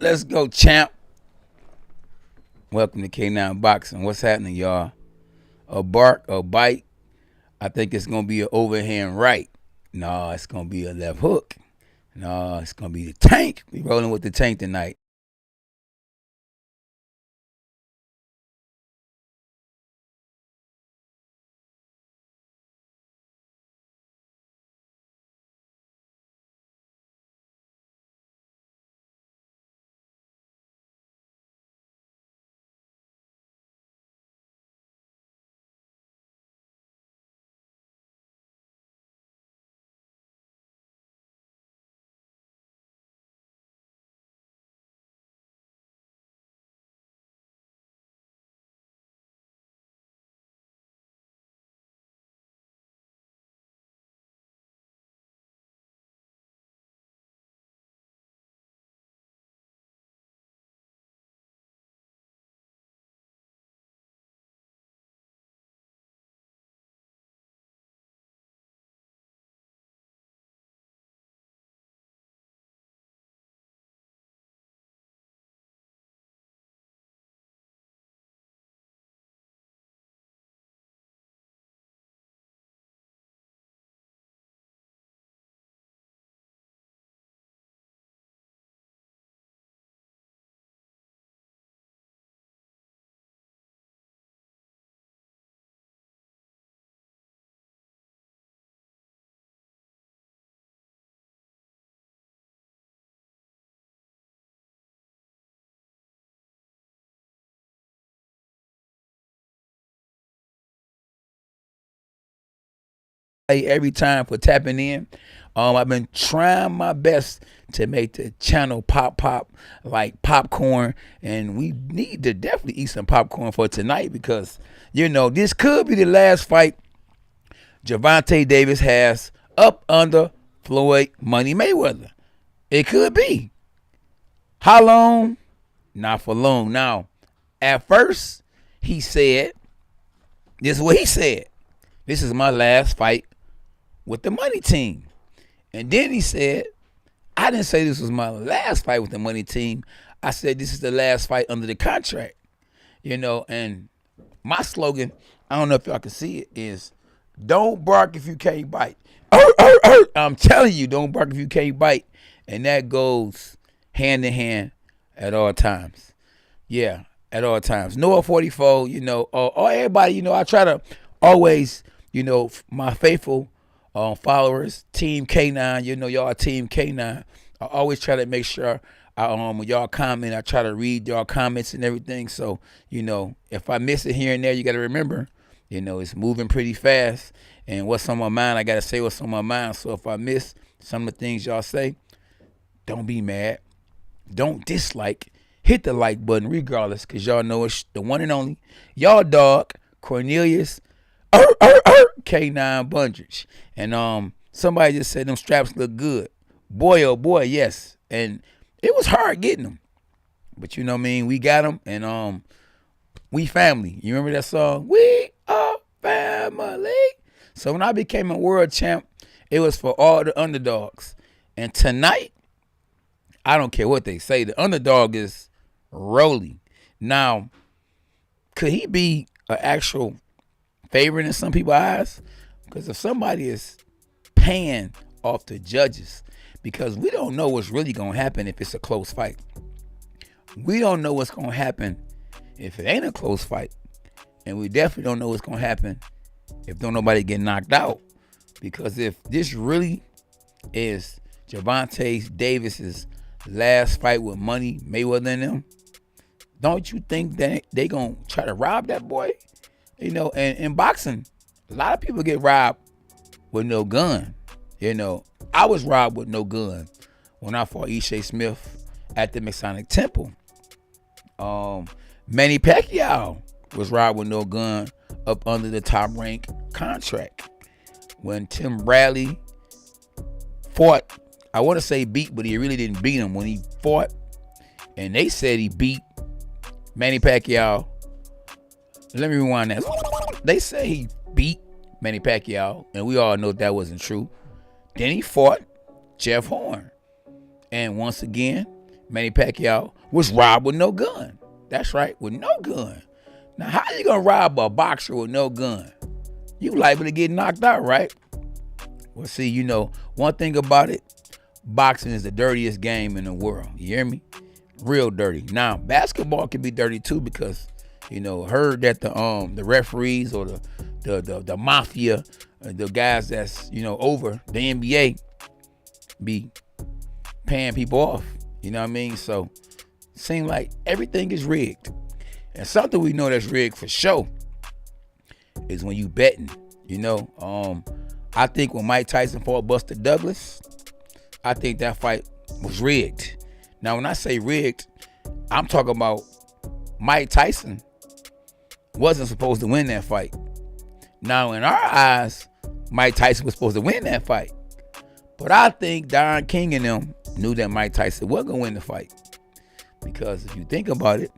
Let's go, champ. Welcome to K9 Boxing. What's happening, y'all? A bark, a bite. I think it's going to be an overhand right. No, it's going to be a left hook. No, it's going to be the tank. We rolling with the tank tonight. Every time for tapping in. I've been trying my best to make the channel pop like popcorn, and we need to definitely eat some popcorn for tonight because this could be the last fight Gervonta Davis has up under Floyd Money Mayweather. It could be. How long? Not for long. Now, at first, he said, this is what he said. This is my last fight with the money team. And then he said, I didn't say this was my last fight with the money team. I said this is the last fight under the contract. And my slogan, I don't know if y'all can see it, is don't bark if you can't bite. I'm telling you, don't bark if you can't bite. And that goes hand in hand at all times. Yeah, at all times. Noah 44, everybody, I try to always, my faithful followers, Team K9, y'all Team K9. I always try to make sure when y'all comment, I try to read y'all comments and everything. So, if I miss it here and there, you got to remember, it's moving pretty fast. And what's on my mind, I got to say what's on my mind. So if I miss some of the things y'all say, don't be mad. Don't dislike. Hit the like button regardless, because y'all know it's the one and only. Y'all dog, Cornelius K9 Bundridge. And somebody just said them straps look good. Boy, oh boy, yes. And it was hard getting them. But you know what I mean? We got them, and we family. You remember that song? We are family. So when I became a world champ, it was for all the underdogs. And tonight, I don't care what they say, the underdog is rolling. Now, could he be an actual favorite in some people's eyes? Because if somebody is paying off the judges, because we don't know what's really going to happen if it's a close fight. We don't know what's going to happen if it ain't a close fight. And we definitely don't know what's going to happen if don't nobody get knocked out. Because if this really is Gervonta Davis's last fight with Money Mayweather and them, don't you think that they gonna try to rob that boy? And in boxing, a lot of people get robbed with no gun. I was robbed with no gun when I fought Ishe Smith at the Masonic Temple. Manny Pacquiao was robbed with no gun up under the Top Rank contract. When Tim Bradley fought, I want to say beat, but he really didn't beat him when he fought. And they said he beat Manny Pacquiao. Let me rewind that. They say he beat Manny Pacquiao, and we all know that wasn't true. Then he fought Jeff Horn. And once again, Manny Pacquiao was robbed with no gun. That's right, with no gun. Now, how you gonna rob a boxer with no gun? You liable to get knocked out, right? Well, see, you know, one thing about it, boxing is the dirtiest game in the world. You hear me? Real dirty. Now, basketball can be dirty too because, you know, heard that the referees or the mafia, the guys that's, you know, over the NBA be paying people off. You know what I mean? So, seem like everything is rigged. And something we know that's rigged for sure is when you betting. You know, I think when Mike Tyson fought Buster Douglas, I think that fight was rigged. Now, when I say rigged, I'm talking about Mike Tyson wasn't supposed to win that fight. Now, in our eyes, Mike Tyson was supposed to win that fight. But I think Don King and them knew that Mike Tyson wasn't going to win the fight. Because if you think about it,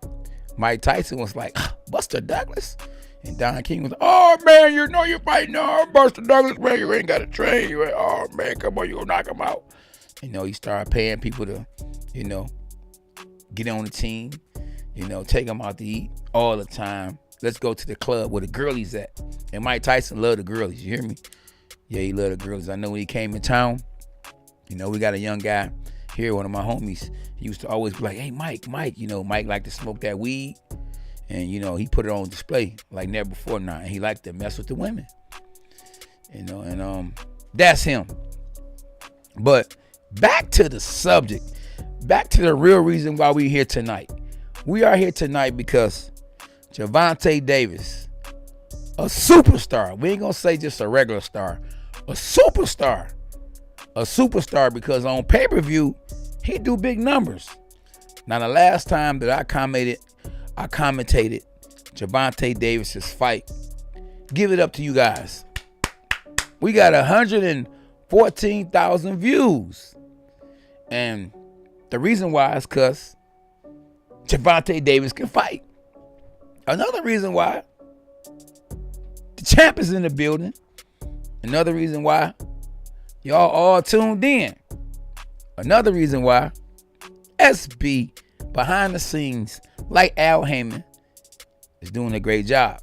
Mike Tyson was like, Buster Douglas? And Don King was like, oh, man, you know you're fighting Buster Douglas, man. You ain't got to train. You ain't, oh, man, come on, you going to knock him out. You know, he started paying people to, you know, get on the team, you know, take them out to eat all the time. Let's go to the club where the girlies at. And Mike Tyson loved the girlies, you hear me? Yeah, he loved the girlies. I know when he came in town, you know, we got a young guy here, one of my homies. He used to always be like, hey, Mike. You know, Mike liked to smoke that weed. And, you know, he put it on display like never before now. And he liked to mess with the women. You know, and that's him. But back to the subject. Back to the real reason why we're here tonight. We are here tonight because Gervonta Davis, a superstar. We ain't going to say just a regular star. A superstar. A superstar because on pay-per-view, he do big numbers. Now, the last time that I commentated Gervonta Davis's fight, give it up to you guys. We got 114,000 views. And the reason why is because Gervonta Davis can fight. Another reason why, the champ is in the building. Another reason why, y'all all tuned in. Another reason why, SB behind the scenes, like Al Heyman, is doing a great job.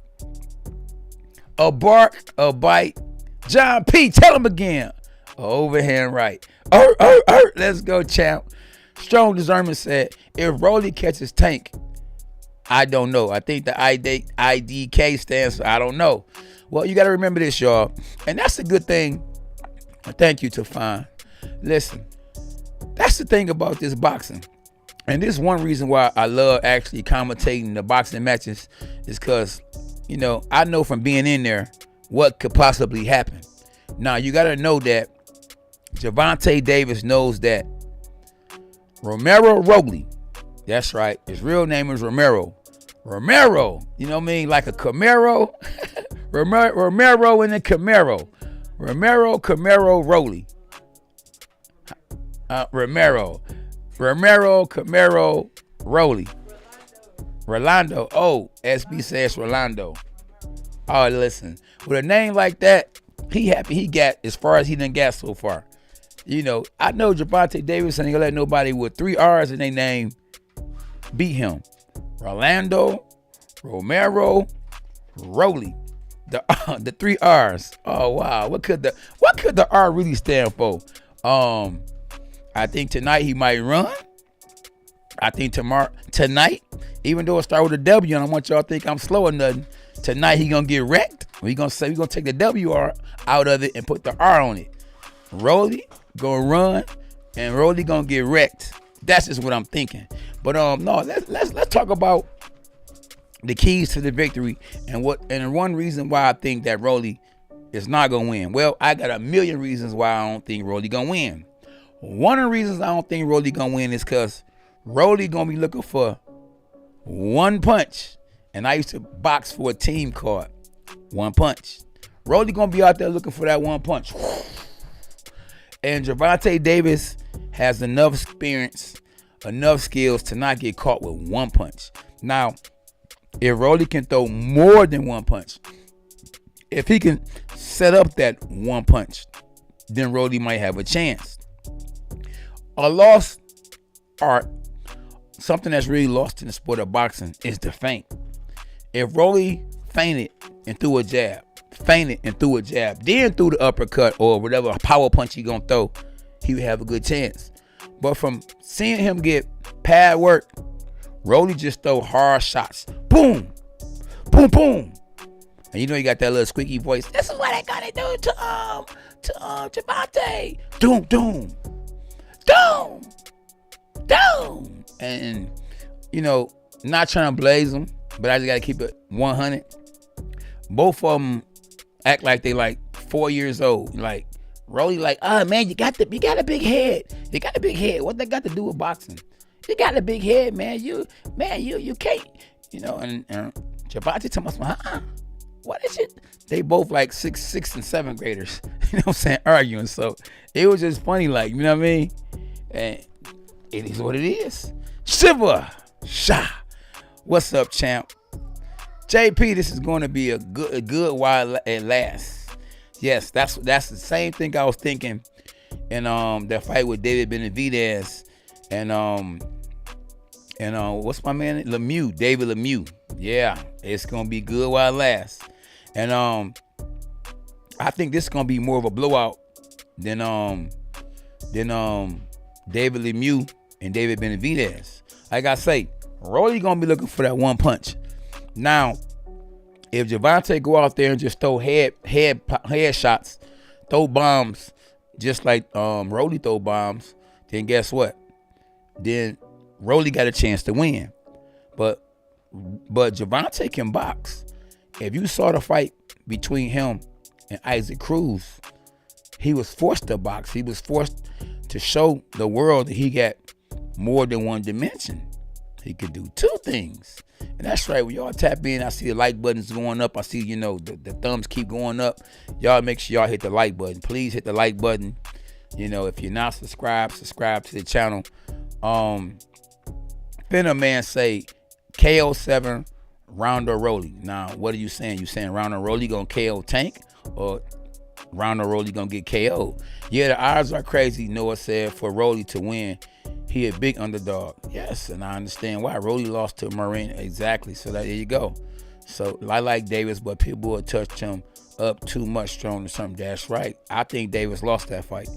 A bark, a bite. John P, tell him again. A overhand right. Let's go, champ. Strong Discernment said, if Rolly catches Tank, I don't know. I think the IDK stands for I don't know. Well, you got to remember this, y'all. And that's a good thing. Thank you, Tafan. Listen, that's the thing about this boxing. And this is one reason why I love actually commentating the boxing matches is because, you know, I know from being in there what could possibly happen. Now, you got to know that Gervonta Davis knows that Romero Rogley, that's right, his real name is Romero. Romero, you know what I mean? Like a Camaro. Romero and a Camaro. Romero, Camaro, Rogley. Romero, Camaro, Rogley. Rolando. Oh, SB says Rolando. Oh, listen. With a name like that, he happy he got as far as he done got so far. You know, I know Gervonta Davis ain't gonna let nobody with 3 R's in their name beat him. Rolando, Romero, Rogley. The 3 R's. Oh wow. What could the R really stand for? I think tonight he might run. I think tonight, even though it started with a W, and I want y'all to think I'm slow or nothing, tonight he gonna get wrecked. We gonna take the WR out of it and put the R on it. Rolly gonna run, and Rolly gonna get wrecked. That's just what I'm thinking. But no, let's talk about the keys to the victory and one reason why I think that Rolly is not gonna win. Well, I got a million reasons why I don't think Rolly gonna win. One of the reasons I don't think Rolly gonna win is because Rolly gonna be looking for one punch. And I used to box for a team called One Punch. Rolly gonna be out there looking for that one punch. And Gervonta Davis has enough experience, enough skills to not get caught with one punch. Now, if Rolly can throw more than one punch, if he can set up that one punch, then Rolly might have a chance. A loss or something that's really lost in the sport of boxing is the feint. If Rolly feinted and threw a jab, then threw the uppercut or whatever power punch he gonna throw, he would have a good chance. But from seeing him get pad work, Rolly just throw hard shots. Boom, boom, boom. And you know he got that little squeaky voice. This is what I gotta do to Gervonta. Doom, doom, doom, doom. And you know, not trying to blaze them, but I just gotta keep it 100. Both of them act like they like 4 years old. Like Rolly, like, man, you got a big head. You got a big head. What that got to do with boxing? You got a big head, man. You can't, you know. And Gervonta told me, what is it? They both like sixth and seventh graders. You know what I'm saying? Arguing. So it was just funny, like, you know what I mean? And it is what it is. Shiva, Sha. What's up, champ? JP, this is going to be a good while at last. Yes, that's the same thing I was thinking in that fight with David Benavidez and what's my man? David Lemieux. Yeah, it's gonna be good while it lasts. And I think this is gonna be more of a blowout than David Lemieux and David Benavidez. Like I say, Rolly gonna be looking for that one punch. Now, if Gervonta go out there and just throw head shots, throw bombs, just like Rolly throw bombs, then guess what? Then Rolly got a chance to win. But Gervonta can box. If you saw the fight between him and Isaac Cruz, he was forced to box. He was forced to show the world that he got more than one dimension. He could do two things. And that's right. When y'all tap in, I see the like buttons going up. I see, you know, the thumbs keep going up. Y'all make sure y'all hit the like button. Please hit the like button. You know, if you're not subscribed, subscribe to the channel. Finna man say KO7 Rondo Rolly. Now, what are you saying? You saying Rondo Rolly gonna KO Tank or Rondo Rolly gonna get KO? Yeah, the odds are crazy, Noah said, for Rolly to win. He a big underdog. Yes, and I understand why. Rolly lost to Marine. Exactly. So there you go. So I like Davis, but people will touch him up too much strong or something. That's right. I think Davis lost that fight.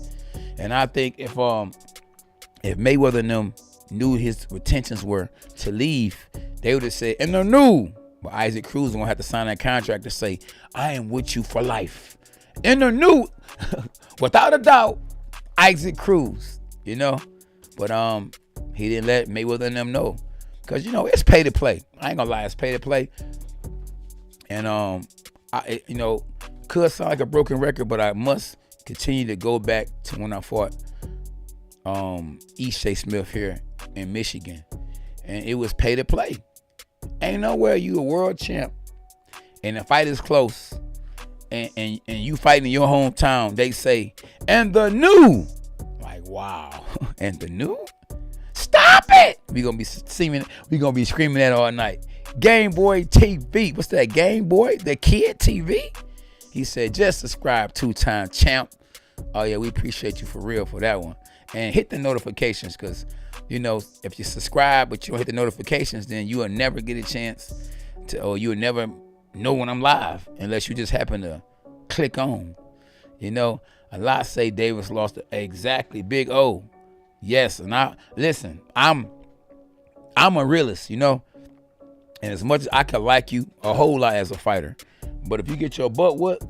And I think if Mayweather and them knew his intentions were to leave, they would have said, and they knew. But Isaac Cruz gonna have to sign that contract to say, I am with you for life. And they knew, without a doubt, Isaac Cruz, you know. But he didn't let Mayweather and them know. Because, you know, it's pay to play. I ain't gonna lie, it's pay to play. And you know, could sound like a broken record, but I must continue to go back to when I fought East Shea Smith here in Michigan. And it was pay to play. Ain't nowhere you a world champ and the fight is close and you fighting in your hometown, they say, and the new. Like, wow. And the new? Stop it! We gonna be screaming that all night. Game Boy TV. What's that? Game Boy? The Kid TV? He said, just subscribe 2-time champ. Oh yeah, we appreciate you for real for that one. And hit the notifications, because you know, if you subscribe but you don't hit the notifications, then you will never get a chance to, or you will never know when I'm live unless you just happen to click on. You know, a lot say Davis lost exactly. Big O. Yes, and I'm a realist, you know. And as much as I could like you a whole lot as a fighter, but if you get your butt whooped,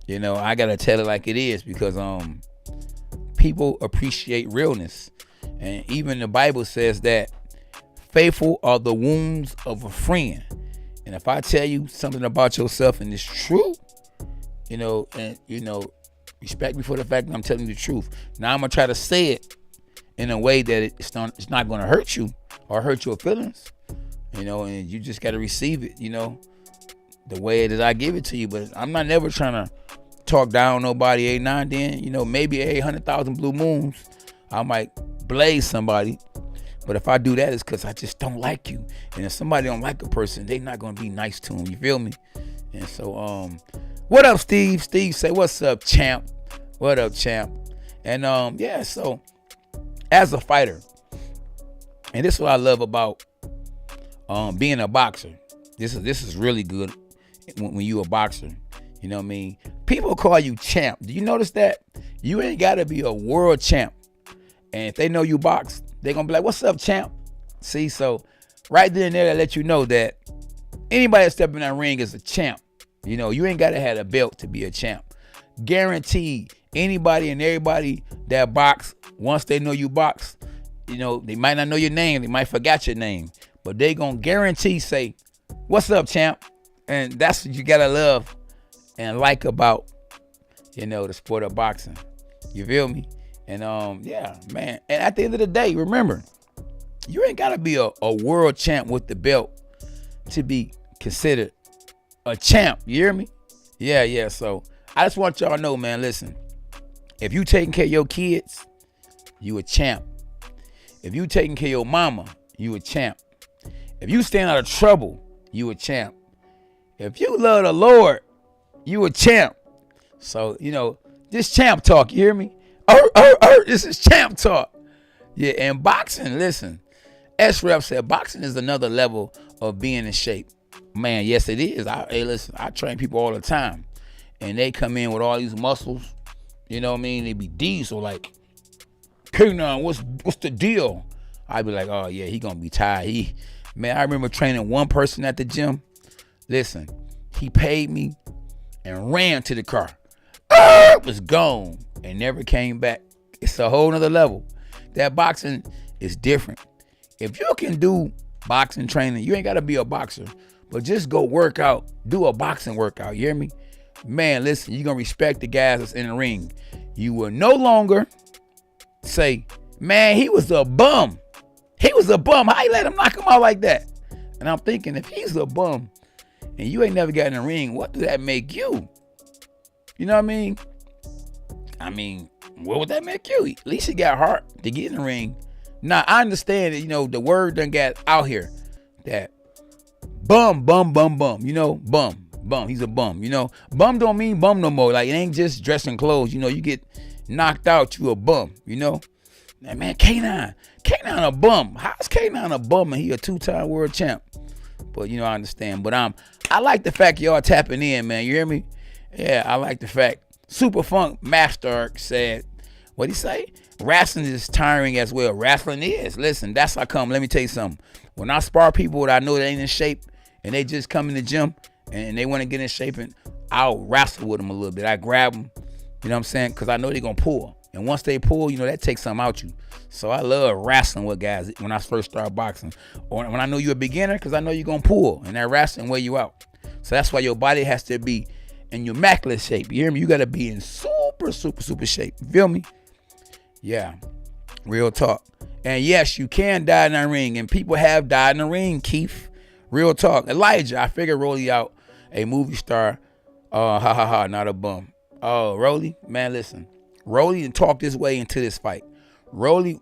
you know, I gotta tell it like it is, because people appreciate realness. And even the Bible says that faithful are the wounds of a friend. And if I tell you something about yourself and it's true, you know, and you know, respect me for the fact that I'm telling you the truth. Now I'm gonna try to say it in a way that it's not gonna hurt you or hurt your feelings, you know, and you just gotta receive it, you know, the way that I give it to you. But I'm not never trying to talk down nobody. Ain't now and then, you know, maybe 800,000 blue moons I might blaze somebody, but if I do that, it's because I just don't like you. And if somebody don't like a person, they not gonna be nice to them. You feel me? And so, what up, Steve? Steve say, what's up, champ? What up, champ? And yeah, so as a fighter, And this is what I love about being a boxer. This is really good when you a boxer. You know what I mean? People call you champ. Do you notice that? You ain't got to be a world champ. And if they know you box, they're going to be like, what's up, champ? See, so right then and there, they let you know that anybody that step in that ring is a champ. You know, you ain't got to have a belt to be a champ. Guaranteed, anybody and everybody that box, once they know you box, you know, they might not know your name. They might forget your name. But they going to guarantee say, what's up, champ? And that's what you got to love and like about, you know, the sport of boxing. You feel me? And yeah, man. And at the end of the day, remember, you ain't gotta be a world champ with the belt to be considered a champ. You hear me? Yeah. So I just want y'all to know, man, listen, if you taking care of your kids, you a champ. If you taking care of your mama, you a champ. If you staying out of trouble, you a champ. If you love the Lord, you a champ. So, you know, this champ talk, you hear me? This is champ talk. Yeah, and boxing, listen, S-Rep said boxing is another level of being in shape. Man, yes, it is. Listen, I train people all the time, and they come in with all these muscles. You know what I mean? They be diesel, like, K9, what's the deal? I'd be like, oh, yeah, he gonna be tired. Man, I remember training one person at the gym. Listen, he paid me and ran to the car. Was gone and never came back. It's a whole nother level. That boxing is different. If you can do boxing training, you ain't got to be a boxer, but just go work out, do a boxing workout. You hear me? Man, listen, you're going to respect the guys that's in the ring. You will no longer say, man, he was a bum. He was a bum. How you let him knock him out like that? And I'm thinking, if he's a bum and you ain't never got in the ring, what does that make you? You know what I mean? What would that make you? At least he got heart to get in the ring. Now, I understand that, you know, the word done got out here that bum. You know, bum. He's a bum. You know, bum don't mean bum no more. Like, it ain't just dressing clothes. You know, you get knocked out, you a bum. You know? Man, K9 a bum. How's K9 a bum and he a two-time world champ? But, you know, I understand. But I like the fact y'all tapping in, man. You hear me? Yeah, I like the fact. Super Funk Master said, what'd he say? Wrestling is tiring as well. Wrestling is. Listen, that's how come. Let me tell you something. When I spar people that I know that ain't in shape and they just come in the gym and they want to get in shape, and I'll wrestle with them a little bit. I grab them, you know what I'm saying? Because I know they're going to pull. And once they pull, you know, that takes something out you. So I love wrestling with guys when I first start boxing. Or when I know you're a beginner, because I know you're going to pull. And that wrestling wear you out. So that's why your body has to be in your immaculate shape. You hear me? You got to be in super shape. You feel me? Yeah. Real talk. And yes, you can die in that ring. And people have died in the ring, Keith. Real talk. Elijah, I figured Rolly out, a movie star. Not a bum. Oh, Rolly? Man, listen. Rolly done talked his way into this fight. Rolly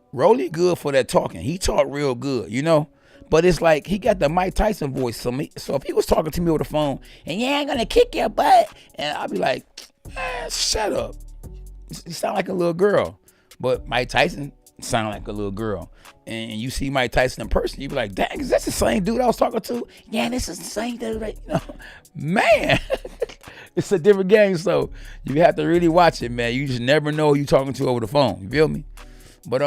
good for that talking. He talk real good, you know? But it's like he got the Mike Tyson voice. So if he was talking to me over the phone, and yeah, I'm gonna kick your butt, and I'll be like, man, shut up. You sound like a little girl. But Mike Tyson sound like a little girl. And you see Mike Tyson in person, you be like, dang, is that the same dude I was talking to? Yeah, this is the same dude, right? You know, man, it's a different game. So you have to really watch it, man. You just never know who you talking to over the phone. You feel me? But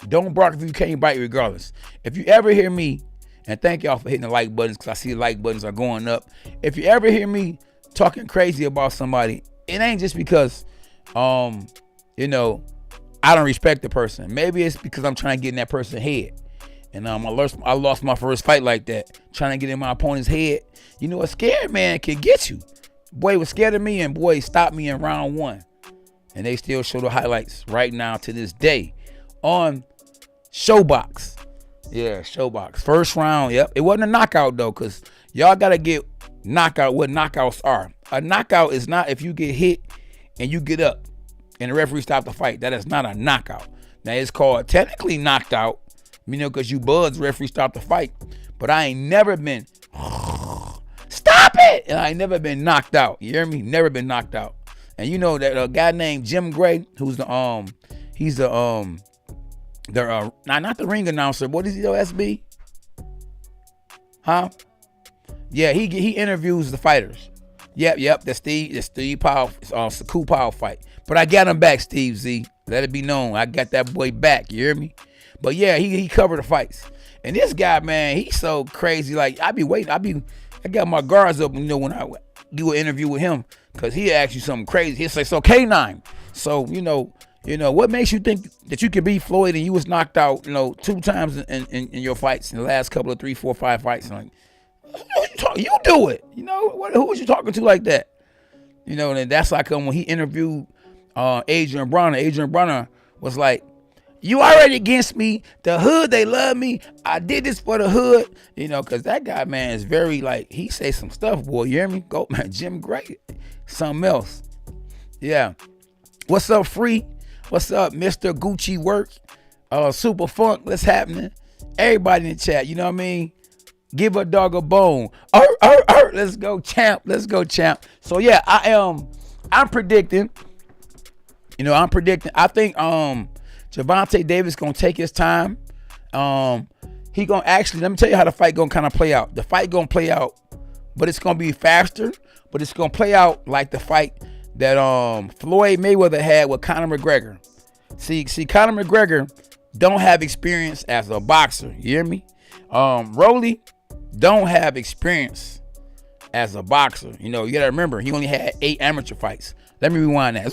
don't bark if you can't bite regardless. If you ever hear me, and thank y'all for hitting the like buttons, because I see the like buttons are going up. If you ever hear me talking crazy about somebody, it ain't just because, you know, I don't respect the person. Maybe it's because I'm trying to get in that person's head. And I lost my first fight like that, trying to get in my opponent's head. You know, a scared man can get you. Boy was scared of me, and boy stopped me in round 1. And they still show the highlights right now to this day on Showbox. Yeah, Showbox. First round, yep. It wasn't a knockout, though, because y'all got to get knockout what knockouts are. A knockout is not if you get hit and you get up and the referee stopped the fight. That is not a knockout. Now, it's called technically knocked out, you know, because you buzzed, referee stopped the fight. But I ain't never been, stop it! And I ain't never been knocked out. You hear me? Never been knocked out. And you know that a guy named Jim Gray, who's the, he's the The not the ring announcer. What is he though? SB? Huh? Yeah, he interviews the fighters. Yep. The Steve Powell, Saku Powell fight. But I got him back, Steve Z. Let it be known, I got that boy back. You hear me? But yeah, he covered the fights. And this guy, man, he's so crazy. Like I be waiting. I got my guards up, when I do an interview with him, because he ask you something crazy. He'll say, "So K9, so what makes you think that you can beat Floyd and you was knocked out, 2 times in your fights in the last couple of 3, 4, 5 fights?" And like, you do it. Who was you talking to like that? And that's like when he interviewed Adrian Bronner. Adrian Bronner was like, "You already against me. The hood, they love me. I did this for the hood." Because that guy, man, is very, like, he say some stuff, boy. You hear me? Go, man. Jim Gray. Something else. Yeah. What's up, Free? What's up, Mr. Gucci Work? Super Funk. What's happening? Everybody in the chat, you know what I mean? Give a dog a bone. Let's go, champ. Let's go, champ. So, yeah, I'm predicting. I think Gervonta Davis gonna take his time. He gonna actually, let me tell you how the fight gonna kind of play out. The fight gonna play out, but it's gonna be faster. But it's gonna play out like the fight that Floyd Mayweather had with Conor McGregor. See, Conor McGregor don't have experience as a boxer. You hear me? Rolly don't have experience as a boxer. You gotta remember, he only had 8 amateur fights. Let me rewind that.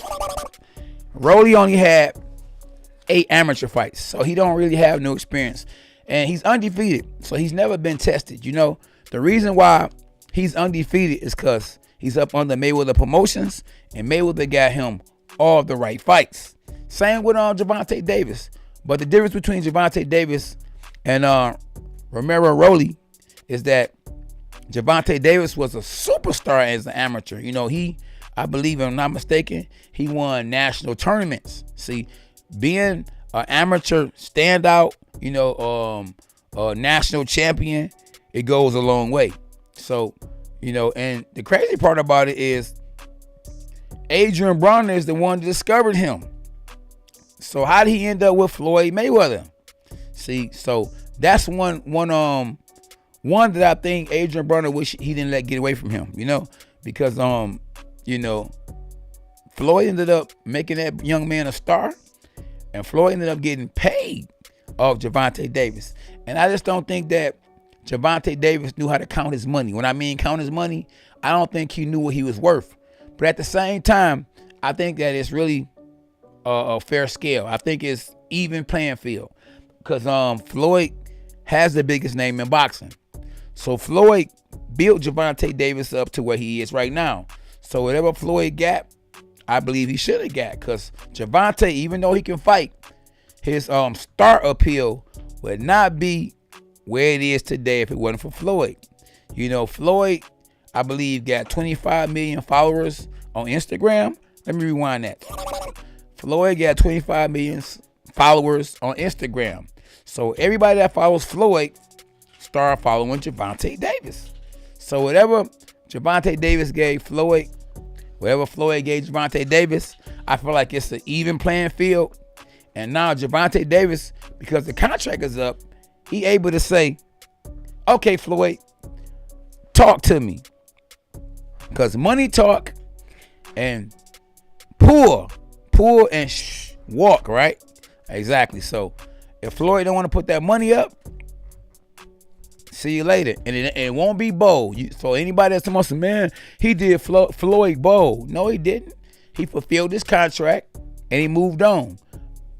Rolly only had 8 amateur fights, so he don't really have no experience, and he's undefeated, so he's never been tested. The reason why he's undefeated is because he's up under Mayweather Promotions, and Mayweather got him all the right fights. Same with Gervonta Davis, but the difference between Gervonta Davis and Romero Rolly is that Gervonta Davis was a superstar as an amateur. I believe, if I'm not mistaken, he won national tournaments. See, being an amateur standout, national champion, it goes a long way. So, and the crazy part about it is Adrian Bronner is the one that discovered him. So how did he end up with Floyd Mayweather? See, so that's one that I think Adrian Bronner wish he didn't let get away from him, because Floyd ended up making that young man a star, and Floyd ended up getting paid off Gervonta Davis. And I just don't think that Gervonta Davis knew how to count his money. When I mean count his money, I don't think he knew what he was worth. But at the same time, I think that it's really a fair scale. I think it's even playing field, because Floyd has the biggest name in boxing. So Floyd built Gervonta Davis up to where he is right now. So whatever Floyd got, I believe he should have got, because Gervonta, even though he can fight, his star appeal would not be where it is today if it wasn't for Floyd. Floyd, I believe, got 25 million followers on Instagram. Let me rewind that. Floyd got 25 million followers on Instagram. So everybody that follows Floyd start following Gervonta Davis. So whatever Gervonta Davis gave Floyd, whatever Floyd gave Gervonta Davis, I feel like it's an even playing field. And now Gervonta Davis, because the contract is up, he able to say, "Okay, Floyd, talk to me." Because money talk and pull and walk, right? Exactly. So if Floyd don't want to put that money up, see you later. And it won't be bold. So anybody that's supposed to, man, he did Floyd bold. No, he didn't. He fulfilled his contract and he moved on.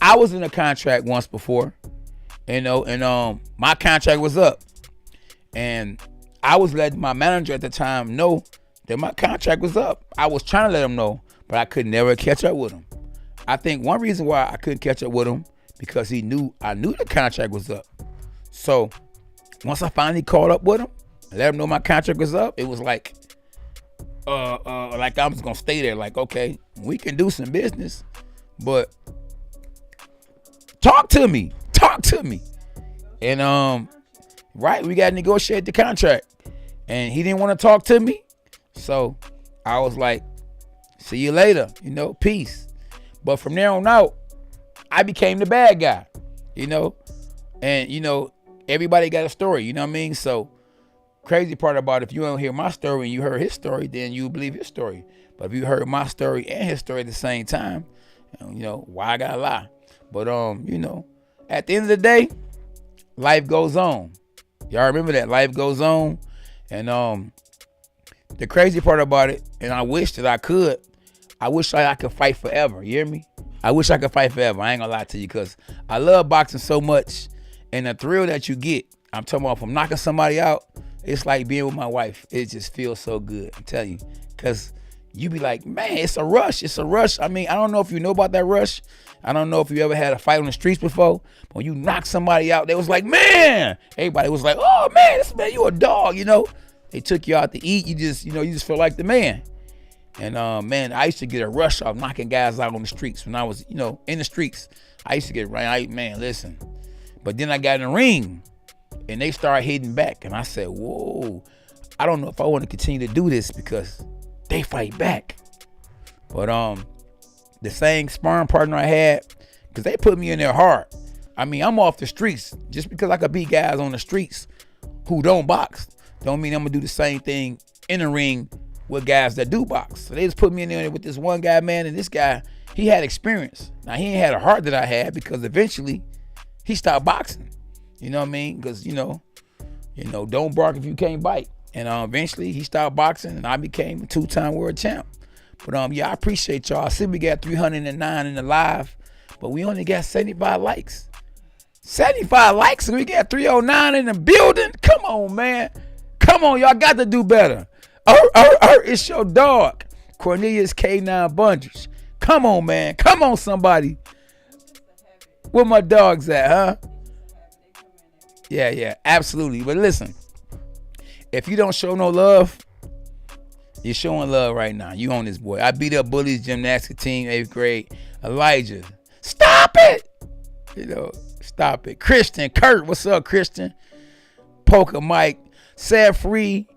I was in a contract once before, and my contract was up, and I was letting my manager at the time know that my contract was up. I was trying to let him know, but I could never catch up with him. I think one reason why I couldn't catch up with him, because I knew the contract was up. So once I finally caught up with him, I let him know my contract was up. It was like I'm just gonna stay there. Like, okay, we can do some business, but talk to me. And right, we got to negotiate the contract, and he didn't want to talk to me. So I was like, see you later, peace. But from there on out, I became the bad guy. you know, and everybody got a story, you know what I mean? So crazy part about it, if you don't hear my story and you heard his story, then you believe his story. But if you heard my story and his story at the same time, why I gotta lie? But at the end of the day, life goes on. Y'all remember that life goes on, and the crazy part about it, and I wish that I could. I wish I could fight forever. You hear me? I wish I could fight forever. I ain't gonna lie to you, because I love boxing so much, and the thrill that you get. I'm talking about from knocking somebody out. It's like being with my wife. It just feels so good. I'm telling you, because you be like, man, it's a rush. It's a rush. I mean, I don't know if you know about that rush. I don't know if you ever had a fight on the streets before. But when you knock somebody out, they was like, man. Everybody was like, oh man, you a dog. They took you out to eat. You just feel like the man. And man, I used to get a rush off knocking guys out on the streets when I was, in the streets. I used to get right. Man, listen. But then I got in the ring, and they started hitting back, and I said, whoa, I don't know if I want to continue to do this, because they fight back. But the same sparring partner I had, because they put me in there hard. I mean, I'm off the streets. Just because I could beat guys on the streets who don't box, don't mean I'm gonna do the same thing in the ring with guys that do box. So they just put me in there with this one guy, man, and this guy, he had experience. Now, he ain't had a heart that I had, because eventually he stopped boxing. You know what I mean? Because, don't bark if you can't bite. And eventually he stopped boxing, and I became a 2-time world champ. But yeah, I appreciate y'all. I see we got 309 in the live, but we only got 75 likes. 75 likes, and we got 309 in the building. Come on, man. Come on, y'all got to do better. It's your dog, Cornelius K9 Bunders. Come on, man. Come on, somebody. Where my dogs at, huh? Yeah, absolutely. But listen, if you don't show no love, you're showing love right now. You on this boy. I beat up Bully's gymnastics team, 8th grade. Elijah, stop it. Stop it. Christian, Kurt, what's up, Christian? Poker Mike, Sad Free.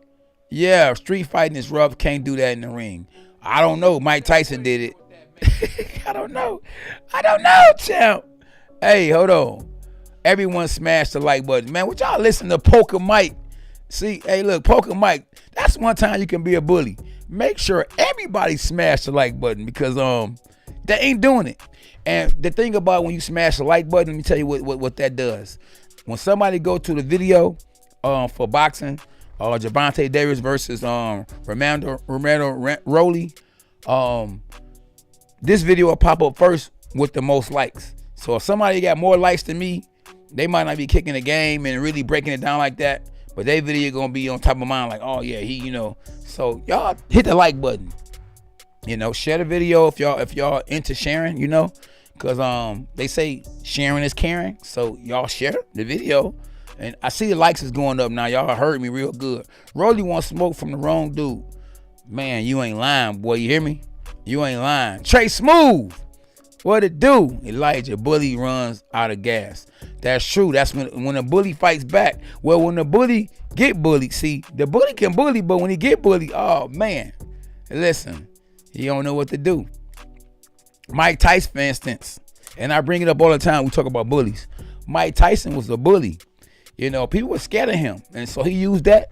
Yeah, street fighting is rough. Can't do that in the ring. I don't know. Mike Tyson did it. I don't know, champ. Hey, hold on. Everyone smash the like button. Man, would y'all listen to Poker Mike? See, hey, look, Poker Mike, that's one time you can be a bully. Make sure everybody smash the like button, because they ain't doing it. And the thing about when you smash the like button, let me tell you what that does. When somebody go to the video for boxing, Gervonta Davis versus Rolando Romero, this video will pop up first with the most likes. So if somebody got more likes than me, they might not be kicking the game and really breaking it down like that, but their video gonna be on top of mine, like, oh yeah, So y'all hit the like button. Share the video if y'all into sharing, because they say sharing is caring. So y'all share the video. And I see the likes is going up now. Y'all heard me real good. Rolly wants smoke from the wrong dude. Man, you ain't lying, boy. You hear me? You ain't lying. Trey Smooth. What it do? Elijah, bully runs out of gas. That's true. That's when a bully fights back. Well, when the bully get bullied, see, the bully can bully, but when he get bullied, oh, man. Listen, he don't know what to do. Mike Tyson, for instance, and I bring it up all the time. We talk about bullies. Mike Tyson was a bully. People were scared of him, and so he used that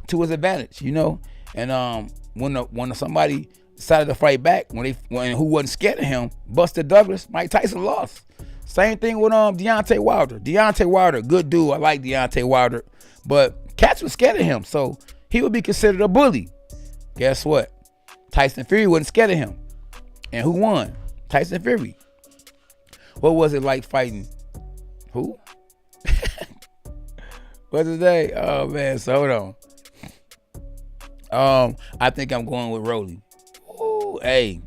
to his advantage. And when somebody decided to fight back, when who wasn't scared of him, Buster Douglas, Mike Tyson lost. Same thing with Deontay Wilder. Deontay Wilder, good dude. I like Deontay Wilder, but cats were scared of him, so he would be considered a bully. Guess what? Tyson Fury wasn't scared of him, and who won? Tyson Fury. What was it like fighting? Who? What's his name? Oh man, so hold on. I think I'm going with Rolly. Oh, hey,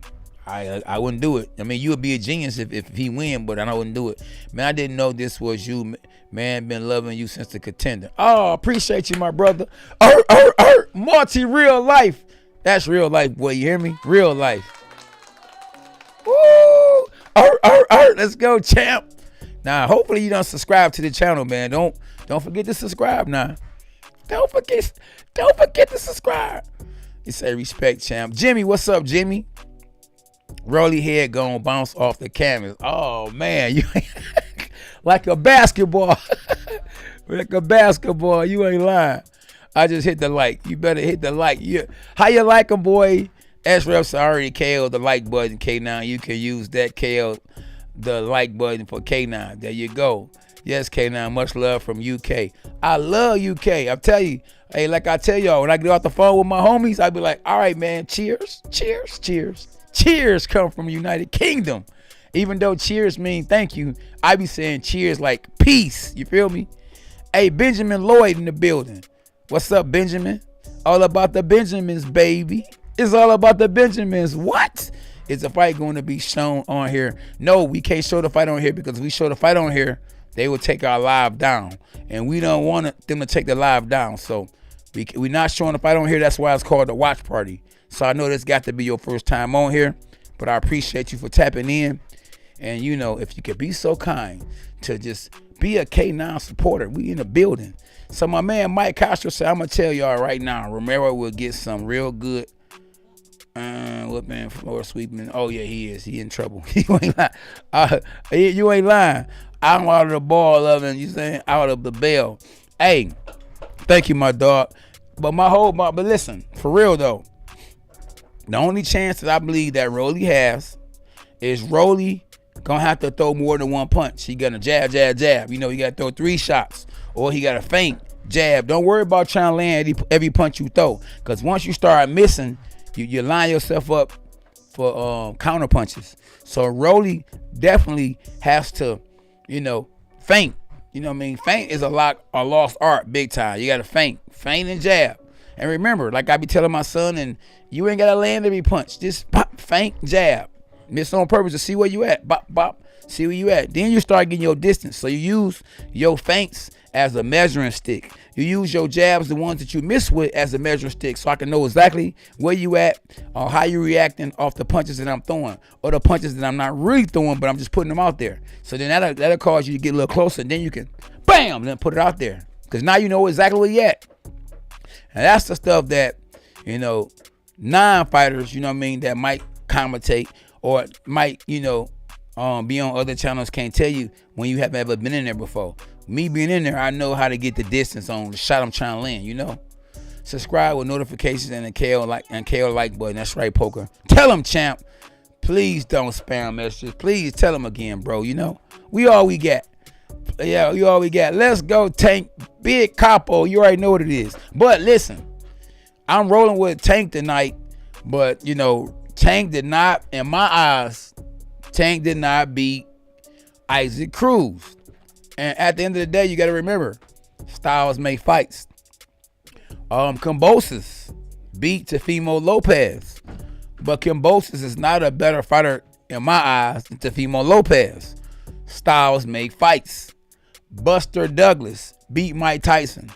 I wouldn't do it. I mean, you would be a genius if he win, but I wouldn't do it. Man, I didn't know this was you. Man, been loving you since the Contender. Oh, appreciate you, my brother. Marty, real life. That's real life, boy. You hear me? Real life. Woo! Let's go, champ. Now, hopefully you don't subscribe to the channel, man. Don't forget to subscribe now. Don't forget to subscribe. You say respect, champ. Jimmy, what's up, Jimmy? Rolly head gonna bounce off the canvas. Oh man, like a basketball. Like a basketball. You ain't lying. I just hit the like. You better hit the like. How you like them, boy? S-Reps already KO the like button, K9. You can use that KO the like button for K9. There you go. Yes, K9. Much love from UK. I love UK. I tell you. Hey, like I tell y'all, when I get off the phone with my homies, I be like, all right, man, cheers, cheers, cheers. Cheers come from United Kingdom. Even though cheers mean thank you, I be saying cheers like peace. You feel me? Hey, Benjamin Lloyd in the building. What's up, Benjamin? All about the Benjamins, baby. It's all about the Benjamins. What? Is the fight going to be shown on here? No, we can't show the fight on here because if we show the fight on here, they will take our live down. And we don't want them to take the live down. So we're not showing the fight on here. That's why it's called the watch party. So I know this got to be your first time on here. But I appreciate you for tapping in. And, you know, if you could be so kind to just be a K9 supporter, we in the building. So my man Mike Castro said, I'm going to tell y'all right now, Romero will get some real good whipping, floor sweeping. Oh, yeah, he is. He in trouble. You ain't lying. You ain't lying. I'm out of the ball of it, you saying, out of the bell. Hey, thank you, my dog. But but listen, for real, though, the only chance that I believe that Rolly has is Rolly gonna have to throw more than one punch. He gonna jab, jab, jab. You know, he gotta throw 3 shots. Or he gotta feint, jab. Don't worry about trying to land every punch you throw. Because once you start missing, you line yourself up for counter punches. So Rolly definitely has to, you know, feint. You know what I mean? Feint is a lost art, big time. You gotta feint and jab. And remember, like I be telling my son, and you ain't gotta land every punch. Just pop, feint, jab. Miss on purpose to see where you at. Bop, bop, see where you at. Then you start getting your distance. So you use your feints as a measuring stick. You use your jabs, the ones that you miss with, as a measuring stick, so I can know exactly where you at or how you reacting off the punches that I'm throwing or the punches that I'm not really throwing, but I'm just putting them out there. So then that'll cause you to get a little closer, and then you can, bam, then put it out there. Because now you know exactly where you at. And that's the stuff that, you know, non-fighters, you know what I mean, that might commentate or might, you know, be on other channels can't tell you when you haven't ever been in there before. Me being in there, I know how to get the distance on the shot I'm trying to land, you know. Subscribe with notifications and a KO like button. That's right, Poker. Tell him, champ. Please don't spam messages. Please tell him again, bro. You know, we all we got. Yeah, we all we got. Let's go, Tank. Big Capo. You already know what it is. But listen, I'm rolling with Tank tonight. But, you know, Tank did not, in my eyes, Tank did not beat Isaac Cruz. And at the end of the day, you got to remember, styles make fights. Cambosis beat Teofimo Lopez. But Cambosis is not a better fighter, in my eyes, than Teofimo Lopez. Styles make fights. Buster Douglas beat Mike Tyson.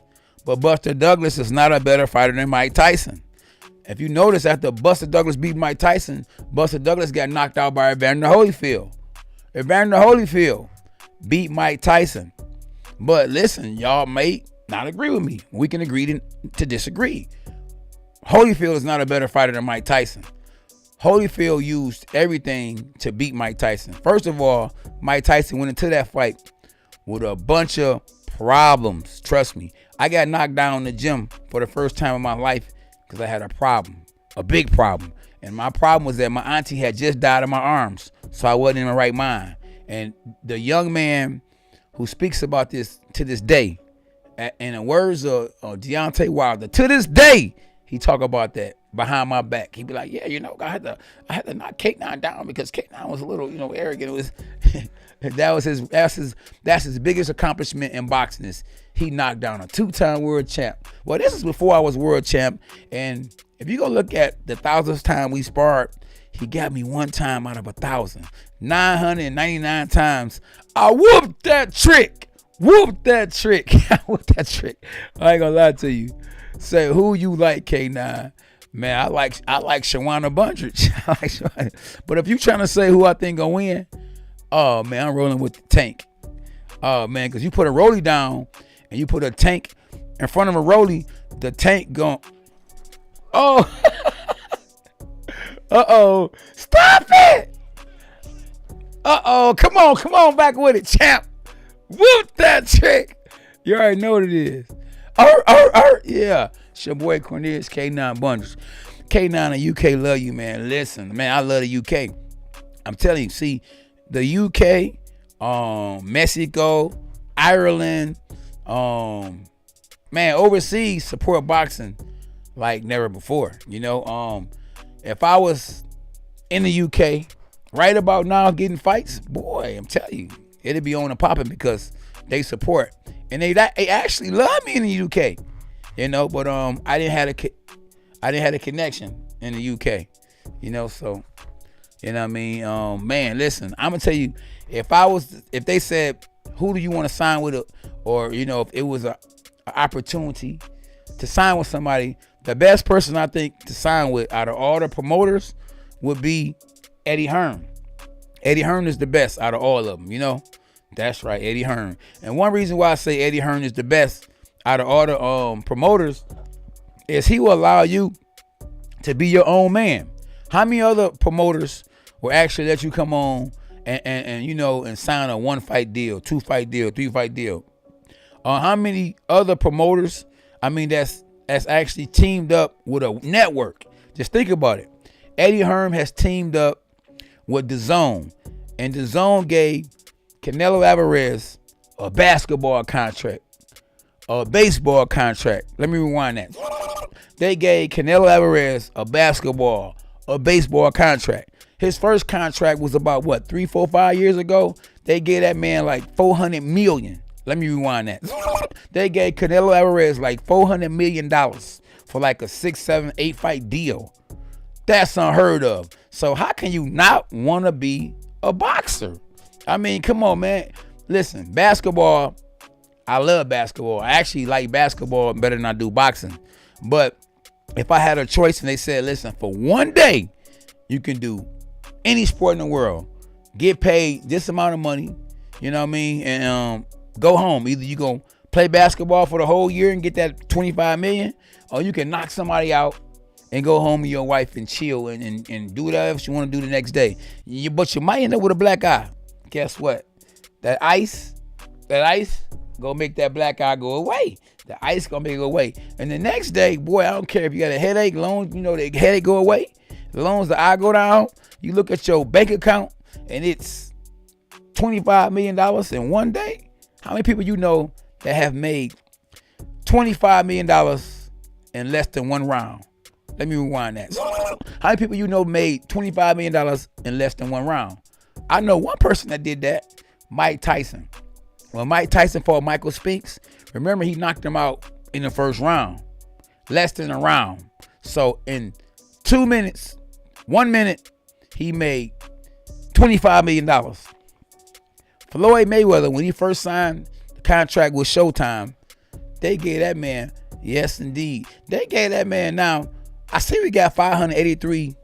But Buster Douglas is not a better fighter than Mike Tyson. If you notice, after Buster Douglas beat Mike Tyson, Buster Douglas got knocked out by Evander Holyfield. Evander Holyfield beat Mike Tyson. But listen, y'all may not agree with me. We can agree to disagree. Holyfield is not a better fighter than Mike Tyson. Holyfield used everything to beat Mike Tyson. First of all, Mike Tyson went into that fight with a bunch of problems. Trust me. I got knocked down in the gym for the first time in my life because I had a problem, a big problem. And my problem was that my auntie had just died in my arms, so I wasn't in my right mind. And the young man who speaks about this to this day, in the words of Deontay Wilder, to this day, he talk about that behind my back. He'd be like, yeah, you know, I had to knock K9 down because K9 was a little, you know, arrogant. It was that's his biggest accomplishment in boxing is he knocked down a 2-time world champ. Well, this is before I was world champ. And if you go look at the 1,000th time we sparred, he got me 1 time out of 1,000. 999 times. I whooped that trick. Whooped that trick. I whooped that trick. I ain't gonna lie to you. Say who you like, K9. Man, I like Shawana Bundrich. But if you trying to say who I think gonna win, oh man, I'm rolling with the Tank. Oh man, because you put a Rolly down and you put a Tank in front of a Rolly, the Tank gon' oh uh-oh. Stop it! Uh-oh, come on back with it, champ. Whoop that trick. You already know what it is. Yeah. It's your boy Cornelius K9 Bundles. K9 and UK love you, man. Listen, man, I love the UK. I'm telling you, see, the UK, Mexico, Ireland, man, overseas support boxing like never before. You know, if I was in the UK right about now getting fights, boy, I'm telling you, it'd be on and popping because they support and they actually love me in the UK. You know, but I didn't have a connection in the UK. You know, so you know what I mean. Man, listen, I'm gonna tell you, if they said who do you want to sign with, or you know, if it was an opportunity to sign with somebody, the best person I think to sign with out of all the promoters would be Eddie Hearn. Eddie Hearn is the best out of all of them, you know? That's right, Eddie Hearn. And one reason why I say Eddie Hearn is the best out of all the promoters is he will allow you to be your own man. How many other promoters will actually let you come on and you know, and sign a 1-fight deal, 2-fight deal, 3-fight deal? How many other promoters, I mean, that's actually teamed up with a network? Just think about it. Eddie Hearn has teamed up with DAZN, and DAZN gave Canelo Alvarez a basketball contract, a baseball contract. Let me rewind that. They gave Canelo Alvarez a basketball, a baseball contract. His first contract was about what, 3, 4, 5 years ago? They gave that man like $400 million. Let me rewind that. They gave Canelo Alvarez like $400 million for like a 6, 7, 8 fight deal. That's unheard of. So how can you not want to be a boxer? I mean, come on, man. Listen, basketball, I love basketball. I actually like basketball better than I do boxing. But if I had a choice and they said, listen, for one day, you can do any sport in the world, get paid this amount of money, you know what I mean, and go home. Either you gonna play basketball for the whole year and get that $25 million, or you can knock somebody out and go home with your wife and chill and do whatever else you want to do the next day. But you might end up with a black eye. Guess what? That ice gonna make that black eye go away. The ice gonna make it go away. And the next day, boy, I don't care if you got a headache, long you know the headache go away. As long as the eye go down, you look at your bank account and it's $25 million in one day. How many people you know that have made $25 million in less than one round? Let me rewind that. How many people you know made $25 million in less than one round? I know one person that did that, Mike Tyson. When Mike Tyson fought Michael Spinks, remember he knocked him out in the first round, less than a round. So in 2 minutes, 1 minute, he made $25 million. Floyd Mayweather, when he first signed the contract with Showtime, they gave that man, yes indeed, they gave that man, now, I see we got 583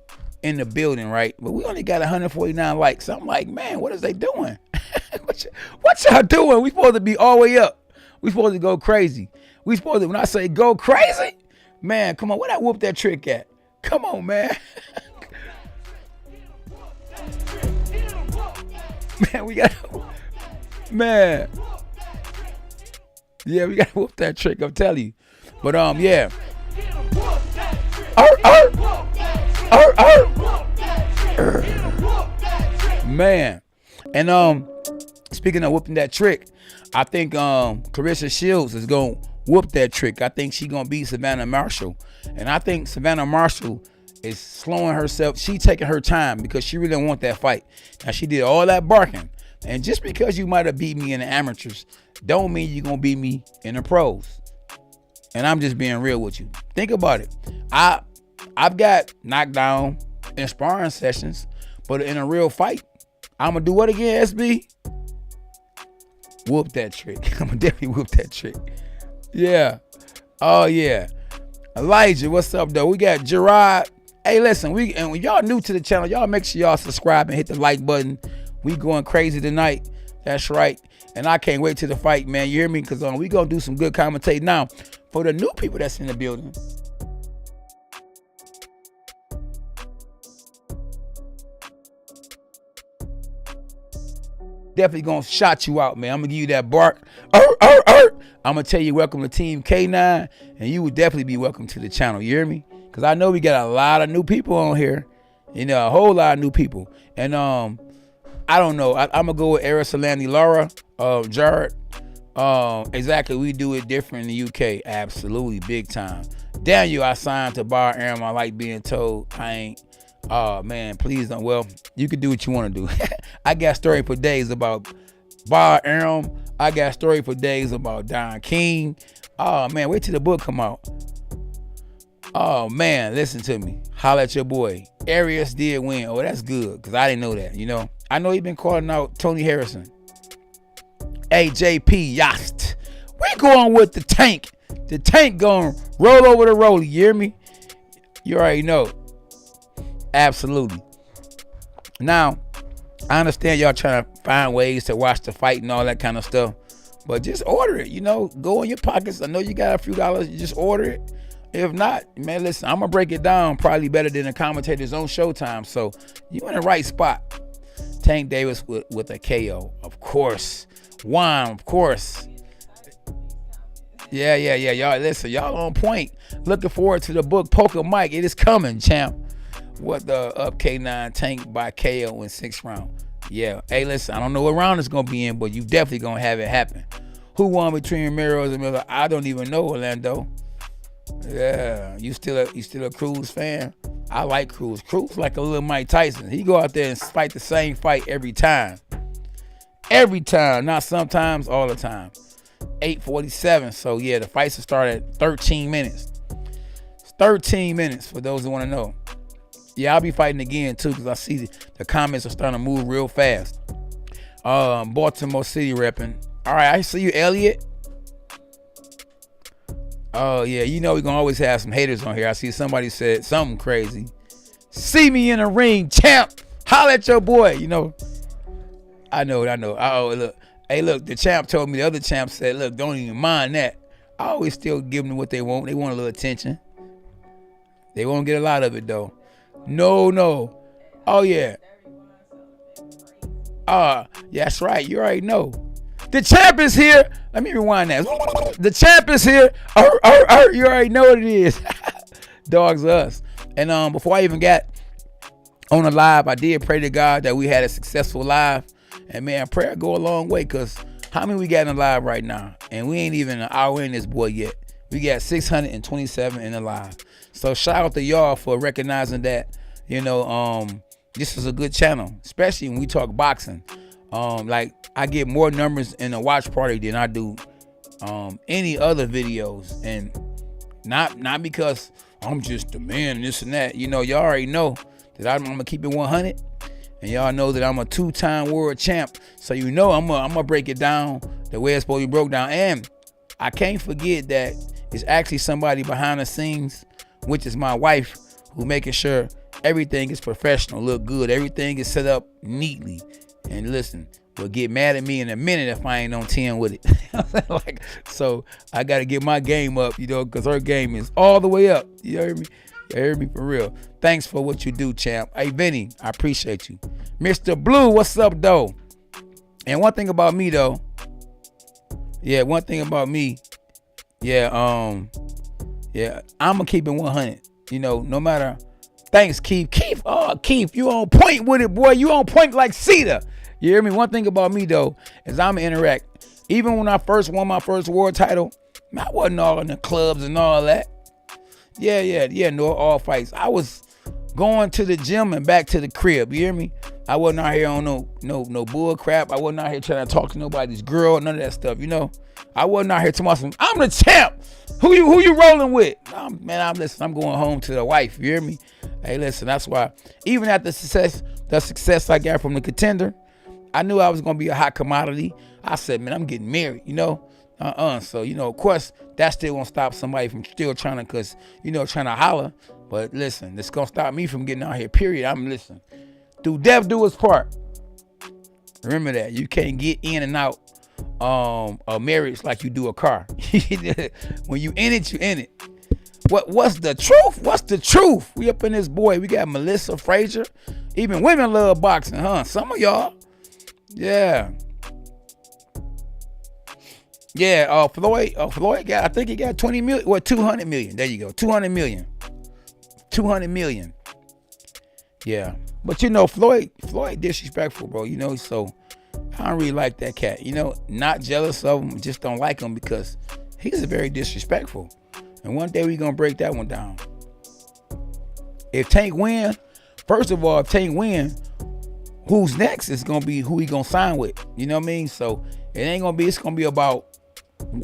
in the building, right? But we only got 149 likes. So I'm like, man, what is they doing? what y'all doing? We supposed to be all the way up. We supposed to go crazy. We supposed to, when I say go crazy, man, come on, where that whoop that trick at? Come on, man. Man, we got, man. Yeah, we got to whoop that trick, I'm telling you. But, yeah. Man. And speaking of whooping that trick, I think Clarissa Shields is gonna whoop that trick. I think she gonna beat Savannah Marshall. And I think Savannah Marshall is slowing herself. She taking her time because she really don't want that fight. Now she did all that barking. And just because you might have beat me in the amateurs, don't mean you're gonna beat me in the pros. And I'm just being real with you. Think about it. I've got knockdown in sparring sessions, but in a real fight, I'm gonna do what again, SB? Whoop that trick. I'm gonna definitely whoop that trick. Yeah. Oh yeah. Elijah, what's up though? We got Gerard. Hey, listen, and when y'all new to the channel, y'all make sure y'all subscribe and hit the like button. We going crazy tonight. That's right. And I can't wait till the fight, man. You hear me? Because we gonna do some good commentating. Now, for the new people that's in the building, definitely gonna shout you out, man. I'm gonna give you that bark. I'm gonna tell you welcome to Team K9, and you would definitely be welcome to the channel. You hear me? Because I know we got a lot of new people on here. You know, a whole lot of new people. And I don't know. I'm gonna go with Arisalani Laura, Jared. Exactly, we do it different in the UK. Absolutely, big time. Daniel, I signed to Bar Aram. I like being told I ain't. Oh man, please don't. Well, you can do what you want to do. I got story for days about Bar Aram. I got story for days about Don King. Oh man, wait till the book come out. Oh man, listen to me. Holla at your boy. Arias did win. Oh, that's good, because I didn't know that, you know. I know he been calling out Tony Harrison. AJP Yost. We going with the tank. The tank going roll over the roller. You hear me? You already know. Absolutely. Now, I understand y'all trying to find ways to watch the fight and all that kind of stuff, but just order it, you know. Go in your pockets. I know you got a few dollars. You just order it. If not, man, listen, I'm going to break it down probably better than the commentators on Showtime. So you in the right spot. Tank Davis with a KO, of course. Juan, of course. Yeah. Y'all, listen, y'all on point. Looking forward to the book, Poker Mike. It is coming, champ. What the up K9 Tank by KO in 6th round. Yeah. Hey, listen, I don't know what round it's going to be in, but you definitely going to have it happen. Who won between Ramirez and Miller? I don't even know, Orlando. Yeah, you still a Cruz fan? I like Cruz. Cruz like a little Mike Tyson. He go out there and fight the same fight every time. Every time, not sometimes, all the time. 8:47. So yeah, the fights will start at 13 minutes. It's 13 minutes for those who want to know. Yeah, I'll be fighting again too, because I see the comments are starting to move real fast. Baltimore City repping. All right, I see you, Elliot. Oh, yeah, you know we're going to always have some haters on here. I see somebody said something crazy. See me in the ring, champ. Holla at your boy, you know. I know. Oh, look. Hey, look, the champ told me, the other champ said, look, don't even mind that. I always still give them what they want. They want a little attention. They won't get a lot of it, though. No. Oh, yeah. Yeah, that's right. You already know. The champ is here. Let me rewind that. The champ is here. You already know what it is. Dogs us. And before I even got on the live, I did pray to God that we had a successful live. And man, prayer go a long way, because how many we got in the live right now? And we ain't even an hour in this boy yet. We got 627 in the live. So shout out to y'all for recognizing that, you know, this is a good channel, especially when we talk boxing. Like I get more numbers in a watch party than I do any other videos, and not because I'm just the man and this and that. You know, y'all already know that I'm gonna keep it 100, and y'all know that I'm a 2-time world champ. So you know I'm gonna break it down the way it's supposed to be broke down. And I can't forget that it's actually somebody behind the scenes, which is my wife, who making sure everything is professional, look good, everything is set up neatly. And listen, will get mad at me in a minute if I ain't on 10 with it. Like, so I got to get my game up, you know, because her game is all the way up. You hear me? You hear me for real. Thanks for what you do, champ. Hey, Vinny, I appreciate you. Mr. Blue, what's up, though? And one thing about me, though. Yeah, I'm going to keep it 100. You know, no matter. Thanks, Keith. Keith, you on point with it, boy. You on point like Cedar. You hear me? One thing about me, though, is I'm interact. Even when I first won my first world title, I wasn't all in the clubs and all that. No, all fights. I was going to the gym and back to the crib. You hear me? I wasn't out here on no bull crap. I wasn't out here trying to talk to nobody's girl, none of that stuff, you know? I wasn't out here talking about I'm the champ. Who you rolling with? I'm going home to the wife. You hear me? Hey, listen, that's why even after the success I got from the Contender, I knew I was going to be a hot commodity. I said, man, I'm getting married, you know? So, you know, of course, that still won't stop somebody from still trying to holler. But listen, it's going to stop me from getting out here, period. Listen, do death do its part. Remember that. You can't get in and out a marriage like you do a car. When you in it, you in it. What's the truth? What's the truth? We up in this boy. We got Melissa Frazier. Even women love boxing, huh? Some of y'all. Yeah. Yeah, Floyd got, I think he got 20 million, what, 200 million. There you go, 200 million. 200 million. Yeah. But you know, Floyd disrespectful, bro. You know, so I don't really like that cat. You know, not jealous of him, just don't like him because he's very disrespectful. And one day we gonna break that one down. If Tank win, first of all, if Tank win, who's next is gonna be who he gonna sign with. You know what I mean? So it's gonna be about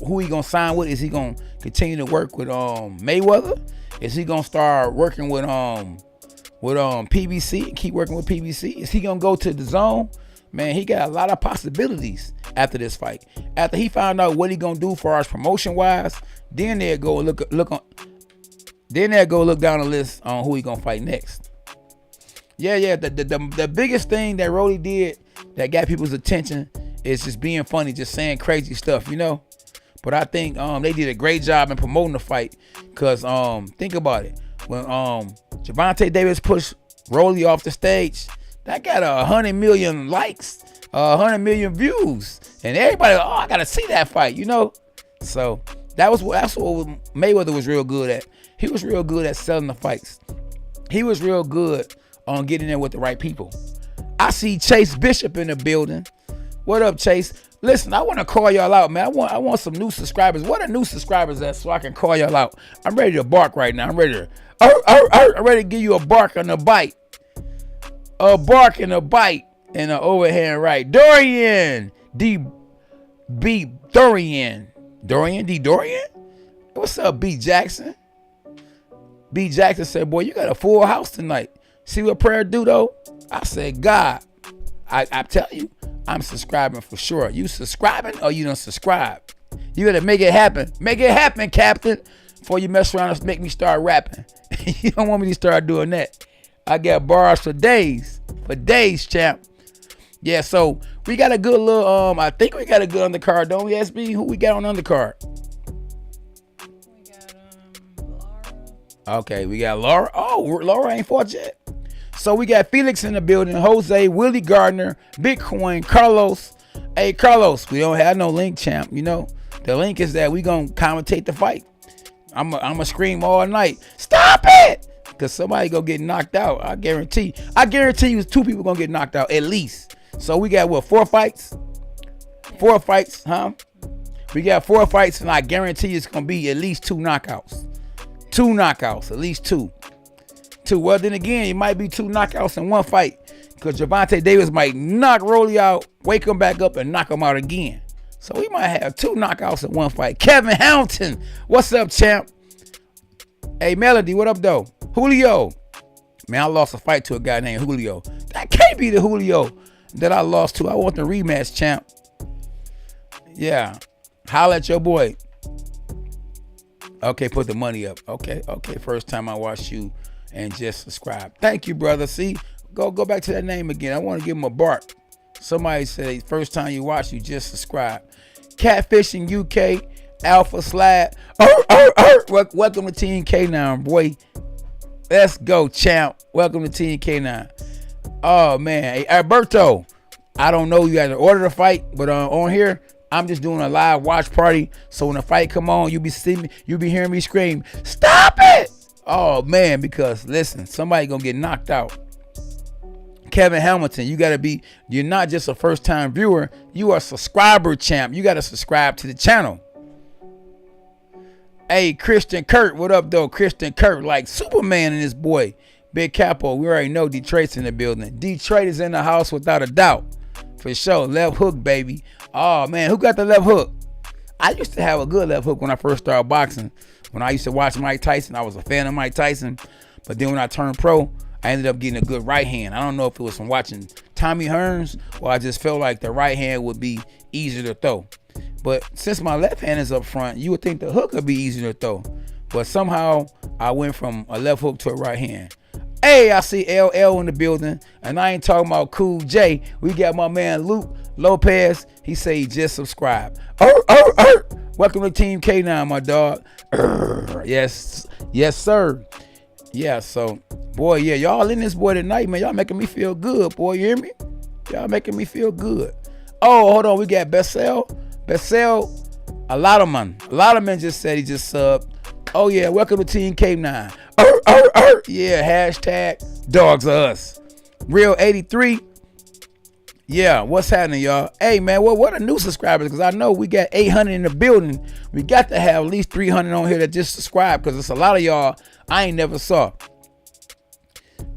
who he gonna sign with. Is he gonna continue to work with Mayweather? Is he gonna start working with PBC and keep working with PBC? Is he gonna go to the zone? Man, he got a lot of possibilities after this fight. After he found out what he gonna do for us promotion wise, then they'll go look on. Then they'll go look down the list on who he gonna fight next. Yeah. The biggest thing that Rolly did that got people's attention is just being funny, just saying crazy stuff, you know. But I think they did a great job in promoting the fight. Cause think about it. When Gervonta Davis pushed Rolly off the stage, that got 100 million likes, 100 million views. And everybody, I gotta see that fight, you know? So that's what Mayweather was real good at. He was real good at selling the fights. He was real good on getting there with the right people. I see Chase Bishop in the building. What up, Chase? Listen, I want to call y'all out, man. I want some new subscribers. What are new subscribers at so I can call y'all out? I'm ready to bark right now. I'm ready to I'm ready to give you a bark and a bite. A bark and a bite and an overhand right. Dorian D. Dorian. What's up, B. Jackson? B. Jackson said, boy, you got a full house tonight. See what prayer do, though? I said, God, I tell you, I'm subscribing for sure. You subscribing or you don't subscribe? You gotta make it happen. Make it happen, Captain, before you mess around and make me start rapping. You don't want me to start doing that. I got bars for days, champ. Yeah, so we got a good little, I think we got a good undercard, don't we, SB? Who we got on undercard? We got Laura. Okay, we got Laura. Oh, Laura ain't fought yet. So we got Felix in the building, Jose, Willie Gardner, Bitcoin, Carlos. Hey, Carlos, we don't have no link, champ. You know, the link is that we gonna commentate the fight. I'm gonna scream all night. Stop it! Cause somebody gonna get knocked out. I guarantee you 2 people gonna get knocked out at least. So we got what, 4 fights? 4 fights, huh? We got 4 fights, and I guarantee you it's gonna be at least 2 knockouts. 2 knockouts, at least 2. Well, then again, it might be 2 knockouts in 1 fight, because Gervonta Davis might knock Rolly out, wake him back up, and knock him out again. So we might have 2 knockouts in 1 fight. Kevin Hamilton, what's up, champ? Hey, Melody, what up, though? Julio. Man, I lost a fight to a guy named Julio. That can't be the Julio that I lost to. I want the rematch, champ. Yeah. Holla at your boy. Okay, put the money up. Okay. First time I watched you and just subscribe. Thank you, brother. See, go back to that name again. I want to give him a bark. Somebody said first time you watch, you just subscribe. Catfishing UK, Alpha Slide. Welcome to Team K9, boy. Let's go, champ. Welcome to Team K9. Oh man, hey, Alberto. I don't know you got to order the fight, but on here, I'm just doing a live watch party. So when the fight come on, you be hearing me scream, "Stop it!" Oh man, because listen, somebody gonna get knocked out. Kevin Hamilton, you're not just a first time viewer, you are a subscriber, champ. You gotta subscribe to the channel. Hey, Christian Kurt, what up though? Christian Kurt, like Superman in this boy. Big Capo, we already know Detroit's in the building. Detroit is in the house without a doubt. For sure, left hook, baby. Oh man, who got the left hook? I used to have a good left hook when I first started boxing. When I used to watch Mike Tyson, I was a fan of Mike Tyson. But then when I turned pro, I ended up getting a good right hand. I don't know if it was from watching Tommy Hearns or I just felt like the right hand would be easier to throw. But since my left hand is up front, you would think the hook would be easier to throw. But somehow I went from a left hook to a right hand. Hey, I see LL in the building, and I ain't talking about Cool J. We got my man Luke Lopez. He say he just subscribed. Welcome to Team K9, my dog. Yes, sir. Yeah, so, boy, yeah, y'all in this boy tonight, man. Y'all making me feel good, boy. You hear me? Y'all making me feel good. Oh, hold on. We got Bessel. A lot of men just said he just subbed. Oh yeah, welcome to Team K9. Yeah, hashtag dogs are us. Real 83. Yeah, what's happening, y'all? Hey man, what are new subscribers? Because I know we got 800 in the building. We got to have at least 300 on here that just subscribe, because it's a lot of y'all I ain't never saw.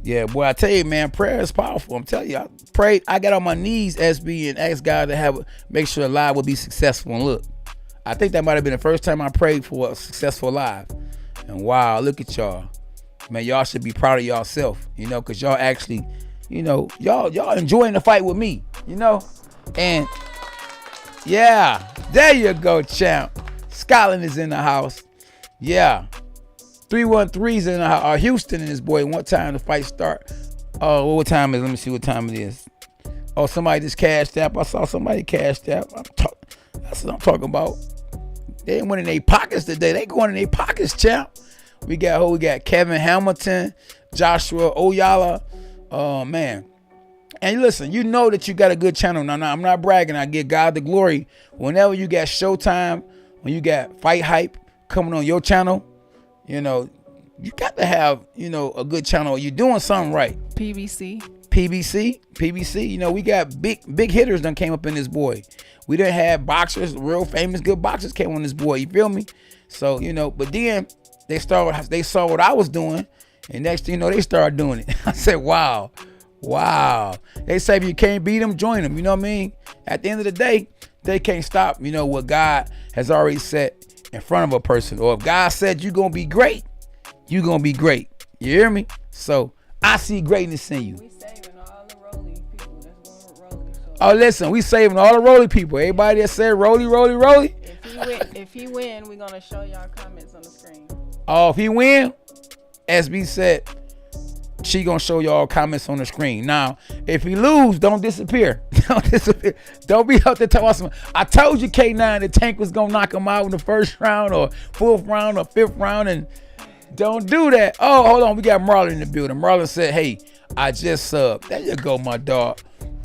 Yeah, boy, I tell you, man, prayer is powerful. I'm telling you, I prayed. I got on my knees, SB, and asked God to make sure the live will be successful. And look, I think that might have been the first time I prayed for a successful live. And wow, look at y'all. Man, y'all should be proud of yourself, because y'all actually, y'all enjoying the fight with me, And yeah, there you go, champ. Scotland is in the house. Yeah. 313's in the house. Houston and his boy. What time the fight start? Oh, what time is it? Let me see what time it is. Oh, somebody just cashed out. I saw somebody cashed out. That's what I'm talking about. They ain't went in their pockets today. They going in their pockets, champ. We got Kevin Hamilton, Joshua Oyala. Oh, man. And listen, you know that you got a good channel. Now, I'm not bragging. I give God the glory. Whenever you got Showtime, when you got Fight Hype coming on your channel, you got to have, a good channel. You're doing something right. PBC. We got big hitters done came up in this boy. We done had boxers, real famous good boxers came on this boy. You feel me? So, but then they saw what I was doing, and next thing you know, they started doing it. I said, wow. They say if you can't beat them, join them. You know what I mean? At the end of the day, they can't stop, what God has already set in front of a person. Or if God said you're going to be great, you're going to be great. You hear me? So I see greatness in you. We saving all the Rolly people that's going with Rolly. So. Oh, listen, we saving all the Rolly people. Everybody that said Rolly. If he win, we're going to show y'all comments on the screen. Oh, if he win, SB said she going to show y'all comments on the screen. Now, if he lose, don't disappear. Don't be out there talking about something. I told you, K9, the Tank was going to knock him out in the first round or fourth round or fifth round, and don't do that. Oh, hold on. We got Marlon in the building. Marlon said, hey, I just subbed. There you go, my dog.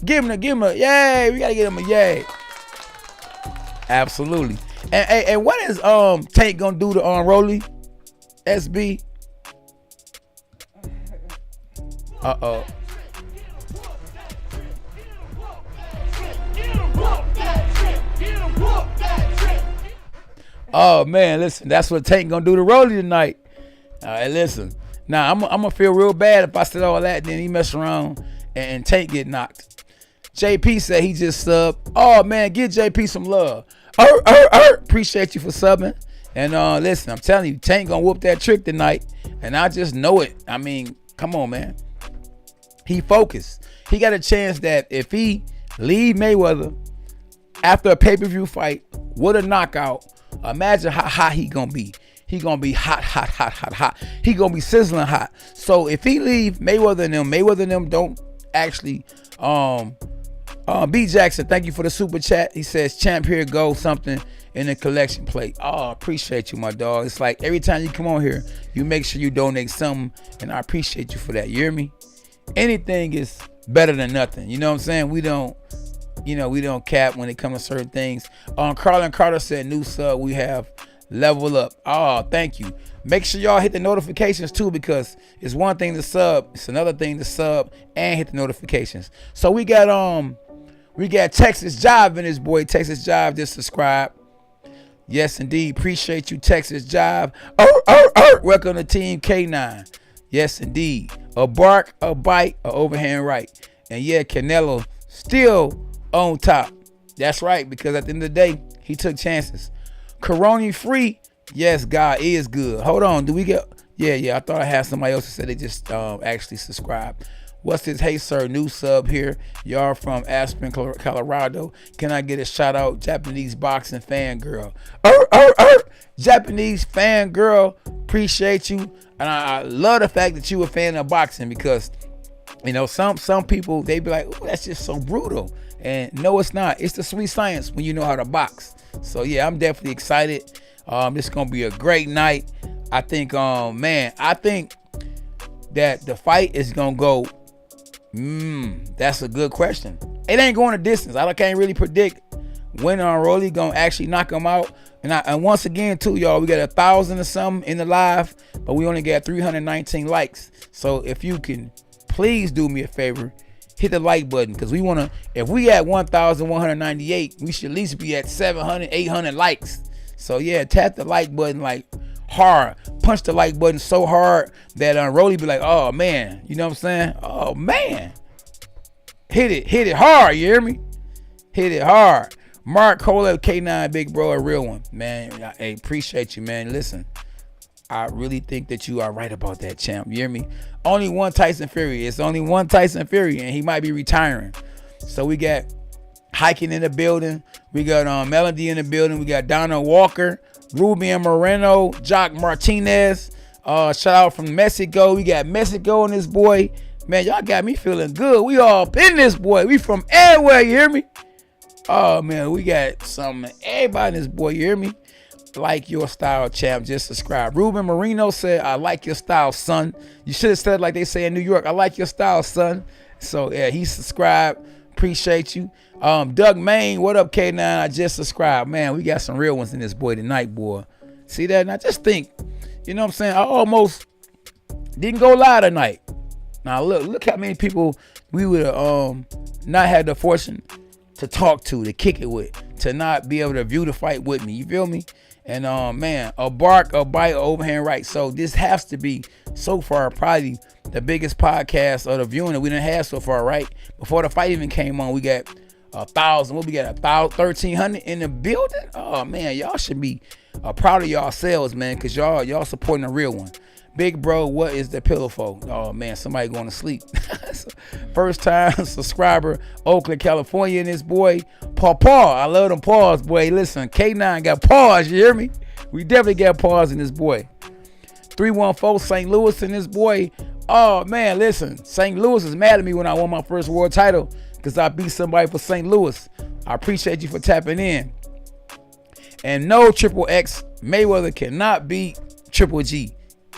Give him a yay. We got to get him a yay. Absolutely. And what is Tank going to do to Rolly? SB? Uh-oh. Oh, man, listen. That's what Tank going to do to Rolly tonight. All right, listen. Now, I'm going to feel real bad if I said all that, then he mess around and Tank get knocked. JP said he just subbed. Oh, man, give JP some love. Appreciate you for subbing. And listen, I'm telling you, Tank going to whoop that trick tonight. And I just know it. I mean, come on, man. He focused. He got a chance that if he leave Mayweather after a pay-per-view fight with a knockout, imagine how hot he going to be. He gonna be hot. He gonna be sizzling hot. So if he leave Mayweather and them don't actually B Jackson, thank you for the super chat. He says, champ, here go something in the collection plate. Oh, appreciate you, my dog. It's like every time you come on here, you make sure you donate something, and I appreciate you for that. You hear me? Anything is better than nothing. You know what I'm saying? We don't cap when it comes to certain things. Carlin Carter said, new sub, we have level up. Oh, thank you. Make sure y'all hit the notifications too, because it's one thing to sub, it's another thing to sub and hit the notifications. So we got Texas Jive in this boy. Texas Jive just subscribe. Yes, indeed. Appreciate you, Texas Jive. Welcome to Team K9. Yes, indeed. A bark, a bite, a overhand right. And yeah, Canelo still on top. That's right, because at the end of the day, he took chances. Corona free. Yes, God is good. Hold on. Do we get? Yeah. I thought I had somebody else who said they just actually subscribed. What's this? Hey, sir, new sub here. Y'all from Aspen, Colorado. Can I get a shout out? Japanese boxing fan girl. Japanese fan girl. Appreciate you. And I love the fact that you a fan of boxing, because some people, they be like, oh, that's just so brutal. And no, it's not. It's the sweet science when you know how to box. So yeah, I'm definitely excited. This is gonna be a great night. I think, I think that the fight is gonna go. That's a good question. It ain't going a distance. I can't really predict when Rolly gonna actually knock him out. And once again, too, y'all, we got 1,000 or something in the live, but we only got 319 likes. So if you can please do me a favor, hit the like button, because we want to, if we at 1,198, we should at least be at 700, 800 likes. So yeah, tap the like button like hard. Punch the like button so hard that Rolly be like, oh man, you know what I'm saying? Oh man. Hit it hard, you hear me? Hit it hard. Mark Cole K9, big bro, a real one. Man, I appreciate you, man. Listen, I really think that you are right about that, champ. You hear me? Only one Tyson Fury. It's only one Tyson Fury, and he might be retiring. So we got Hiking in the building. We got Melendez in the building. We got Donna Walker, Ruben Moreno, Jock Martinez. Shout out from Mexico. We got Mexico and this boy. Man, y'all got me feeling good. We all in this boy. We from everywhere, you hear me? Oh, man, we got some everybody in this boy, you hear me? Like your style, champ. Just subscribe. Ruben Moreno said, I like your style, son. You should have said like they say in New York, I like your style, son. So, yeah, he subscribed. Appreciate you. Doug Main, what up, K9? I just subscribed. Man, we got some real ones in this boy tonight, boy. See that? And I just think, you know what I'm saying? I almost didn't go live tonight. Now, look how many people we would not had the fortune to talk to kick it with, to not be able to view the fight with me. You feel me? And man, a bark, a bite, a overhand right. So this has to be so far probably the biggest podcast of the viewing that we done had so far, right? Before the fight even came on, we got 1,000. What we got? 1,300 in the building. Oh man, y'all should be proud of yourselves, man, because y'all supporting a real one. Big bro, what is the pillow for? Oh man, somebody going to sleep. First time subscriber, Oakland, California, and this boy, Paw. I love them paws, boy. Listen, K9 got paws, you hear me? We definitely got paws in this boy. 314 St. Louis in this boy. Oh man, listen, St. Louis is mad at me when I won my first world title because I beat somebody for St. Louis. I appreciate you for tapping in. And no Triple X, Mayweather cannot beat Triple G.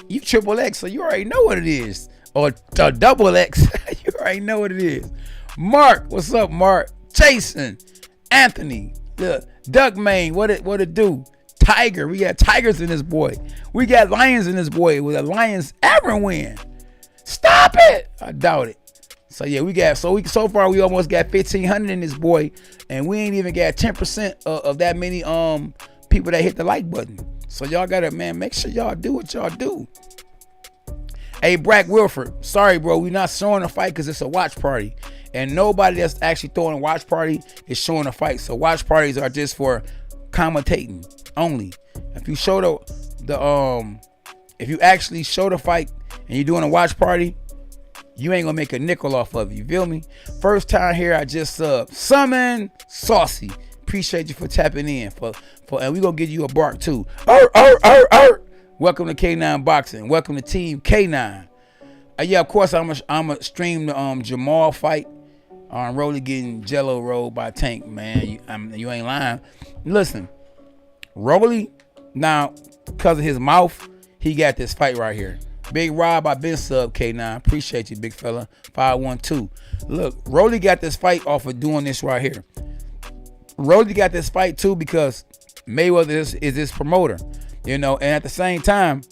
You Triple X, so you already know what it is. Or Double X, you already know what it is. Mark, what's up, Mark? Jason, Anthony, Doug Main, what it do? Tiger, we got tigers in this boy. We got lions in this boy. Will the Lions ever win? Stop it! I doubt it. So yeah, so far we almost got 1,500 in this boy, and we ain't even got 10% of that many people that hit the like button. So y'all gotta, man, make sure y'all do what y'all do. Hey, Brack Wilford, sorry, bro, we not showing a fight because it's a watch party, and nobody that's actually throwing a watch party is showing a fight. So watch parties are just for commentating only. If you show if you actually show the fight and you're doing a watch party, you ain't gonna make a nickel off of it. You feel me? First time here, I just summon Saucy. Appreciate you for tapping in. And we gonna give you a bark too. Welcome to K9 Boxing. Welcome to Team K9. Yeah, of course I'm a stream the Jamal fight. Rolly getting jello rolled by Tank, man. You ain't lying. Listen, Rolly, now because of his mouth, he got this fight right here. Big Rob, I been sub K9. Appreciate you, big fella. 512. Look, Rolly got this fight off of doing this right here. Rolly got this fight too because Mayweather is his promoter, you know. And at the same time,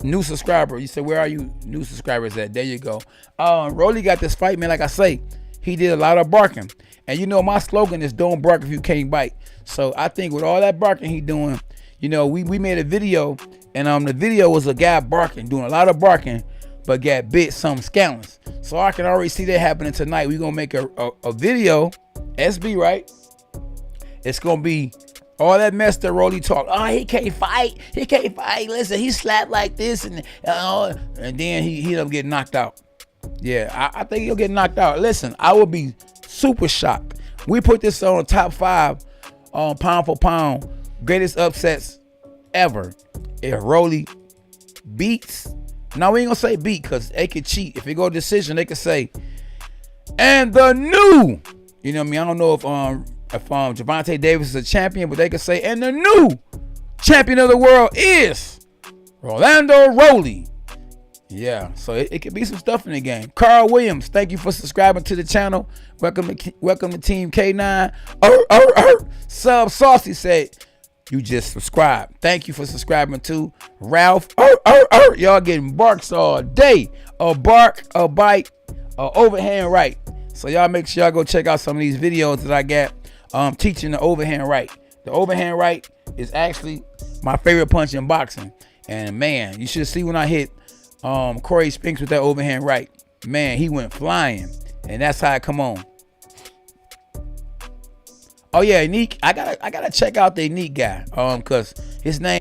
new subscriber. You said, where are you new subscribers at? There you go. Rolly got this fight, man. Like I say, he did a lot of barking. And you know, my slogan is don't bark if you can't bite. So I think with all that barking he doing, you know, we made a video, and the video was a guy barking, doing a lot of barking, but got bit some scandalous. So I can already see that happening tonight. We're gonna make a video, SB, right? It's gonna be all that mess that Rolly talk. Oh, he can't fight. He can't fight. Listen, he slapped like this, and then he end up getting knocked out. Yeah, I think he'll get knocked out. Listen, I will be super shocked. We put this on top 5 pound for pound greatest upsets ever. If Rolly beats, now we ain't gonna say beat because they could cheat. If it go decision, they could say, and the new, you know what I mean? I don't know if Gervonta Davis is a champion, but they could say, and the new champion of the world is Rolando Rolly. Yeah, so it could be some stuff in the game. Carl Williams, thank you for subscribing to the channel. Welcome to Team K9. Sub Saucy said, you just subscribe. Thank you for subscribing to Ralph. Y'all getting barks all day. A bark, a bite, a overhand right. So y'all make sure y'all go check out some of these videos that I got teaching the overhand right. The overhand right is actually my favorite punch in boxing. And man, you should see when I hit Corey Spinks with that overhand right. Man, he went flying. And that's how I come on. Oh yeah, Neek. I gotta check out the Neek guy. Cause his name.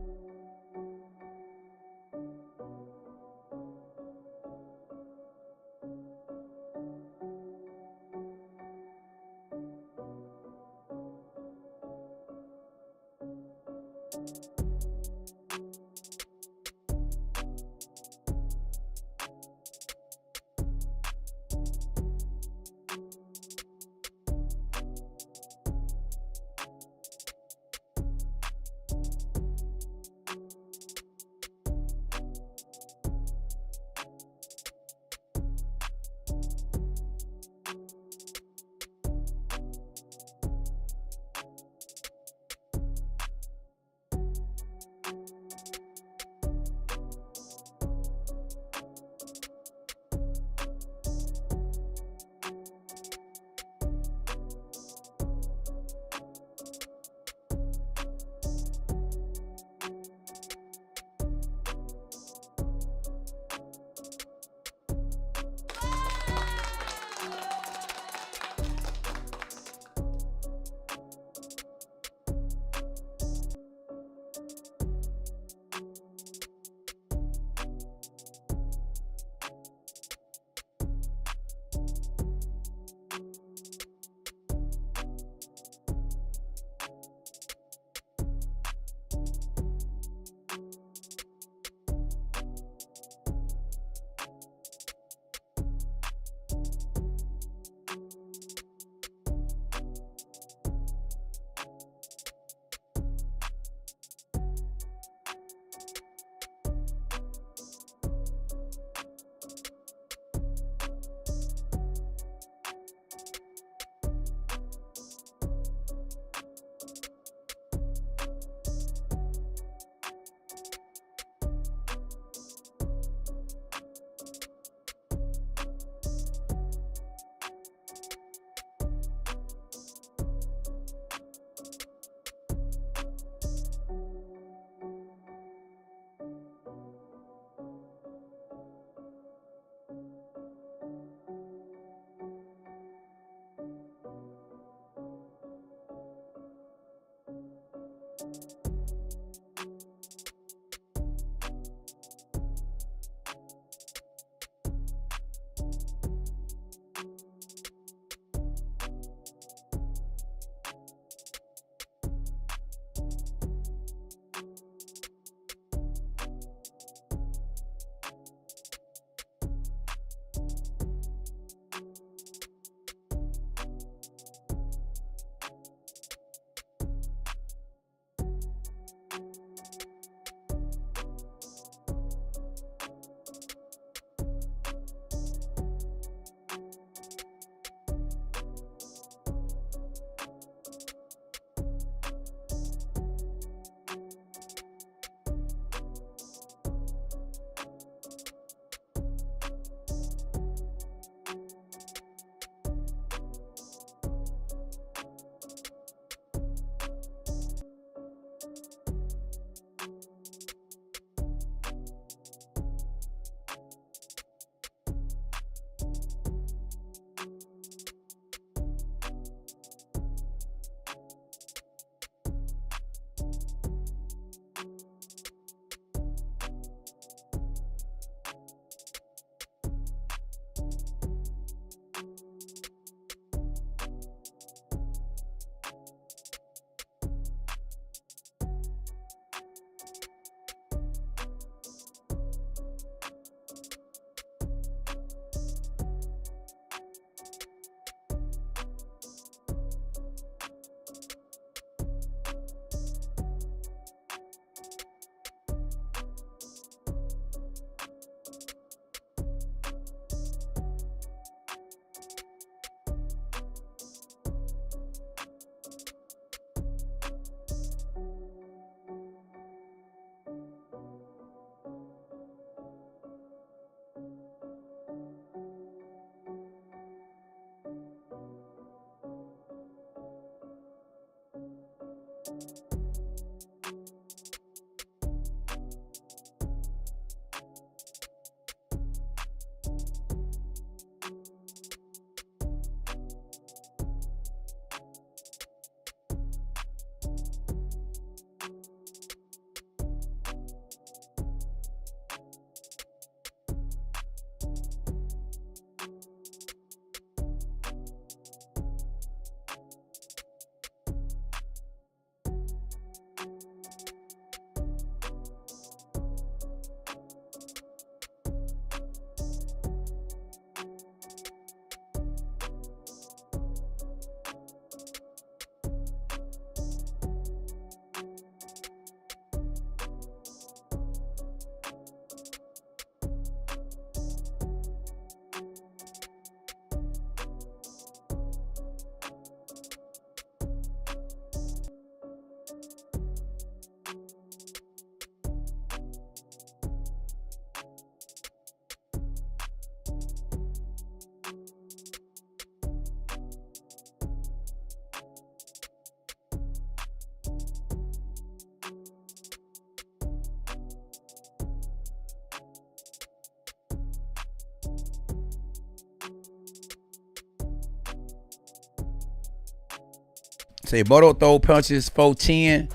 say Bodo throw punches, 410.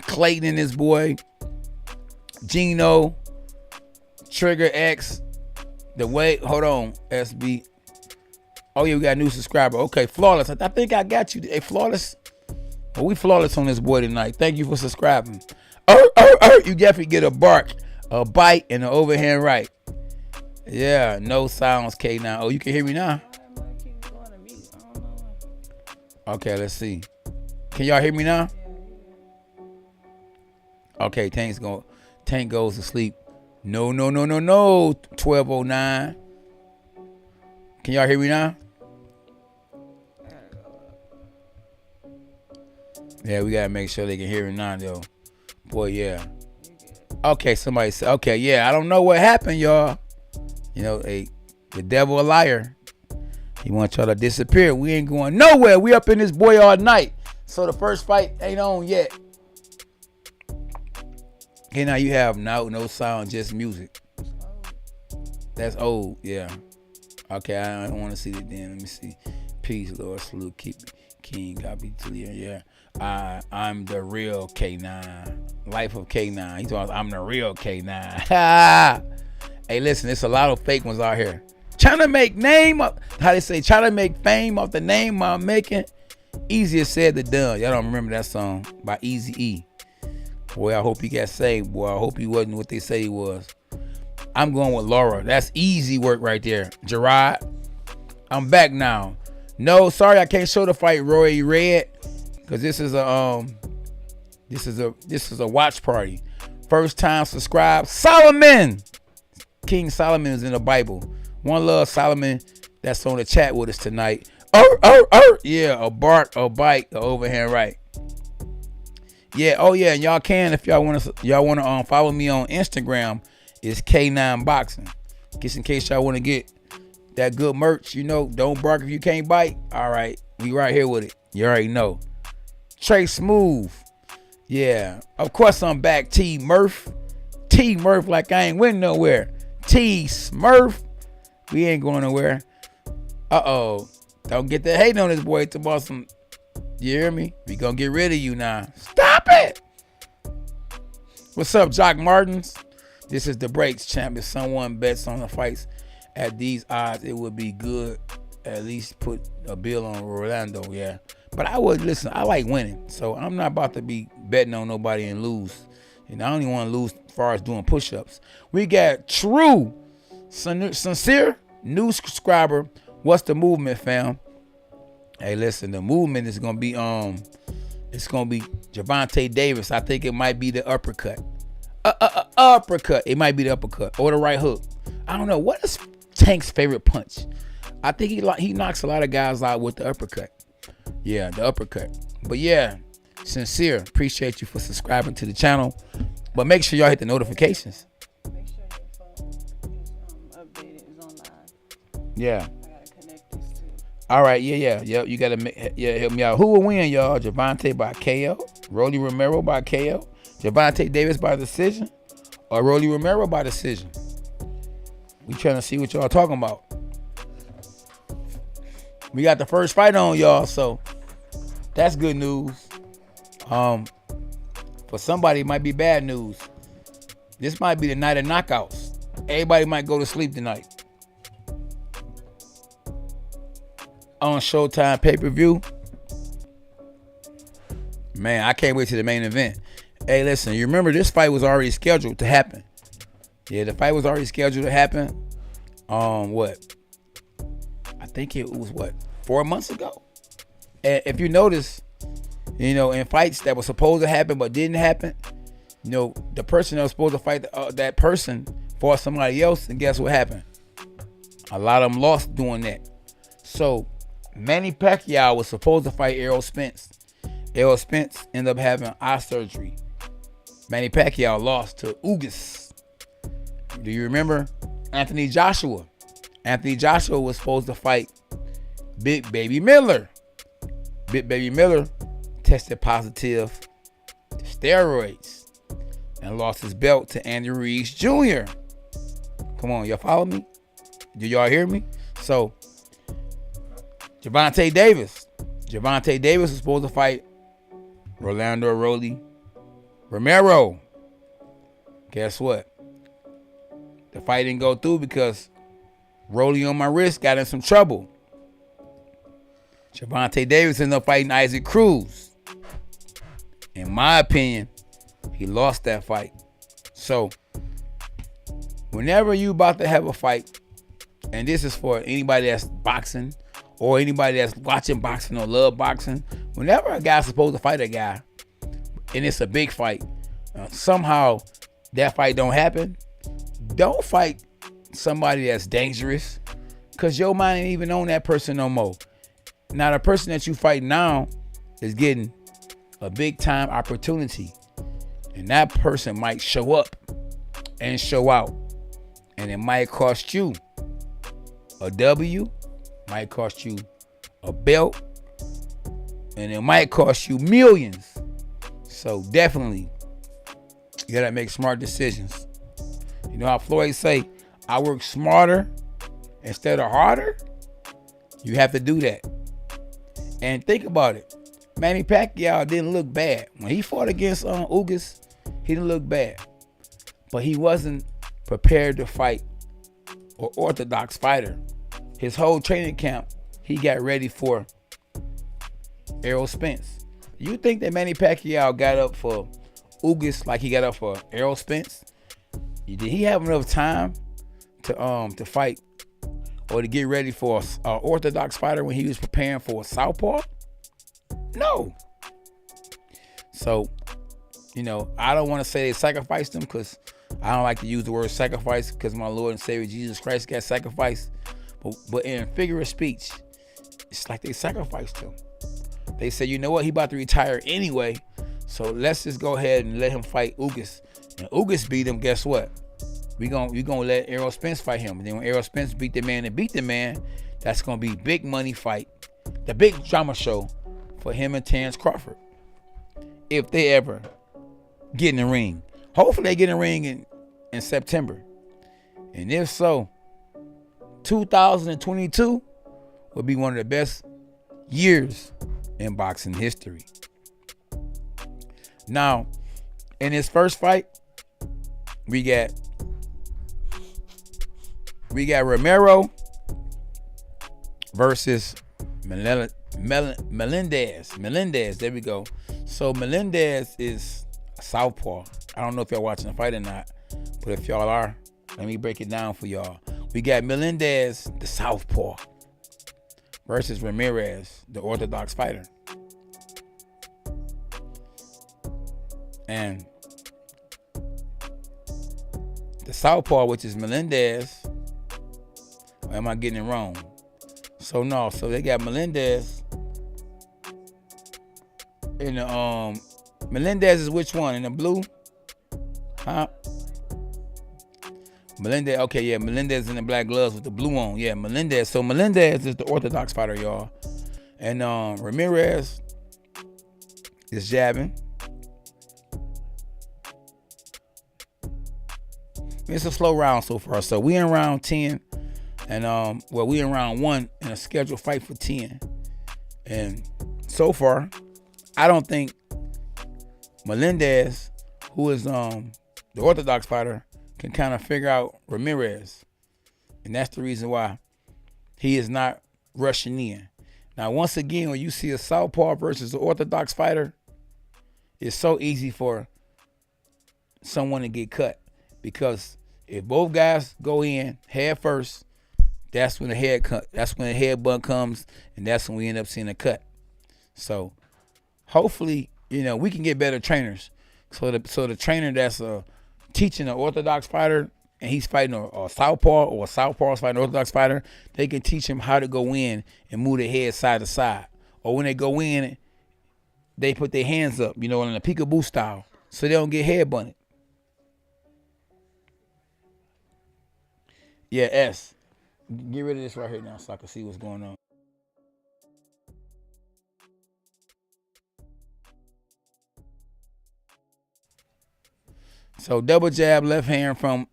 Clayton and his boy. Gino. Trigger X. The way, hold on, SB. Oh yeah, we got a new subscriber. Okay, Flawless. I think I got you. Hey, Flawless. Well, we flawless on this boy tonight. Thank you for subscribing. You definitely get a bark, a bite, and an overhand right. Yeah, no sounds, K9. Oh, you can hear me now? Okay, let's see. Can y'all hear me now? Okay, Tank goes to sleep. No. 1209. Can y'all hear me now? Yeah, we gotta make sure they can hear me now, though. Boy, yeah. Okay, somebody said, okay, yeah, I don't know what happened, y'all. You know, the devil a liar. He wants y'all to disappear. We ain't going nowhere. We up in this boy all night. So the first fight ain't on yet. Okay, now you have no sound, just music. That's old, yeah. Okay, I don't want to see it then. Let me see. Peace, Lord, salute, keep me. King, God be clear, yeah. I'm the real K9. Life of K9. He's talking, I'm the real K9. Hey, listen, there's a lot of fake ones out here. Trying to make name up, how they say, trying to make fame off the name I'm making. Easier said than done. Y'all don't remember that song by Eazy-E. Boy, I hope he got saved, boy. I hope he wasn't what they say he was. I'm going with Laura. That's easy work right there. Gerard, I'm back now. No, sorry, I can't show the fight, Roy Red, because this is a watch party. First time subscribe, Solomon. King Solomon is in the Bible. One love, Solomon. That's on the chat with us tonight. Yeah, a bark, a bite, a overhand right. Yeah, oh yeah, and y'all can if y'all want to follow me on Instagram. It's K9 Boxing. Just in case y'all want to get that good merch, you know, don't bark if you can't bite. All right, we right here with it. You already know. Trey Smooth. Yeah, of course I'm back. T Murph like I ain't went nowhere. T Smurf. We ain't going nowhere. Don't get that hate on this boy. It's about some. You hear me? We gonna get rid of you now. Stop it. What's up, Jock Martins? This is the breaks champ. If someone bets on the fights at these odds, it would be good. At least put a bill on Rolando. Yeah, but I would listen. I like winning, so I'm not about to be betting on nobody and lose. And I don't even want to lose as far as doing push-ups. We got True, Sincere, new subscriber. What's the movement, fam? Hey, listen, the movement is gonna be it's gonna be Gervonta Davis. I think it might be the uppercut. Uppercut. It might be the uppercut or the right hook. I don't know. What is Tank's favorite punch? I think he knocks a lot of guys out with the uppercut. Yeah, the uppercut. But yeah, Sincere, appreciate you for subscribing to the channel. But make sure y'all hit the notifications. Make sure your phone is updated, is on live. Yeah. I gotta connect this too. All right, yeah. You gotta help me out. Who will win, y'all? Gervonta by KO, Rolando Romero by KO, Gervonta Davis by decision, or Rolando Romero by decision? We trying to see what y'all talking about. We got the first fight on, y'all, so that's good news. For somebody, it might be bad news. This might be the night of knockouts. Everybody might go to sleep tonight. On Showtime pay-per-view. Man, I can't wait to the main event. Hey, listen, you remember this fight was already scheduled to happen. Yeah, the fight was already scheduled to happen. What? I think it was 4 months ago. And if you notice, you know, in fights that were supposed to happen but didn't happen, you know, the person that was supposed to fight that person fought somebody else, and guess what happened? A lot of them lost doing that. So Manny Pacquiao was supposed to fight Errol Spence. Errol Spence ended up having eye surgery. Manny Pacquiao lost to Ugas. Do you remember Anthony Joshua? Anthony Joshua was supposed to fight Big Baby Miller. Big Baby Miller tested positive to steroids and lost his belt to Andy Ruiz Jr. Come on, y'all follow me? Do y'all hear me? So, Gervonta Davis, Gervonta Davis was supposed to fight Rolando Romero. Guess what? The fight didn't go through because Rolly on my wrist got in some trouble. Gervonta Davis ended up fighting Isaac Cruz. In my opinion, he lost that fight. So, whenever you about to have a fight, and this is for anybody that's boxing or anybody that's watching boxing or love boxing, whenever a guy's supposed to fight a guy, and it's a big fight, somehow that fight don't happen, don't fight somebody that's dangerous, because your mind ain't even on that person no more. Now, the person that you fight now is getting a big time opportunity, and that person might show up and show out, and it might cost you a W, might cost you a belt, and it might cost you millions. So definitely, you gotta make smart decisions. You know how Floyd say, I work smarter instead of harder? You have to do that. And think about it. Manny Pacquiao didn't look bad. When he fought against Ugas, he didn't look bad. But he wasn't prepared to fight an orthodox fighter. His whole training camp, he got ready for Errol Spence. You think that Manny Pacquiao got up for Ugas like he got up for Errol Spence? Did he have enough time to fight or to get ready for an orthodox fighter when he was preparing for a southpaw? No. So, you know, I don't want to say they sacrificed him, because I don't like to use the word sacrifice, because my Lord and Savior Jesus Christ got sacrificed. But in figure of speech, it's like they sacrificed him. They said, you know what, he about to retire anyway, so let's just go ahead and let him fight Ugas. And Ugas beat him, guess what? We gonna let Errol Spence fight him. And then when Errol Spence beat the man, that's gonna be big money fight, the big drama show for him and Terrence Crawford, if they ever get in the ring. Hopefully they get in the ring in September. And if so, 2022 will be one of the best years in boxing history. Now, in his first fight, we got Romero versus Melendez. There we go. So Melendez is a southpaw. I don't know if y'all watching the fight or not, but if y'all are, let me break it down for y'all. We got Melendez, the southpaw, versus Ramirez, the orthodox fighter. And the southpaw, which is Melendez, or am I getting it wrong? So no, so they got Melendez in the Melendez is which one? In the blue? Huh? Melendez, okay, yeah, Melendez in the black gloves with the blue on. Yeah, Melendez. So Melendez is the orthodox fighter, y'all. And Ramirez is jabbing. It's a slow round so far. So we in round 10. And we in round 1 in a scheduled fight for 10. And so far, I don't think Melendez, who is the orthodox fighter, can kind of figure out Ramirez. And that's the reason why he is not rushing in. Now, once again, when you see a southpaw versus an orthodox fighter, it's so easy for someone to get cut. Because if both guys go in head first, that's when the headbutt comes, and that's when we end up seeing a cut. So hopefully, you know, we can get better trainers. So the trainer that's teaching an orthodox fighter, and he's fighting a southpaw, or a southpaw is fighting an orthodox fighter, they can teach him how to go in and move their head side to side. Or when they go in, they put their hands up, you know, in a peekaboo style, so they don't get headbutted. Yeah, S. Get rid of this right here now so I can see what's going on. So double jab, left hand from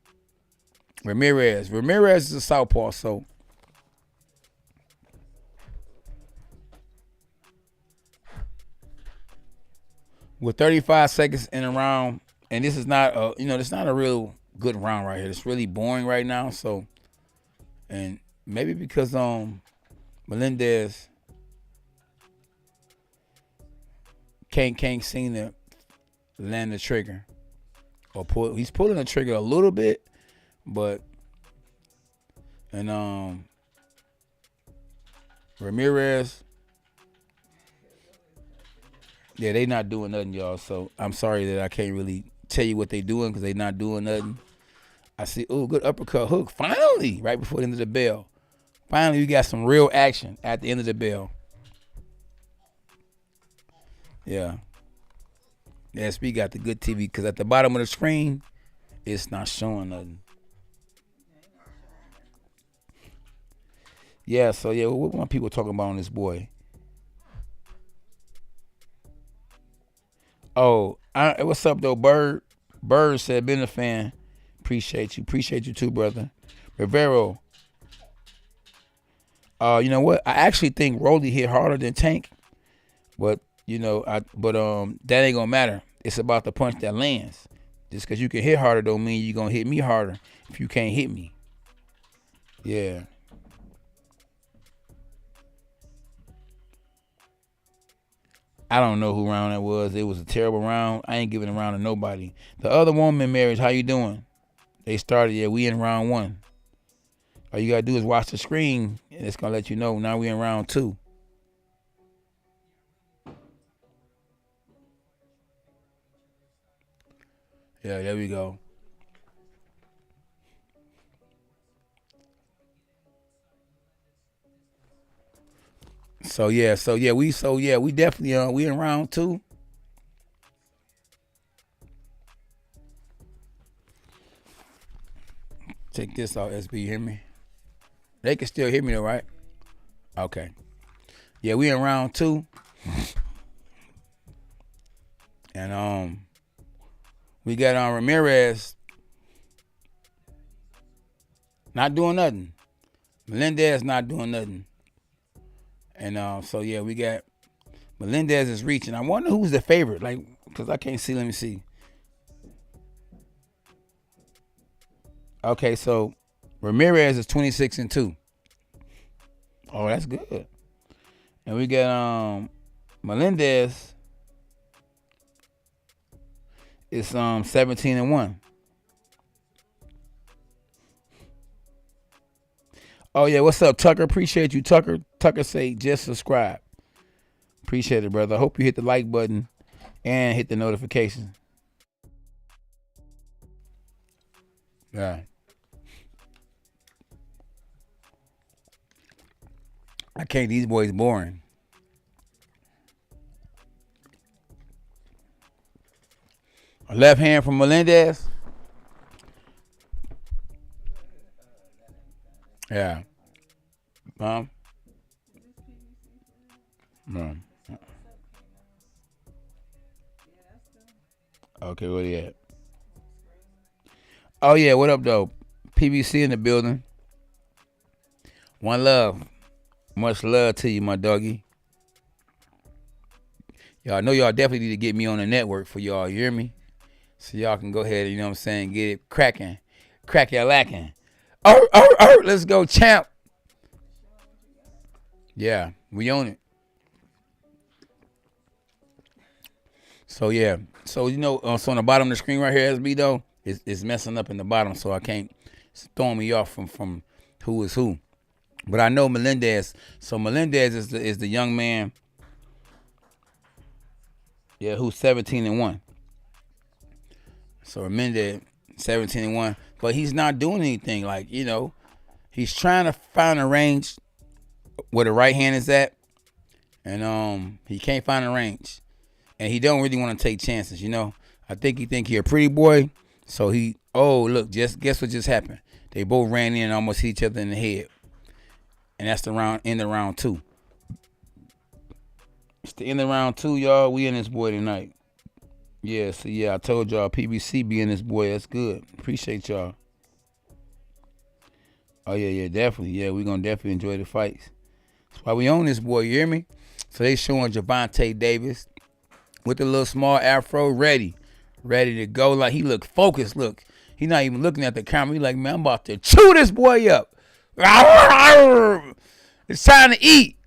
Ramirez. Ramirez is a southpaw, so with 35 seconds in a round, and this is not a, this not a real good round right here. It's really boring right now. So, and maybe because Melendez can't seem to land the trigger or pull. He's pulling the trigger a little bit, but and Ramirez. Yeah, they not doing nothing, y'all. So I'm sorry that I can't really tell you what they doing because they not doing nothing. I see, oh, good uppercut hook. Finally, right before the end of the bell. Finally, we got some real action at the end of the bell. Yeah. SB got the good TV because at the bottom of the screen, it's not showing nothing. Yeah, so yeah, what my people talking about on this boy? Oh, what's up though, Bird? Bird said, been a fan. Appreciate you too, brother. Rivero. You know what? I actually think Rolly hit harder than Tank, but that ain't gonna matter. It's about the punch that lands. Just because you can hit harder don't mean you're gonna hit me harder if you can't hit me. Yeah. I don't know who round that was. It was a terrible round. I ain't giving a round to nobody. The other woman, Marriage, how you doing? They started, yeah, we in round 1. All you gotta do is watch the screen, and it's gonna let you know now we in round 2. Yeah, there we go. So we definitely we in round 2. Take this out, SB. You hear me? They can still hear me though, right? Okay. Yeah, we in round 2. And we got Ramirez not doing nothing. Melendez not doing nothing. And so yeah, we got Melendez is reaching. I wonder who's the favorite, like, because I can't see. Let me see. Okay, so Ramirez is 26-2. Oh, that's good. And we got Melendez is 17-1. Oh yeah, what's up, Tucker? Appreciate you, Tucker. Tucker say just subscribe. Appreciate it, brother. I hope you hit the like button and hit the notification. Yeah. I can't. These boys boring. A left hand from Melendez. Yeah. No. Okay, where he at? Oh yeah, what up though? PBC in the building. One love. Much love to you, my doggy. Y'all know y'all definitely need to get me on the network for y'all, you hear me? So y'all can go ahead and, you know what I'm saying, get it cracking. Crack your lacking. Let's go, champ. Yeah, we own it. So yeah, so so on the bottom of the screen right here, SB though, it's messing up in the bottom, so I can't. It's throwing me off from who is who. But I know Melendez. So Melendez is the young man. Yeah, who's 17-1. So Melendez 17-1, but he's not doing anything. Like, he's trying to find a range where the right hand is at, and he can't find a range, and he don't really want to take chances. I think he think he a pretty boy, so he. Oh look, just guess what just happened? They both ran in and almost hit each other in the head, and that's the end of round 2. It's the end of round 2, y'all. We in this boy tonight. Yeah, so yeah, I told y'all PBC be in this boy. That's good. Appreciate y'all. Oh yeah, definitely. Yeah, we gonna definitely enjoy the fights. That's why we own this boy, you hear me? So they showing Gervonta Davis with the little small afro, ready to go. Like he look focused. Look, he not even looking at the camera. He like, man, I'm about to chew this boy up. It's time to eat.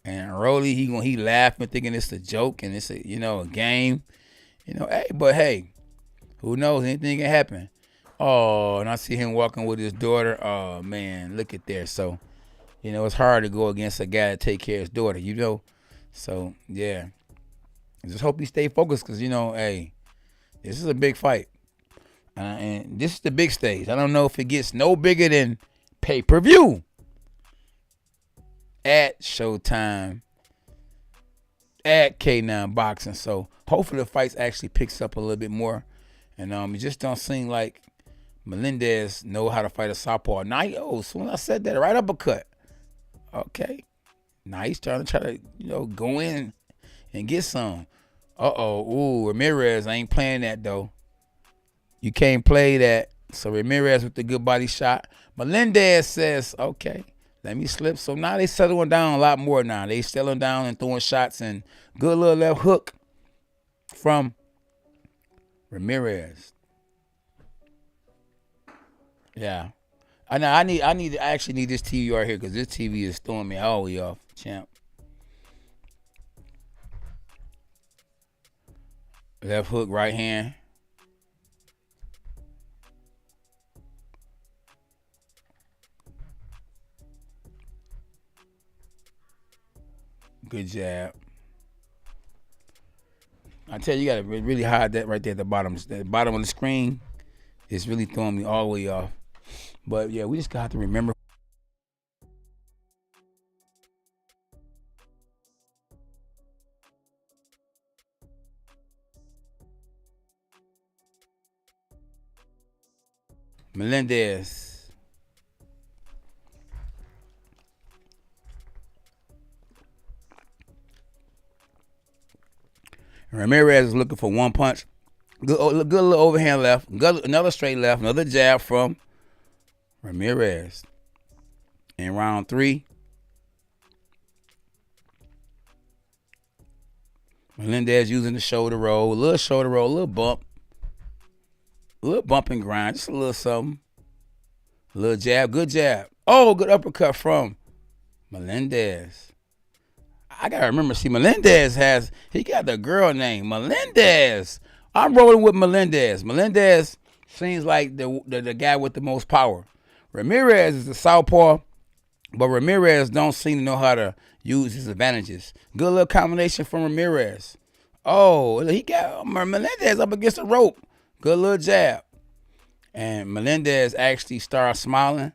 And Rolly, he laughing, thinking it's a joke and it's a a game. Hey, who knows? Anything can happen. Oh, and I see him walking with his daughter. Oh man, look at there. So, it's hard to go against a guy that take care of his daughter. So yeah. I just hope he stay focused because hey, this is a big fight, and this is the big stage. I don't know if it gets no bigger than pay-per-view at Showtime at K9 Boxing. So hopefully the fights actually picks up a little bit more, and it just don't seem like Melendez know how to fight a southpaw. Now, soon as I said that, right uppercut. Okay, now he's trying to go in and get some. Ramirez ain't playing that though. You can't play that. So Ramirez with the good body shot. Melendez says, okay, let me slip. So now they settling down a lot more now. They settling down and throwing shots and good little left hook from Ramirez. Yeah. I actually need this TV right here because this TV is throwing me all the way off, champ. Left hook, right hand. Good jab. I tell you, you got to really hide that right there at the bottom. The bottom of the screen is really throwing me all the way off. But yeah, we just got to remember. Melendez. Ramirez is looking for one punch. Good little overhand left. Another straight left. Another jab from Ramirez. In round 3. Melendez using the shoulder roll. A little shoulder roll. A little bump. A little bump and grind. Just a little something. A little jab. Good jab. Oh, good uppercut from Melendez. I got to remember, see, Melendez he got the girl name, Melendez. I'm rolling with Melendez. Melendez seems like the guy with the most power. Ramirez is the southpaw, but Ramirez don't seem to know how to use his advantages. Good little combination from Ramirez. Oh, he got Melendez up against the rope. Good little jab. And Melendez actually started smiling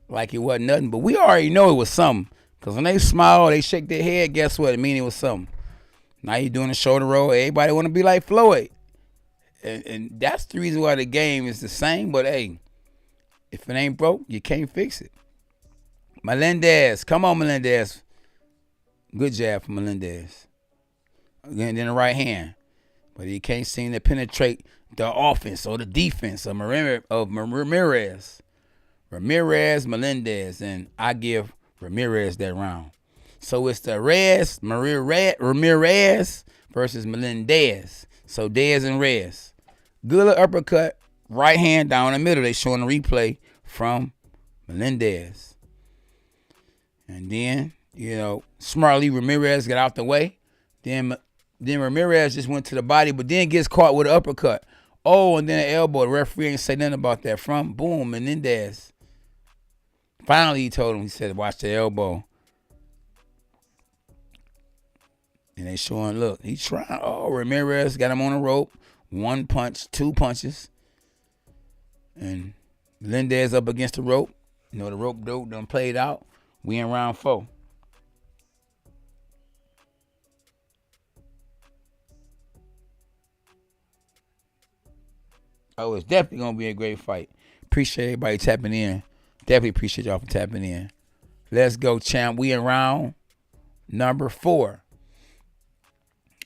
like it wasn't nothing, but we already know it was something. Because when they smile, they shake their head, guess what? It means it was something. Now you're doing a shoulder roll. Everybody want to be like Floyd. And that's the reason why the game is the same. But, hey, if it ain't broke, you can't fix it. Melendez. Come on, Melendez. Good jab from Melendez. Again, then the right hand. But he can't seem to penetrate the offense or the defense of Ramirez. Ramirez, Melendez. And I give Ramirez that round. So it's the Ramirez versus Melendez. So Dez and Rez. Good little uppercut. Right hand down the middle. They showing the replay from Melendez. And then, smartly Ramirez got out the way. Then Ramirez just went to the body, but then gets caught with an uppercut. Oh, and then an elbow. The referee ain't say nothing about that. From boom, Melendez. Finally, he told him, he said, watch the elbow. And they showing, look, he's trying. Oh, Ramirez got him on the rope. 1 punch, 2 punches. And Melendez up against the rope. The rope dope done played out. We in round 4. Oh, it's definitely going to be a great fight. Appreciate everybody tapping in. Definitely appreciate y'all for tapping in. Let's go, champ. We in round number 4.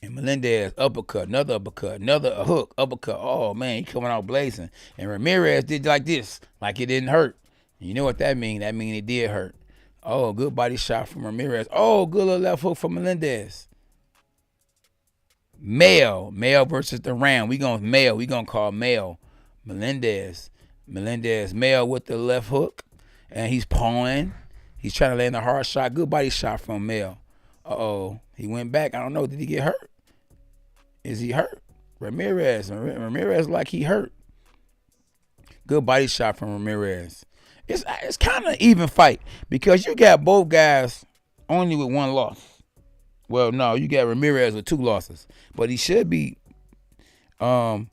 And Melendez, uppercut, another hook, uppercut. Oh, man, he coming out blazing. And Ramirez did like this, like it didn't hurt. And you know what that mean? That mean it did hurt. Oh, good body shot from Ramirez. Oh, good little left hook from Melendez. Male versus the Ram. We gonna call male. Melendez male with the left hook, and he's pawing. He's trying to land a hard shot. Good body shot from male. He went back. I don't know. Did he get hurt? Is he hurt? Ramirez like he hurt. Good body shot from Ramirez. It's kind of even fight because you got both guys only with one loss. Well, no, you got Ramirez with 2 losses, but he should be the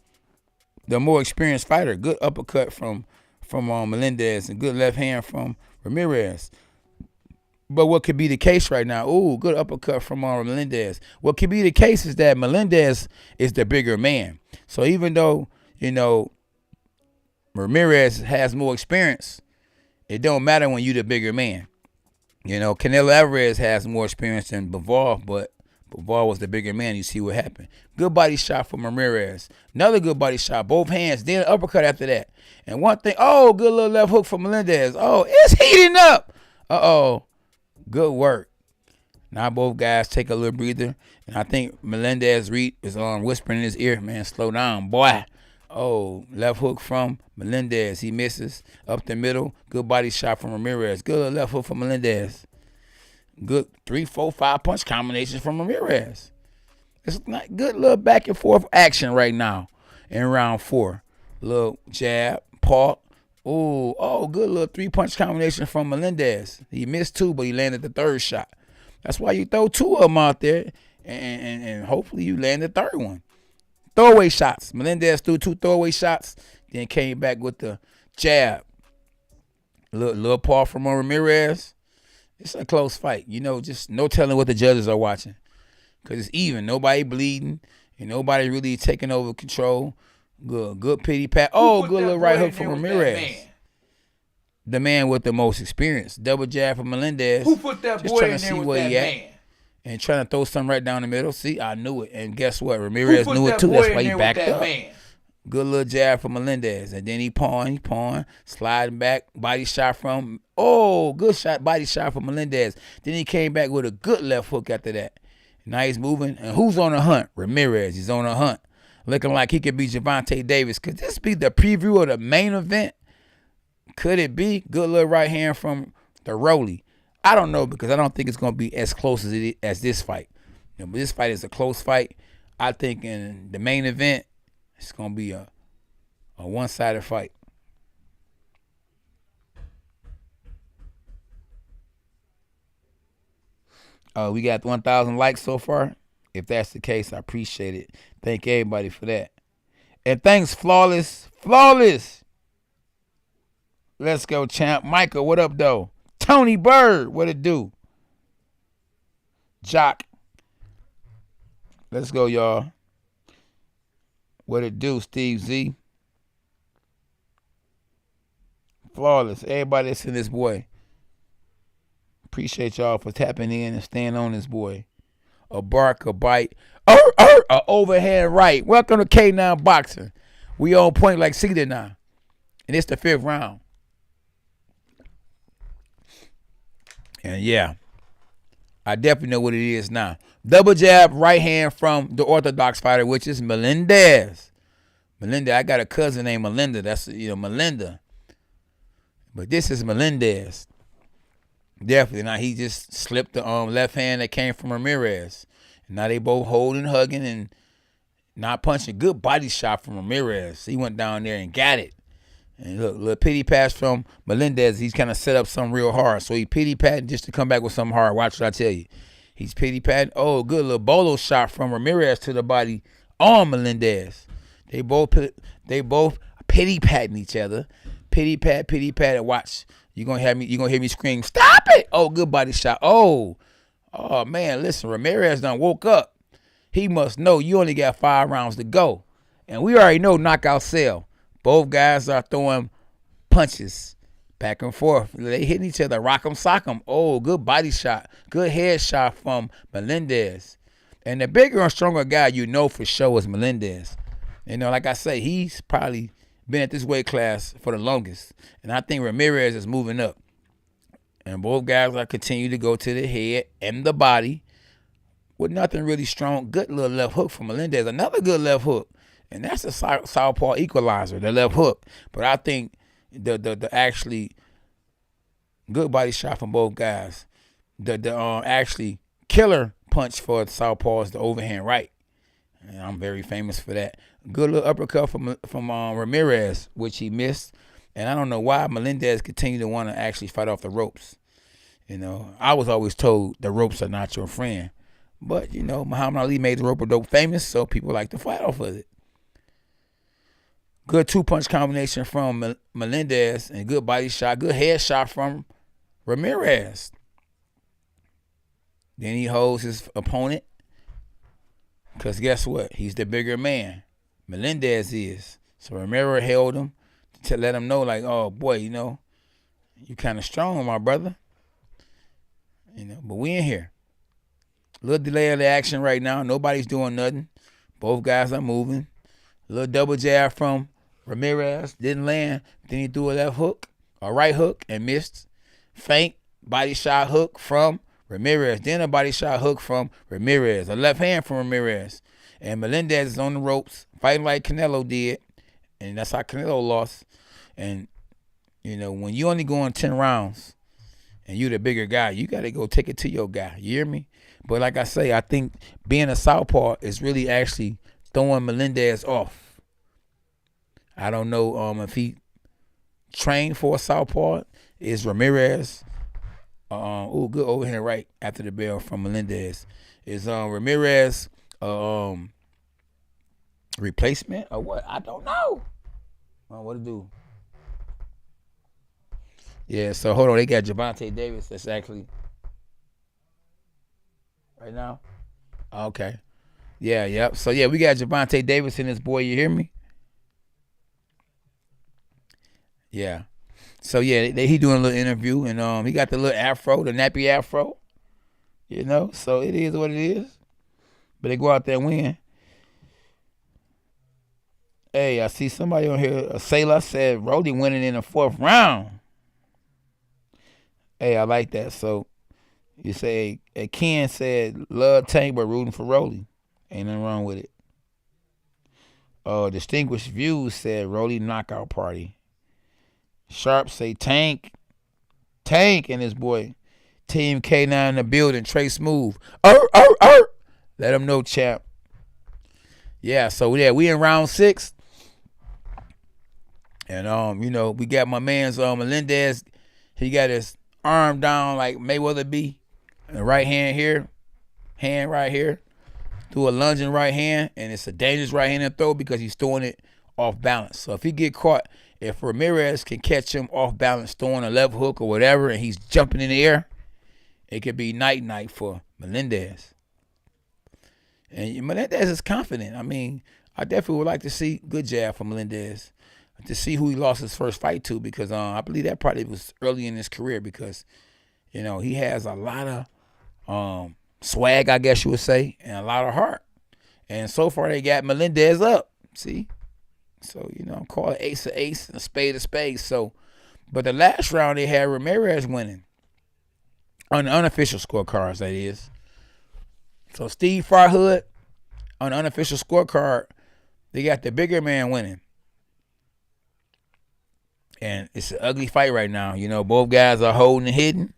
more experienced fighter. Good uppercut from Melendez and good left hand from Ramirez. But what could be the case right now? Ooh, good uppercut from Melendez. What could be the case is that Melendez is the bigger man. So even though, Ramirez has more experience, it don't matter when you the bigger man. Canelo Alvarez has more experience than Bivol, but Bivol was the bigger man. You see what happened. Good body shot from Ramirez. Another good body shot, both hands. Then an uppercut after that. And one thing, good little left hook from Melendez. It's heating up. Good work. Now both guys take a little breather. And I think Melendez is whispering in his ear, man, slow down, boy. Left hook from Melendez. He misses up the middle. Good body shot from Ramirez. Good left hook from Melendez. Good 3, 4, 5 punch combinations from Ramirez. It's not good little back and forth action right now in round 4. Little jab, paw. Good little 3 punch combination from Melendez. He missed 2, but he landed the 3rd shot. That's why you throw 2 of them out there, and hopefully you land the 3rd one. Throwaway shots. Melendez threw 2 throwaway shots, then came back with the jab. Little paw from Ramirez. It's a close fight. Just no telling what the judges are watching. Because it's even. Nobody bleeding. And nobody really taking over control. Good pity pat. Good little right hook from Ramirez. The man with the most experience. Double jab from Melendez. Who put that boy in there with that man? And trying to throw something right down the middle. See, I knew it. And guess what? Ramirez knew it too. That's why he backed up. Good little jab from Melendez. And then he pawned, sliding back, body shot from, good shot, body shot from Melendez. Then he came back with a good left hook after that. Now he's moving. And who's on a hunt? Ramirez. He's on a hunt. Looking like he could be Gervonta Davis. Could this be the preview of the main event? Could it be? Good little right hand from the Rolly. I don't know because I don't think it's going to be as close as this fight. But this fight is a close fight. I think in the main event, it's going to be a one-sided fight. We got 1,000 likes so far. If that's the case, I appreciate it. Thank everybody for that. And thanks, Flawless. Let's go, champ. Michael, what up, though? Tony Bird, what it do? Jock. Let's go, y'all. What it do, Steve Z? Flawless. Everybody that's in this boy. Appreciate y'all for tapping in and staying on this boy. A bark, a bite. A overhand right. Welcome to K9 Boxing. We on point like Cedar now. And it's the 5th round. And yeah, I definitely know what it is now. Double jab, right hand from the Orthodox fighter, which is Melendez. I got a cousin named Melinda. That's, Melinda. But this is Melendez. Definitely. Now he just slipped the left hand that came from Ramirez. And now they both holding, hugging, and not punching. Good body shot from Ramirez. He went down there and got it. And look, little pity pass from Melendez. He's kind of set up something real hard. So he pity patting just to come back with something hard. Watch what I tell you. He's pity patting. Good little bolo shot from Ramirez to the body on Melendez. They both pity patting each other. Pity pat, and watch. You're gonna hear me scream, stop it! Good body shot. Oh man, listen, Ramirez done woke up. He must know you only got 5 rounds to go. And we already know knockout sell. Both guys are throwing punches back and forth. They hitting each other, rock 'em, sock 'em. Good body shot. Good head shot from Melendez. And the bigger and stronger guy for sure is Melendez. Like I say, he's probably been at this weight class for the longest. And I think Ramirez is moving up. And both guys are continue to go to the head and the body. with nothing really strong. Good little left hook from Melendez. Another good left hook. And that's a southpaw equalizer, the left hook. But I think the actually good body shot from both guys. The actually killer punch for the southpaw is the overhand right. And I'm very famous for that. Good little uppercut from Ramirez, which he missed. And I don't know why Melendez continued to want to actually fight off the ropes. You know, I was always told the ropes are not your friend. But, you know, Muhammad Ali made the rope-a-dope famous, so people like to fight off of it. Good two-punch combination from Melendez and good body shot, good head shot from Ramirez. Then he holds his opponent because guess what? He's the bigger man. Melendez is. So Romero held him to let him know, like, oh, boy, you know, you kind of strong, my brother. You know, but we in here. A little delay of the action right now. Nobody's doing nothing. Both guys are moving. A little double jab from Ramirez. Didn't land. Then he threw a left hook, a right hook, and missed. Feint, body shot hook from Ramirez. Then a body shot hook from Ramirez. A left hand from Ramirez. And Melendez is on the ropes, fighting like Canelo did. And that's how Canelo lost. And, you know, when you only going 10 rounds and you the bigger guy, you got to go take it to your guy. You hear me? But like I say, I think being a southpaw is really actually throwing Melendez off. I don't know if he trained for a southpaw. Is Ramirez? Good overhand right after the bell from Melendez. Is Ramirez replacement or what? I don't know. What to do? Yeah, so hold on. They got Gervonta Davis. That's actually right now. Okay. Yeah, yep. So yeah, we got Gervonta Davis and his boy. You hear me? Yeah. So yeah, he doing a little interview, and he got the little afro, the nappy afro. You know, so it is what it is. But they go out there and win. Hey, I see somebody on here. A sailor said Rolly winning in the 4th round. Hey, I like that. So you say, Ken said, love Tank but rooting for Rolly. Ain't nothing wrong with it. Distinguished Views said Rolly knockout party. Sharp say Tank and his boy Team K9 in the building. Trey Smooth. Let him know, champ. Yeah, so yeah, we in round 6. And you know, we got my man's Melendez. He got his arm down like Mayweather be. And right hand here. Hand right here. Do a lunging right hand. And it's a dangerous right hand to throw because he's throwing it off balance. So if he get caught, if Ramirez can catch him off balance, throwing a left hook or whatever, and he's jumping in the air, it could be night for Melendez. And Melendez is confident. I mean, I definitely would like to see good jab from Melendez to see who he lost his first fight to, because I believe that probably was early in his career, because, you know, he has a lot of swag, I guess you would say, and a lot of heart. And so far they got Melendez up. See? So, you know, I'm calling ace a ace and a spade. So, but the last round they had Ramirez winning on the unofficial scorecards, that is. So Steve Farhood on the unofficial scorecard, they got the bigger man winning. And it's an ugly fight right now. You know, both guys are holding and hitting.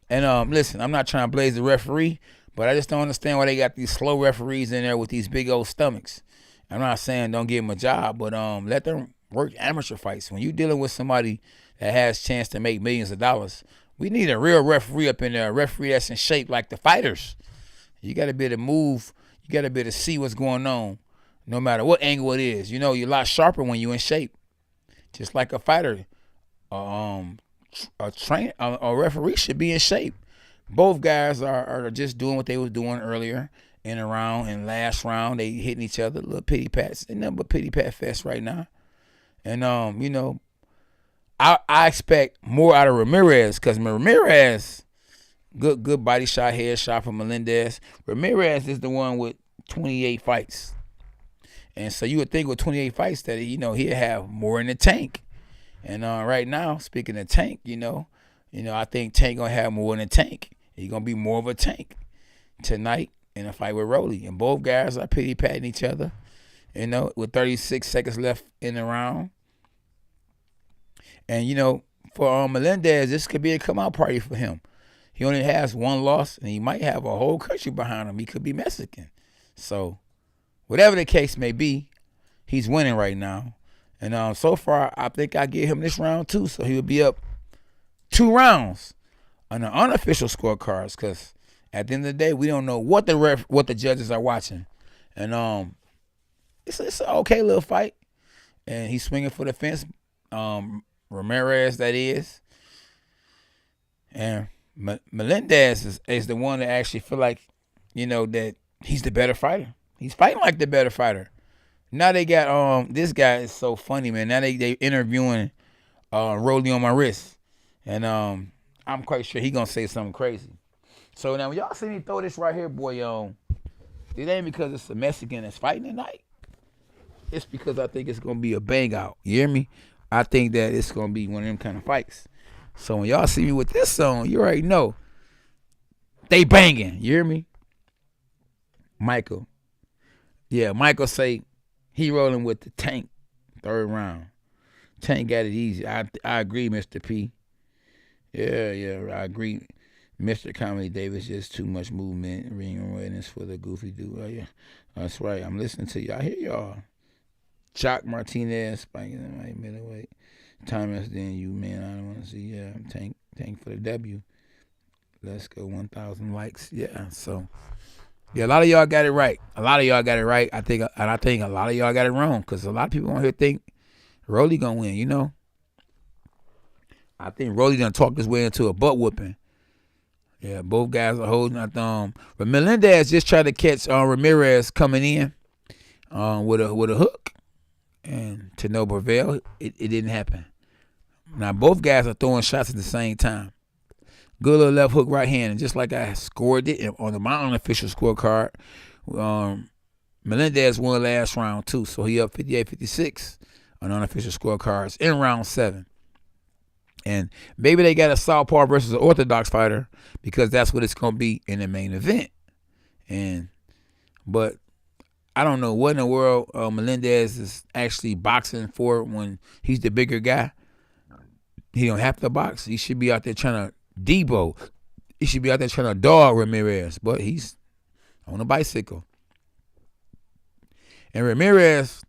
And listen, I'm not trying to blaze the referee, but I just don't understand why they got these slow referees in there with these big old stomachs. I'm not saying don't give them a job, but let them work amateur fights. When you're dealing with somebody that has a chance to make millions of dollars, we need a real referee up in there, a referee that's in shape like the fighters. You got to be able to move. You got to be able to see what's going on, no matter what angle it is. You know, you're a lot sharper when you're in shape. Just like a fighter, a referee should be in shape. Both guys are just doing what they was doing earlier in a round. And last round, they hitting each other, little pity pats. Ain't nothing but pity pat fest right now. And you know, I expect more out of Ramirez, because Ramirez, good body shot, head shot from Melendez. Ramirez is the one with 28 fights. And so you would think with 28 fights that, you know, he'd have more in the tank. And right now, speaking of tank, you know, I think Tank gonna have more in the tank. He's gonna be more of a tank tonight in a fight with Rolly. And both guys are pity patting each other, you know, with 36 seconds left in the round. And, you know, for Melendez, this could be a come out party for him. He only has one loss, and he might have a whole country behind him. He could be Mexican. So, whatever the case may be, he's winning right now. And so far, I think I give him this round too. So he'll be up 2 rounds on the unofficial scorecards. Because at the end of the day, we don't know what the judges are watching. And it's an okay little fight. And he's swinging for the fence. Ramirez, that is. And Melendez is the one that actually feel like, you know, that he's the better fighter. He's fighting like the better fighter. Now they got this guy is so funny, man. Now they interviewing Rolly on my wrist. And I'm quite sure he gonna say something crazy. So now when y'all see me throw this right here, boy, it ain't because it's a Mexican that's fighting tonight. It's because I think it's gonna be a bang out. You hear me? I think that it's gonna be one of them kind of fights. So when y'all see me with this song, you already know they banging. You hear me? Michael. Yeah, Michael say he rolling with the Tank, 3rd round. Tank got it easy. I agree, Mr. P. Yeah, I agree. Mr. Comedy Davis, just too much movement, ring awareness for the goofy dude. Oh, yeah, that's right. I'm listening to you. I hear y'all. Jock Martinez, spiking in my middleweight. Thomas, then you, man, I don't want to see. Yeah, Tank for the W. Let's go, 1,000 likes. Yeah, so. Yeah, a lot of y'all got it right. I think a lot of y'all got it wrong because a lot of people on here think Rolly gonna win. You know, I think Rolly done talked his way into a butt whooping. Yeah, both guys are holding our thumb. But Melendez just tried to catch Ramirez coming in with a hook, and to no prevail, it didn't happen. Now both guys are throwing shots at the same time. Good little left hook, right hand, and just like I scored it on my unofficial scorecard, Melendez won last round too, so he up 58-56 on unofficial scorecards in round 7. And maybe they got a southpaw versus an orthodox fighter because that's what it's gonna be in the main event. But I don't know what in the world Melendez is actually boxing for when he's the bigger guy. He don't have to box. He should be out there trying to Debo. He should be out there trying to dog Ramirez, but he's on a bicycle. And Ramirez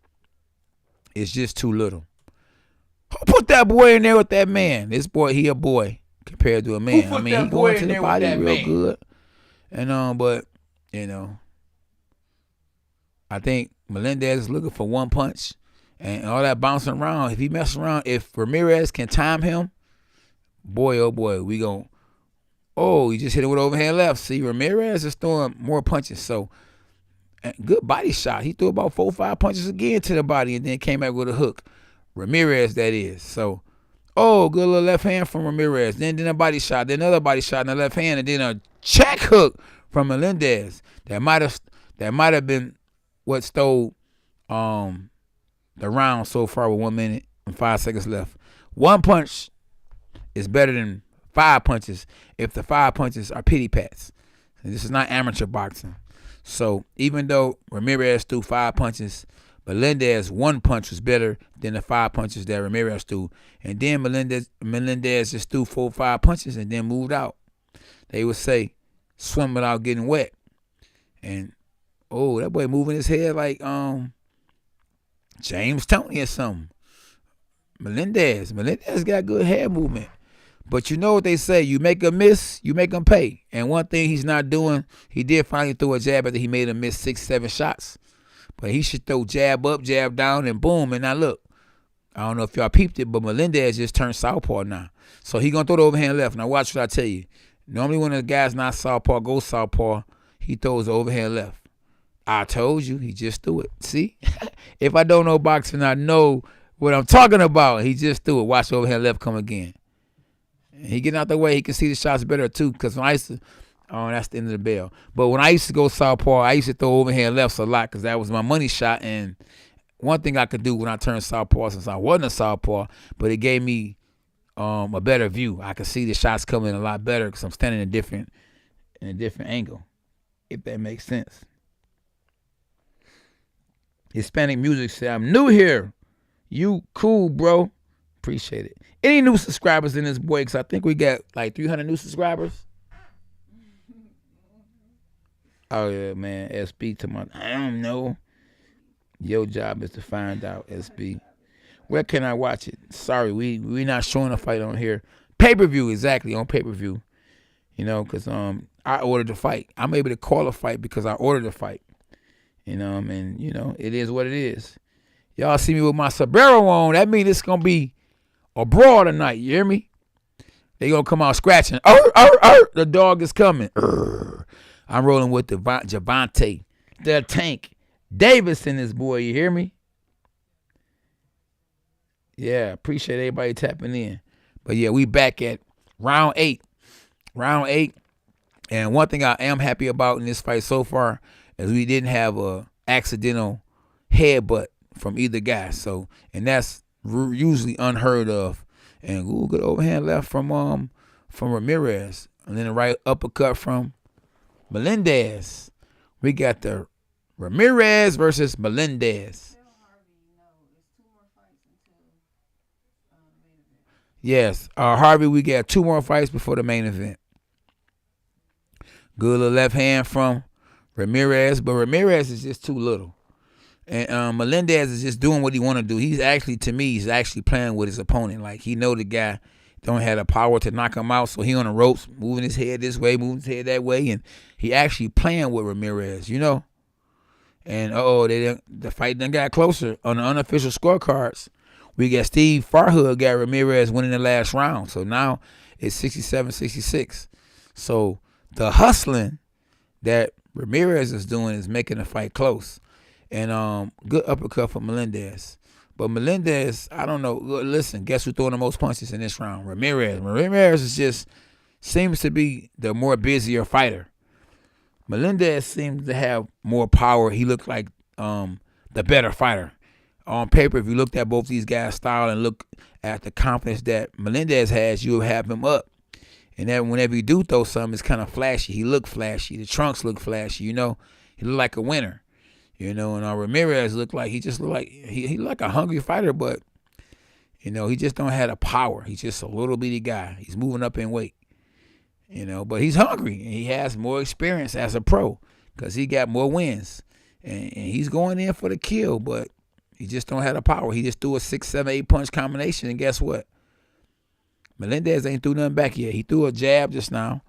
is just too little. Who put that boy in there with that man? This boy, he a boy compared to a man. I mean, he going to the body real good. And but you know, I think Melendez is looking for one punch and all that bouncing around. If he messes around, if Ramirez can time him, boy, oh boy, we gon'. Oh, he just hit it with overhand left. See, Ramirez is throwing more punches. So, good body shot. He threw about 4 or 5 punches again to the body and then came back with a hook. Ramirez, that is. So, good little left hand from Ramirez. Then a body shot. Then another body shot in the left hand. And then a check hook from Melendez. That might have been what stole the round so far with 1 minute and 5 seconds left. One punch is better than 5 punches if the 5 punches are pity pats. And this is not amateur boxing. So even though Ramirez threw 5 punches, Melendez 1 punch was better than the 5 punches that Ramirez threw. And then Melendez just threw 4 or 5 punches and then moved out. They would say swim without getting wet. And that boy moving his head like James Toney or something. Melendez got good head movement. But you know what they say, you make them miss, you make them pay. And one thing he's not doing, he did finally throw a jab after he made him miss 6, 7 shots. But he should throw jab up, jab down, and boom. And now look, I don't know if y'all peeped it, but Melendez just turned southpaw now. So he going to throw the overhand left. Now watch what I tell you. Normally when a guy's not southpaw, goes southpaw, he throws the overhand left. I told you, he just threw it. See? If I don't know boxing, I know what I'm talking about. He just threw it. Watch the overhand left come again. He getting out the way, he can see the shots better too. Because when I used to, that's the end of the bell. But when I used to go southpaw, I used to throw overhand lefts a lot because that was my money shot. And one thing I could do when I turned southpaw, since I wasn't a southpaw, but it gave me a better view. I could see the shots coming a lot better because I'm standing in a different angle. if that makes sense. Hispanic Music said, I'm new here. You cool, bro. Appreciate it. Any new subscribers in this boy? Because I think we got like 300 new subscribers. Oh, yeah, man. SB to my, I don't know. Your job is to find out, SB. Where can I watch it? Sorry, we not showing a fight on here. Pay-per-view, exactly, on pay-per-view. You know, because I ordered the fight. I'm able to call a fight because I ordered the fight. You know, and, you know, it is what it is. Y'all see me with my sombrero on. That means it's going to be a brawl tonight. You hear me? They going to come out scratching. The dog is coming. I'm rolling with the Gervonta, the Tank Davis and this boy. You hear me? Yeah, appreciate everybody tapping in. But, yeah, we back at round 8. Round 8. And one thing I am happy about in this fight so far is we didn't have a accidental headbutt from either guy. So, and that's usually unheard of. And good overhand left from Ramirez. And then a right uppercut from Melendez. We got the Ramirez versus Melendez. Yes, Harvey, we got 2 more fights before the main event. Good little left hand from Ramirez, but Ramirez is just too little. And Melendez is just doing what he want to do. He's actually, to me, he's actually playing with his opponent. Like, he know the guy don't have the power to knock him out, so he on the ropes, moving his head this way, moving his head that way, and he actually playing with Ramirez, you know? And, the fight done got closer. On the unofficial scorecards, we got Steve Farhood got Ramirez winning the last round. So now it's 67-66. So the hustling that Ramirez is doing is making the fight close. And good uppercut for Melendez. But Melendez, I don't know. Listen, guess who throwing the most punches in this round? Ramirez. Ramirez is just seems to be the more busier fighter. Melendez seems to have more power. He looked like the better fighter. On paper, if you looked at both these guys' style and look at the confidence that Melendez has, you'll have him up. And then whenever you do throw something, it's kind of flashy. He looked flashy. The trunks look flashy, you know. He looked like a winner, you know. And Ramirez looked like, he just looked like, he looked like a hungry fighter, but, you know, he just don't have the power. He's just a little bitty guy. He's moving up in weight, you know. But he's hungry, and he has more experience as a pro because he got more wins. And he's going in for the kill, but he just don't have the power. He just threw a 6, 7, 8 punch combination, and guess what? Melendez ain't threw nothing back yet. He threw a jab just now,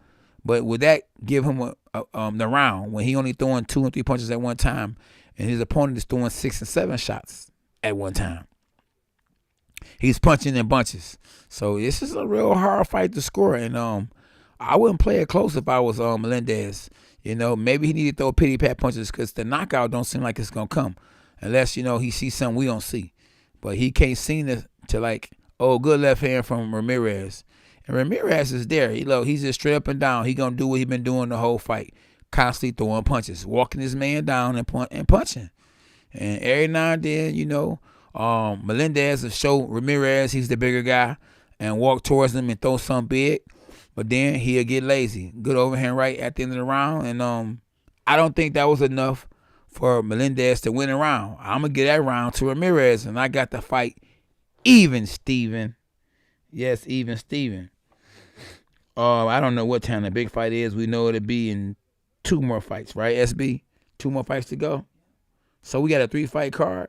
but would that give him the round when he only throwing 2 and 3 punches at one time, and his opponent is throwing 6 and 7 shots at one time? He's punching in bunches. So this is a real hard fight to score, and I wouldn't play it close if I was Melendez. You know, maybe he needed to throw pity pat punches because the knockout don't seem like it's gonna come. Unless, you know, he sees something we don't see. But he can't seem to like, good left hand from Ramirez. And Ramirez is there. He's just straight up and down. He going to do what he been doing the whole fight. Constantly throwing punches. Walking his man down and punching. And every now and then, you know, Melendez will show Ramirez he's the bigger guy and walk towards him and throw something big. But then he'll get lazy. Good overhand right at the end of the round. And I don't think that was enough for Melendez to win a round. I'm going to get that round to Ramirez, and I got the fight even, Steven. Yes, even, Steven. I don't know what time the big fight is. We know it'll be in 2 more fights, right, SB? 2 more fights to go? So we got a 3-fight card?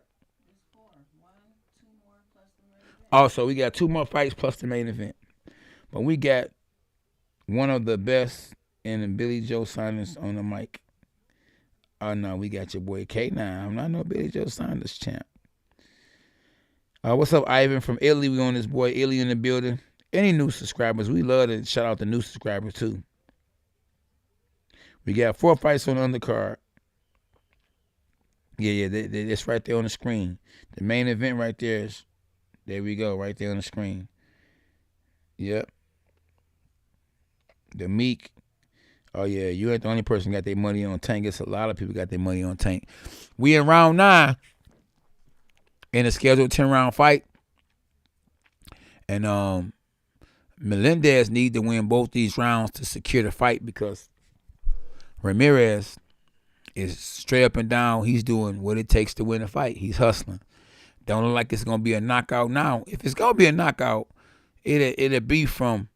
Also, we got 2 more fights plus the main event. But we got one of the best in Billy Joe Saunders on the mic. Oh, no, we got your boy K9. I'm not no Billy Joe Saunders champ. What's up, Ivan from Italy? We on this boy Italy in the building. Any new subscribers? We love to shout out the new subscribers, too. We got 4 fights on the undercard. Yeah, it's right there on the screen. The main event right there is, there we go, right there on the screen. Yep. The Meek. Oh, yeah, you ain't the only person got their money on Tank. It's a lot of people got their money on Tank. We in round 9 in a scheduled 10-round fight. And Melendez need to win both these rounds to secure the fight because Ramirez is straight up and down. He's doing what it takes to win a fight. He's hustling. Don't look like it's gonna be a knockout now. If it's gonna be a knockout, it'll be from,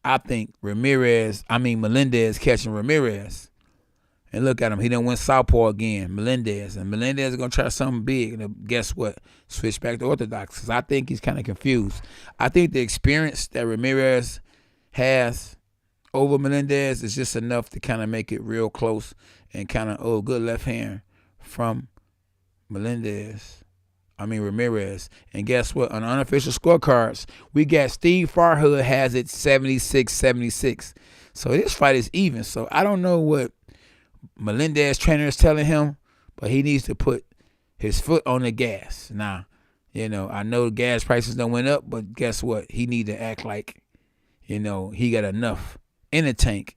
I think, Melendez catching Ramirez. And look at him. He done went southpaw again, Melendez. And Melendez is going to try something big. And guess what? Switch back to orthodox. Because I think he's kind of confused. I think the experience that Ramirez has over Melendez is just enough to kind of make it real close. And kind of, good left hand from Ramirez. And guess what? On the unofficial scorecards, we got Steve Farhood has it 76-76. So this fight is even. So I don't know what Melendez trainer is telling him, but he needs to put his foot on the gas. Now, I know gas prices don't went up, but guess what? He need to act like, he got enough in the tank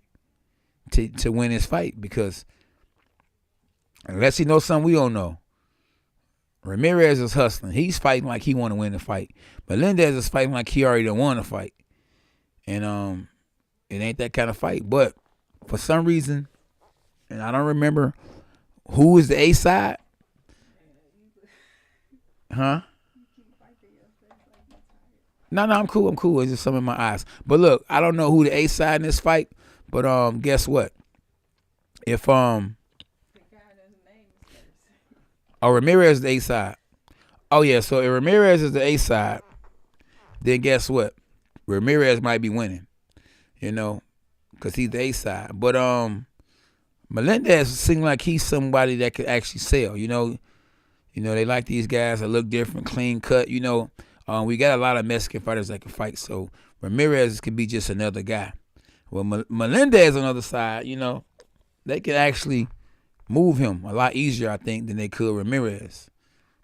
to win his fight, because unless he knows something we don't know, Ramirez is hustling. He's fighting like he want to win the fight. Melendez is fighting like he already done won the fight. And it ain't that kind of fight. But for some reason, and I don't remember who is the A side. Huh? No, I'm cool. It's just something in my eyes. But look, I don't know who the A side in this fight. But guess what? If Ramirez is the A side. Oh yeah, so if Ramirez is the A side, then guess what? Ramirez might be winning. Because he's the A side. But Melendez seems like he's somebody that could actually sell. They like these guys that look different, clean cut. We got a lot of Mexican fighters that can fight. So Ramirez could be just another guy. Well, Melendez on the other side, they can actually move him a lot easier, I think, than they could Ramirez.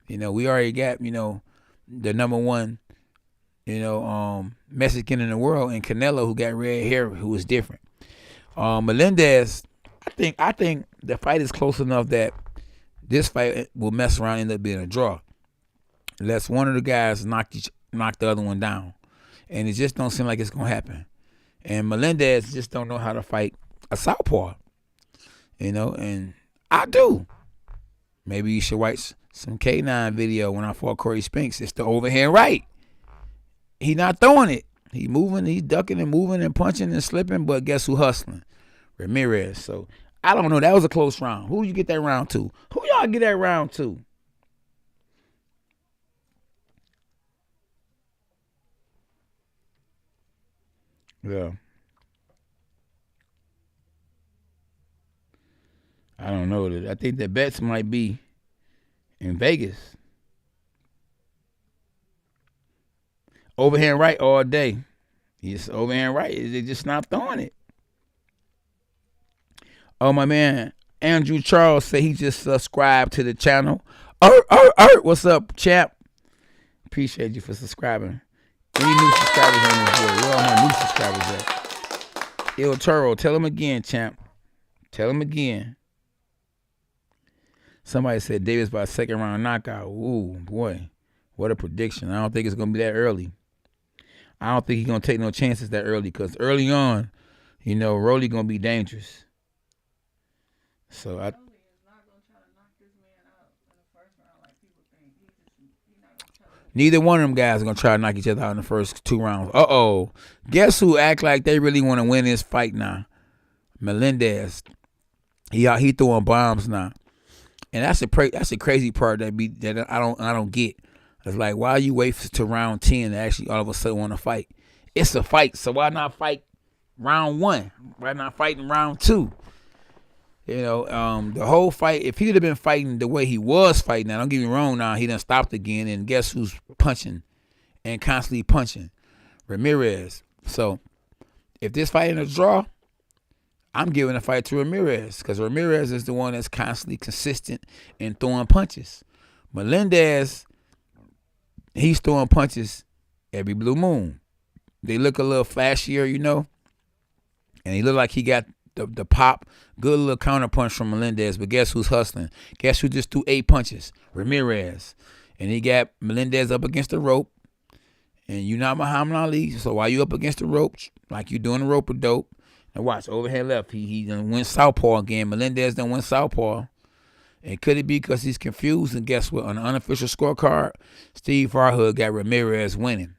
We already got, the number one, Mexican in the world, and Canelo, who got red hair, who was different. Melendez, I think the fight is close enough that this fight will mess around and end up being a draw, unless one of the guys knock the other one down, and it just don't seem like it's gonna happen. And Melendez just don't know how to fight a southpaw, and I do. Maybe you should watch some K9 video when I fought Corey Spinks. It's the overhand right. He not throwing it. He moving, he's ducking and moving and punching and slipping, but guess who hustling? Ramirez. So I don't know. That was a close round. Who you get that round to? Who y'all get that round to? Yeah. I don't know. I think the bets might be in Vegas. Overhand right all day. Yes, overhand right. They just not throwing it. Oh, my man, Andrew Charles said he just subscribed to the channel. What's up, champ? Appreciate you for subscribing. Any new subscribers on this board? Where all my new subscribers at? Il Toro, tell him again, champ. Tell him again. Somebody said Davis by a second round knockout. Ooh, boy. What a prediction. I don't think it's going to be that early. I don't think he's going to take no chances that early, because early on, Rolly going to be dangerous. So neither one of them guys are going to try to knock each other out in the first 2 rounds. Guess who act like they really want to win this fight now? Melendez. He throwing bombs now. And that's the crazy part that I don't get. It's like, why you wait to round 10 to actually all of a sudden want to fight? It's a fight, so why not fight round 1? Why not fight in round 2? The whole fight, if he'd have been fighting the way he was fighting, now don't get me wrong, now he done stopped again, and guess who's punching and constantly punching? Ramirez. So if this fight in a draw, I'm giving the fight to Ramirez, because Ramirez is the one that's constantly consistent in throwing punches. Melendez, he's throwing punches every blue moon. They look a little flashier, and he look like he got the pop, good little counter punch from Melendez. But guess who's hustling? Guess who just threw 8 punches? Ramirez. And he got Melendez up against the rope. And you not Muhammad Ali, so while you up against the rope, like you doing the rope-a-dope, And watch, overhead left. He done went southpaw again. Melendez done went southpaw. And could it be because he's confused? And guess what? On the unofficial scorecard, Steve Farhood got Ramirez winning.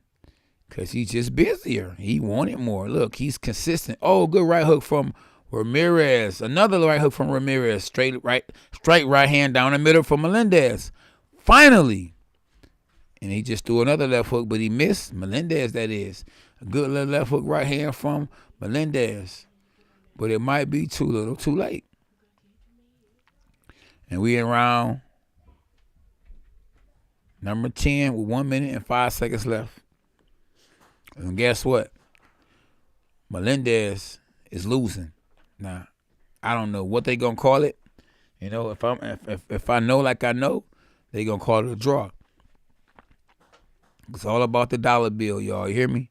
Because he's just busier. He wanted more. Look, he's consistent. Oh, good right hook from Ramirez. Another right hook from Ramirez. Straight right hand down the middle from Melendez. Finally. And he just threw another left hook, but he missed. Melendez, that is. A good little left hook right hand from Melendez. But it might be too little, too late. And we in round number 10 with 1 minute and 5 seconds left. And guess what? Melendez is losing. Now, I don't know what they gonna call it. You know, if I know like I know, they gonna call it a draw. It's all about the dollar bill, y'all. You hear me?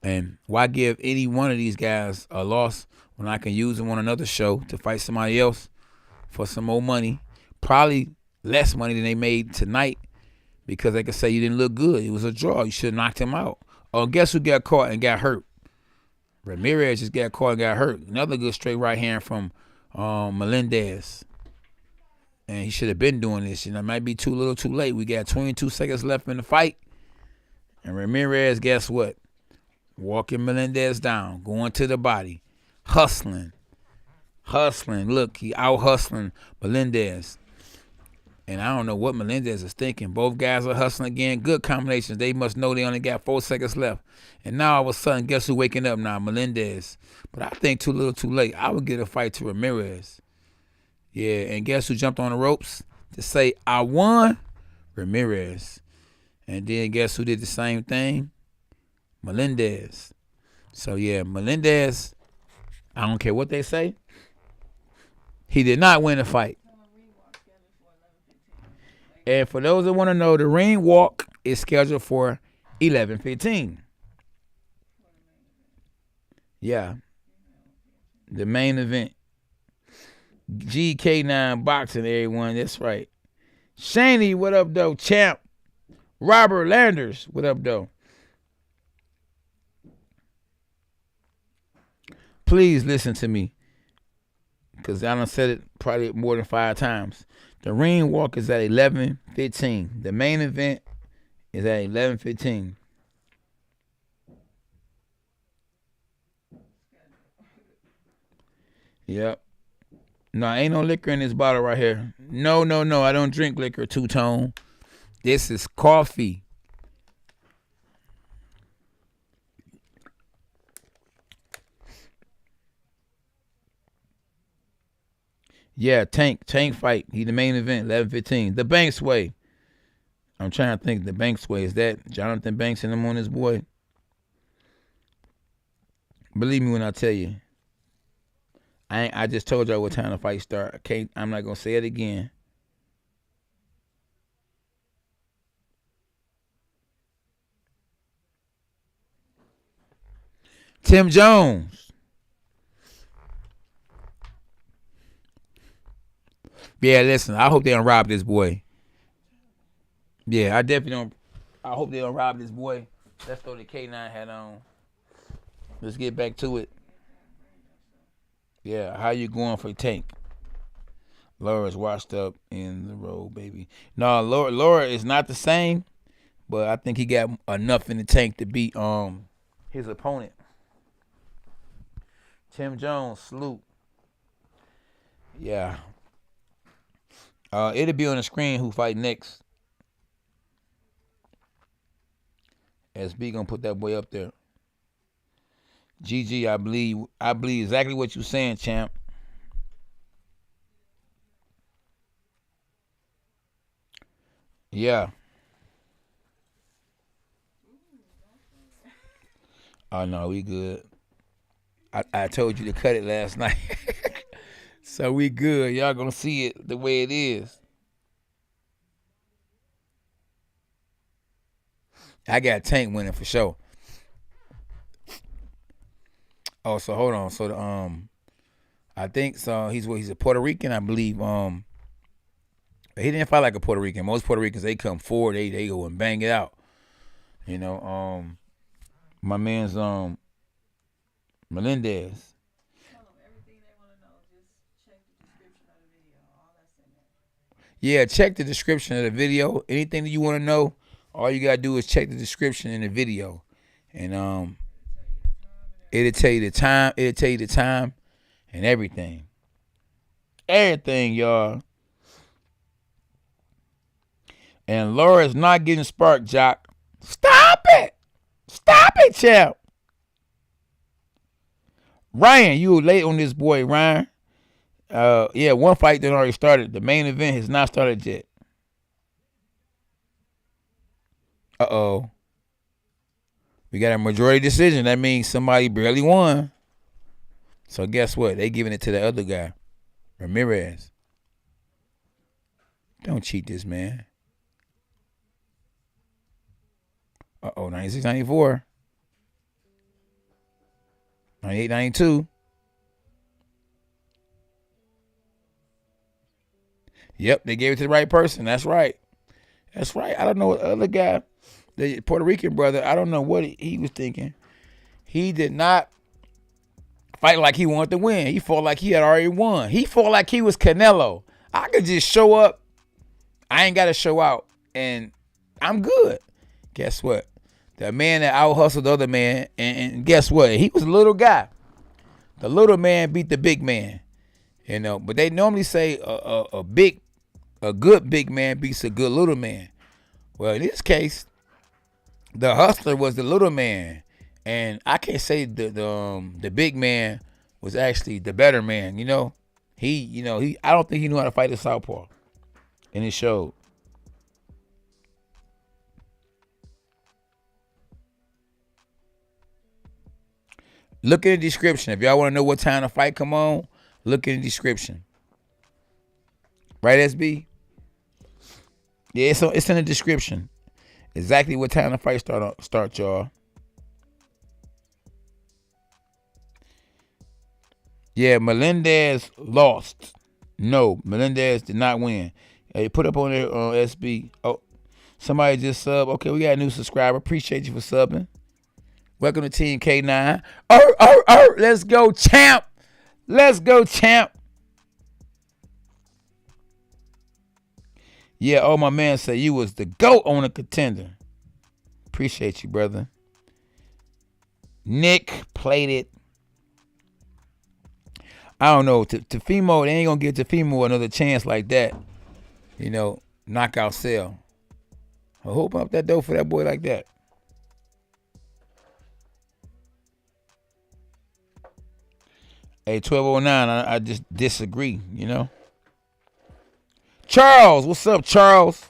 And why give any one of these guys a loss when I can use them on another show to fight somebody else for some more money? Probably less money than they made tonight because they could say you didn't look good. It was a draw. You should have knocked him out. Oh, guess who got caught and got hurt? Ramirez just got caught and got hurt. Another good straight right hand from Melendez. And he should have been doing this. You know, it might be too little too late. We got 22 seconds left in the fight. And Ramirez, guess what? Walking Melendez down, going to the body, hustling. Look, he out hustling Melendez. And I don't know what Melendez is thinking. Both guys are hustling again. Good combinations. They must know they only got 4 seconds left. And now all of a sudden, guess who waking up now? Melendez. But I think too little too late. I would get a fight to Ramirez. Yeah, and guess who jumped on the ropes to say, I won? Ramirez. And then guess who did the same thing? Melendez. So, yeah, Melendez, I don't care what they say. He did not win the fight. And for those that want to know, the ring walk is scheduled for 11:15. Yeah. The main event. GK9 boxing, everyone. That's right. Shaney, what up, though? Champ. Robert Landers, what up, though? Please listen to me. Because I done said it probably more than 5 times. The ring walk is at 11:15. The main event is at 11:15. Yep. No, ain't no liquor in this bottle right here. No. I don't drink liquor, two-tone. This is coffee. Yeah, Tank fight. He the main event, 11:15. The Banks way. I'm trying to think. The Banks way, is that Jonathan Banks and them on his boy? Believe me when I tell you. I just told y'all what time the fight start. I'm not gonna say it again. Tim Jones. Yeah, listen, I hope they don't rob this boy. Yeah, I definitely don't. I hope they don't rob this boy. Let's throw the K9 hat on. Let's get back to it. Yeah, how you going for Tank? Laura's washed up in the road, baby. No, Laura is not the same, but I think he got enough in the tank to beat his opponent. Tim Jones, salute. Yeah. It'll be on the screen who fight next. SB gonna put that boy up there. GG, I believe exactly what you're saying, champ. Yeah. Oh no, we good. I told you to cut it last night. So we good. Y'all gonna see it the way it is. I got Tank winning for sure. Oh, so hold on. So the I think so. He's a Puerto Rican, I believe. But he didn't fight like a Puerto Rican. Most Puerto Ricans, they come forward, they go and bang it out. You know, my man's Melendez. Yeah, check the description of the video. Anything that you want to know, all you gotta do is check the description in the video, and it'll tell you the time. It'll tell you the time and everything. Everything, y'all. And Laura's not getting sparked, Jock. Stop it! Stop it, champ. Ryan, you were late on this boy, Ryan. Yeah, one fight that already started. The main event has not started yet. Uh-oh. We got a majority decision. That means somebody barely won. So guess what? They giving it to the other guy, Ramirez. Don't cheat this, man. Uh-oh, 96, 94. 98, 92. Yep, they gave it to the right person. That's right. That's right. I don't know what the other guy, the Puerto Rican brother, I don't know what he was thinking. He did not fight like he wanted to win. He fought like he had already won. He fought like he was Canelo. I could just show up. I ain't got to show out. And I'm good. Guess what? The man that out-hustled the other man, and guess what? He was a little guy. The little man beat the big man. You know, but they normally say a good big man beats a good little man. Well, in this case, the hustler was the little man, and I can't say the big man was actually the better man. You know, I don't think he knew how to fight a southpaw, and it showed. Look in the description if y'all want to know what time the fight come on. Look in the description. Right, SB? Yeah, it's in the description. Exactly what time the fight start, y'all. Yeah, Melendez lost. No, Melendez did not win. Hey, put up on there on SB. Oh, somebody just sub. Okay, we got a new subscriber. Appreciate you for subbing. Welcome to Team K9. Let's go, champ. Let's go, champ. Yeah, oh, my man said you was the GOAT on a contender. Appreciate you, brother. Nick played it. I don't know. Tefimo, they ain't going to give Tefimo another chance like that. You know, knockout sale. I hope up that door for that boy like that. Hey, 1209, I just disagree, you know. Charles, what's up, Charles?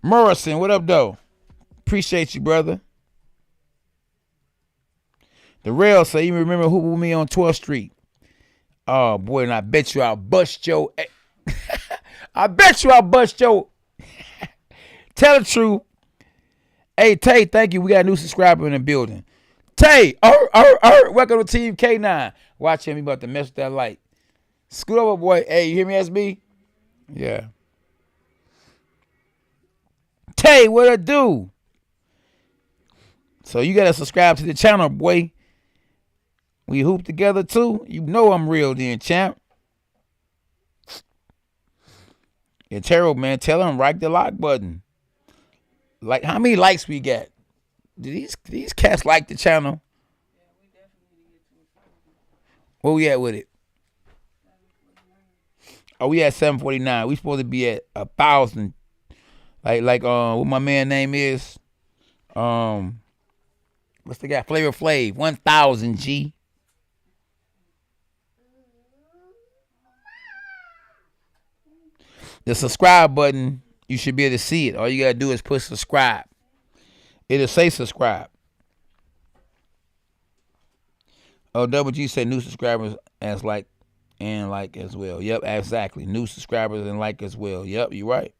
Morrison, what up, though? Appreciate you, brother. The rail say, you remember who with me on 12th Street? Oh, boy, and I bet you I'll bust your... I bet you I'll bust your... Tell the truth. Hey, Tay, thank you. We got a new subscriber in the building. Tay, welcome to Team K9. Watch him. He about to mess with that light. Scoot over, boy. Hey, you hear me, SB? Yeah. Tay, what it do? So you got to subscribe to the channel, boy. We hoop together, too. You know I'm real then, champ. It's terrible, man. Tell him, right the like button. Like, how many likes we got? Do these cats like the channel? Yeah, we definitely need to get to it. Where we at with it? Oh, we at 749. We supposed to be at 1,000. Like what my man name is? What's the guy? Flavor Flav. 1,000 G. The subscribe button, you should be able to see it. All you gotta do is put subscribe. It'll say subscribe. Oh, Double G said new subscribers as like and like as well. Yep, exactly. New subscribers and like as well. Yep, you right.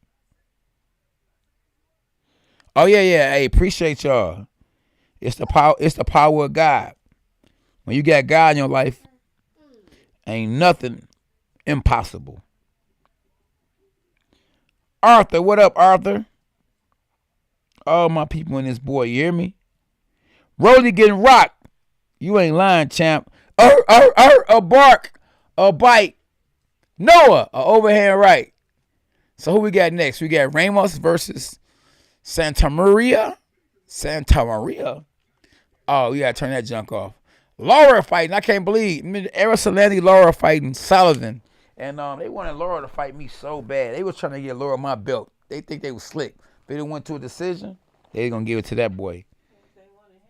Oh yeah. Hey, appreciate y'all. It's the power of God. When you got God in your life, ain't nothing impossible. Arthur, what up, Arthur? All my people in this boy, you hear me? Rolly getting rocked. You ain't lying, champ. A bark, a bite. Noah, a overhand right. So who we got next? We got Ramos versus Santa Maria. Santa Maria. Oh, we gotta turn that junk off. Laura fighting. I can't believe. Arisalani, Laura fighting Sullivan. And they wanted Laura to fight me so bad. They was trying to get Laura my belt. They think they was slick. If they went to a decision, they gonna give it to that boy. They wanted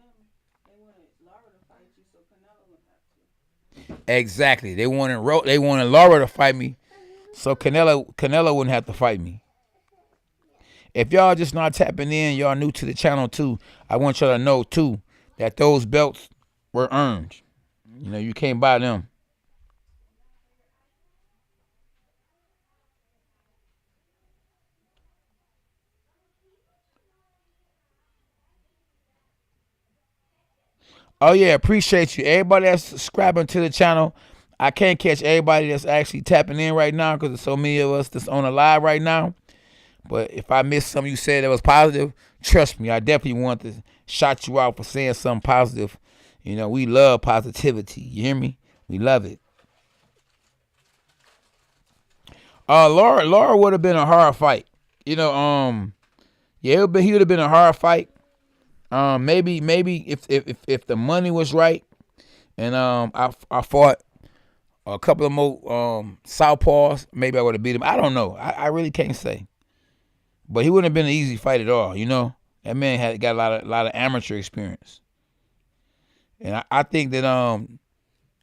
Laura to fight you so Canelo would have to. Exactly. They wanted Laura to fight me, so Canelo wouldn't have to fight me. If y'all just not tapping in, y'all new to the channel too, I want y'all to know too that those belts were earned. You know, you can't buy them. Oh yeah, appreciate you. Everybody that's subscribing to the channel. I can't catch everybody that's actually tapping in right now because there's so many of us that's on the live right now. But if I missed something you said that was positive, trust me, I definitely want to shout you out for saying something positive. You know, we love positivity. You hear me? We love it. Laura would have been a hard fight. You know, yeah, he would have been a hard fight. Maybe if the money was right, and I fought a couple of more southpaws, maybe I would have beat him. I don't know. I really can't say. But he wouldn't have been an easy fight at all. You know, that man had got a lot of amateur experience, and I think that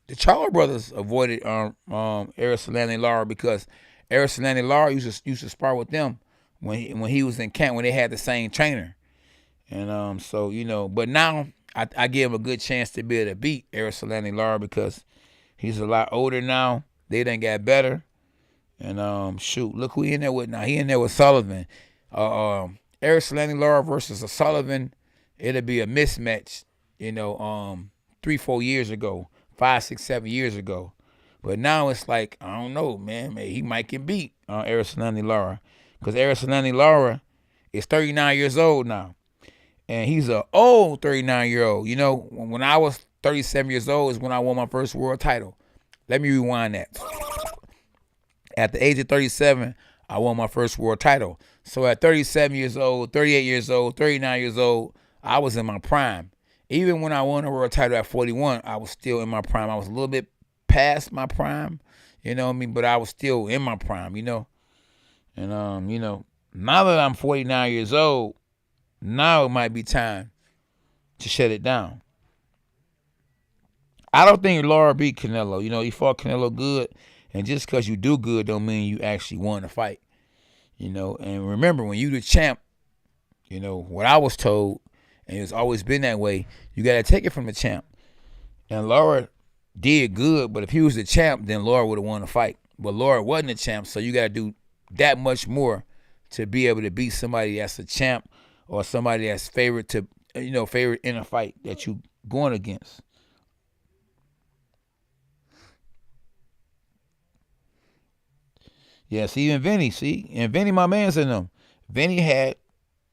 the Charlo brothers avoided Arisalani Lara because Arisalani Lara used to spar with them when he was in camp when they had the same trainer. And so, you know, but now I give him a good chance to be able to beat Arisalani Lara because he's a lot older now. They done got better. And shoot, look who he in there with now. He in there with Sullivan. Arisalani Lara versus a Sullivan, it'll be a mismatch, you know, 3-4 years ago, 5, 6, 7 years ago. But now it's like, I don't know, man. Maybe he might get beat Arisalani Lara. Because Arisalani Lara is 39 years old now. And he's an old 39-year-old. You know, when I was 37 years old is when I won my first world title. Let me rewind that. At the age of 37, I won my first world title. So at 37 years old, 38 years old, 39 years old, I was in my prime. Even when I won a world title at 41, I was still in my prime. I was a little bit past my prime, you know what I mean? But I was still in my prime, you know? And, you know, now that I'm 49 years old, now it might be time to shut it down. I don't think Lara beat Canelo. You know, he fought Canelo good. And just because you do good don't mean you actually won the fight. You know, and remember, when you the champ, you know, what I was told, and it's always been that way, you got to take it from the champ. And Lara did good, but if he was the champ, then Lara would have won the fight. But Lara wasn't the champ, so you got to do that much more to be able to beat somebody that's a champ or somebody that's favorite in a fight that you going against. Yeah, see, even Vinny, and Vinny, my man's in them. Vinny had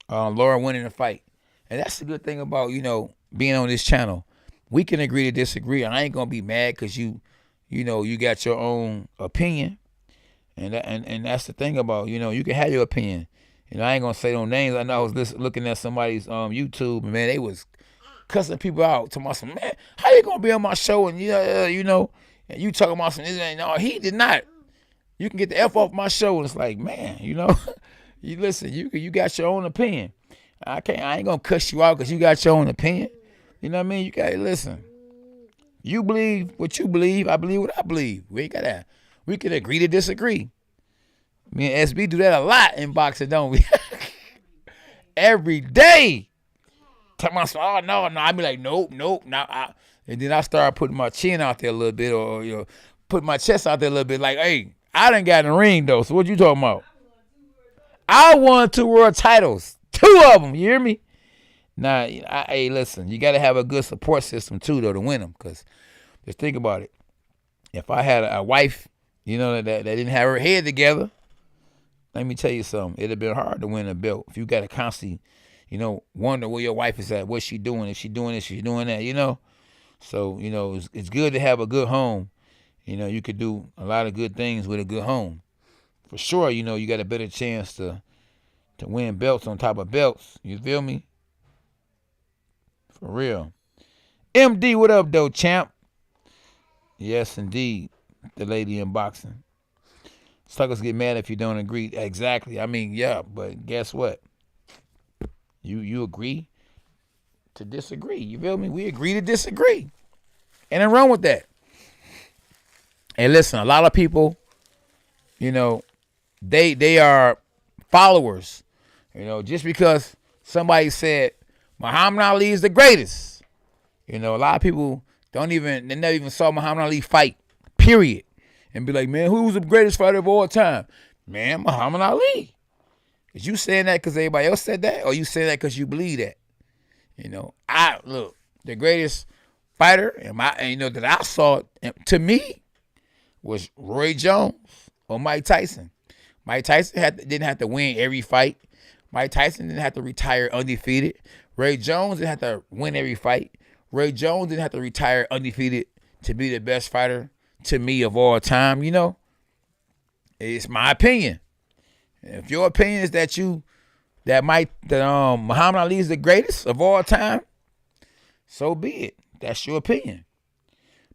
Lara winning the fight. And that's the good thing about, you know, being on this channel. We can agree to disagree. I ain't going to be mad because you know, you got your own opinion. And that's the thing about, you know, you can have your opinion. You know, I ain't going to say no names. I know I was looking at somebody's YouTube, and, man, they was cussing people out. Talking about some, man, how you going to be on my show and, you know, and you talking about some, no, he did not. You can get the F off my show. And it's like, man, you know, you listen, you got your own opinion. I ain't going to cuss you out because you got your own opinion. You know what I mean? You got to listen. You believe what you believe. I believe what I believe. We can agree to disagree. Me and SB do that a lot in boxing, don't we? Every day. Tell myself, oh, no. I be like, nope. Nah, and then I start putting my chin out there a little bit or, you know, put my chest out there a little bit like, hey, I done got in the ring, though. So what you talking about? I won 2 world titles. 2 of them. You hear me? Nah, hey, listen. You got to have a good support system, too, though, to win them. Because just think about it. If I had a wife, you know, that didn't have her head together, let me tell you something. It'd have been hard to win a belt. If you got to constantly, you know, wonder where your wife is at, what's she doing, if she doing this, she doing that, you know. So, you know, it's good to have a good home. You know, you could do a lot of good things with a good home. For sure, you know, you got a better chance to win belts on top of belts. You feel me? For real. MD, what up, though, champ? Yes, indeed. The lady in boxing. Suckers get mad if you don't agree. Exactly. I mean, yeah, but guess what? You agree to disagree. You feel me? We agree to disagree. And I'm wrong with that. And listen, a lot of people, you know, they are followers. You know, just because somebody said Muhammad Ali is the greatest. You know, a lot of people they never even saw Muhammad Ali fight, period. And be like, man, who was the greatest fighter of all time? Man, Muhammad Ali. Is you saying that because everybody else said that? Or you saying that because you believe that? You know, look, the greatest fighter and you know that I saw to me was Roy Jones or Mike Tyson. Mike Tyson didn't have to win every fight. Mike Tyson didn't have to retire undefeated. Roy Jones didn't have to win every fight. Roy Jones didn't have to retire undefeated to be the best fighter to me of all time. You know, it's my opinion. If your opinion is that Muhammad Ali is the greatest of all time, so be it. That's your opinion.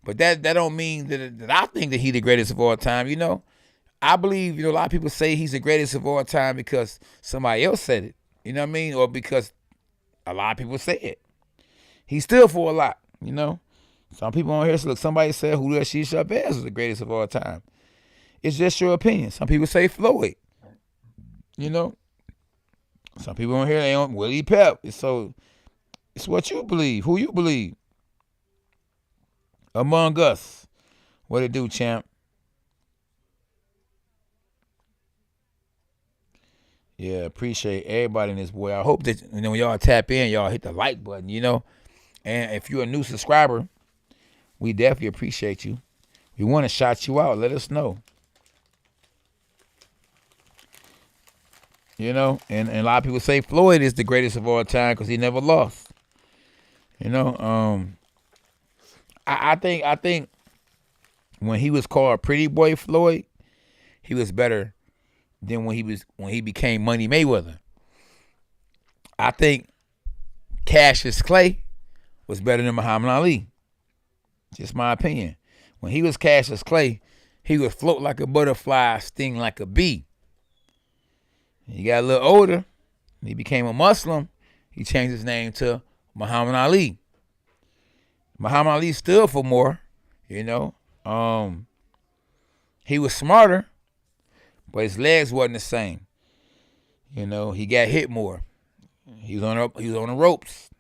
But that don't mean that I think that he's the greatest of all time. You know, I believe, you know, a lot of people say he's the greatest of all time because somebody else said it. You know what I mean? Or because a lot of people say it. He stood for a lot, you know. Some people on here say, look, somebody said Julio Chavez was the greatest of all time. It's just your opinion. Some people say Floyd. You know, some people on here, they don't Willie Pep. So it's what you believe, who you believe. Among Us. What it do, champ? Yeah, appreciate everybody in this, boy. I hope that, you know, when y'all tap in, y'all hit the like button, you know. And if you're a new subscriber, we definitely appreciate you. We want to shout you out. Let us know. You know, and a lot of people say Floyd is the greatest of all time because he never lost. You know, I think when he was called Pretty Boy Floyd, he was better than when he became Money Mayweather. I think Cassius Clay was better than Muhammad Ali. Just my opinion. When he was Cassius Clay, he would float like a butterfly, sting like a bee. He got a little older. He became a Muslim. He changed his name to Muhammad Ali. Muhammad Ali stood for more, you know. He was smarter, but his legs wasn't the same. You know, he got hit more. He was on the ropes.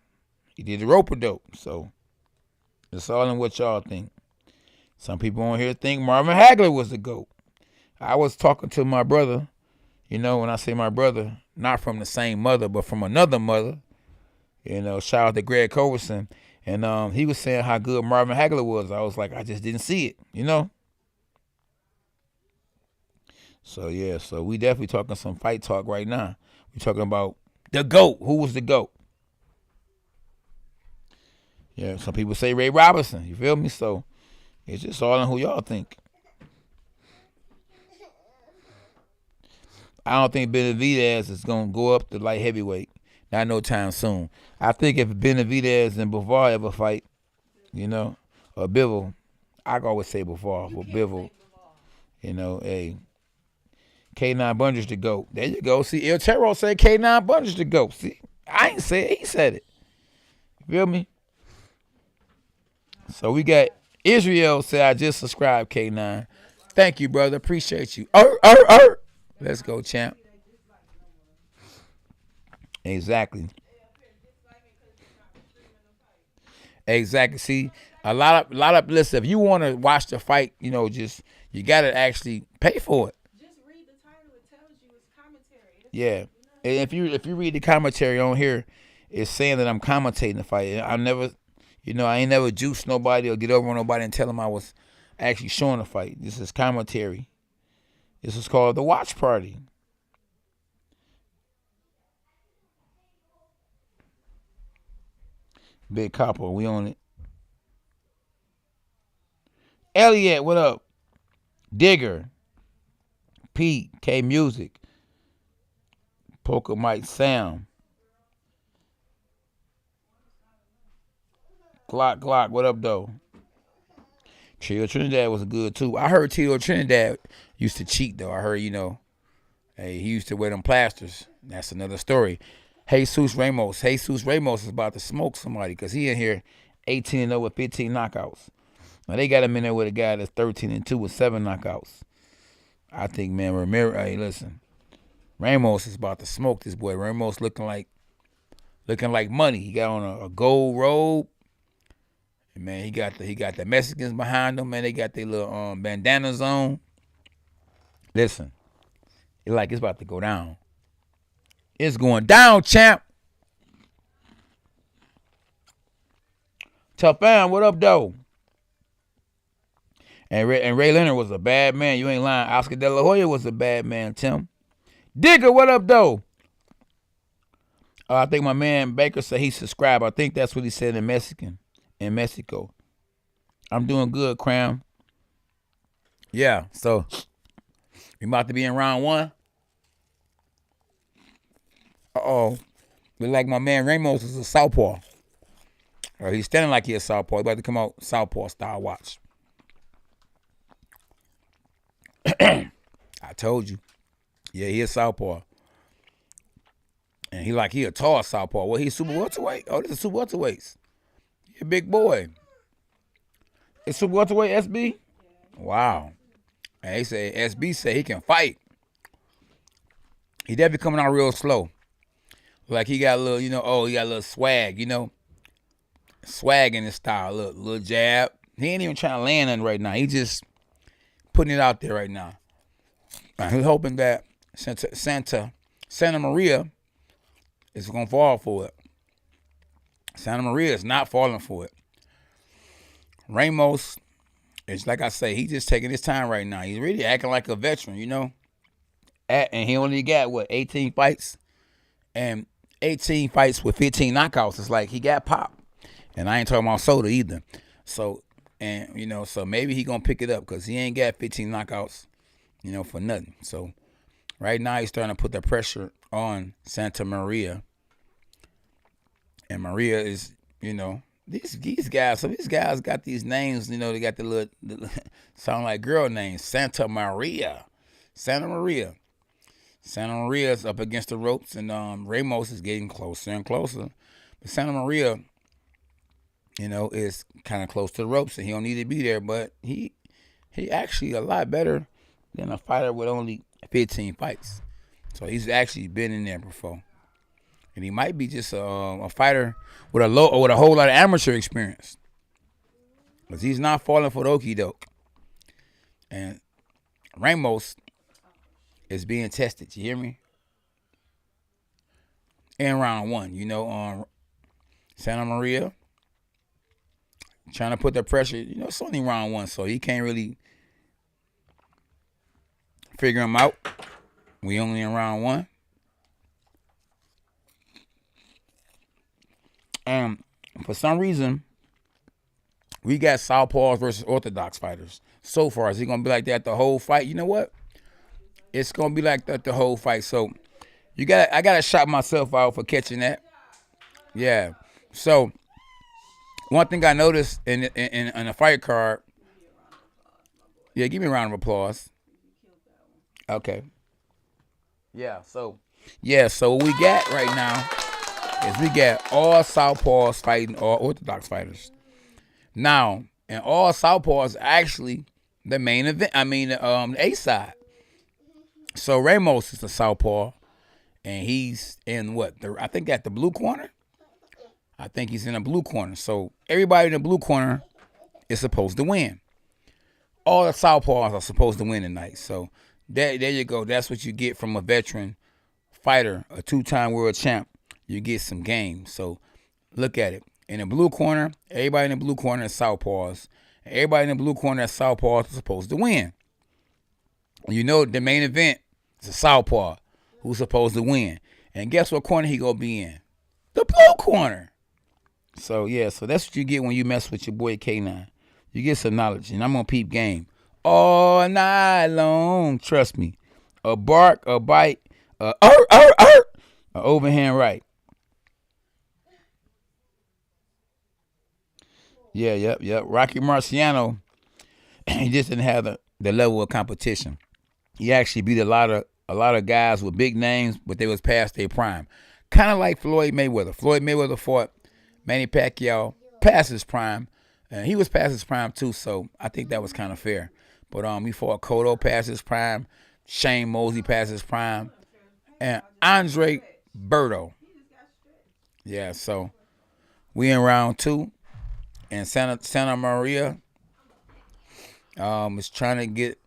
He did the rope-a-dope. So it's all in what y'all think. Some people on here think Marvin Hagler was the GOAT. I was talking to my brother. You know, when I say my brother, not from the same mother, but from another mother. You know, shout out to Greg Coverson. And he was saying how good Marvin Hagler was. I was like, I just didn't see it, you know? So, yeah, so we definitely talking some fight talk right now. We're talking about the GOAT. Who was the GOAT? Yeah, some people say Ray Robinson. You feel me? So it's just all in who y'all think. I don't think Benavidez is going to go up to light heavyweight. Not no time soon. I think if Benavidez and Bivol ever fight, you know, or Bivol, I can always say Bivol, but Bivol, you know, hey, K9 Bunder's the GOAT. There you go. See, El Tero said K9 Bunder's the GOAT. See, I ain't say it. He said it. You feel me? So we got Israel said, I just subscribed, K9. Thank you, brother. Appreciate you. Let's go, champ. Exactly. Exactly. See, a lot of listen, if you want to watch the fight, you know, just you gotta actually pay for it. Just read the title, it tells you it's commentary. Yeah. And if you read the commentary on here, it's saying that I'm commentating the fight. I never, you know, I ain't never juiced nobody or get over on nobody and tell them I was actually showing the fight. This is commentary. This is called the watch party. Big Copper, we on it. Elliot, what up? Digger, Pete, K Music, Poker Mike Sam, Glock, what up though? Trio Trinidad was good too. I heard Trio Trinidad used to cheat though. I heard, hey, he used to wear them plasters. That's another story. Jesus Ramos is about to smoke somebody because he in here 18-0 with 15 knockouts. Now they got him in there with a guy that's 13-2 with 7 knockouts. I think, man, Ramirez. Hey, listen, Ramos is about to smoke this boy. Ramos looking like money. He got on a gold robe. And man, he got the Mexicans behind him. Man, they got their little bandanas on. Listen, it's about to go down. It's going down, champ. Tough fam, what up, though? And Ray Leonard was a bad man. You ain't lying. Oscar De La Hoya was a bad man, Tim. Digger, what up, though? I think my man Baker said he subscribed. I think that's what he said in Mexico. I'm doing good, Cram. Yeah, so we about to be in round 1. Look like my man Ramos is a southpaw. Or he's standing like he's a southpaw. He's about to come out southpaw style. Watch. I told you. Yeah, he is southpaw. And he a tall southpaw. Well, he's super welterweight. Oh, this is super welterweights. He a big boy. It's super welterweight SB? Wow. And they say SB say he can fight. He definitely coming out real slow. Like he got a little, he got a little swag, swag in his style, little jab. He ain't even trying to land nothing right now. He just putting it out there right now. And he's hoping that Santa Maria is going to fall for it. Santa Maria is not falling for it. Ramos, it's like I say, he just taking his time right now. He's really acting like a veteran, And he only got, 18 fights? And 18 fights with 15 knockouts. It's like he got popped. And I ain't talking about soda either. So, so maybe he going to pick it up because he ain't got 15 knockouts, for nothing. So, right now he's starting to put the pressure on Santa Maria. And Maria is, these guys. So these guys got these names, they got the little sound like girl names. Santa Maria. Santa Maria's up against the ropes, and Ramos is getting closer and closer. But Santa Maria, is kind of close to the ropes, and he don't need to be there. But he actually a lot better than a fighter with only 15 fights. So he's actually been in there before, and he might be just a fighter with a whole lot of amateur experience. But he's not falling for the okie doke. And Ramos is being tested. You hear me? In round 1, Santa Maria trying to put the pressure. It's only round 1, so he can't really figure him out. We only in round 1. And for some reason, we got southpaws versus orthodox fighters. So far, is he gonna be like that the whole fight? You know what? It's gonna be like that the whole fight. So I gotta shout myself out for catching that. Yeah. So one thing I noticed in a fight card. Yeah, give me a round of applause. Okay. Yeah. So what we got right now is we got all southpaws fighting all orthodox fighters. Now, and all southpaws actually the main event. The A side. So Ramos is a southpaw, and he's in I think at the blue corner. I think he's in the blue corner. So everybody in the blue corner is supposed to win. All the southpaws are supposed to win tonight. So there you go. That's what you get from a veteran fighter, a 2-time world champ. You get some game. So look at it. In the blue corner, everybody in the blue corner is southpaws. Everybody in the blue corner is southpaws is supposed to win. The main event is a southpaw who's supposed to win. And guess what corner he gonna be in? The blue corner. So, yeah, so that's what you get when you mess with your boy K9. You get some knowledge, and I'm gonna peep game all night long. Trust me. A bark, a bite, a overhand right. Yeah, yep. Rocky Marciano, he just didn't have the level of competition. He actually beat a lot of guys with big names, but they was past their prime. Kind of like Floyd Mayweather. Floyd Mayweather fought Manny Pacquiao past his prime, and he was past his prime too. So I think that was kind of fair. But he fought Cotto past his prime, Shane Mosley past his prime, and Andre Berto. Yeah, so we in round 2, and Santa Maria is trying to get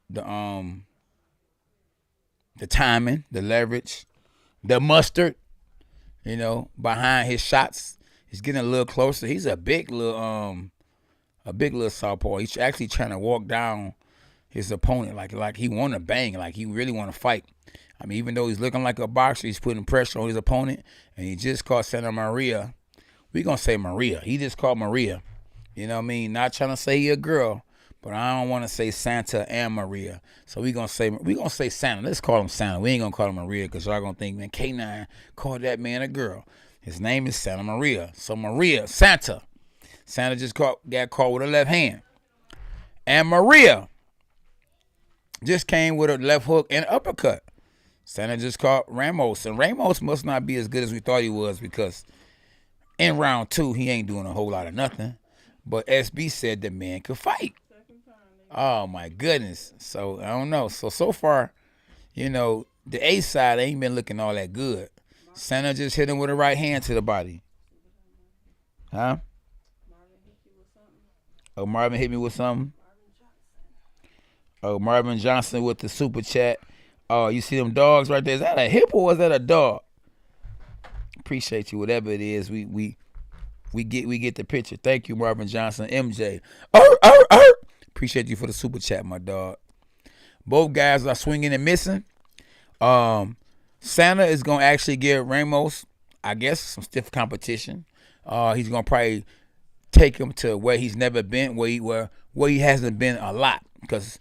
the timing, the leverage, the mustard, behind his shots. He's getting a little closer. He's a big little southpaw. He's actually trying to walk down his opponent like he want to bang, like he really want to fight. I mean, even though he's looking like a boxer, he's putting pressure on his opponent, and he just caught Santa Maria. We're going to say Maria. He just called Maria. You know what I mean? Not trying to say he a girl, but I don't want to say Santa and Maria. So we're going to say Santa. Let's call him Santa. We ain't going to call him Maria because y'all going to think, man, K9 called that man a girl. His name is Santa Maria. So Maria, Santa. Santa just got caught with a left hand. And Maria just came with a left hook and uppercut. Santa just caught Ramos. And Ramos must not be as good as we thought he was, because in round 2, he ain't doing a whole lot of nothing. But SB said the man could fight. Oh, my goodness. So, I don't know. So far, the A side ain't been looking all that good. Santa just hit him with a right hand to the body. Huh? Oh, Marvin hit me with something? Oh, Marvin Johnson with the super chat. Oh, you see them dogs right there? Is that a hippo or is that a dog? Appreciate you, whatever it is. We get the picture. Thank you, Marvin Johnson. MJ. Appreciate you for the super chat, my dog. Both guys are swinging and missing. Santa is gonna actually give Ramos, I guess, some stiff competition. He's gonna probably take him to where he's never been, where he hasn't been a lot, because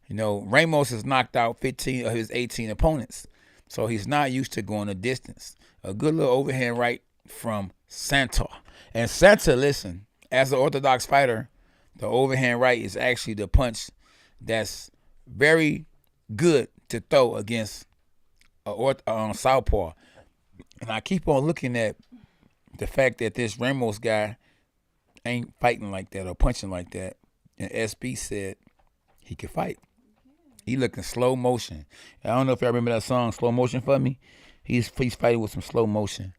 Ramos has knocked out 15 of his 18 opponents, so he's not used to going a distance. A good little overhand right from Santa. And Santa, listen, as an orthodox fighter, the overhand right is actually the punch that's very good to throw against a southpaw. And I keep on looking at the fact that this Ramos guy ain't fighting like that or punching like that. And SB said he could fight. He looking slow motion. I don't know if y'all remember that song, Slow Motion for Me. He's fighting with some slow motion.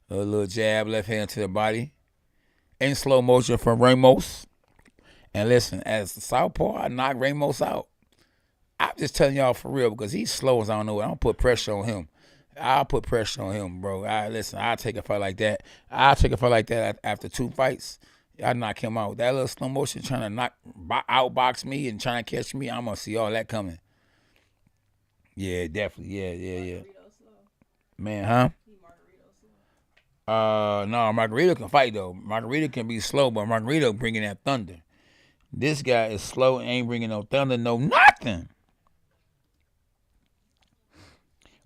A little jab, left hand to the body. In slow motion from Ramos. And listen, as the southpaw, I knocked Ramos out. I'm just telling y'all for real, because he's slow as I don't know. I don't put pressure on him. I'll put pressure on him, bro. I'll take a fight like that. I'll take a fight like that after 2 fights. I knock him out. That little slow motion trying to outbox me and trying to catch me, I'm going to see all that coming. Yeah, definitely. Yeah. Man, huh? No, Margarito can fight, though. Margarito can be slow, but Margarito bringing that thunder. This guy is slow, ain't bringing no thunder, no nothing.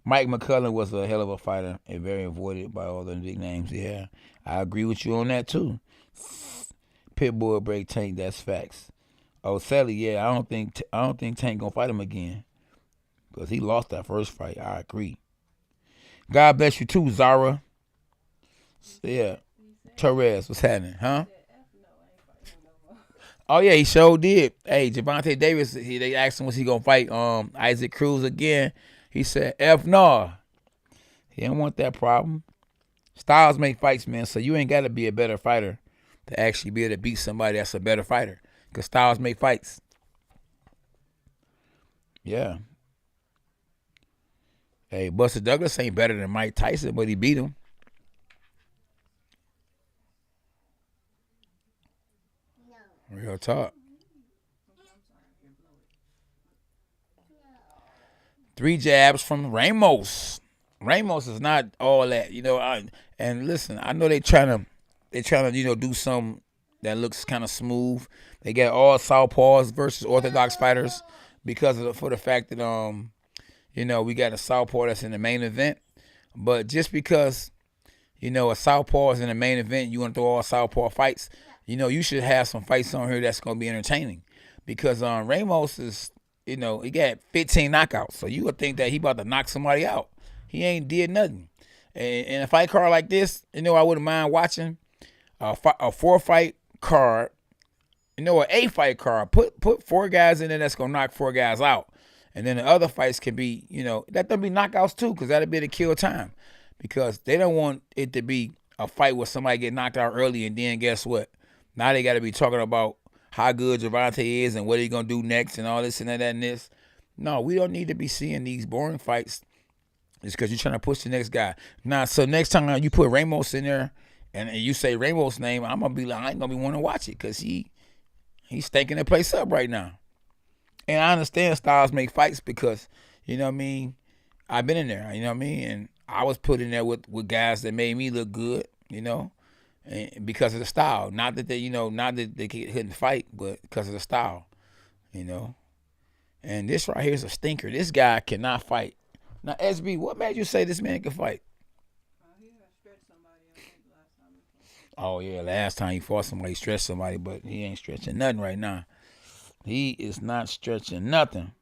Mike McCullough was a hell of a fighter and very avoided by all the big names. Yeah, I agree with you on that, too. Pitbull break Tank, that's facts. Oh, Sally, yeah, I don't think Tank gonna fight him again, because he lost that first fight. I agree. God bless you too, Zara. Yeah, Torres, what's happening, huh? Oh yeah, he sure did. Hey, Gervonta Davis, they asked him was he gonna fight Isaac Cruz again. He said F no. He didn't want that problem. Styles make fights, man, so you ain't gotta be a better fighter to actually be able to beat somebody that's a better fighter. Because Styles make fights. Yeah. Hey, Buster Douglas ain't better than Mike Tyson, but he beat him. No. Real talk. 3 jabs from Ramos. Ramos is not all that, and listen, I know they trying to, do some that looks kind of smooth. They got all southpaws versus orthodox fighters for the fact that we got a southpaw that's in the main event. But just because a southpaw is in the main event, you want to throw all southpaw fights. You should have some fights on here that's gonna be entertaining, because Ramos is he got 15 knockouts, so you would think that he about to knock somebody out. He ain't did nothing. And a fight card like this, I wouldn't mind watching a 4-fight card, an 8-fight card. Put 4 guys in there that's gonna knock 4 guys out, and then the other fights can be, let them be knockouts too, because that'll be the kill time. Because they don't want it to be a fight where somebody get knocked out early, and then guess what? Now they got to be talking about how good Gervonta is and what he's gonna do next and all this and that and this. No, we don't need to be seeing these boring fights. It's because you're trying to push the next guy. Now, so next time you put Ramos in there and you say Ramos' name, I'm gonna be like, I ain't gonna be wanting to watch it, because he's stinking the place up right now. And I understand styles make fights, because I've been in there, and I was put in there with guys that made me look good, and because of the style. Not that they couldn't fight, but because of the style, And this right here is a stinker. This guy cannot fight. Now, SB, what made you say this man can fight? He had stretched somebody, I think, last time he fought. Oh, yeah, last time he fought somebody, he stretched somebody, but he ain't stretching nothing right now. He is not stretching nothing.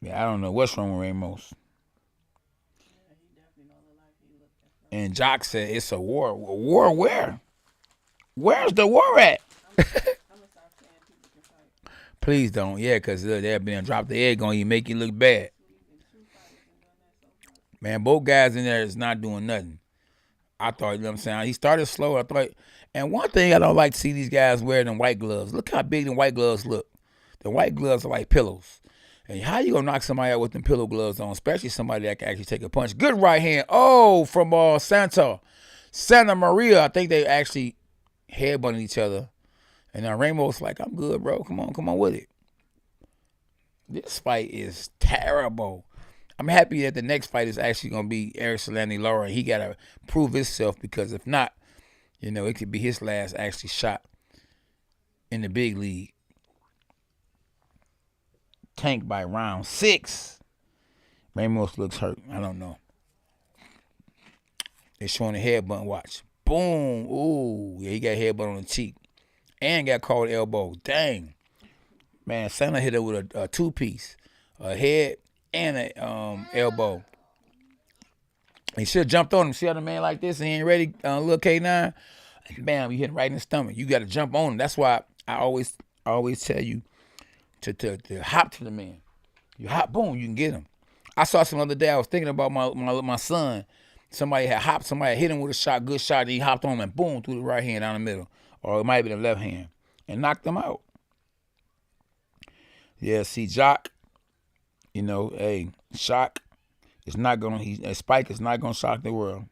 Yeah, I don't know what's wrong with Ramos. Yeah, he definitely don't look like he looked at first. And Jock said it's a war. A war where? Where's the war at? I'm gonna start saying people can fight. Please don't. Yeah, because they'll be and drop the egg on you, make you look bad. We've been 2 fighters and done that so far. Man, both guys in there is not doing nothing. I thought, what I'm saying? He started slow. I thought, and one thing I don't like to see these guys wear them white gloves. Look how big them white gloves look. The white gloves are like pillows. And how you gonna knock somebody out with them pillow gloves on, especially somebody that can actually take a punch? Good right hand. Oh, from Santa Maria. I think they actually headbutted each other. And now Ramos like, I'm good, bro. Come on with it. This fight is terrible. I'm happy that the next fight is actually gonna be Eric Solani Lara. He gotta prove himself, because if not, it could be his last actually shot in the big league. Tanked by round 6. Ramos looks hurt. I don't know. They're showing a headbutt. Watch. Boom. Ooh. Yeah, he got a headbutt on the cheek. And got caught elbow. Dang. Man, Santa hit it with a 2-piece. A head and a elbow. He should have jumped on him. See how the man like this and he ain't ready? Little K9. Bam, you hit him right in the stomach. You got to jump on him. That's why I always tell you to hop to the man. You hop, boom, you can get him. I saw some other day. I was thinking about my son. Somebody had hopped. Somebody hit him with a shot, good shot. And he hopped on him and boom, through the right hand down the middle, or it might have been the left hand, and knocked him out. Yeah, see, Jock. Hey, shock is not gonna. Spike is not gonna shock the world.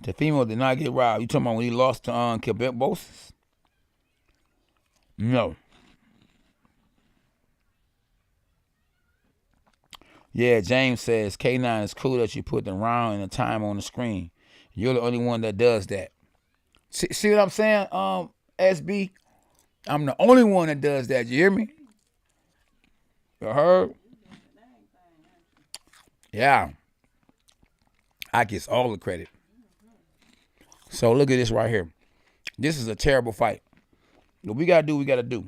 Tefimo did not get robbed. You talking about when he lost to Quebec-Bosses? No. Yeah, James says, K9 is cool that you put the round and the time on the screen. You're the only one that does that. See what I'm saying, SB? I'm the only one that does that. You hear me? You heard? Yeah. I get all the credit. So look at this right here. This is a terrible fight. What we got to do, we got to do.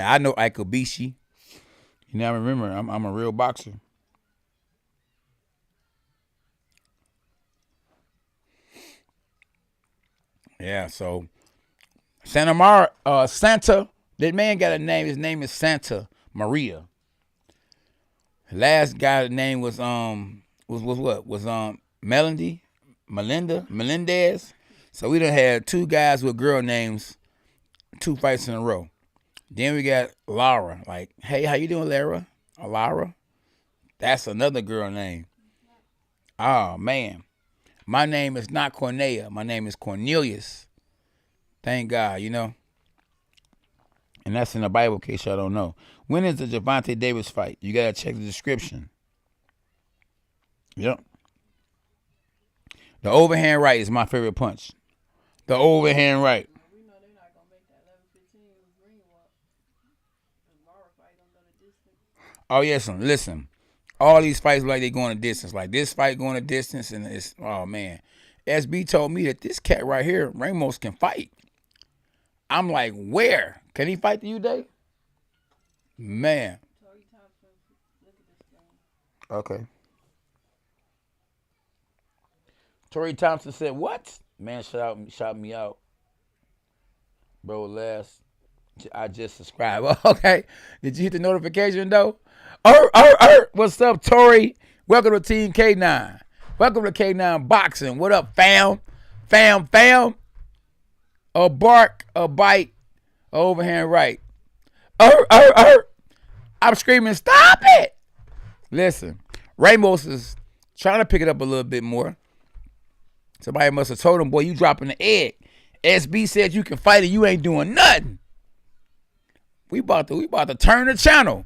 I know Ikobishi. I remember, I'm a real boxer. Yeah, so Santa, that man got a name. His name is Santa Maria. Last guy's name was what? Was Melendez. So we done had 2 guys with girl names, 2 fights in a row. Then we got Lara. Like, hey, how you doing, Lara? Lara? That's another girl name. Oh, man. My name is not Cornelia. My name is Cornelius. Thank God, And that's in the Bible, in case y'all don't know. When is the Gervonta Davis fight? You got to check the description. Yep. The overhand right is my favorite punch. The overhand right. We know they're not gonna make that 11-15 green walk. The Lara fight gonna go the distance. Oh yes, listen. All these fights like they going a distance. Like this fight going a distance, and it's oh man. SB told me that this cat right here, Ramos, can fight. I'm like, where? Can he fight you, Dave? Man. Tory Thompson, look at this game. Okay. Tory Thompson said, what? Man, shout me out. Bro, I just subscribed. Okay. Did you hit the notification, though? What's up, Tory? Welcome to Team K9. Welcome to K9 Boxing. What up, fam? Fam. A bark, a bite, a overhand right. I'm screaming, stop it! Listen, Ramos is trying to pick it up a little bit more. Somebody must have told him, boy, you dropping the egg. SB said you can fight and you ain't doing nothing. We about to turn the channel.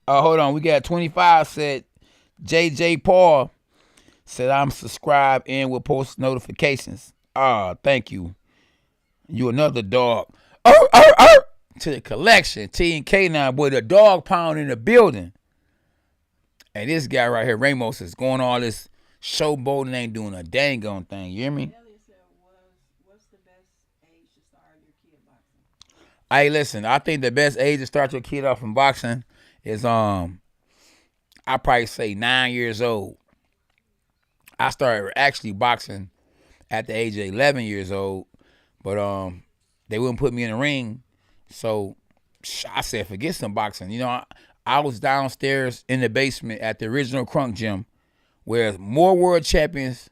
Hold on. We got 25 said JJ Paul said I'm subscribed and will post notifications. Thank you. You another dog. To the collection. T and K9, boy, the dog pound in the building. And this guy right here, Ramos, is going all this showboating, ain't doing a dang on thing. You hear me? Elliot said, what's the best age to start your kid boxing? Hey, listen, I think the best age to start your kid off in boxing is I probably say 9 years old. I started actually boxing at the age of 11 years old, but they wouldn't put me in the ring, so I said forget some boxing. You know, I was downstairs in the basement at the original Crunk gym, where more world champions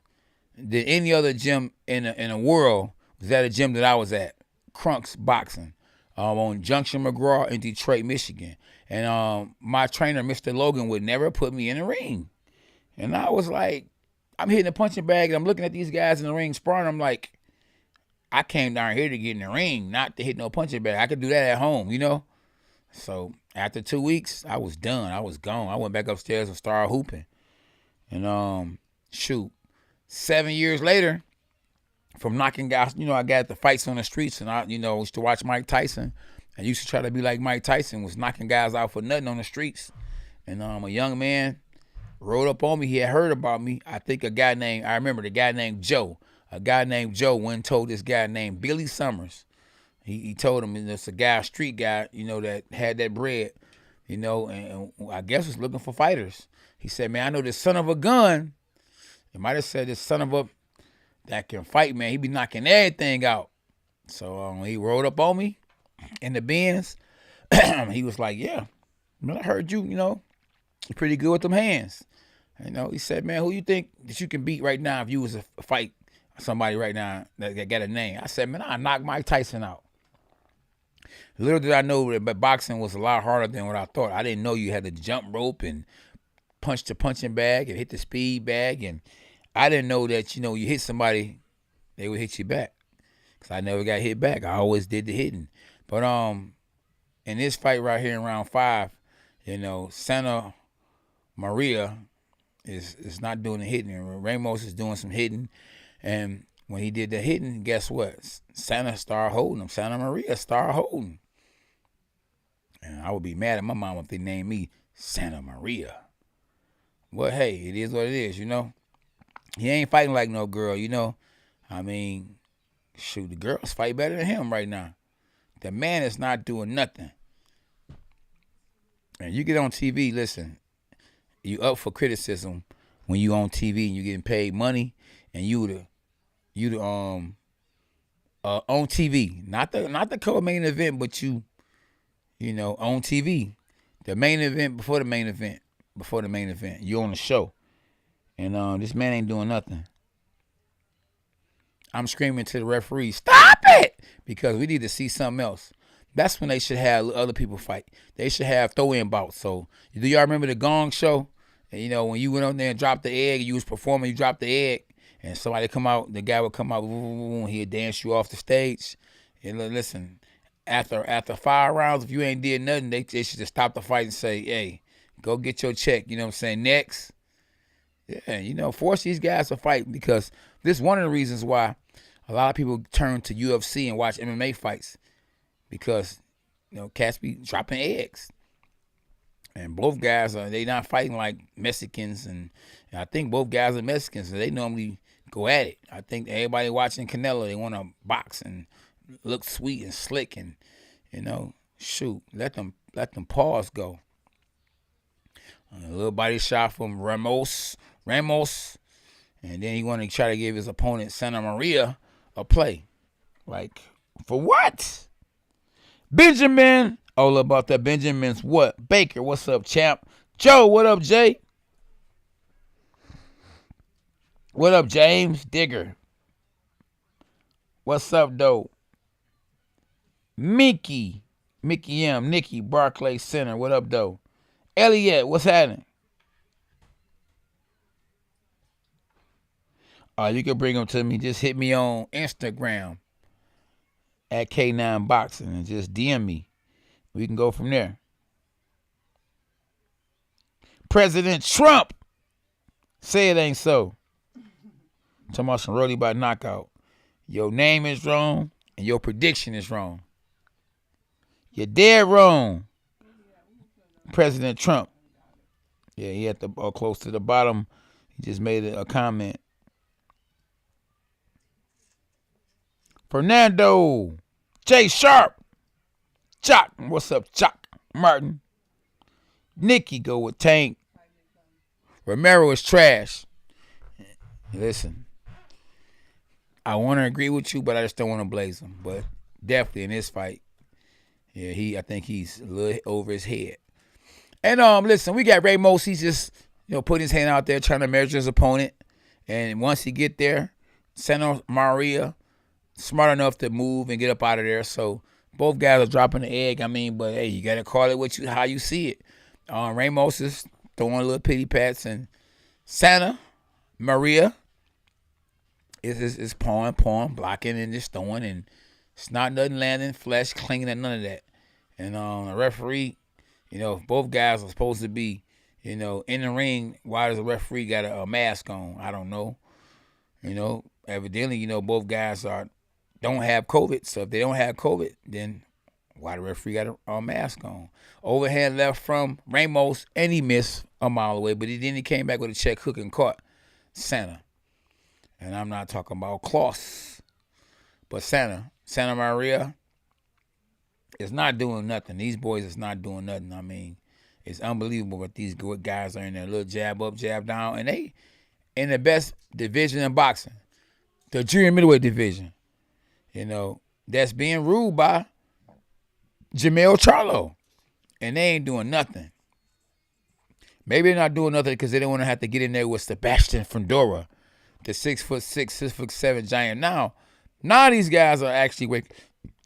than any other gym in the world was at a gym that I was at, Crunk's Boxing, on Junction McGraw in Detroit, Michigan. And my trainer, Mr. Logan, would never put me in the ring. And I was like, I'm hitting a punching bag, and I'm looking at these guys in the ring sparring. I'm like, I came down here to get in the ring, not to hit no punching bag. I could do that at home, you know? So after 2 weeks, I was done. I was gone. I went back upstairs and started hooping. And 7 years later, from knocking guys, you know, I got the fights on the streets, and I, used to watch Mike Tyson. I used to try to be like Mike Tyson, was knocking guys out for nothing on the streets. And a young man rode up on me. He had heard about me. I think I remember the guy named Joe. A guy named Joe went and told this guy named Billy Summers. He told him it's a guy, a street guy, that had that bread, and I guess was looking for fighters. He said, man, I know this son of a gun. He might have said this son of a that can fight, man. He be knocking everything out. So he rode up on me in the Benz. He was like, yeah, man, I heard you're pretty good with them hands. He said, man, who you think that you can beat right now if you was a fight somebody right now that got a name? I said, man, I knock Mike Tyson out. Little did I know that boxing was a lot harder than what I thought. I didn't know you had to jump rope and punch the punching bag and hit the speed bag. And I didn't know that, you hit somebody, they would hit you back. Because I never got hit back. I always did the hitting. But in this fight right here in round 5, Santa Maria is not doing the hitting. Ramos is doing some hitting. And when he did the hitting, guess what? Santa started holding him. Santa Maria started holding. And I would be mad at my mom if they named me Santa Maria. But hey, it is what it is, He ain't fighting like no girl, I mean, shoot, the girls fight better than him right now. The man is not doing nothing. And you get on TV, listen, you up for criticism when you on TV and you getting paid money, and you on TV, not the co-main event, but on TV, the main event before the main event, you on the show, and this man ain't doing nothing. I'm screaming to the referee, stop it, because we need to see something else. That's when they should have other people fight. They should have throw-in bouts. So, do y'all remember the Gong Show? And, when you went on there and dropped the egg, you was performing, you dropped the egg, and somebody come out, the guy would come out, he'd dance you off the stage. And listen, after 5 rounds, if you ain't did nothing, they should just stop the fight and say, hey, Go get your check. You know what I'm saying? Next. Yeah, you know, force these guys to fight because this is one of the reasons why a lot of people turn to UFC and watch MMA fights because, you know, cats be dropping eggs. And both guys they not fighting like Mexicans, and I think both guys are Mexicans, so they normally go at it. I think everybody watching Canelo, they want to box and look sweet and slick, and you know, shoot, let them paws go. A little body shot from Ramos, and then he wanted to try to give his opponent Santa Maria a play. Like, for what? Benjamin, all about that Benjamin's what? Baker, what's up, champ? Joe, what up, Jay? What up, James Digger? What's up, though? Mickey M, Nikki, Barclays Center, what up, though? Elliot, what's happening? You can bring them to me. Just hit me on Instagram at K9 Boxing and just DM me. We can go from there. President Trump, say it ain't so. Talking about some Rolly by knockout. Your name is wrong and your prediction is wrong. You're dead wrong. President Trump. Yeah, he at the close to the bottom. He just made a comment. Fernando. Jay Sharp. Jock. What's up, Jock? Martin. Nikki go with Tank. Romero is trash. Listen. I want to agree with you, but I just don't want to blaze him. But definitely in this fight, yeah, I think he's a little over his head. And listen, we got Ramos. He's just, you know, putting his hand out there trying to measure his opponent. And once he get there, Santa Maria smart enough to move and get up out of there. So both guys are dropping the egg. I mean, but hey, you gotta call it how you see it. Ramos is throwing little pity pats, and Santa Maria is pawing, blocking, and just throwing, and it's not nothing landing, flesh, clinging, and none of that. And the referee, you know, if both guys are supposed to be, you know, in the ring, why does the referee got a mask on? I don't know. You know, evidently, you know, both guys don't have COVID. So if they don't have COVID, then why the referee got a mask on? Overhand left from Ramos, and he missed a mile away, but he came back with a check hook and caught Santa. And I'm not talking about Klaus, but Santa Maria is not doing nothing. These boys is not doing nothing. I mean, it's unbelievable what these good guys are in there. Little jab up, jab down, and they in the best division in boxing, the junior middleweight division. You know, that's being ruled by Jamel Charlo, and they ain't doing nothing. Maybe they're not doing nothing because they don't want to have to get in there with Sebastian Fundora, the 6'6", 6'7" giant. Now these guys are actually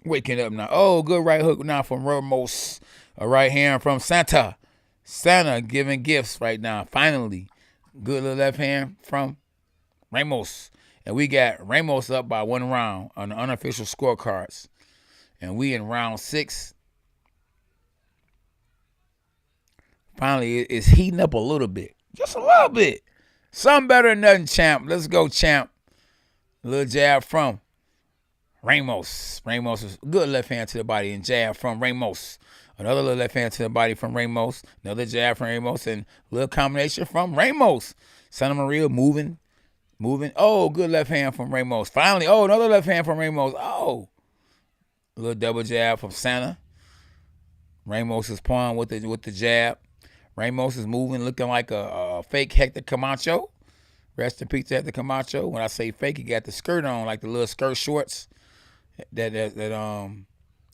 waking up now. Oh, good right hook now from Ramos. A right hand from Santa. Santa giving gifts right now. Finally. Good little left hand from Ramos. And we got Ramos up by 1 round on the unofficial scorecards. And we in round 6. Finally, it's heating up a little bit. Just a little bit. Something better than nothing, champ. Let's go, champ. A little jab from Ramos. Ramos is good left hand to the body and jab from Ramos. Another little left hand to the body from Ramos. Another jab from Ramos and a little combination from Ramos. Santa Maria moving. Oh, good left hand from Ramos. Finally, another left hand from Ramos. Oh, a little double jab from Santa. Ramos is pawing with the jab. Ramos is moving, looking like a fake Hector Camacho. Rest in peace to Hector Camacho. When I say fake, he got the skirt on, like the little skirt shorts that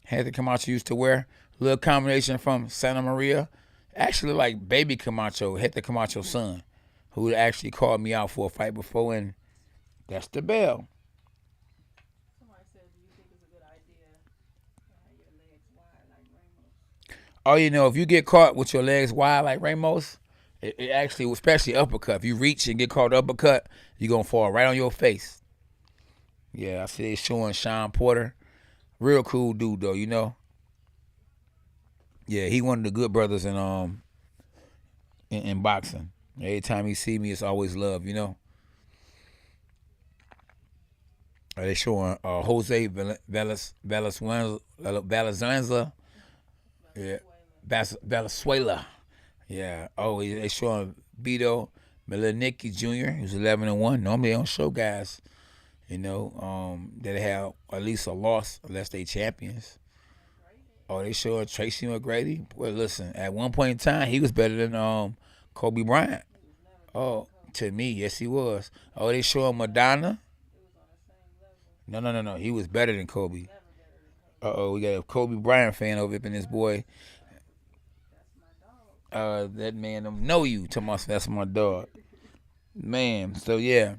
Hector Camacho used to wear. A little combination from Santa Maria. Actually like baby Camacho, Hector Camacho's son, who actually called me out for a fight before, and that's the bell. Somebody said, do you think it's a good idea to have your legs wide like Ramos? Oh, you know, if you get caught with your legs wide like Ramos, it actually, especially uppercut, if you reach and get caught uppercut, you're going to fall right on your face. Yeah, I see they showing Sean Porter. Real cool dude, though, you know. Yeah, he one of the good brothers in in boxing. Every time he see me, it's always love, you know. They showing Jose Valenzuela. Yeah. Valenzuela. Yeah. Oh, they showing Vito Melendez Jr., who's 11-1. Normally they don't show guys, you know, that have at least a loss unless they champions. Oh, they showing Tracy McGrady. Well, listen, at one point in time, he was better than Kobe Bryant. Oh, to me, yes, he was. Oh, they showing Madonna. No. He was better than Kobe. We got a Kobe Bryant fan over up in this boy. That man don't know you. That's my dog. Man, so yeah.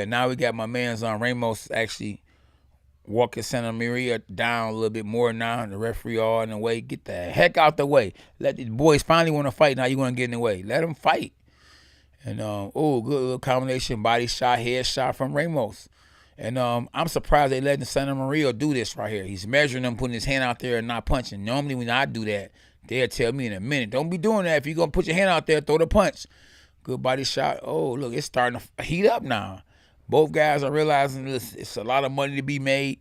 Now we got my man's on Ramos actually walking Santa Maria down a little bit more now. The referee all in the way. Get the heck out the way. Let the boys finally want to fight. Now you want to get in the way. Let them fight. And, good little combination, body shot, head shot from Ramos. And I'm surprised they letting Santa Maria do this right here. He's measuring them, putting his hand out there and not punching. Normally when I do that, they'll tell me in a minute, don't be doing that. If you're going to put your hand out there, throw the punch. Good body shot. Oh, look, it's starting to heat up now. Both guys are realizing it's a lot of money to be made.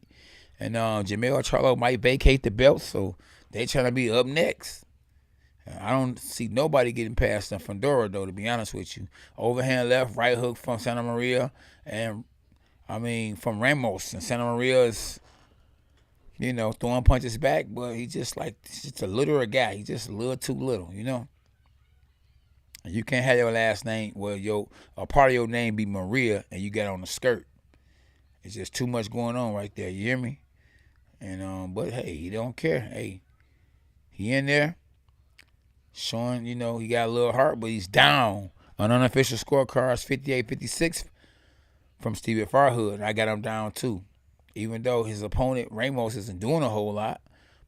And Jermell Charlo might vacate the belt, so they trying to be up next. I don't see nobody getting past them. Fundora, though, to be honest with you. Overhand left, right hook from Santa Maria. And, from Ramos. And Santa Maria is, throwing punches back, but he's just a littler guy. He's just a little too little, you know. You can't have your last name, a part of your name be Maria, and you got on the skirt. It's just too much going on right there. You hear me? And but hey, he don't care. Hey, he in there showing, he got a little heart, but he's down. On unofficial scorecards, 58-56 from Stevie Farhood. I got him down too. Even though his opponent Ramos isn't doing a whole lot,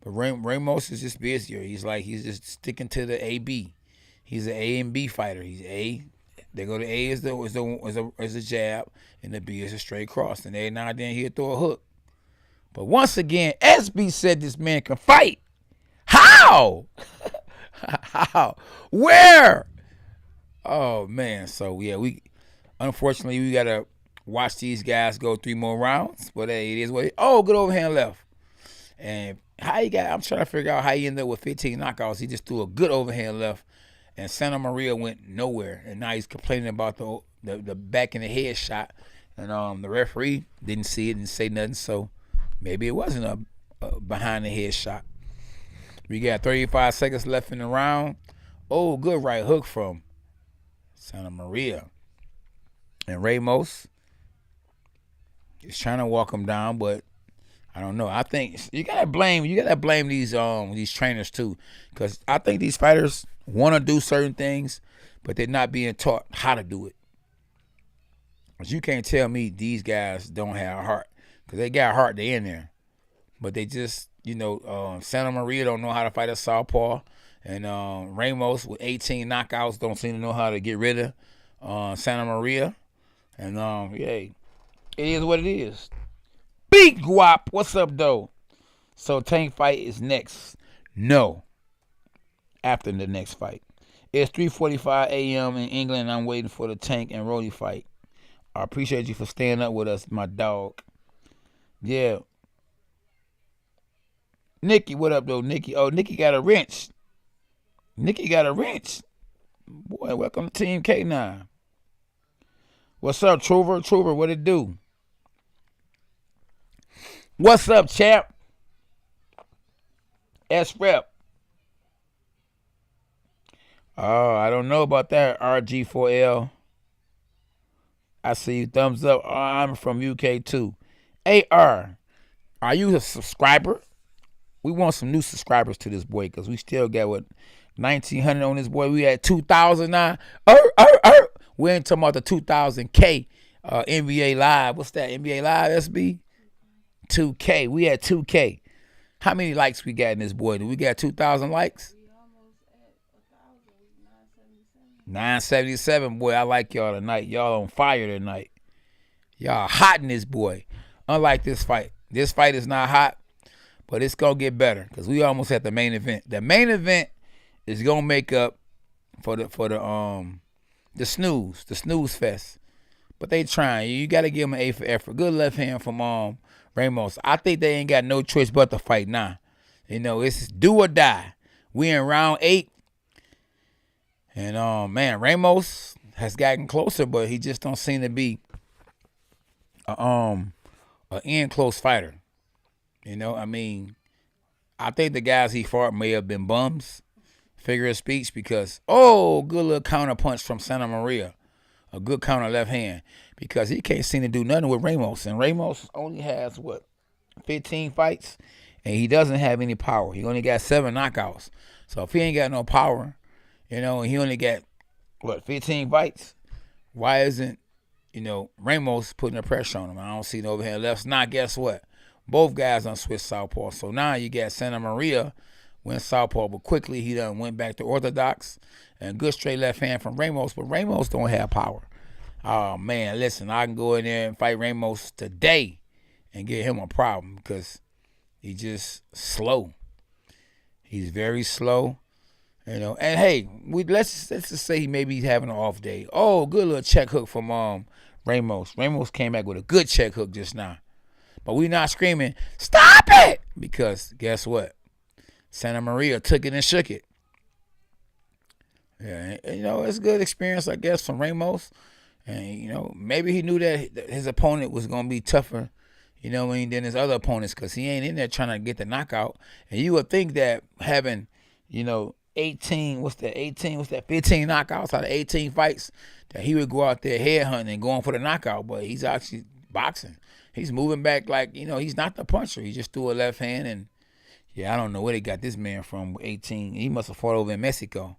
but Ramos is just busier. He's just sticking to the AB. He's an A and B fighter. He's A. They go to A is a jab, and the B is a straight cross. And every now and then he'll throw a hook. But once again, SB said this man can fight. How? How? Where? Oh man. So yeah, unfortunately we gotta watch these guys go 3 more rounds. But hey, it is what it is. Oh, good overhand left. And I'm trying to figure out how he ended up with 15 knockouts. He just threw a good overhand left. And Santa Maria went nowhere, and now he's complaining about the back in the head shot, and the referee didn't see it, didn't say nothing, so maybe it wasn't a behind the head shot. We got 35 seconds left in the round. Oh, good right hook from Santa Maria, and Ramos is trying to walk him down, but I don't know. I think you gotta blame these trainers too, because I think these fighters want to do certain things, but they're not being taught how to do it. Because you can't tell me these guys don't have heart, because they got heart. They in there, but they just Santa Maria don't know how to fight a southpaw, and Ramos with 18 knockouts don't seem to know how to get rid of Santa Maria, and it is what it is. Big Guap, what's up, though? So Tank fight is next. No. After the next fight. It's 3:45 a.m. in England, and I'm waiting for the Tank and Roddy fight. I appreciate you for staying up with us, my dog. Yeah. Nikki, what up, though, Nikki? Oh, Nikki got a wrench. Boy, welcome to Team K9. What's up, Trover, what it do? What's up, champ? S-Rep. Oh, I don't know about that, RG4L. I see you. Thumbs up. Oh, I'm from UK too. AR, are you a subscriber? We want some new subscribers to this boy, because we still got, 1,900 on this boy. We had 2,000 now. We ain't talking about the 2,000K NBA Live. What's that, NBA Live, SB? 2K. We had 2K. How many likes we got in this boy? Do we got 2,000 likes? 977, boy. I like y'all tonight. Y'all on fire tonight. Y'all hot in this boy. Unlike this fight. This fight is not hot, but it's going to get better, because we almost at the main event. The main event is gonna make up for the snooze fest. But they trying. You got to give them an A for effort. Good left hand from Ramos. I think they ain't got no choice but to fight now. You know, it's do or die. We in round 8. And, man, Ramos has gotten closer, but he just don't seem to be an in-close fighter. You know, I mean, I think the guys he fought may have been bums, figure of speech, because, good little counter punch from Santa Maria. A good counter left hand, because he can't seem to do nothing with Ramos. And Ramos only has, 15 fights? And he doesn't have any power. He only got 7 knockouts. So if he ain't got no power, you know, and he only got, 15 fights? Why isn't, Ramos putting the pressure on him? I don't see no overhand lefts. Now, guess what? Both guys on switch southpaw. So now you got Santa Maria went southpaw, but quickly he done went back to orthodox. And good straight left hand from Ramos, but Ramos don't have power. Oh, man, listen, I can go in there and fight Ramos today and get him a problem, because he's just slow. He's very slow, And hey, let's just say he maybe having an off day. Oh, good little check hook from Ramos. Ramos came back with a good check hook just now. But we not screaming, stop it! Because guess what? Santa Maria took it and shook it. Yeah, it's a good experience, I guess, from Ramos. And, maybe he knew that his opponent was going to be tougher, than his other opponents, because he ain't in there trying to get the knockout. And you would think that having, 15 knockouts out of 18 fights, that he would go out there headhunting and going for the knockout. But he's actually boxing. He's moving back like, he's not the puncher. He just threw a left hand. And, I don't know where they got this man from, 18. He must have fought over in Mexico.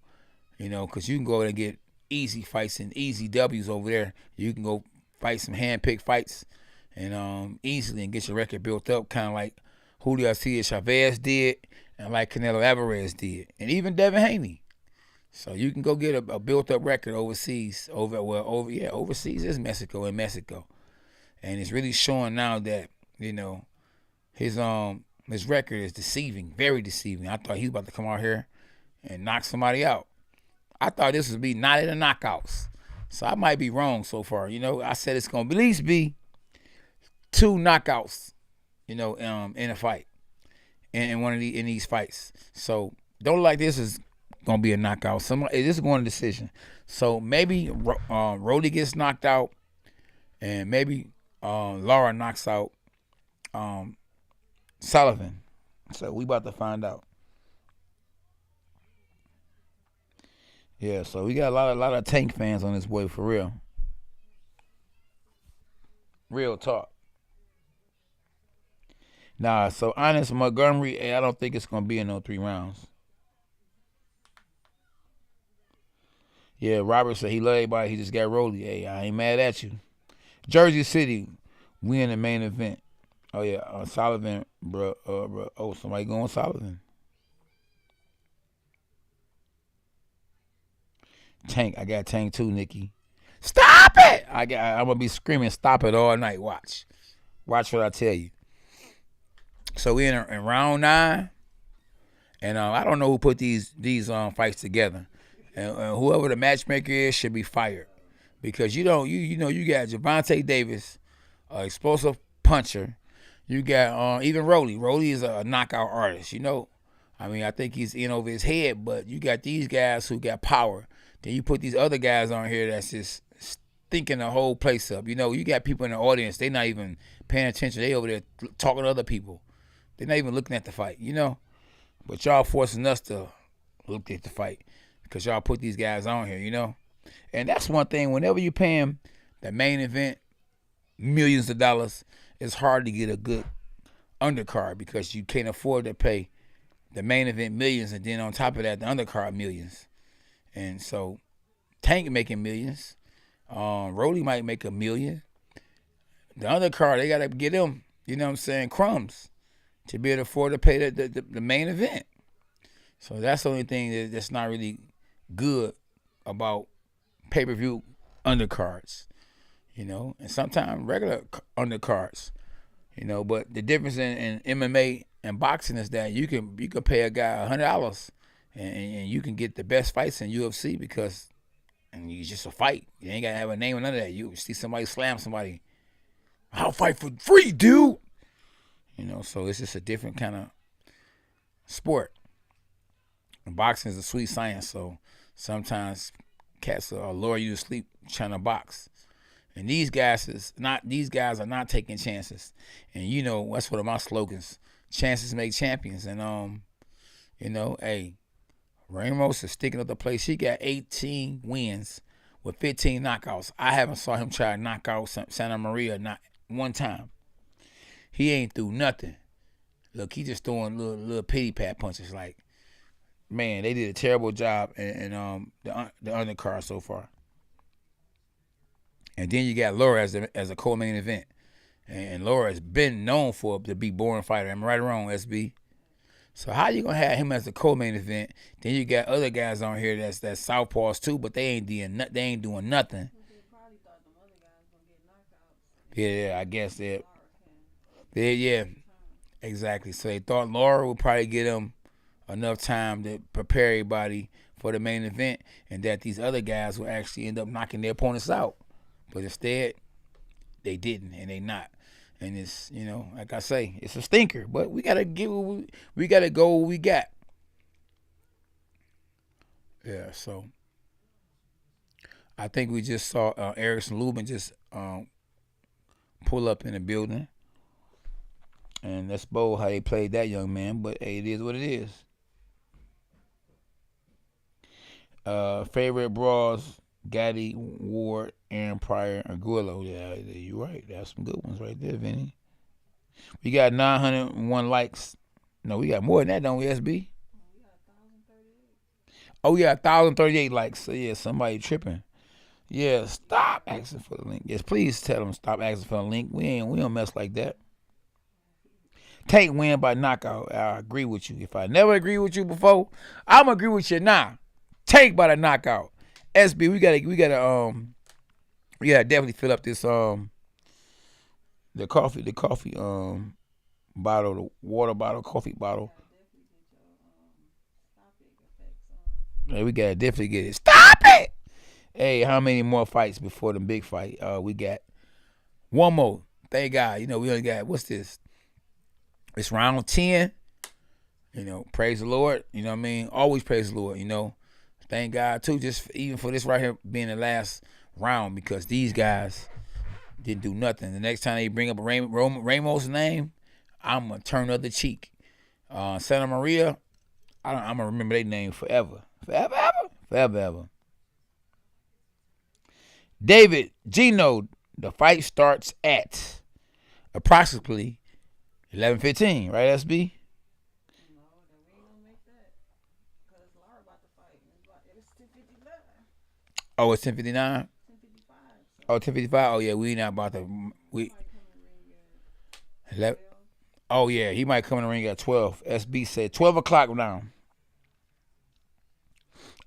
Because you can go there and get easy fights and easy W's over there. You can go fight some hand-picked fights and easily and get your record built up, kind of like Julio Chavez did and like Canelo Alvarez did, and even Devin Haney. So you can go get a built-up record overseas. Overseas is Mexico, and it's really showing now that his record is deceiving, very deceiving. I thought he was about to come out here and knock somebody out. I thought this would be not in the knockouts. So I might be wrong so far. I said it's going to at least be 2 knockouts, in a fight, in these fights. So don't look like this is going to be a knockout. This is going to decision. So maybe Rolly gets knocked out, and maybe Lara knocks out Sullivan. So we about to find out. Yeah, so we got a lot of Tank fans on this boy, for real. Real talk. Nah, so honest, Montgomery, I don't think it's going to be in no 3 rounds. Yeah, Robert said he love everybody. He just got Rolly. Hey, I ain't mad at you. Jersey City, we in the main event. Oh, yeah, Sullivan, bro. Oh, somebody going Sullivan. Tank, I got Tank too, Nikki. Stop it! I'm going to be screaming, stop it all night. Watch what I tell you. So we in round 9, and I don't know who put these fights together. And whoever the matchmaker is should be fired, because you got Gervonta Davis, explosive puncher. You got even Rolly. Rolly is a knockout artist. I think he's in over his head, but you got these guys who got power. Then you put these other guys on here that's just thinking the whole place up. You got people in the audience, they not even paying attention. They over there talking to other people. They're not even looking at the fight, But y'all forcing us to look at the fight because y'all put these guys on here, And that's one thing. Whenever you pay them the main event millions of dollars, it's hard to get a good undercard, because you can't afford to pay the main event millions and then on top of that, the undercard millions. And so Tank making millions. Rolly might make $1 million. The undercard, they got to get them, crumbs to be able to afford to pay the main event. So that's the only thing that's not really good about pay-per-view undercards, And sometimes regular undercards, But the difference in MMA and boxing is that you can pay a guy $100 and you can get the best fights in UFC because it's just a fight. You ain't gotta have a name or none of that. You see somebody slam somebody, I'll fight for free, dude. So it's just a different kind of sport. Boxing is a sweet science, so sometimes cats will lure you to sleep trying to box. And these guys are not taking chances. And that's one of my slogans. Chances make champions. And hey, Ramos is sticking up the place. He got 18 wins with 15 knockouts. I haven't saw him try to knock out Santa Maria not one time. He ain't through nothing. Look, he just throwing little pity pat punches. Like, man, they did a terrible job in the undercard so far. And then you got Laura as a co-main event. And Laura has been known to be boring fighter. Am I right or wrong, SB? So how you gonna have him as a co-main event? Then you got other guys on here that's southpaws too, but they ain't doing nothing. They probably thought them other guys gonna get knockouts. Yeah, I guess that. Yeah, exactly. So they thought Laura would probably get him enough time to prepare everybody for the main event, and that these other guys will actually end up knocking their opponents out. But instead, they didn't, and they not. And it's, like I say, it's a stinker. But we gotta we gotta go what we got. Yeah. So I think we just saw Erickson Lubin just pull up in the building, and that's bold how they played that young man. But hey, it is what it is. Favorite brawls: Gaddy, Ward, Aaron Pryor, and Grillo. Yeah, you're right. That's some good ones right there, Vinny. We got 901 likes. No, we got more than that, don't we, SB? We got 1,038. Oh, yeah, 1,038 likes. So, yeah, somebody tripping. Yeah, stop asking for the link. Yes, please tell them stop asking for the link. We don't mess like that. Tank win by knockout. I agree with you. If I never agree with you before, I'm agree with you now. Tank by the knockout. SB, we gotta definitely fill up this the coffee bottle, the water bottle, coffee bottle. Hey, we gotta definitely get it. Stop it! Hey, how many more fights before the big fight? We got one more. Thank God. We only got, what's this? It's round 10. Praise the Lord. You know what I mean? Always praise the Lord, Thank God, too, just even for this right here being the last round, because these guys didn't do nothing. The next time they bring up Ramos' name, I'm going to turn the other cheek. Santa Maria, I'm going to remember their name forever. Forever. David, Gino, the fight starts at approximately 11:15, right, SB? Oh, it's 10:59? 10:55. Oh, 10:55? Oh, yeah, we not about to. We. 11. Oh, yeah, he might come in the ring at 12. SB said 12 o'clock now.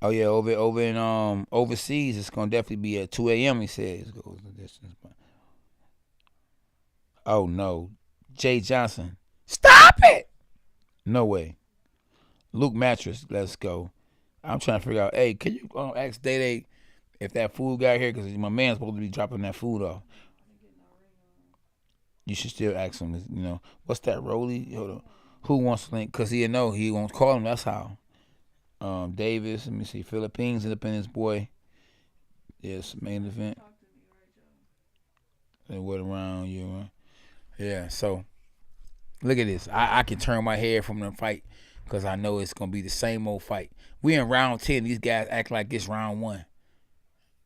Oh, yeah, over in overseas, it's going to definitely be at 2 a.m., he says. Oh, no. Jay Johnson. Stop it! No way. Luke Mattress, let's go. I'm trying to figure out, hey, can you ask Day if that food got here? Because my man's supposed to be dropping that food off. You should still ask him, what's that, Rolly? Hold on. Who wants to link? Because he won't call him, that's how. Davis, let me see, Philippines, Independence Boy. Yes, main event. And what around you? Yeah, so look at this. I can turn my head from the fight because I know it's going to be the same old fight. We in round 10. These guys act like it's round 1.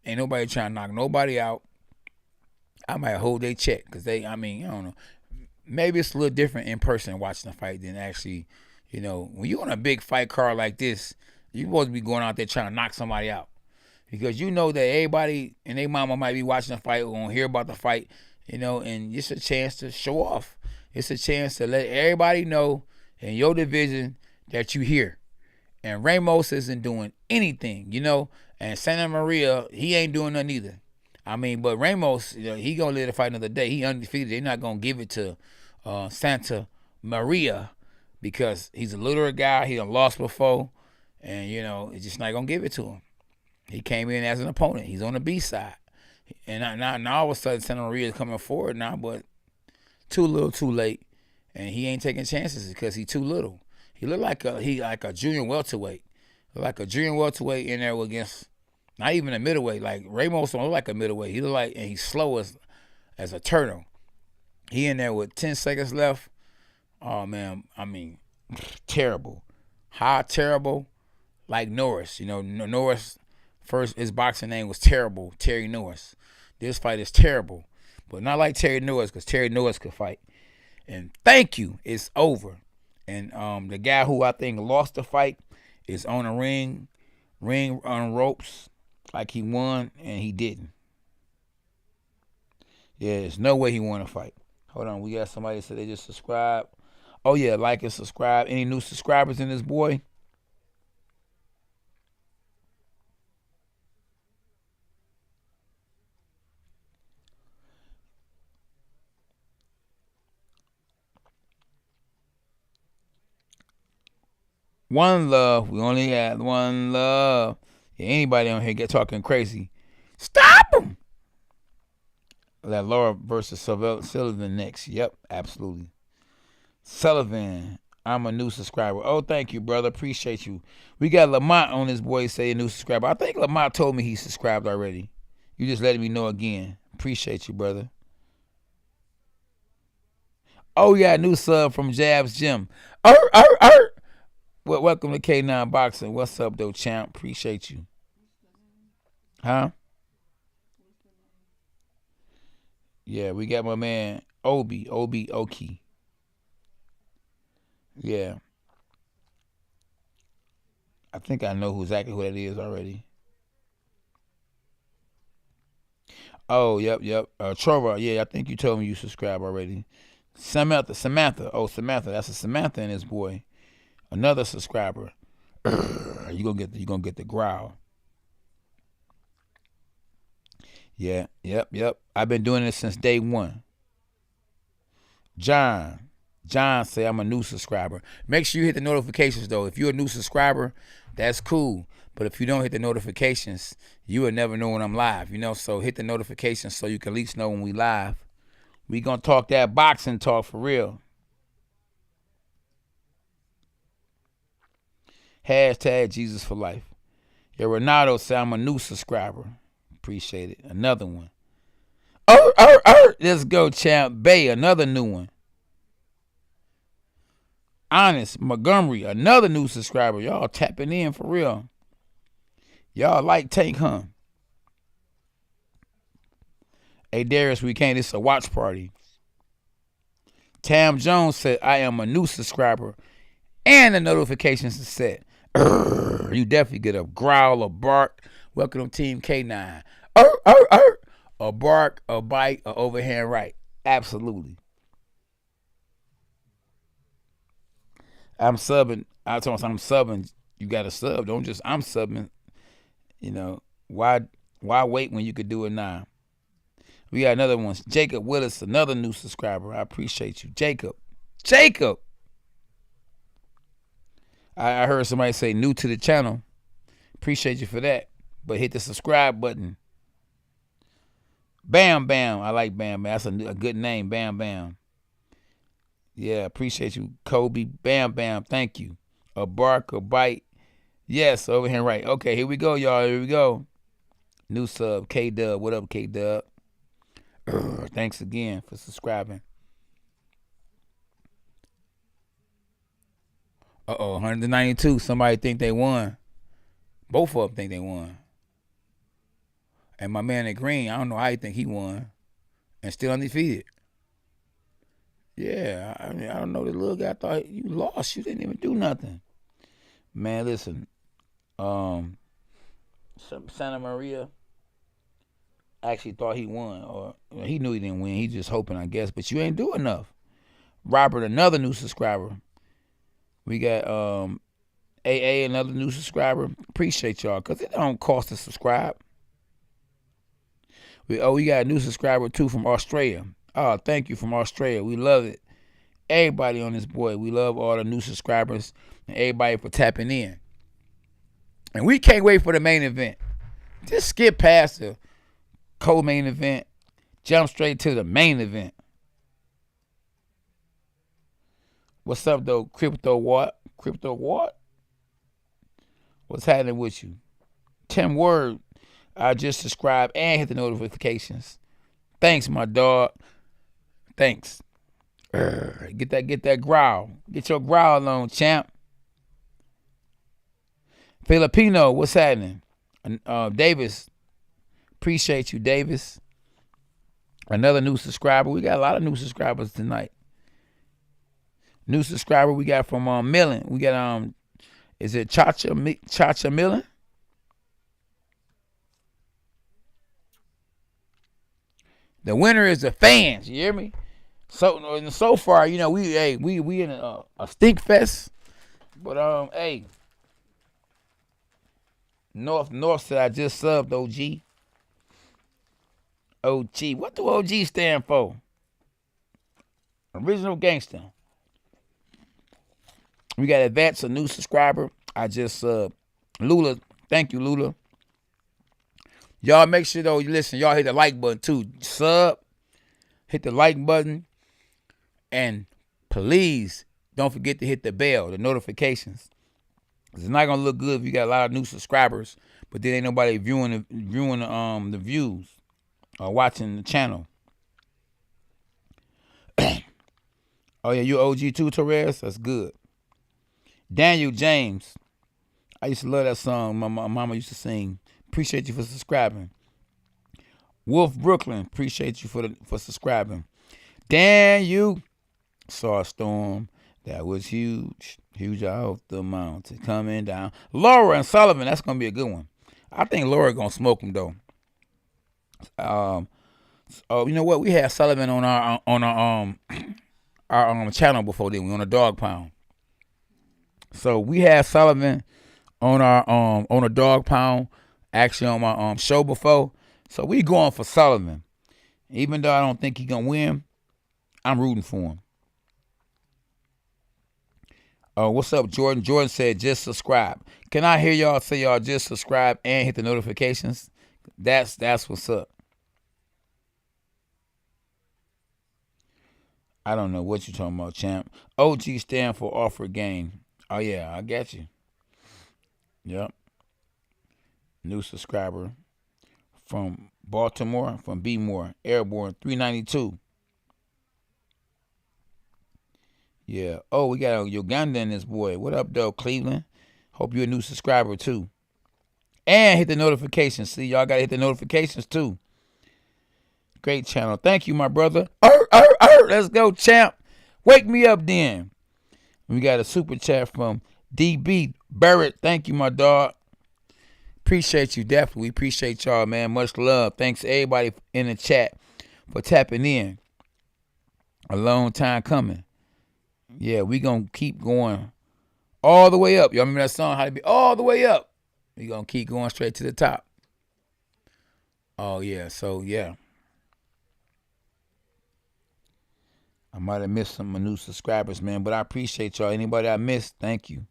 Ain't nobody trying to knock nobody out. I might hold their check because I don't know. Maybe it's a little different in person watching the fight than actually, when you're on a big fight card like this, you're supposed to be going out there trying to knock somebody out. Because that everybody and their mama might be watching the fight or going to hear about the fight, and it's a chance to show off. It's a chance to let everybody know in your division that you here. And Ramos isn't doing anything, and Santa Maria, he ain't doing nothing either. But Ramos, he gonna live to fight another day. He undefeated. They're not gonna give it to Santa Maria because he's a little guy. He done lost before, And, you know, it's just not going to give it to him. He came in as an opponent. He's on the B side. And now all of a sudden, Senator Ramirez coming forward now, but too little, too late. And he ain't taking chances because he's too little. He look like a junior welterweight. Like a junior welterweight in there against not even a middleweight. Like Ramos don't look like a middleweight. He look like, and he's slow as a turtle. He in there with 10 seconds left. Oh man, I mean, terrible. How terrible? Like Norris. You know, Norris first his boxing name was terrible, Terry Norris. This fight is terrible. But not like Terry Norris, because Terry Norris could fight. And thank you, it's over. And the guy who I think lost the fight is on a ring on ropes, like he won, and he didn't. Yeah, there's no way he won a fight. Hold on, we got somebody that said they just subscribed. Oh yeah, like and subscribe. Any new subscribers in this boy? One love. We only had one love. Yeah, anybody on here get talking crazy, stop them. That Laura versus Sullivan next. Yep, absolutely. Sullivan, I'm a new subscriber. Oh, thank you, brother. Appreciate you. We got Lamont on this boy say a new subscriber. I think Lamont told me he subscribed already. You just letting me know again. Appreciate you, brother. Oh, yeah, new sub from Jabs Gym. Well, welcome to K9 Boxing. What's up, though, champ? Appreciate you. Huh? Yeah, we got my man Obi Oki. Yeah. I think I know exactly who that is already. Oh, yep. Trevor, yeah, I think you told me you subscribed already. Samantha. Oh, Samantha. That's a Samantha in this boy. Another subscriber. You gonna get the growl. Yeah, yep. I've been doing this since day one. John say I'm a new subscriber. Make sure you hit the notifications though. If you're a new subscriber, that's cool. But if you don't hit the notifications, you will never know when I'm live. You know, so hit the notifications so you can at least know when we live. We gonna talk that boxing talk for real. Hashtag Jesus for life. Yeah, Ronaldo said I'm a new subscriber. Appreciate it. Another one. Let's go, champ. Bay, another new one. Honest Montgomery, another new subscriber. Y'all tapping in for real. Y'all like Tank, huh? Hey, Darius, we can't. It's a watch party. Tam Jones said, I am a new subscriber. And the notifications are set. You definitely get a growl, a bark. Welcome to Team K9. A bark, a bite, a overhand right. Absolutely. I'm subbing. I'm subbing. You got to sub. Don't just I'm subbing. You know, why wait when you could do it now? We got another one. Jacob Willis, another new subscriber. I appreciate you. Jacob. I heard somebody say new to the channel. Appreciate you for that. But hit the subscribe button. Bam Bam. I like Bam Bam. That's a good name. Bam Bam. Yeah, appreciate you, Kobe. Bam Bam. Thank you. A bark, a bite. Yes, over here right. Okay, here we go, y'all. Here we go. New sub, K-Dub. What up, K-Dub? Thanks again for subscribing. 192. Somebody think they won. Both of them think they won. And my man in green, I don't know how he think he won. And still undefeated. Yeah, I mean, I don't know. The little guy thought you lost. You didn't even do nothing. Man, listen. Santa Maria actually thought he won. Or he knew he didn't win. He just hoping, I guess. But you ain't do enough. Robert, another new subscriber. We got AA, another new subscriber. Appreciate y'all, because it don't cost to subscribe. We got a new subscriber, too, from Australia. Oh, thank you from Australia. We love it. Everybody on this boy. We love all the new subscribers and everybody for tapping in. And we can't wait for the main event. Just skip past the co-main event. Jump straight to the main event. What's up, though? Crypto what? Crypto what? What's happening with you? Tim Word. I just subscribe and hit the notifications. Thanks, my dog. Thanks. Get that growl. Get your growl on, champ. Filipino, what's happening? Davis. Appreciate you, Davis. Another new subscriber. We got a lot of new subscribers tonight. New subscriber we got from Millen. We got is it Chacha Millen? The winner is the fans. You hear me? So far, you know, we in a stink fest. But hey, North said I just subbed OG. OG. What do OG stand for? Original Gangster. We got Advance, a new subscriber. I just Lula. Thank you, Lula. Y'all make sure though, listen, y'all hit the like button too. Sub, hit the like button, and please don't forget to hit the bell, the notifications. It's not gonna look good if you got a lot of new subscribers, but then ain't nobody viewing the views or watching the channel. Oh yeah, you OG too, Torres? That's good. Daniel James. I used to love that song. My mama used to sing. Appreciate you for subscribing. Wolf Brooklyn. Appreciate you for subscribing. Daniel. Saw a storm that was huge. Huge off the mountain coming down. Laura and Sullivan. That's going to be a good one. I think Laura going to smoke him though. Oh, you know what? We had Sullivan on our channel before then. We on a dog pound. So we had Sullivan on our on a dog pound, actually on my show before. So we going for Sullivan. Even though I don't think he gonna win, I'm rooting for him. What's up, Jordan? Jordan said just subscribe. Can I hear y'all say y'all just subscribe and hit the notifications? That's what's up. I don't know what you're talking about, champ. OG stand for offer game. Oh, yeah, I got you. Yep. New subscriber from Baltimore, from B Moore, Airborne 392. Yeah. Oh, we got a Uganda in this boy. What up, though, Cleveland? Hope you're a new subscriber, too. And hit the notifications. See, y'all got to hit the notifications, too. Great channel. Thank you, my brother. Let's go, champ. Wake me up then. We got a super chat from DB Barrett. Thank you, my dog. Appreciate you, definitely. Appreciate y'all, man. Much love. Thanks to everybody in the chat for tapping in. A long time coming. Yeah, we going to keep going all the way up. Y'all remember that song, How to Be All the Way Up? We going to keep going straight to the top. Oh, yeah. So, yeah. I might have missed some new subscribers, man, but I appreciate y'all. Anybody I missed, thank you.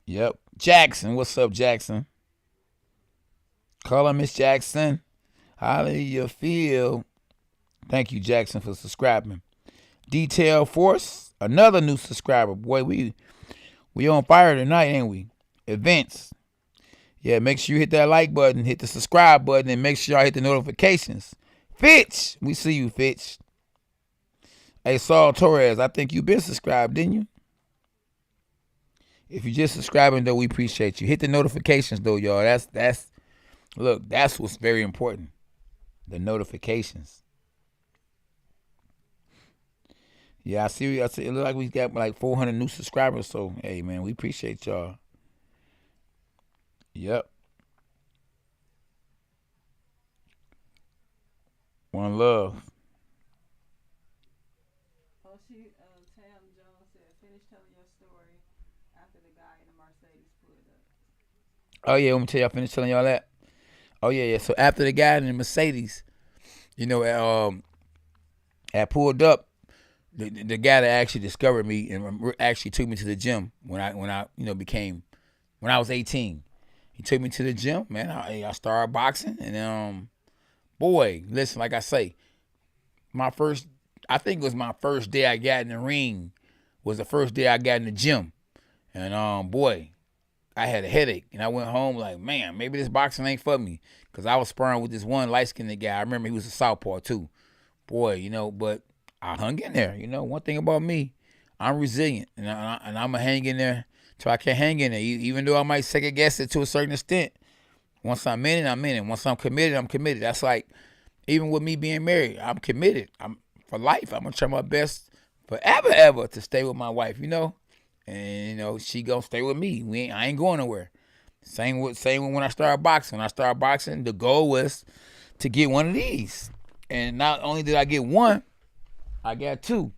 Yep. Jackson, what's up, Jackson? Call her Miss Jackson. How do you feel? Thank you, Jackson, for subscribing. Detail Force, another new subscriber. Boy, we on fire tonight, ain't we? Events. Yeah, make sure you hit that like button, hit the subscribe button, and make sure y'all hit the notifications. Fitch, we see you, Fitch. Hey, Saul Torres, I think you been subscribed, didn't you? If you just subscribing, though, we appreciate you. Hit the notifications, though, y'all. That's what's very important. The notifications. Yeah, I see. It looks like we got like 400 new subscribers. So, hey, man, we appreciate y'all. Yep. One love. Oh, Tam Jones said, finish telling your story after the guy in the Mercedes pulled up. Oh, yeah, let me tell y'all, finish telling y'all that. Oh, yeah. So, after the guy in the Mercedes, had pulled up, the guy that actually discovered me and actually took me to the gym when I when I was 18. He took me to the gym, man. I started boxing, and boy, listen, like I say, I think it was my first day I got in the ring was the first day I got in the gym, and boy, I had a headache, and I went home like, man, maybe this boxing ain't for me, because I was sparring with this one light-skinned guy. I remember he was a southpaw too, boy, but I hung in there. One thing about me, I'm resilient, and I'm gonna hang in there till I can't hang in there, even though I might second guess it to a certain extent. Once I'm in it, I'm in it. Once I'm committed, I'm committed. That's like, even with me being married, I'm committed. I'm for life. I'm gonna try my best forever, ever to stay with my wife, and she gonna stay with me. I ain't going nowhere. Same with when I started boxing. When I started boxing, the goal was to get one of these, and not only did I get one, I got two.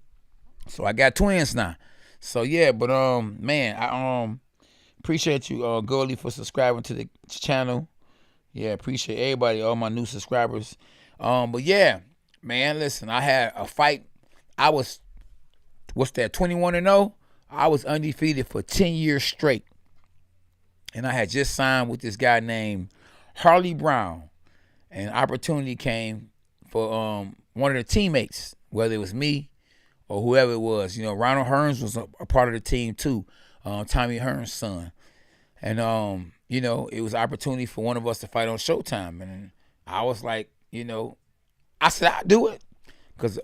So I got twins now. So yeah, but man, I appreciate you, Goldie, for subscribing to the channel. Yeah, appreciate everybody, all my new subscribers. But yeah, man, listen, I had a fight. I was 21-0. I was undefeated for 10 years straight. And I had just signed with this guy named Harley Brown. And opportunity came for one of the teammates, whether it was me or whoever it was. Ronald Hearns was a part of the team too, Tommy Hearns' son. And, it was an opportunity for one of us to fight on Showtime. And I was like, I said, I'll do it. Because,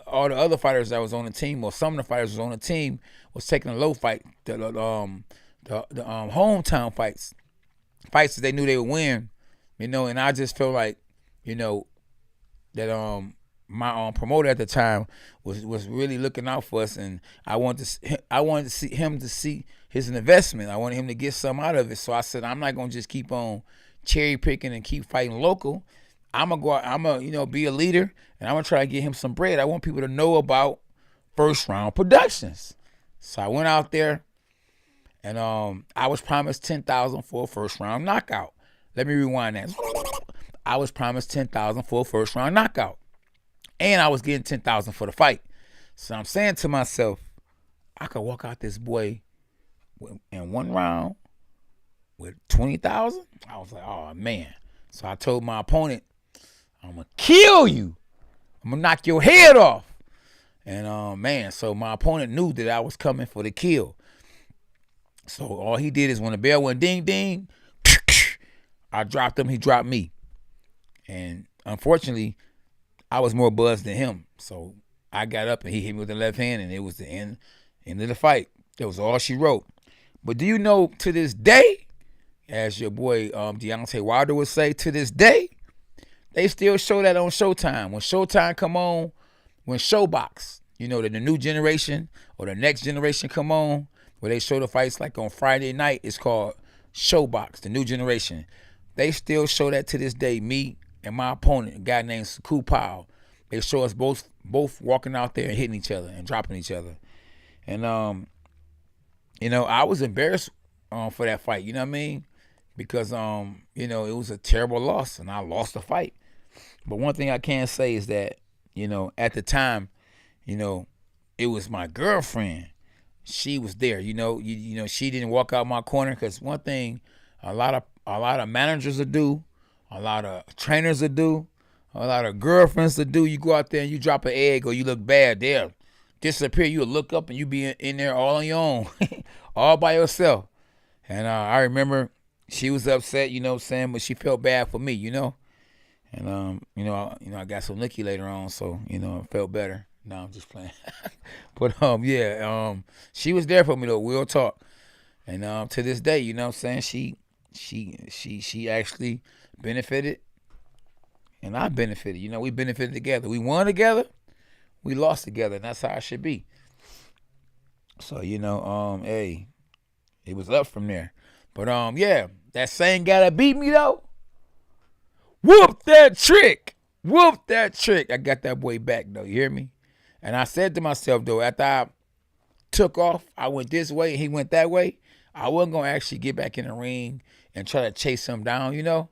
all the other fighters that was on the team, or some of the fighters was on the team, was taking a low fight, the hometown fights that they knew they would win, and I just felt like, that my promoter at the time was really looking out for us, and I wanted to see him to see his investment. I wanted him to get something out of it. So I said, I'm not gonna just keep on cherry picking and keep fighting local. I'm gonna go out, I'm gonna be a leader, and I'm gonna try to get him some bread. I want people to know about First Round Productions. So I went out there, and I was promised $10,000 for a first round knockout. Let me rewind that. I was promised $10,000 for a first round knockout, and I was getting $10,000 for the fight. So I'm saying to myself, I could walk out this boy in one round with $20,000. I was like, oh man. So I told my opponent, I'm gonna kill you. I'm gonna knock your head off. And man, so my opponent knew that I was coming for the kill. So all he did is when the bell went ding ding, I dropped him, he dropped me. And unfortunately, I was more buzzed than him. So I got up and he hit me with the left hand, and it was the end of the fight. That was all she wrote. But do you know, to this day, as your boy Deontay Wilder would say, to this day, they still show that on Showtime. When Showtime come on, when Showbox, the new generation or the next generation come on, where they show the fights like on Friday night, it's called Showbox, the new generation. They still show that to this day, me and my opponent, a guy named Saku Powell. They show us both walking out there and hitting each other and dropping each other. And, I was embarrassed for that fight, you know what I mean? Because, it was a terrible loss, and I lost the fight. But one thing I can say is that, at the time, it was my girlfriend. She was there, she didn't walk out my corner, because one thing a lot of managers will do, a lot of trainers will do, a lot of girlfriends will do, you go out there and you drop an egg or you look bad, they'll disappear. You'll look up and you be in there all on your own, all by yourself. And I remember she was upset, but she felt bad for me, And I got some licky later on, so it felt better. No, I'm just playing. But she was there for me though. We'll talk. And to this day, she actually benefited, and I benefited. We benefited together. We won together, we lost together, and that's how it should be. So hey, it was up from there. But that same guy that beat me though, whoop that trick. I got that boy back though. You hear me? And I said to myself though, after I took off, I went this way and he went that way, I wasn't gonna actually get back in the ring and try to chase him down,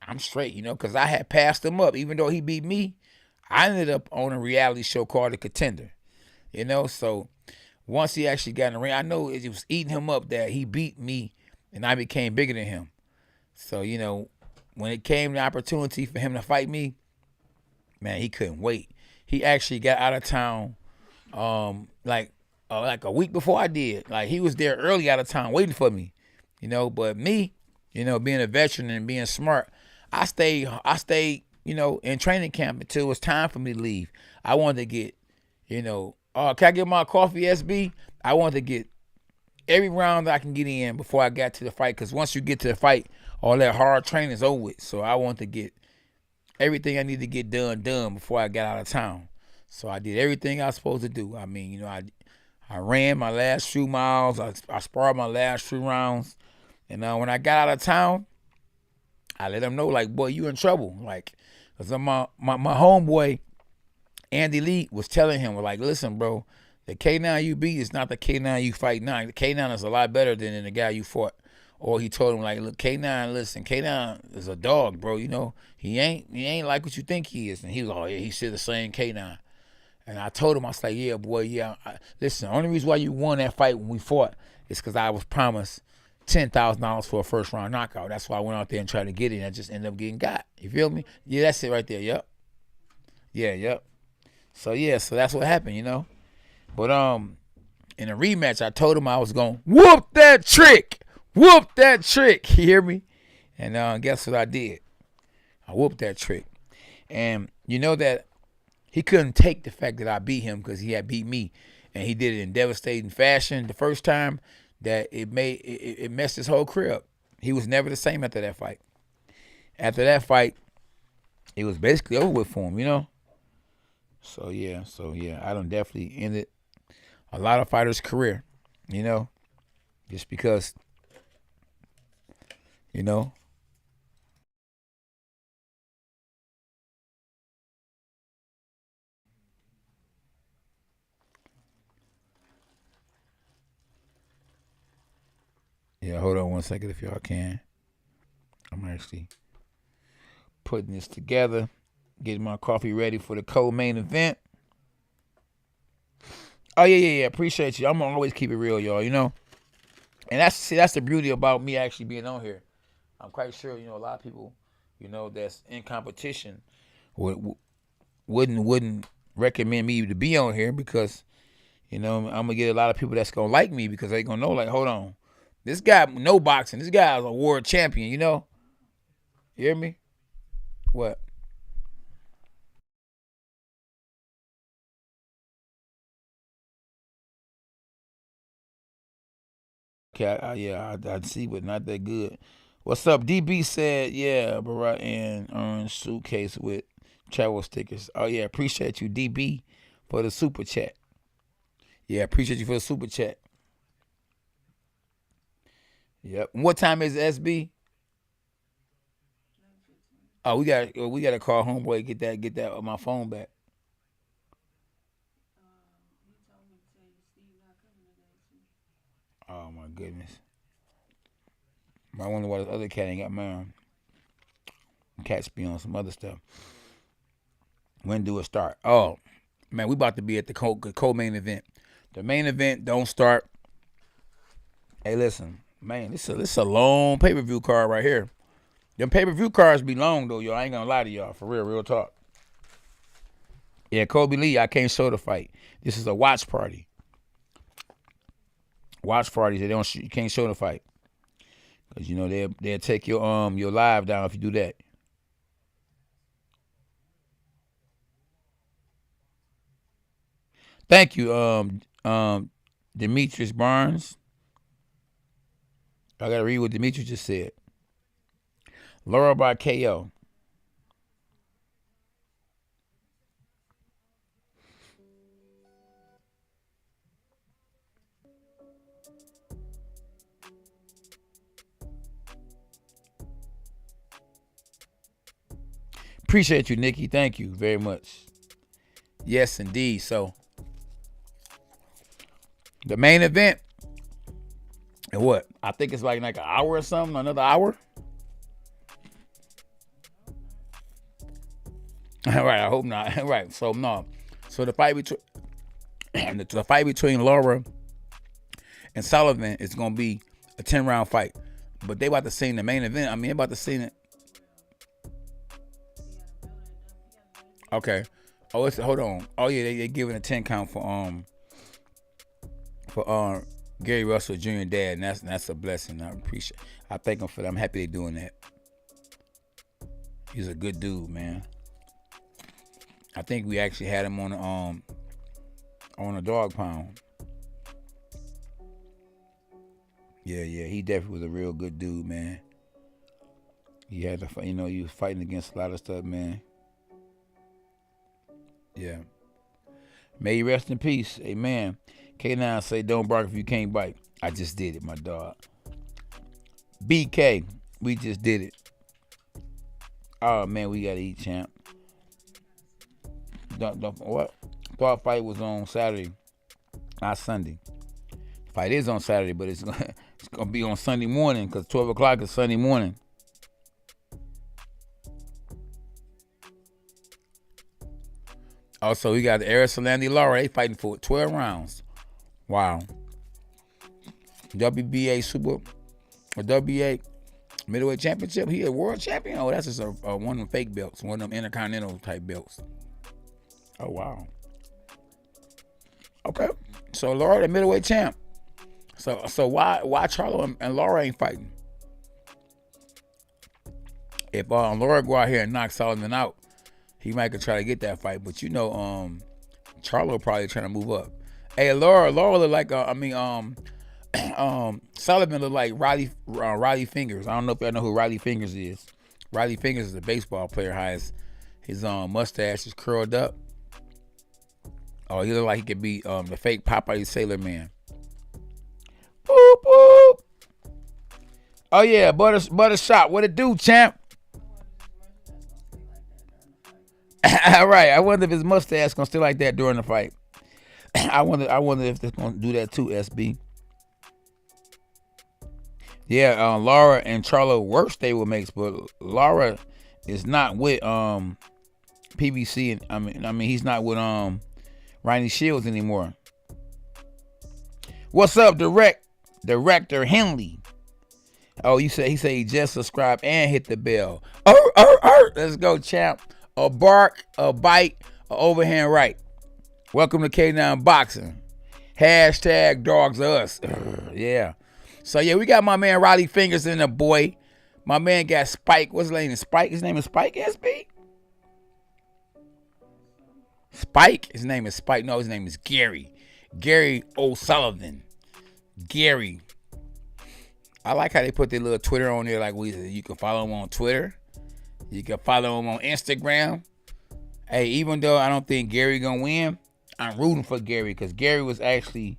I'm straight, because I had passed him up. Even though he beat me, I ended up on a reality show called The Contender. You know, so once he actually got in the ring, I know it was eating him up that he beat me and I became bigger than him. So, you know, when it came the opportunity for him to fight me, man, he couldn't wait. He actually got out of town like a week before I did. Like, he was there early out of town waiting for me, you know. But me, you know, being a veteran and being smart, I stayed, you know, in training camp until it was time for me to leave. I wanted to get, you know, can I get my coffee, SB? I wanted to get every round that I can get in before I got to the fight, because once you get to the fight, all that hard training is over with. So I wanted to get everything I need to get done before I got out of town. So I did everything I was supposed to do. I mean, you know, I ran my last few miles. I sparred my last few rounds. And when I got out of town, I let them know, like, boy, you in trouble. Like, because my homeboy, Andy Lee, was telling him, like, listen, bro, the K9 you beat is not the K9 you fight now. The K9 is a lot better than the guy you fought. Or he told him, like, look, K9, listen, K9 is a dog, bro. You know, he ain't like what you think he is. And he was like, oh, yeah, he's still the same K9. And I told him, I was like, yeah, boy, yeah. Listen, the only reason why you won that fight when we fought is because I was promised $10,000 for a first round knockout. That's why I went out there and tried to get it, and I just ended up getting got. You feel me? Yeah, that's it right there. Yep. Yeah, yep. So yeah, so that's what happened, you know. But in a rematch, I told him I was gonna whoop that trick. Whoop that trick. You hear me? And guess what I did? I whooped that trick. And you know that he couldn't take the fact that I beat him because he had beat me, and he did it in devastating fashion the first time, that it messed his whole career up. He was never the same after that fight. After that fight, it was basically over with for him, you know? So yeah, I done definitely ended a lot of fighters' career, you know? Just because, you know? Yeah, hold on one second if y'all can. I'm actually putting this together, getting my coffee ready for the co-main event. Oh, yeah. Appreciate you. I'm going to always keep it real, y'all, you know? And that's the beauty about me actually being on here. I'm quite sure, you know, a lot of people, you know, that's in competition wouldn't recommend me to be on here, because, you know, I'm going to get a lot of people that's going to like me because they going to know, like, hold on. This guy, no boxing. This guy is a world champion, you know? You hear me? What? Okay, I see, but not that good. What's up? DB said, yeah, Barack and orange suitcase with travel stickers. Oh, yeah, appreciate you, DB, for the super chat. Yeah, appreciate you for the super chat. Yep. What time is it, SB? Oh, we got to call homeboy, get that on my phone back. Oh my goodness. I wonder why this other cat ain't got mine. Cats be on some other stuff. When do it start? Oh, man, we about to be at the co-main event. The main event don't start. Hey, listen, man, this is a long pay-per-view card right here. Them pay-per-view cards be long, though, y'all. I ain't gonna lie to y'all. For real talk. Yeah, Kobe Lee, I can't show the fight. This is a watch party. Watch parties, you can't show the fight. Because, you know, they'll take your live down if you do that. Thank you, Demetrius Barnes. I gotta read what Demetrius just said. Laura by KO. Appreciate you, Nikki. Thank you very much. Yes, indeed. So, the main event, and what? I think it's like an hour or something, another hour. All right, I hope not. All right, so no. So the fight between the fight between Laura and Sullivan is gonna be a 10-round fight. But they about to see in the main event. I mean, they about to see it. Okay. Oh, hold on. Oh yeah, they giving a 10 count for Gary Russell Jr. dad, and that's a blessing. I thank him for that. I'm happy they're doing that. He's a good dude, man. I think we actually had him on a dog pound. Yeah, he definitely was a real good dude, man. He had to, he was fighting against a lot of stuff, man. Yeah. May you rest in peace. Amen. K9 say, don't bark if you can't bite. I just did it, my dog. BK, we just did it. Oh, man, we got to eat, champ. What? Thought fight was on Saturday, not Sunday. Fight is on Saturday, but it's going to be on Sunday morning because 12 o'clock is Sunday morning. Also, we got Eris Solandi Laura. They fighting for 12 rounds. Wow. WBA WBA middleweight championship. He a world champion. Oh, that's just one of them fake belts. One of them intercontinental type belts. Oh, wow. Okay. So Laura, the middleweight champ. So why Charlo and Laura ain't fighting? If Laura go out here and knock Sullivan out, he might could try to get that fight. But Charlo probably trying to move up. Hey, Laura look like Sullivan look like Riley Fingers. I don't know if y'all know who Riley Fingers is. Riley Fingers is a baseball player. How his mustache is curled up. Oh, he look like he could be the fake Popeye Sailor Man. Boop boop. Oh yeah, butter shot. What it do, champ? All right. I wonder if his mustache gonna stay like that during the fight. I wonder if they're gonna do that too, SB. Yeah, Laura and Charlo were stablemates, but Laura is not with PBC, and I mean he's not with Ronnie Shields anymore. What's up, Director Henley? Oh, he said he just subscribed and hit the bell. Let's go, champ. A bark, a bite, a overhand right. Welcome to K9 Boxing. Hashtag dogs are us. Yeah. So yeah, we got my man Riley Fingers in the boy. My man got Spike. What's his name? Spike. His name is Spike, SB? Spike? His name is Spike. No, his name is Gary. Gary O'Sullivan. Gary. I like how they put their little Twitter on there. Like you can follow him on Twitter. You can follow him on Instagram. Hey, even though I don't think Gary gonna win, I'm rooting for Gary because Gary was actually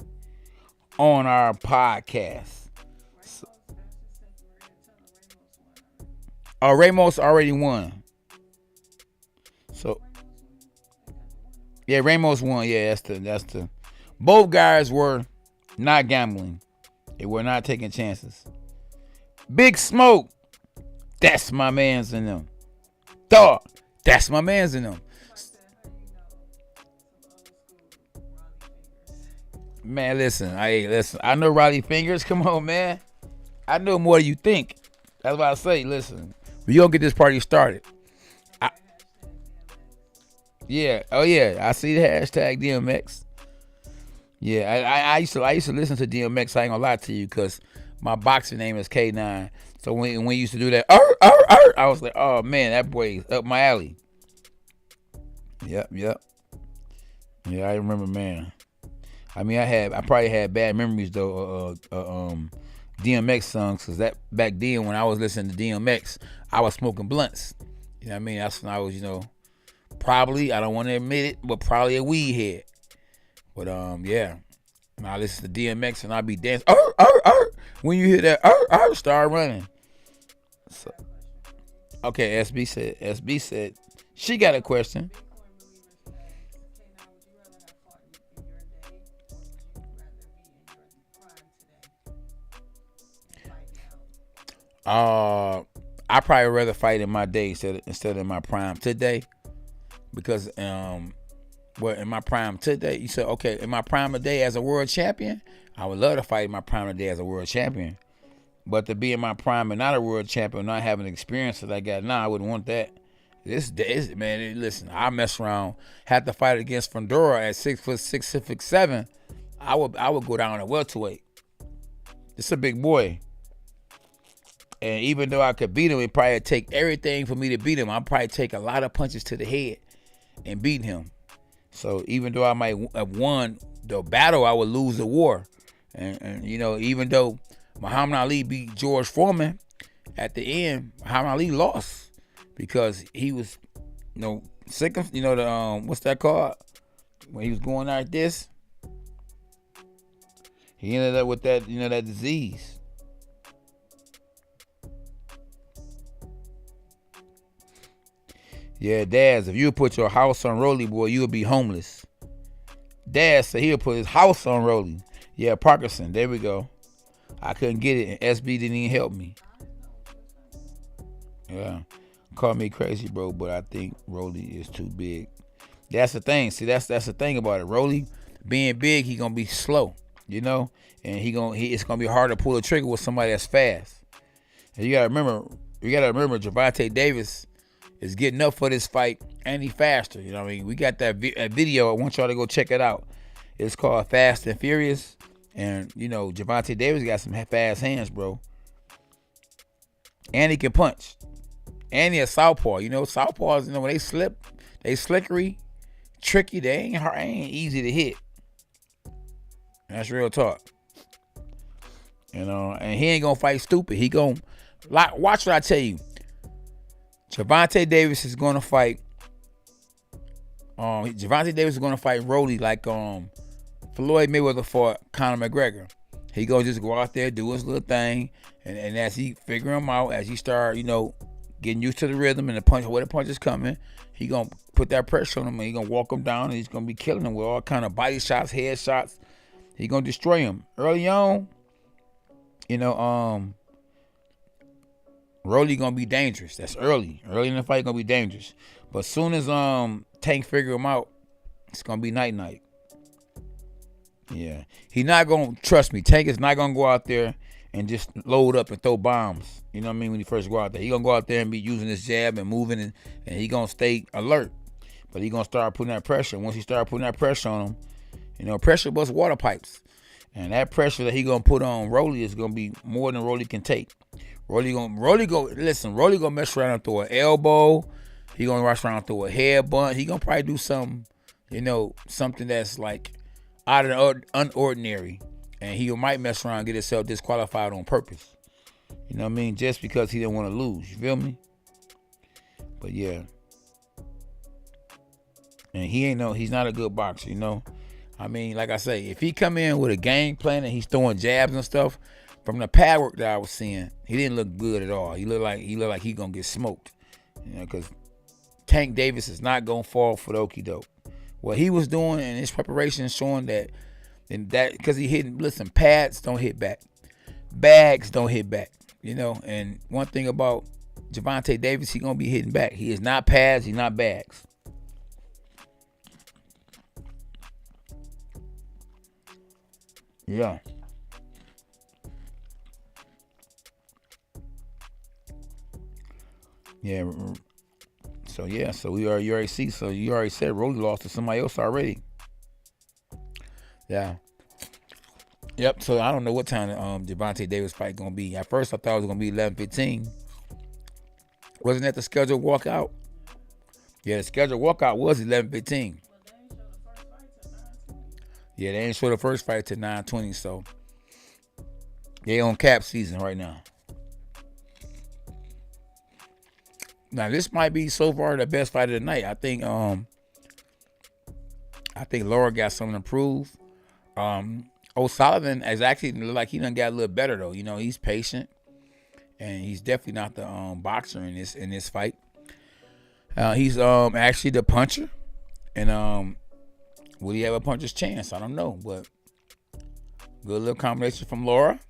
on our podcast. Ramos already won. So yeah, Ramos won. Yeah, that's the. Both guys were not gambling. They were not taking chances. Big Smoke. That's my man's in them. Dog. That's my man's in them. Man, listen. I know Riley Fingers. Come on, man. I know more than you think. That's what I say. Listen, we gonna get this party started. Yeah. Oh yeah. I see the hashtag DMX. Yeah. I used to listen to DMX. I ain't gonna lie to you, because my boxing name is K9. So when we used to do that, I was like, oh man, that boy is up my alley. Yep. Yeah, I remember, man. I mean, I probably had bad memories though. DMX songs, because that back then when I was listening to DMX, I was smoking blunts. You know what I mean? That's when I was, probably, I don't want to admit it, but probably a weed head. But yeah. When I listen to DMX and I be dancing, when you hear that, start running. So, okay, SB said she got a question. I probably rather fight in my day instead of in my prime today, because But in my prime today, you said, okay, in my prime today as a world champion, I would love to fight in my prime today as a world champion. But to be in my prime and not a world champion, not having the experience that I got now, I wouldn't want that. Man, listen, I mess around, had to fight against Fundora at 6'6", 6'7". I would go down to welterweight. It's a big boy. And even though I could beat him, it'd probably take everything for me to beat him. I'd probably take a lot of punches to the head and beat him. So even though I might have won the battle, I would lose the war. And you know, even though Muhammad Ali beat George Foreman, at the end, Muhammad Ali lost because he was, you know, sick of, you know, the what's that called? When he was going like this, he ended up with that, you know, that disease. Yeah, Daz, if you put your house on Rolly, boy, you'll be homeless. Daz said he'll put his house on Rolly. Yeah, Parkinson, there we go. I couldn't get it, and SB didn't even help me. Yeah, call me crazy, bro, but I think Rolly is too big. That's the thing. See, that's the thing about it. Rolly being big, he gonna be slow, you know, and it's gonna be hard to pull a trigger with somebody that's fast. And you gotta remember, Gervonta Davis is getting up for this fight, and he faster. You know what I mean? We got that video. I want y'all to go check it out. It's called Fast and Furious. And, you know, Gervonta Davis got some fast hands, bro. And he can punch. And he a southpaw. You know, southpaws, you know, when they slip, they slickery, tricky. They ain't easy to hit. That's real talk. You know, and he ain't going to fight stupid. He going to, watch what I tell you. Gervonta Davis is going to fight. Gervonta Davis is going to fight Rolly like Floyd Mayweather fought Conor McGregor. He gonna just go out there, do his little thing, and as he figure him out, as he start, you know, getting used to the rhythm and the punch, where the punch is coming, he gonna put that pressure on him, and he gonna walk him down, and he's gonna be killing him with all kind of body shots, head shots. He gonna destroy him early on. You know, Rolly gonna be dangerous. That's early in the fight, gonna be dangerous. But as soon as Tank figure him out, it's gonna be night. Yeah, he not gonna, trust me, Tank is not gonna go out there and just load up and throw bombs. You know what I mean? When he first go out there, he gonna go out there and be using his jab and moving, and he gonna stay alert. But he gonna start putting that pressure. Once he start putting that pressure on him, you know, pressure busts water pipes, and that pressure that he gonna put on Rolly is gonna be more than Rolly can take. Rolly gonna mess around and throw an elbow. He gonna rush around and throw a head bunt. He gonna probably do something, you know, something that's like out of the unordinary, and he might mess around and get himself disqualified on purpose. You know what I mean? Just because he didn't want to lose. You feel me? But yeah. And he's not a good boxer, you know? I mean, like I say, if he come in with a game plan and he's throwing jabs and stuff, from the pad work that I was seeing, he didn't look good at all. He looked like he gonna get smoked. You know, because Tank Davis is not gonna fall for the okie doke. What he was doing in his preparation showing that, and that because he hitting, listen, pads don't hit back, bags don't hit back, you know. And one thing about Gervonta Davis, he gonna be hitting back. He is not pads, he's not bags. Yeah. Yeah. So yeah, so you already see. So you already said Rolly lost to somebody else already. Yeah. Yep. So I don't know what time Gervonta Davis fight gonna be. At first I thought it was gonna be 11:15. Wasn't that the scheduled walkout? Yeah, the scheduled walkout was 11:15. Yeah, they ain't show the first fight to 9:20. So they on cap season right now. Now this might be so far the best fight of the night. I think Laura got something to prove. O'Sullivan is actually look like he done got a little better though. You know, he's patient, and he's definitely not the boxer in this fight. He's actually the puncher, and will he have a puncher's chance? I don't know, but good little combination from Laura.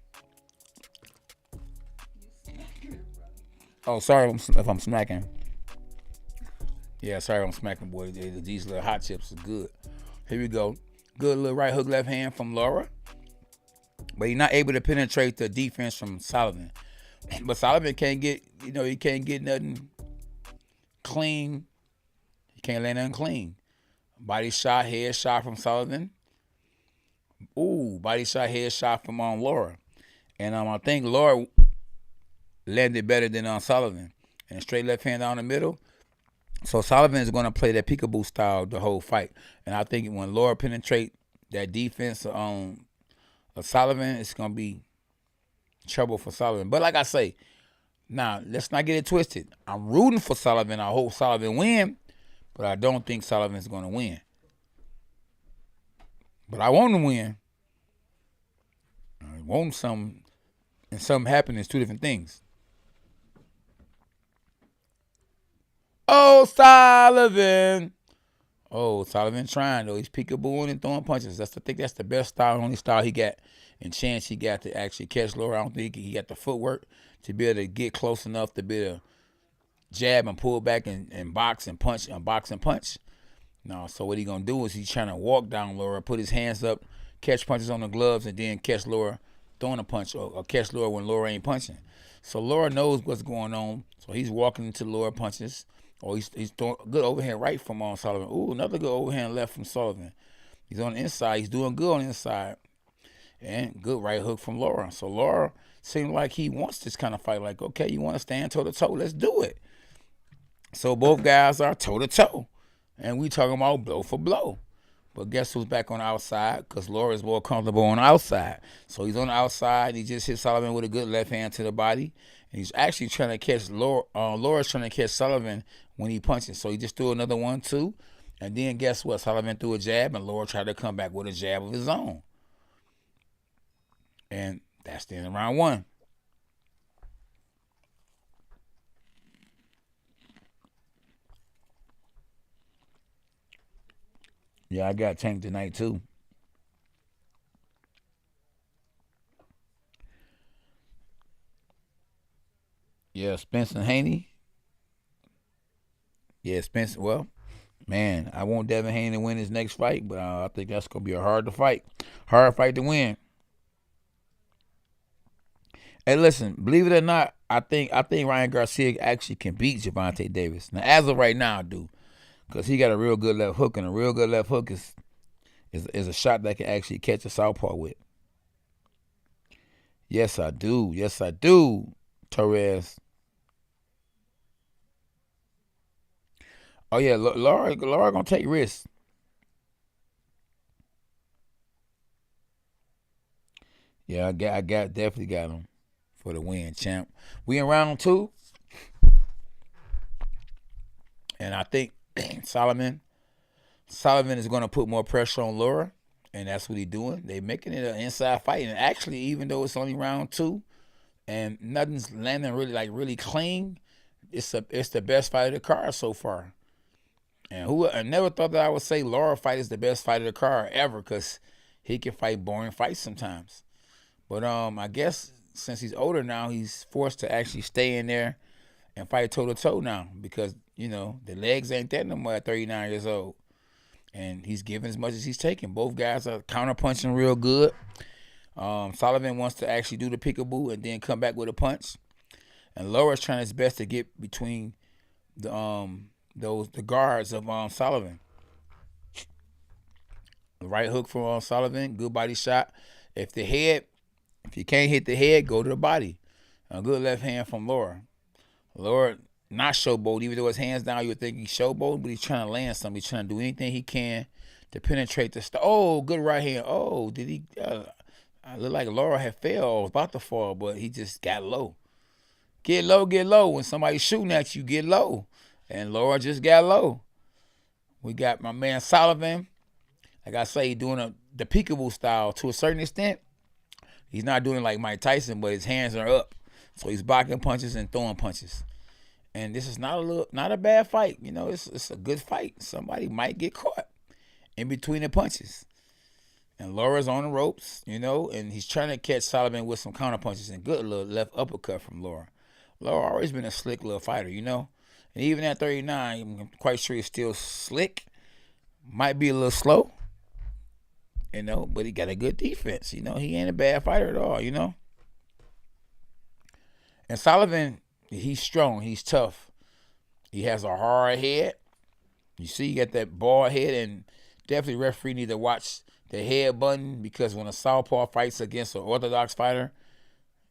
Oh, sorry if I'm smacking. Yeah, sorry if I'm smacking, boy. These little hot chips are good. Here we go. Good little right hook, left hand from Laura. But he's not able to penetrate the defense from Sullivan. But Sullivan can't get, he can't get nothing clean. He can't land nothing clean. Body shot, head shot from Sullivan. Ooh, body shot, head shot from Laura. And I think Laura landed better than Sullivan. And straight left hand down the middle. So Sullivan is going to play that peekaboo style the whole fight. And I think when Laura penetrate that defense of Sullivan, it's going to be trouble for Sullivan. But like I say, now let's not get it twisted. I'm rooting for Sullivan. I hope Sullivan win, but I don't think Sullivan's going to win. But I want him to win. I want something, and something happen. It's two different things. Oh, Sullivan. Oh, Sullivan trying, though. He's peekabooing and throwing punches. I think that's the best style, only style he got and chance he got to actually catch Laura. I don't think he got the footwork to be able to get close enough to be able to jab and pull back and box and punch and box and punch. No, so what he going to do is he's trying to walk down Laura, put his hands up, catch punches on the gloves, and then catch Laura throwing a punch or catch Laura when Laura ain't punching. So Laura knows what's going on, so he's walking into Laura punches. Oh, he's throwing a good overhand right from Sullivan. Ooh, another good overhand left from Sullivan. He's on the inside. He's doing good on the inside. And good right hook from Laura. So Laura seemed like he wants this kind of fight. Like, okay, you want to stand toe-to-toe? Let's do it. So both guys are toe-to-toe. And we talking about blow for blow. But guess who's back on the outside? Because Laura is more comfortable on the outside. So he's on the outside. He just hit Sullivan with a good left hand to the body. And he's actually trying to catch Laura. Laura's trying to catch Sullivan when he punches. So he just threw another 1-2. And then guess what? Sullivan threw a jab, and Laura tried to come back with a jab of his own. And that's the end of round one. Yeah, I got Tank tonight too. Yeah, Spencer Haney. Yeah, Spencer. Well, man, I want Devin Haney to win his next fight, but I think that's gonna be a hard fight to win. Hey, listen, believe it or not, I think Ryan Garcia actually can beat Gervonta Davis. Now, as of right now, I do. Because he got a real good left hook, and a real good left hook is a shot that can actually catch a southpaw with. Yes, I do. Yes, I do, Torres. Oh, yeah, Laura going to take risks. Yeah, I definitely got him for the win, champ. We in round two. And I think Solomon is going to put more pressure on Laura, and that's what he's doing. They're making it an inside fight, and actually, even though it's only round two, and nothing's landing really clean, it's the best fight of the card so far. And I never thought that I would say Laura fight is the best fight of the card ever, because he can fight boring fights sometimes. But I guess since he's older now, he's forced to actually stay in there and fight toe-to-toe now, because, the legs ain't that no more at 39 years old. And he's giving as much as he's taking. Both guys are counter-punching real good. Sullivan wants to actually do the peekaboo and then come back with a punch. And Laura's trying his best to get between the guards of Sullivan. The right hook from Sullivan, good body shot. If you can't hit the head, go to the body. A good left hand from Laura. Laura, not showboat, even though his hands down, you would think he's showboat, but he's trying to land something. He's trying to do anything he can to penetrate the Oh, good right hand. Oh, did he? I looked like Laura had failed, was about to fall, but he just got low. Get low, get low. When somebody's shooting at you, get low. And Laura just got low. We got my man Sullivan. Like I say, doing the peekaboo style to a certain extent. He's not doing it like Mike Tyson, but his hands are up. So he's blocking punches and throwing punches. And this is not a bad fight. It's a good fight. Somebody might get caught in between the punches. And Laura's on the ropes, and he's trying to catch Sullivan with some counter punches and good little left uppercut from Laura. Laura always been a slick little fighter, And even at 39, I'm quite sure he's still slick. Might be a little slow, You know, but he got a good defense. You know, he ain't a bad fighter at all, you know. And Sullivan, he's strong. He's tough. He has a hard head. You see, he got that bald head, and definitely referee need to watch the head button, because when a southpaw fights against an orthodox fighter,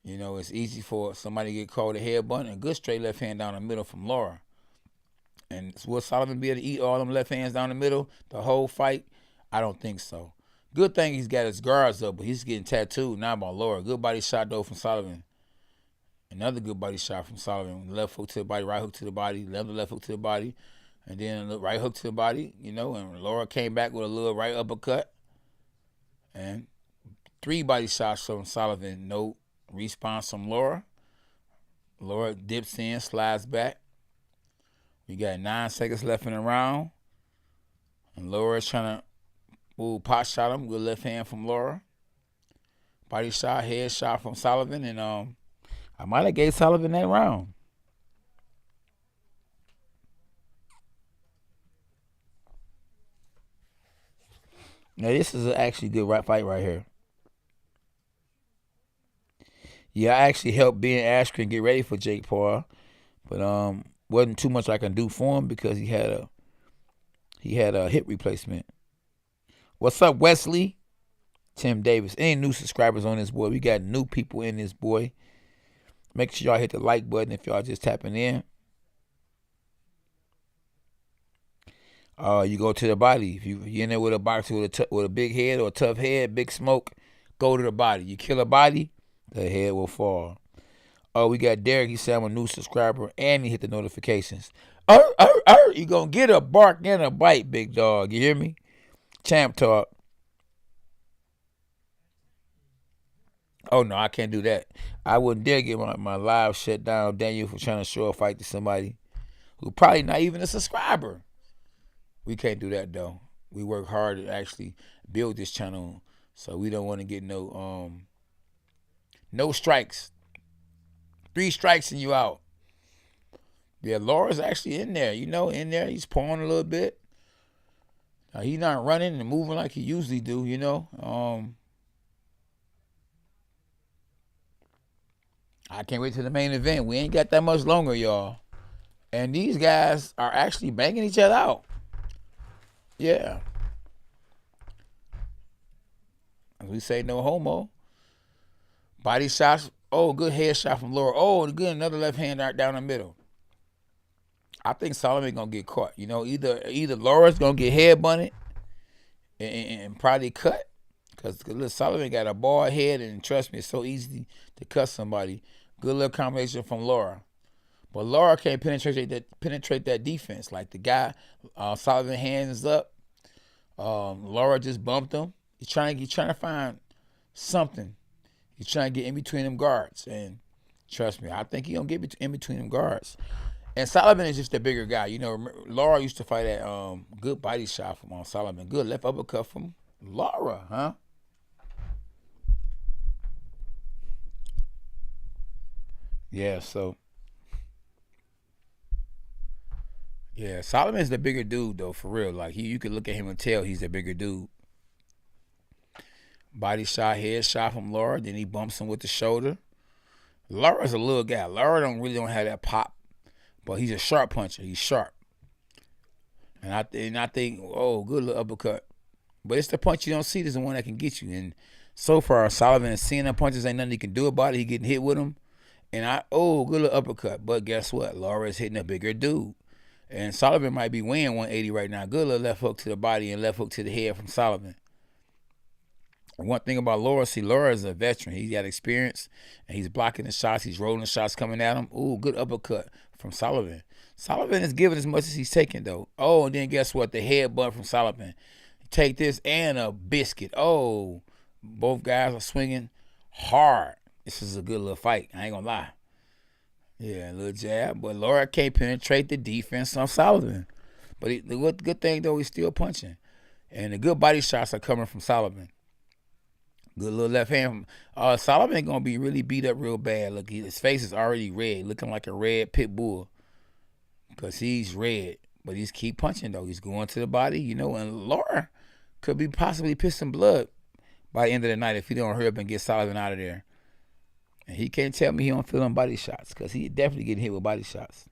you know, it's easy for somebody to get called a head button. A good straight left hand down the middle from Laura. And will Sullivan be able to eat all them left hands down the middle the whole fight? I don't think so. Good thing he's got his guards up, but he's getting tattooed now by Laura. Good body shot, though, from Sullivan. Another good body shot from Sullivan. Left hook to the body, right hook to the body, left hook to the body, and then a right hook to the body, you know, and Laura came back with a little right uppercut. And 3 body shots from Sullivan. No response from Laura. Laura dips in, slides back. We got 9 seconds left in the round. And Laura's trying to pot shot him. Good left hand from Laura. Body shot, head shot from Sullivan. And I might have gave Sullivan that round. Now, this is actually a good fight right here. Yeah, I actually helped Ben Askren get ready for Jake Paul, but wasn't too much I can do for him because he had a hip replacement. What's up, Wesley? Tim Davis. Any new subscribers on this boy? We got new people in this boy. Make sure y'all hit the like button if y'all just tapping in. You go to the body. If you're in there with a boxer with a big head or a tough head, big smoke, go to the body. You kill a body, the head will fall. We got Derek. He said I'm a new subscriber, and he hit the notifications. You gonna get a bark and a bite, big dog. You hear me? Champ talk. Oh, no, I can't do that. I wouldn't dare get my live shut down, Daniel, for trying to show a fight to somebody who probably not even a subscriber. We can't do that, though. We work hard to actually build this channel, so we don't want to get no strikes. 3 strikes and you out. Yeah, Laura's actually in there, you know, in there. He's pulling a little bit. He's not running and moving like he usually do, you know. I can't wait to the main event. We ain't got that much longer, y'all. And these guys are actually banging each other out. Yeah. As we say, no homo. Body shots. Oh, good head shot from Laura. Oh, good, another left hand down the middle. I think Solomon gonna get caught. You know, either Laura's gonna get head bunted and probably cut. Because little Solomon got a bald head, and trust me, it's so easy to cut somebody. Good little combination from Laura. But Laura can't penetrate that defense. Like the guy, Solomon hands up. Laura just bumped him. He's trying to find something. He's trying to get in between them guards. And trust me, I think he's going to get in between them guards. And Solomon is just a bigger guy. You know, Laura used to fight that good body shot from Solomon. Good left uppercut from Laura, huh? Yeah, so. Yeah, Solomon's the bigger dude, though, for real. Like, you could look at him and tell he's a bigger dude. Body shot, head shot from Laura. Then he bumps him with the shoulder. Laura's a little guy. Laura don't have that pop. But he's a sharp puncher. He's sharp. And I think, oh, good little uppercut. But it's the punch you don't see. That's the one that can get you. And so far, Solomon is seeing them punches. Ain't nothing he can do about it. He getting hit with them. And good little uppercut. But guess what? Laura is hitting a bigger dude. And Solomon might be weighing 180 right now. Good little left hook to the body and left hook to the head from Solomon. One thing about Laura, Laura is a veteran. He's got experience, and he's blocking the shots. He's rolling the shots coming at him. Ooh, good uppercut from Solomon. Solomon is giving as much as he's taking, though. Oh, and then guess what? The headbutt from Solomon. Take this and a biscuit. Oh, both guys are swinging hard. This is a good little fight. I ain't going to lie. Yeah, a little jab. But Laura can't penetrate the defense on Solomon. But the good thing, though, he's still punching. And the good body shots are coming from Solomon. Good little left hand. Solomon going to be really beat up real bad. Look, his face is already red, looking like a red pit bull. Because he's red. But he's keep punching, though. He's going to the body, you know. And Laura could be possibly pissing blood by the end of the night if he don't hurry up and get Sullivan out of there. And he can't tell me he don't feel them body shots, because he definitely getting hit with body shots.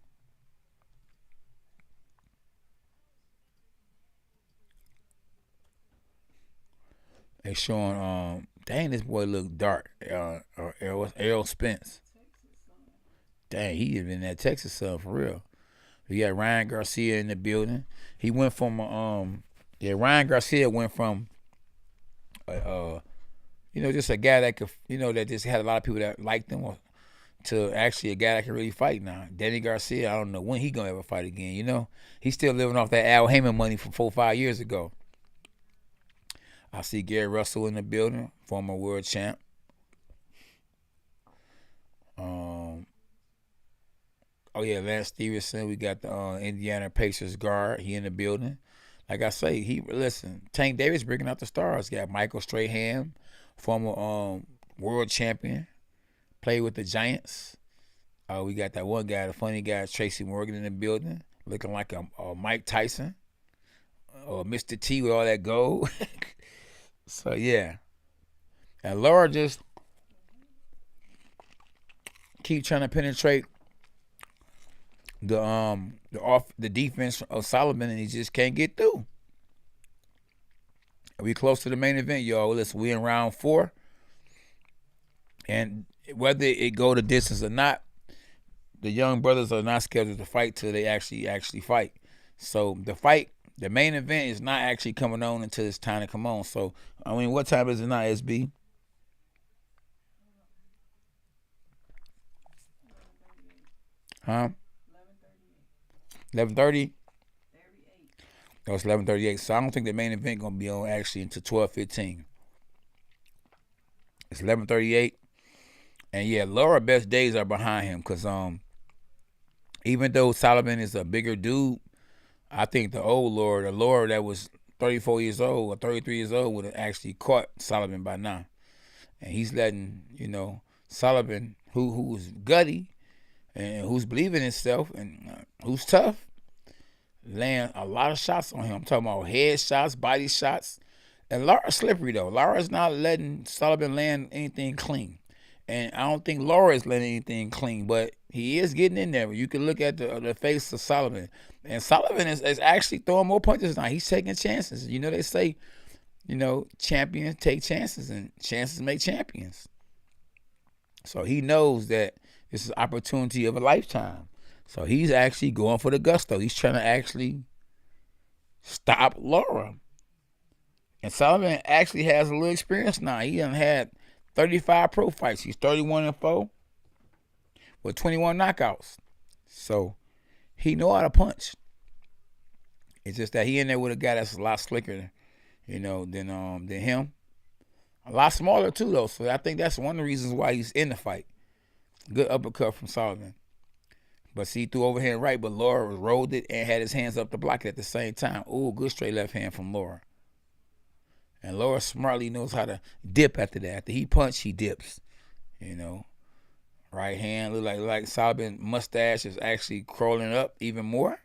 They showing, dang, this boy look dark. Errol Spence. Dang, he even in that Texas sun for real. We got Ryan Garcia in the building. He went from, Ryan Garcia went from, just a guy that could, that just had a lot of people that liked him, to actually a guy that can really fight now. Danny Garcia, I don't know when he gonna ever fight again. He's still living off that Al Heyman money from 4-5 years ago. I see Gary Russell in the building, former world champ. Lance Stevenson. We got the Indiana Pacers guard. He in the building. Like I say, Tank Davis bringing out the stars. Got Michael Strahan, former world champion, played with the Giants. We got that one guy, the funny guy, Tracy Morgan in the building, looking like a Mike Tyson or Mr. T with all that gold. So yeah, and Laura just keep trying to penetrate the defense of Sullivan, and he just can't get through. We close to the main event, y'all. Listen, we in round 4, and whether it go the distance or not, the young brothers are not scheduled to fight till they actually fight. So the main event is not actually coming on until it's time to come on. So, what time is it now, SB? 11:30? No, it's 11:38. So I don't think the main event gonna be on actually until 12:15. It's 11:38, and yeah, Laura's best days are behind him, because even though Sullivan is a bigger dude, I think the old Laura, the Laura that was 34 years old or 33 years old, would have actually caught Sullivan by now. And he's letting, Sullivan, who's gutty and who's believing in himself and who's tough, land a lot of shots on him. I'm talking about head shots, body shots. And Laura's slippery, though. Laura's not letting Sullivan land anything clean. And I don't think Laura is letting anything clean, but he is getting in there. You can look at the face of Sullivan. And Sullivan is actually throwing more punches now. He's taking chances. They say, champions take chances, and chances make champions. So he knows that this is an opportunity of a lifetime. So he's actually going for the gusto. He's trying to actually stop Laura. And Sullivan actually has a little experience now. He done had 35 pro fights. He's 31-4 with 21 knockouts. So he know how to punch. It's just that he in there with a guy that's a lot slicker, than him. A lot smaller too, though. So I think that's one of the reasons why he's in the fight. Good uppercut from Sullivan. But see, he threw overhand right, but Laura rolled it and had his hands up to block it at the same time. Ooh, good straight left hand from Laura. And Laura smartly knows how to dip after that. After he punch, he dips. Right hand look like Sullivan mustache is actually crawling up even more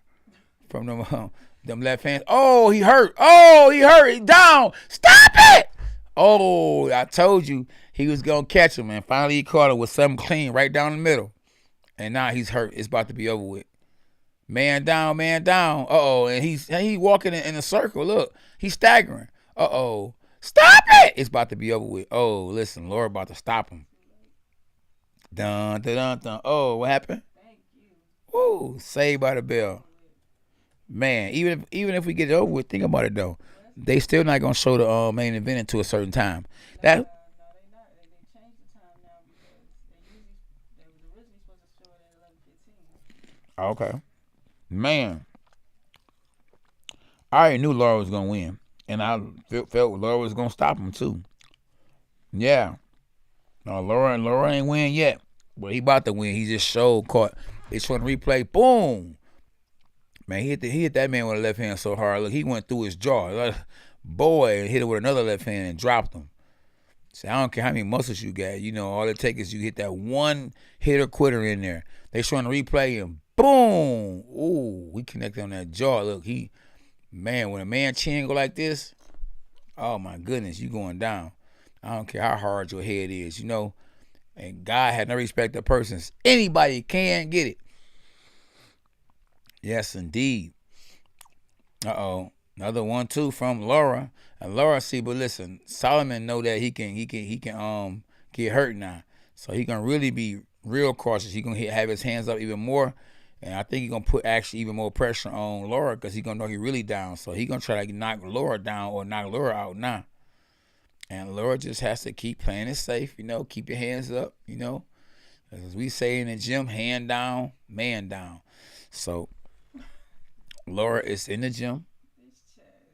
from them left hands. Oh, he hurt. He down. Stop it. Oh, I told you he was going to catch him, and finally he caught him with something clean right down the middle. And now he's hurt. It's about to be over with. Man down. Uh-oh, and he's walking in a circle. Look, he's staggering. Uh-oh. Stop it. It's about to be over with. Oh, listen, Laura about to stop him. Dun, dun, dun, dun. Oh, what happened? Thank you. Ooh, saved by the bell. Man, even if we get it over with, think about it, though. They still not going to show the main event until a certain time. No, they're not. They changed the time now because they was originally supposed to show it at 11:15. Okay. Man. I already knew Laura was going to win. And I felt Laura was going to stop him, too. Yeah. No, Laura ain't win yet. But he about to win. He just caught. They showing the replay. Boom. Man, he hit that man with a left hand so hard. Look, he went through his jaw. Boy, and hit it with another left hand and dropped him. So I don't care how many muscles you got. All it takes is you hit that one hitter quitter in there. They showing the replay and boom. Ooh, we connected on that jaw. Look, when a man chin go like this, Oh my goodness, you going down. I don't care how hard your head is, you know. And God had no respect to persons. Anybody can get it. Yes, indeed. Another 1-2 from Laura. And Laura, see, but listen, Solomon know that he can get hurt now. So he gonna really be real cautious. He gonna have his hands up even more. And I think he gonna put actually even more pressure on Laura because he gonna know he really down. So he gonna try to knock Laura down or knock Laura out now. And Laura just has to keep playing it safe, you know, keep your hands up, you know. As we say in the gym, hand down, man down. So Laura is in the gym. This chat is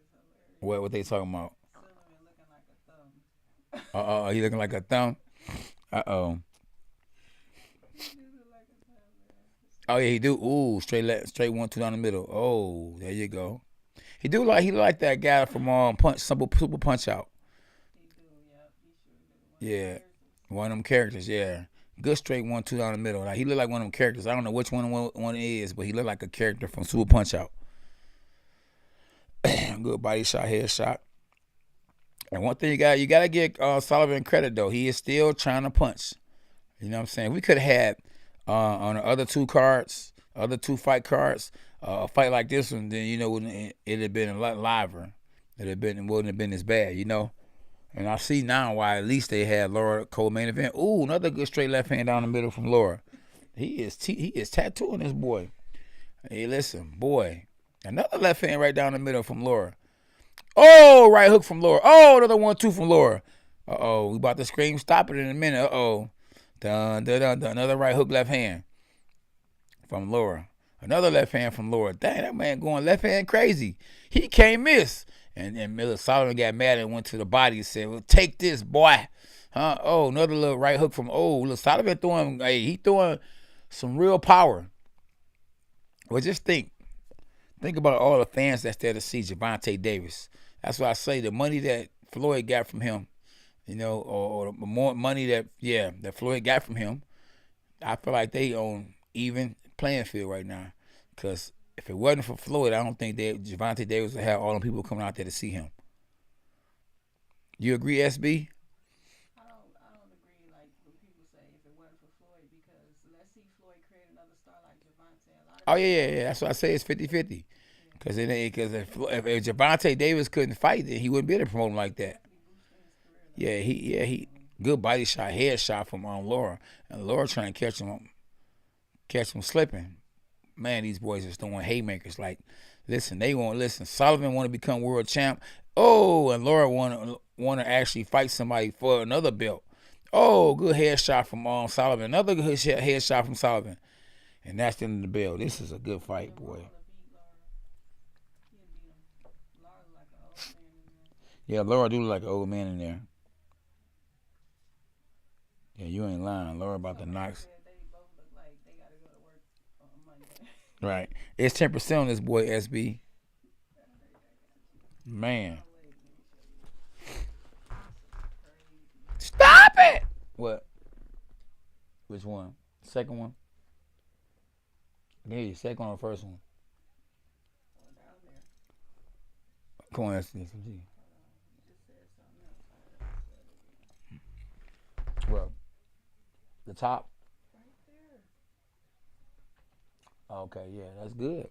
hilarious. What they talking about? Solomon looking like a thumb. He looking like a thumb. He do look like a thumb, man. Oh yeah, he do. Ooh, straight 1-2 down the middle. Oh, there you go. He like that guy from Super Punch Out. He do, yep. He sure do. Yeah, one of them characters. Yeah, good straight 1-2 down the middle. Like he look like one of them characters. I don't know which one it is, but he look like a character from Super Punch Out. Good body shot, head shot. And one thing you gotta give Sullivan credit though. He is still trying to punch. You know what I'm saying? We could have had on the other two fight cards, a fight like this one. Then you know it'd have been a lot liver. It wouldn't have been as bad. You know. And I see now why at least they had Laura co-main event. Ooh, another good straight left hand down the middle from Laura. He is tattooing this boy. Hey, listen, boy. Another left hand right down the middle from Laura. Oh, right hook from Laura. Oh, another 1-2 from Laura. Uh-oh, we about to scream. Stop it in a minute. Uh-oh. Dun, dun, dun, dun. Another right hook left hand from Laura. Another left hand from Laura. Dang, that man going left hand crazy. He can't miss. And Miller Solomon got mad and went to the body and said, well, take this, boy. Huh? Oh, another little right hook from, little Solomon he throwing some real power. Well, just think about all the fans that's there to see Gervonta Davis. That's why I say the money that Floyd got from him, you know, or the more money that Floyd got from him, I feel like they on even playing field right now. Because if it wasn't for Floyd, I don't think Gervonta Davis would have all them people coming out there to see him. You agree, SB? I don't agree like when people say if it wasn't for Floyd because let's see Floyd create another star like Gervonta. Oh yeah. That's why I say it's 50-50. Because if Gervonta Davis couldn't fight, then he wouldn't be able to promote him like that. Yeah, he good body shot, head shot from Laura, and Laura trying to catch him slipping. Man, these boys are throwing haymakers. Like, listen, Sullivan want to become world champ. Oh, and Laura want to actually fight somebody for another belt. Oh, good head shot from Sullivan. Another good head shot from Sullivan, and that's the end of the bell. This is a good fight, boy. Yeah, Laura do look like an old man in there. Yeah, you ain't lying. Laura about to knock. They both look like they gotta go to work on Monday. Right. It's 10% on this boy, SB. Man. Stop it! What? Which one? Second one? Yeah, second one or first one? Come on, SB. Well, the top. Right there. Okay, yeah, that's good.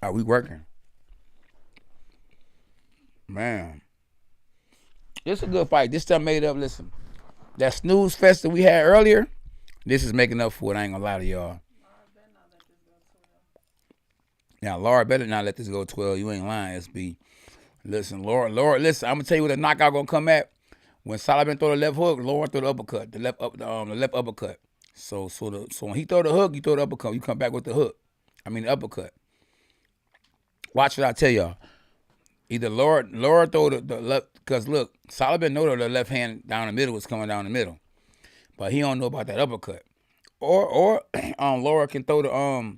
Are we working? Man. This is a good fight. This stuff made up. Listen, that snooze fest that we had earlier, this is making up for it. I ain't gonna lie to y'all. Now, Laura better not let this go 12. You ain't lying, SB. Listen, Laura, listen, I'm gonna tell you what the knockout gonna come at. When Solomon throw the left hook, Laura throw the uppercut, the left uppercut. So when he throw the hook, you throw the uppercut. You come back with the hook. The uppercut. Watch what I tell y'all. Either Laura throw the left, because look, Solomon know that the left hand down the middle was coming down the middle, but he don't know about that uppercut. Or Laura can throw the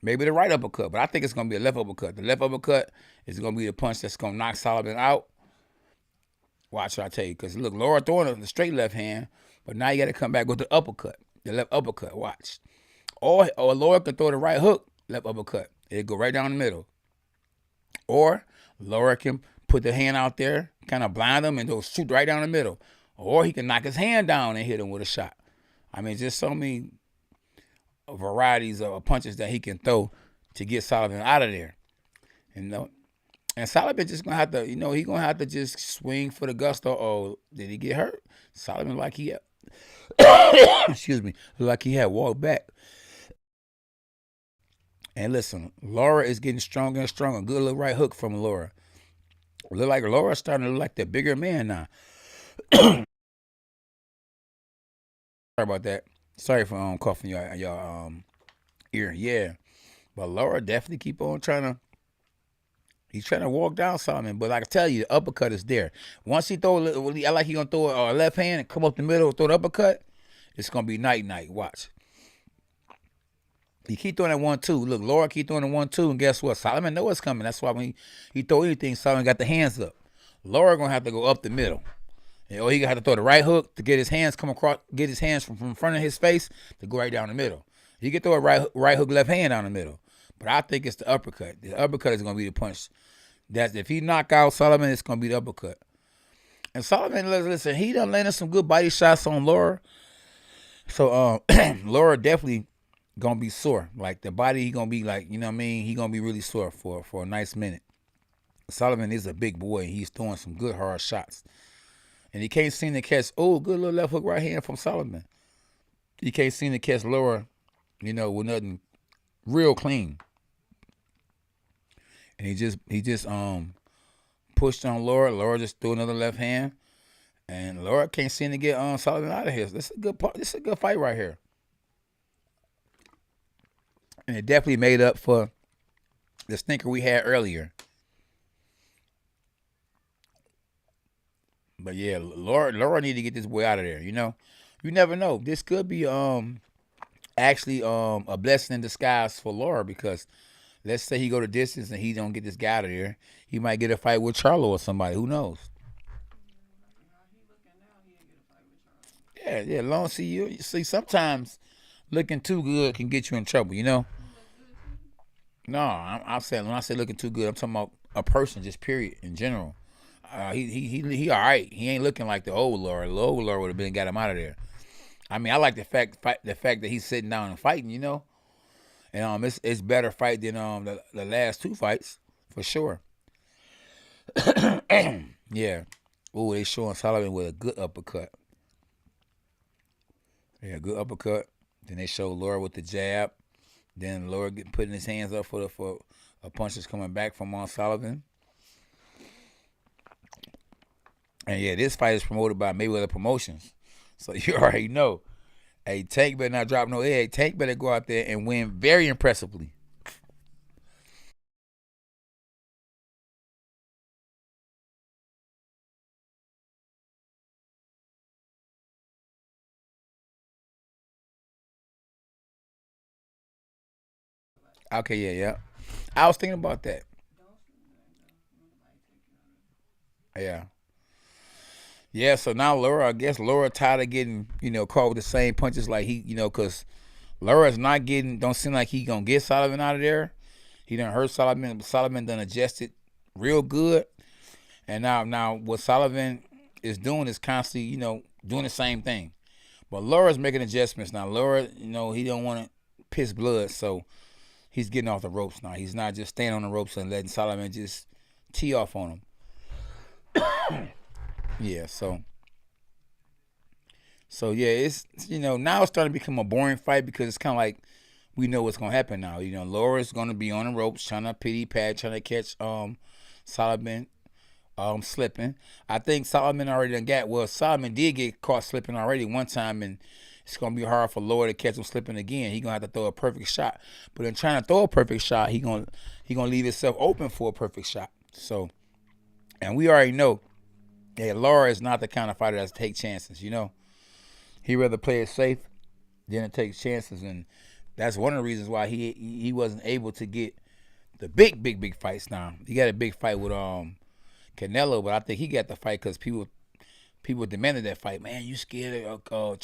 maybe the right uppercut, but I think it's gonna be a left uppercut. The left uppercut is gonna be the punch that's gonna knock Solomon out. Watch what I tell you, because look, Laura throwing the straight left hand, but now you got to come back with the uppercut, the left uppercut. Watch, or Laura can throw the right hook, left uppercut. It'll go right down the middle. Or Laura can put the hand out there, kind of blind him, and go shoot right down the middle. Or he can knock his hand down and hit him with a shot. I mean, just so many varieties of punches that he can throw to get Sullivan out of there. And Sullivan just gonna have to, he gonna have to just swing for the gusto. Oh, did he get hurt? Sullivan like he had, excuse me, like he had walked back. And listen, Laura is getting stronger and stronger. Good little right hook from Laura. Look like Laura's starting to look like the bigger man now. Sorry about that. Sorry for coughing your ear. Yeah, but Laura definitely keep on he's trying to walk down Solomon, but I can tell you, the uppercut is there. Once he throw, I like he gonna throw a left hand and come up the middle, throw the uppercut. It's gonna be night. Watch. He keep throwing that 1-2. Look, Laura keep throwing the 1-2, and guess what? Solomon know what's coming. That's why when he throw anything, Solomon got the hands up. Laura gonna have to go up the middle. Or he gonna have to throw the right hook to get his hands come across, get his hands from front of his face to go right down the middle. He can throw a right hook, left hand down the middle. But I think it's the uppercut. The uppercut is gonna be the punch. That's if he knock out Solomon, it's gonna be the uppercut. And Solomon, listen, he done landed some good body shots on Laura. So Laura definitely gonna be sore. Like the body, he gonna be like, you know what I mean? He gonna be really sore for a nice minute. Solomon is a big boy. He's throwing some good hard shots. And he can't seem to catch, good little left hook right hand from Solomon. He can't seem to catch Laura, with nothing real clean. And he just pushed on Laura. Laura just threw another left hand. And Laura can't seem to get Solomon out of here. This is a good part. This is a good fight right here. And it definitely made up for the stinker we had earlier. But yeah, Laura need to get this boy out of there. You never know. This could be actually a blessing in disguise for Laura, because let's say he go the distance and he don't get this guy out of there, he might get a fight with Charlo or somebody. Who knows? Yeah. Long see you see sometimes looking too good can get you in trouble. No, I'm saying when I say looking too good, I'm talking about a person, just period in general. He all right. He ain't looking like the old Laura. The old Laura would have been got him out of there. I mean, I like the fact that he's sitting down and fighting, and it's better fight than the last two fights for sure. Yeah. Ooh, they showing Solomon with a good uppercut. Yeah, good uppercut. Then they show Laura with the jab. Then Laura putting his hands up for a punch that's coming back from Solomon. And yeah, this fight is promoted by Mayweather Promotions. So you already know. Hey, Tank better not drop no egg. Tank better go out there and win very impressively. Okay, yeah. I was thinking about that. Yeah. Yeah, so now I guess Laura tired of getting, caught with the same punches like he, because Laura's don't seem like he gonna get Solomon out of there. He done hurt Solomon, but Solomon done adjusted real good. And now what Solomon is doing is constantly, doing the same thing. But Laura's making adjustments now. Laura, he don't want to piss blood, so he's getting off the ropes now. He's not just staying on the ropes and letting Solomon just tee off on him. Yeah, so yeah, it's now it's starting to become a boring fight, because it's kind of like we know what's gonna happen now. Laura's gonna be on the ropes trying to pity pad, trying to catch Solomon slipping. I think Solomon already done Solomon did get caught slipping already one time, and it's gonna be hard for Laura to catch him slipping again. He gonna have to throw a perfect shot, but in trying to throw a perfect shot, he gonna leave himself open for a perfect shot. So, and we already know. Yeah, Laura is not the kind of fighter that's take chances, He'd rather play it safe than to take chances, and that's one of the reasons why he wasn't able to get the big fights now. He got a big fight with Canelo, but I think he got the fight because people demanded that fight. Man, you scared of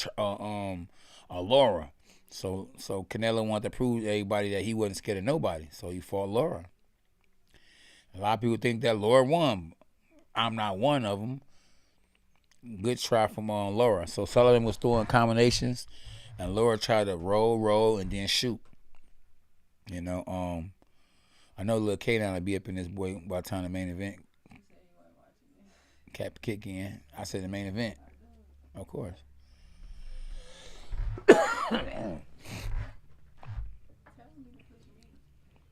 Laura. So Canelo wanted to prove to everybody that he wasn't scared of nobody, so he fought Laura. A lot of people think that Laura won. I'm not one of them. Good try from Laura. So Sullivan was throwing combinations, and Laura tried to roll, and then shoot. You know, I know Lil K down to be up in this boy by the time the main event. Cap kick in. I said the main event. Of course.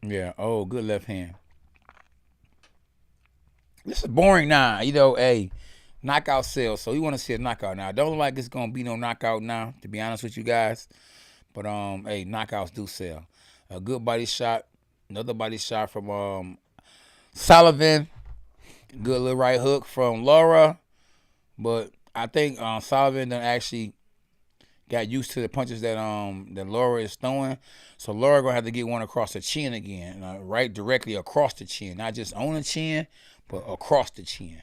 Yeah. Oh, good left hand. This is boring now. You know, hey, knockout sales. So we want to see a knockout now. Don't look like it's gonna be no knockout now, to be honest with you guys. But hey, knockouts do sell. A good body shot. Another body shot from Sullivan. Good little right hook from Laura. But I think Sullivan done actually got used to the punches that Laura is throwing. So Laura gonna have to get one across the chin again, right directly across the chin, not just on the chin, but across the chin,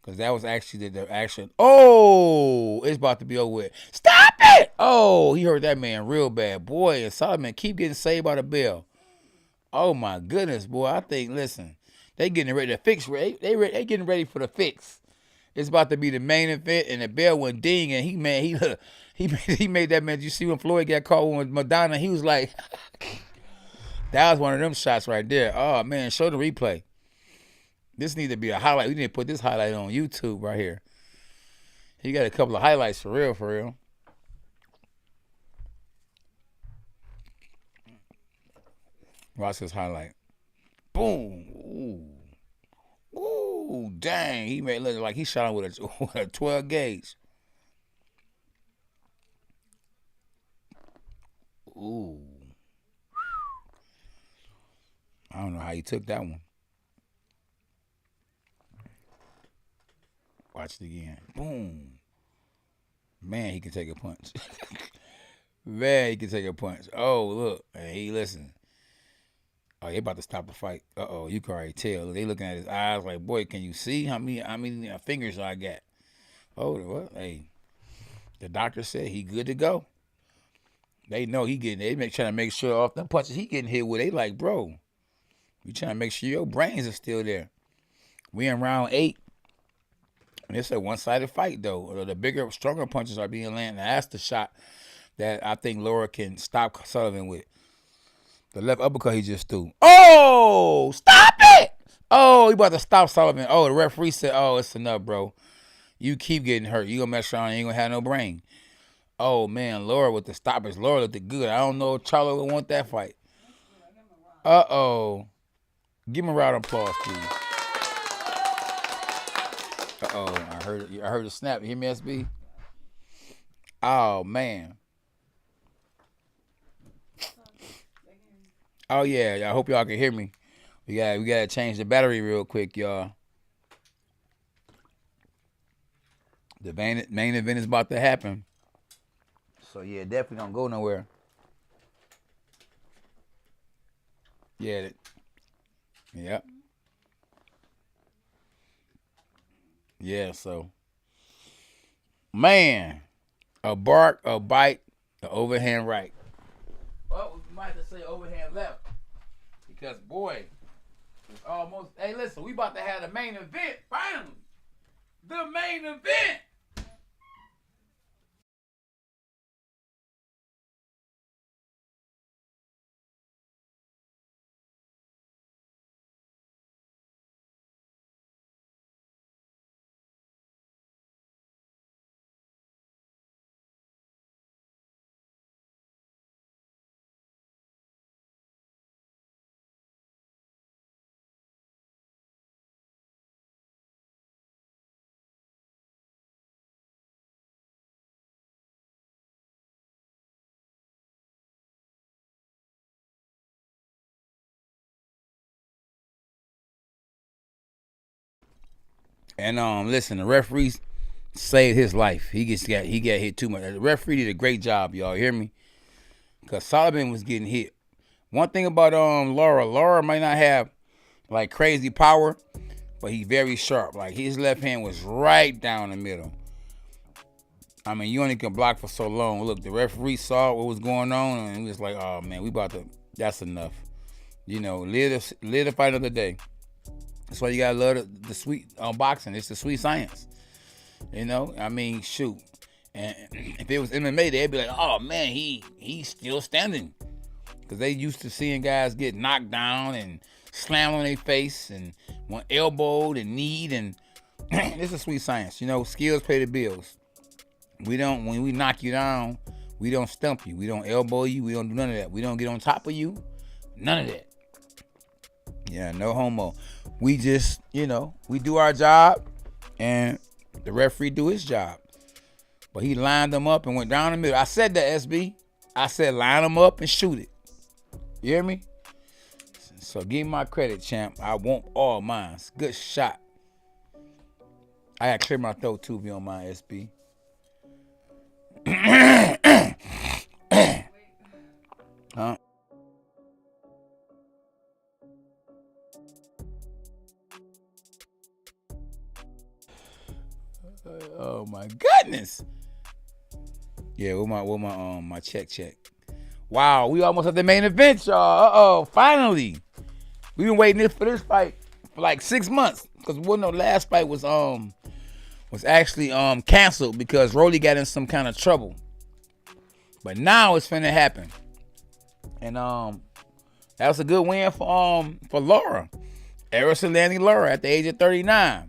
because that was actually the action. Oh, it's about to be over with. Stop it! Oh, he hurt that man real bad, boy. And Sullivan keep getting saved by the bell. Oh my goodness, boy. I think, listen, they getting ready to fix. They getting ready for the fix. It's about to be the main event, and the bell went ding, and he made that man. You see when Floyd got caught with Madonna, he was like, that was one of them shots right there. Oh man, show the replay. This need to be a highlight. We need to put this highlight on YouTube right here. He got a couple of highlights for real, for real. Watch this highlight. Boom. Ooh. Ooh, dang. He made it look like he shot him with a 12 gauge. Ooh. I don't know how he took that one. Watch it again. Boom. Man, he can take a punch. Man, he can take a punch. Oh, look. Hey, listen. Oh, they about to stop the fight. Uh-oh, you can already tell. They looking at his eyes like, boy, can you see how many fingers I got? Oh, what? Hey, the doctor said he good to go. They know he getting, trying to make sure off them punches he getting hit with. They like, bro, we trying to make sure your brains are still there. We in round 8. And it's a one-sided fight, though. The bigger, stronger punches are being landed. And that's the shot that I think Laura can stop Sullivan with. The left uppercut he just threw. Oh, stop it! Oh, he about to stop Sullivan. Oh, the referee said, oh, it's enough, bro. You keep getting hurt. You gonna mess around and you ain't gonna have no brain. Oh, man, Laura with the stoppers. Laura looked good. I don't know if Charlo would want that fight. Uh-oh. Give him a round of applause, please. Uh-oh, I heard a snap. You hear me, SB? Oh, man. Oh, yeah. I hope y'all can hear me. We gotta change the battery real quick, y'all. The main event is about to happen. So, yeah, definitely don't go nowhere. Yeah. Yep. Yeah, so. Man. A bark, a bite, the overhand right. Well, we might have to say overhand left. Because, boy, it's almost. Hey, listen, we about to have the main event, finally. The main event. And listen, the referee saved his life. He got hit too much. The referee did a great job, y'all. Hear me? Because Sullivan was getting hit. One thing about Laura might not have like crazy power, but he's very sharp. Like his left hand was right down the middle. I mean, you only can block for so long. Look, the referee saw what was going on, and he was like, "Oh man, that's enough." You know, live to fight another day. That's why you gotta love the sweet boxing. It's the sweet science. You know, I mean, shoot. And if it was MMA, they'd be like, oh man, he's still standing. Because they used to seeing guys get knocked down and slammed on their face and one elbowed and kneed, and it's a sweet science. You know, skills pay the bills. When we knock you down, we don't stump you. We don't elbow you. We don't do none of that. We don't get on top of you. None of that. Yeah, no homo. We just, you know, we do our job and the referee do his job. But he lined them up and went down the middle. I said that, SB. I said line them up and shoot it. You hear me? So give me my credit, champ. I want all mine. Good shot. I gotta clear my throat too if you don't mind, SB. Huh? Oh my goodness. Yeah, with my check. Wow, we almost at the main event, y'all. Finally. We've been waiting for this fight for like 6 months. Because the last fight was actually canceled because Rolly got in some kind of trouble. But now it's finna happen. And that was a good win for Laura. Aristotle Laura at the age of 39.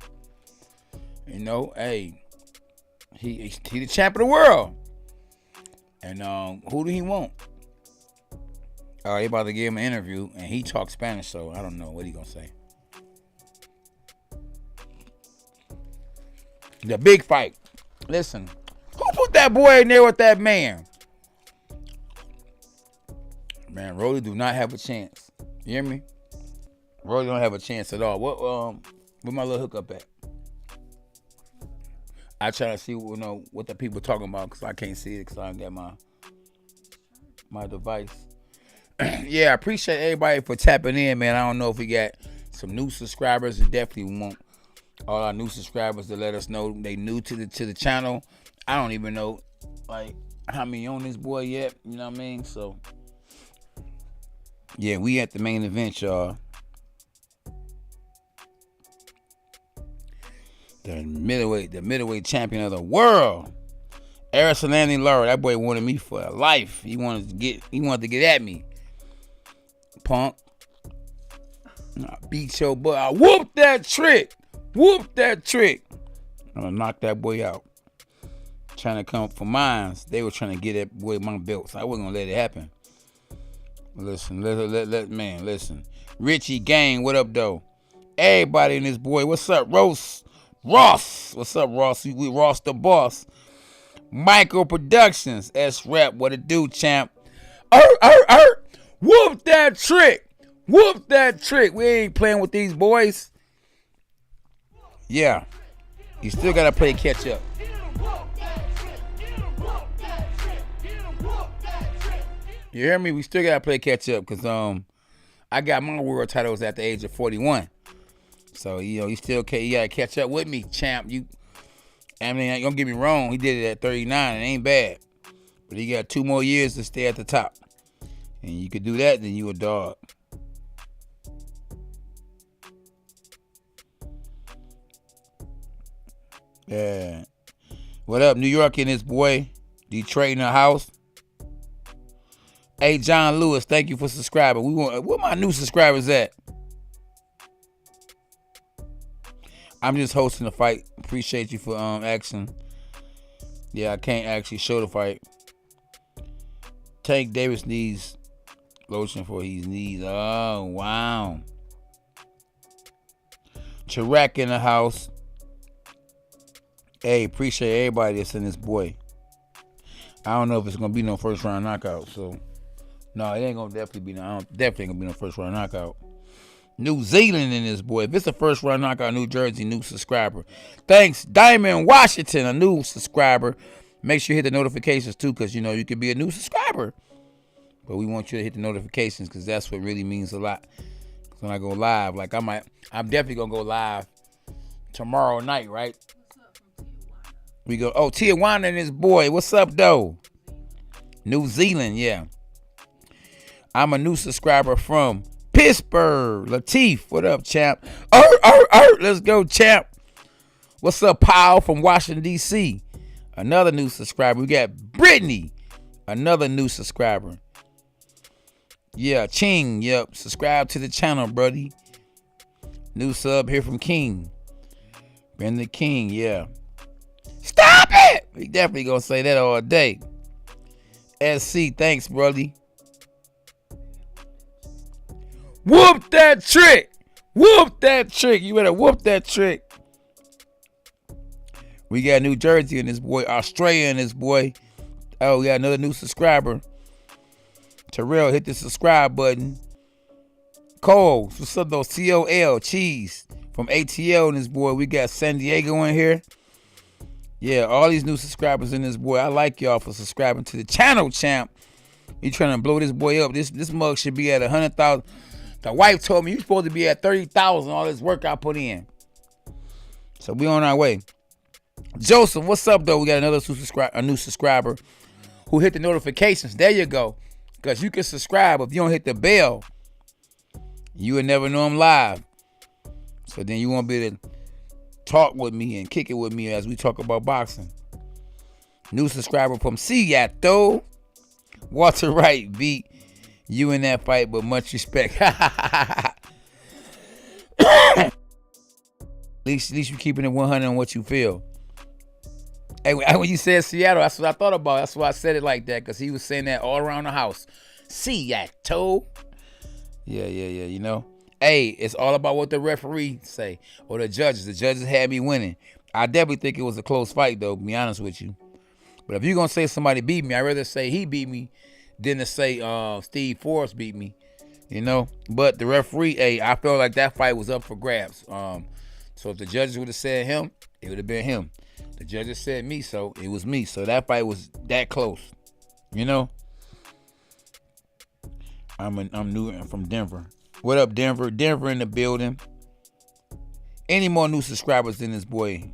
You know, hey, he the champ of the world. And who do he want? They about to give him an interview, and he talks Spanish, so I don't know what he gonna say. The big fight. Listen, who put that boy in there with that man? Man, Rolly do not have a chance. You hear me? Rolly don't have a chance at all. Where my little hookup at? I try to see what the people talking about because I can't see it because I don't get my device. Yeah, I appreciate everybody for tapping in, man. I don't know if we got some new subscribers. We definitely want all our new subscribers to let us know they new to the channel. I don't even know like how many on this boy yet. You know what I mean? So yeah, we at the main event, y'all. The middleweight champion of the world. Aristotle Laura, that boy wanted me for life. He wanted to get at me. Punk. I beat your butt. I whoop that trick. I'm gonna knock that boy out. Trying to come for mines. They were trying to get that boy my belt. So I wasn't gonna let it happen. Listen, listen. Richie Gang, what up though? Everybody in this boy. What's up, Ross? What's up, Ross? We Ross the boss. Micro Productions. S-Rap, what it do, champ? Whoop that trick. We ain't playing with these boys. Yeah. You still gotta play catch up. You hear me? We still gotta play catch up because I got my world titles at the age of 41. So, you still you gotta catch up with me, champ. Don't get me wrong, he did it at 39. It ain't bad. But he got 2 more years to stay at the top. And you could do that, then you a dog. Yeah. What up, New York and this boy? Detroit in the house. Hey, John Lewis, thank you for subscribing. Where my new subscribers at? I'm just hosting the fight. Appreciate you for action. Yeah, I can't actually show the fight. Tank Davis needs lotion for his knees. Oh, wow. Chirac in the house. Hey, appreciate everybody that's in this boy. I don't know if it's gonna be no first round knockout, so no, it ain't gonna definitely be definitely ain't gonna be no first round knockout. New Zealand in this boy. If it's a first round knockout, New Jersey, new subscriber. Thanks, Diamond Washington, a new subscriber. Make sure you hit the notifications too, because you could be a new subscriber. But we want you to hit the notifications because that's what really means a lot. When I go live, like I'm definitely gonna go live tomorrow night, right? We go, Tijuana and his boy. What's up, though? New Zealand, yeah. I'm a new subscriber from Pittsburgh, Latif, what up, champ? Let's go, champ. What's up, Powell from Washington, D.C.? Another new subscriber. We got Brittany, another new subscriber. Yeah, Ching, yep. Subscribe to the channel, buddy. New sub here from King. Brandon King, yeah. Stop it! We definitely gonna say that all day. SC, thanks, brother. Whoop that trick! Whoop that trick! You better whoop that trick. We got New Jersey in this boy, Australia in this boy. Oh, we got another new subscriber. Terrell, hit the subscribe button. Cole, what's up though? COL, Cheese from ATL in this boy. We got San Diego in here. Yeah, all these new subscribers in this boy. I like y'all for subscribing to the channel, champ. You trying to blow this boy up. This mug should be at 100,000. The wife told me you're supposed to be at 30,000. All this work I put in. So we on our way. Joseph, what's up though? We got a new subscriber who hit the notifications. There you go. Because you can subscribe. If you don't hit the bell, you will never know I'm live. So then you won't be able to talk with me and kick it with me as we talk about boxing. New subscriber from Seattle. Walter Wright beat you in that fight, but much respect. At least you keeping it 100 on what you feel. Hey, when you said Seattle, that's what I thought about. That's why I said it like that, because he was saying that all around the house. Seattle. Yeah, you know. Hey, it's all about what the referee say, or the judges. The judges had me winning. I definitely think it was a close fight, though, to be honest with you. But if you're going to say somebody beat me, I'd rather say he beat me than to say Steve Forrest beat me, you know. But the referee, hey, I felt like that fight was up for grabs. So if the judges would have said him, it would have been him. The judges said me, so it was me. So that fight was that close, you know. I'm new and from Denver. What up, Denver? Denver in the building. Any more new subscribers than this boy?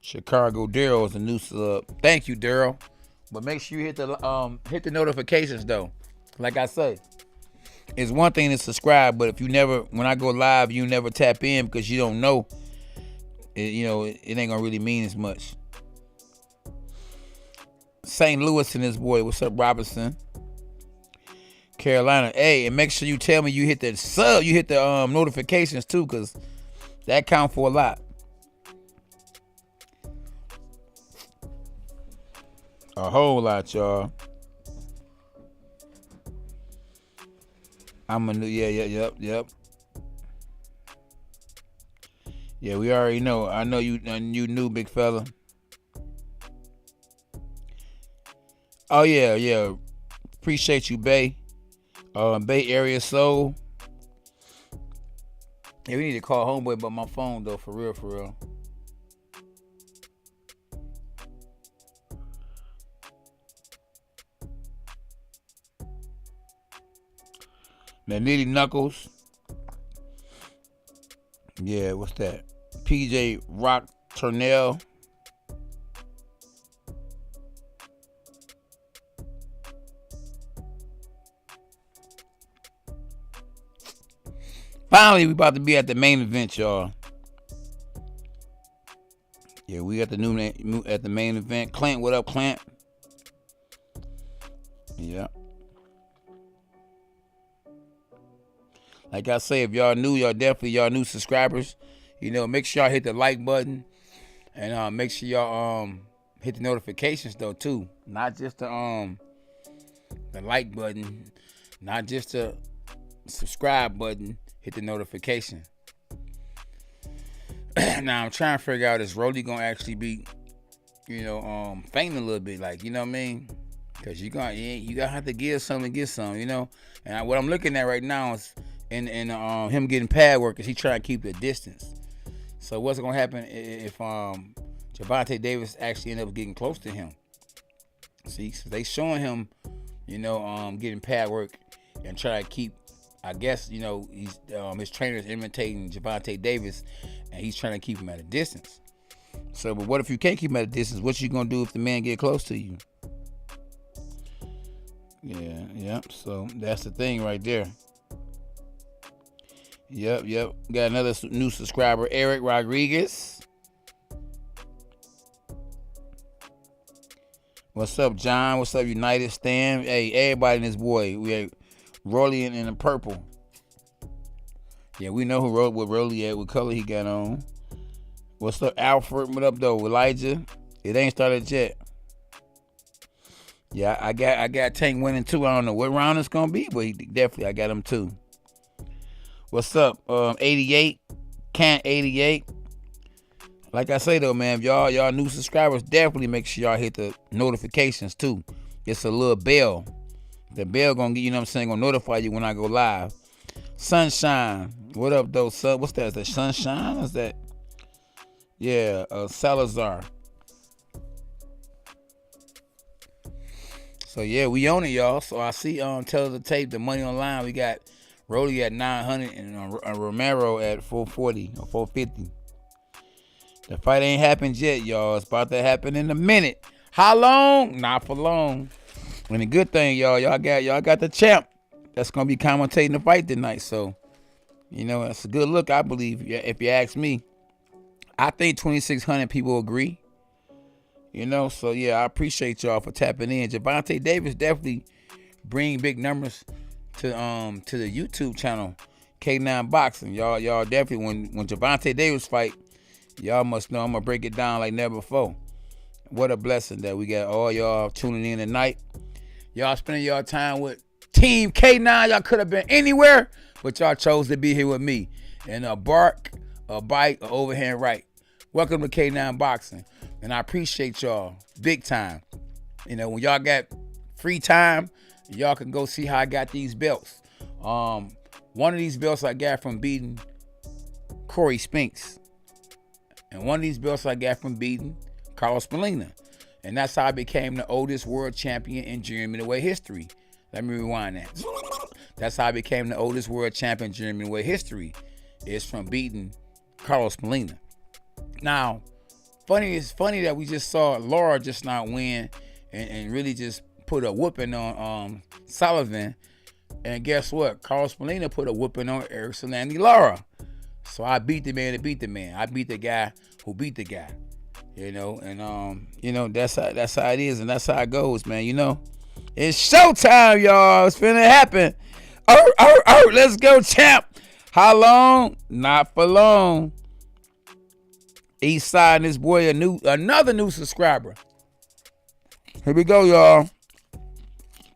Chicago Daryl is a new sub. Thank you, Daryl. But make sure you hit the notifications though. Like I say, it's one thing to subscribe, but if you never, when I go live, you never tap in because you don't know. It ain't gonna really mean as much. St. Louis and this boy. What's up, Robinson? Carolina. Hey, and make sure you tell me you hit the sub, you hit the notifications too, because that count for a lot. A whole lot, y'all. I'm a new, yep. Yeah, we already know. I know you new, big fella. Oh, yeah. Appreciate you, Bay. Bay Area Soul. Yeah, we need to call homeboy about my phone, though, for real. Now, Nitty Knuckles. Yeah, what's that? PJ Rock Turnell. Finally, we about to be at the main event, y'all. Yeah, we at the main event. Clint, what up, Clint? Yeah. Like I say, if y'all new, y'all new subscribers. Make sure y'all hit the like button, and make sure y'all hit the notifications though too. Not just the like button, not just the subscribe button. Hit the notification. Now I'm trying to figure out is Rolly gonna actually be, fainting a little bit, like, you know what I mean? Cause you gotta have to give some to get some, And what I'm looking at right now is in him getting pad work, is he trying to keep the distance. So what's gonna happen if Gervonta Davis actually end up getting close to him? See, so they showing him, getting pad work and try to keep. I guess he's his trainer is imitating Gervonta Davis, and he's trying to keep him at a distance. So, but what if you can't keep him at a distance? What you gonna do if the man get close to you? Yep. So that's the thing right there. Yep. Got another new subscriber, Eric Rodriguez. What's up, John? What's up, United Stan? Hey, everybody in this boy. We are Rolly in the purple. Yeah, we know what Rolly at, what color he got on. What's up, Alfred? What up, though? Elijah? It ain't started yet. Yeah, I got Tank winning too. I don't know what round it's gonna be, but I got him too. What's up? 88, Can't 88. Like I say though, man, if y'all new subscribers, definitely make sure y'all hit the notifications too. It's a little bell. The bell gonna get, gonna notify you when I go live. Sunshine. What up though, son? What's that? Is that Sunshine? Is that? Yeah, Salazar. So yeah, we own it, y'all. So I see Tell the Tape, the money online. We got Rolly at 900 and Romero at 440 or 450. The fight ain't happened yet, y'all. It's about to happen in a minute. How long? Not for long. And the good thing, y'all got the champ that's gonna be commentating the fight tonight. So, it's a good look, I believe. If you ask me, I think 2,600 people agree. So yeah, I appreciate y'all for tapping in. Gervonta Davis definitely bring big numbers to the YouTube channel, K9 Boxing. Y'all definitely when Gervonta Davis fight, y'all must know I'm gonna break it down like never before. What a blessing that we got all y'all tuning in tonight. Y'all spending y'all time with Team K9. Y'all could have been anywhere, but y'all chose to be here with me. And a bark, a bite, a overhand right. Welcome to K9 Boxing. And I appreciate y'all big time. When y'all got free time, y'all can go see how I got these belts. One of these belts I got from beating Corey Spinks. And one of these belts I got from beating Carlos Molina. And that's how I became the oldest world champion in junior middleweight history. Let me rewind that. That's how I became the oldest world champion in junior middleweight history. It's from beating Carlos Molina. Now, it's funny that we just saw Laura just not win and really just put a whooping on Sullivan. And guess what? Carlos Molina put a whooping on Erickson Andy Lara. So I beat the man to beat the man. I beat the guy who beat the guy. That's how it is, and that's how it goes, man. It's showtime, y'all. It's finna happen. Let's go, champ. How long? Not for long. East Side and this boy, another new subscriber. Here we go, y'all.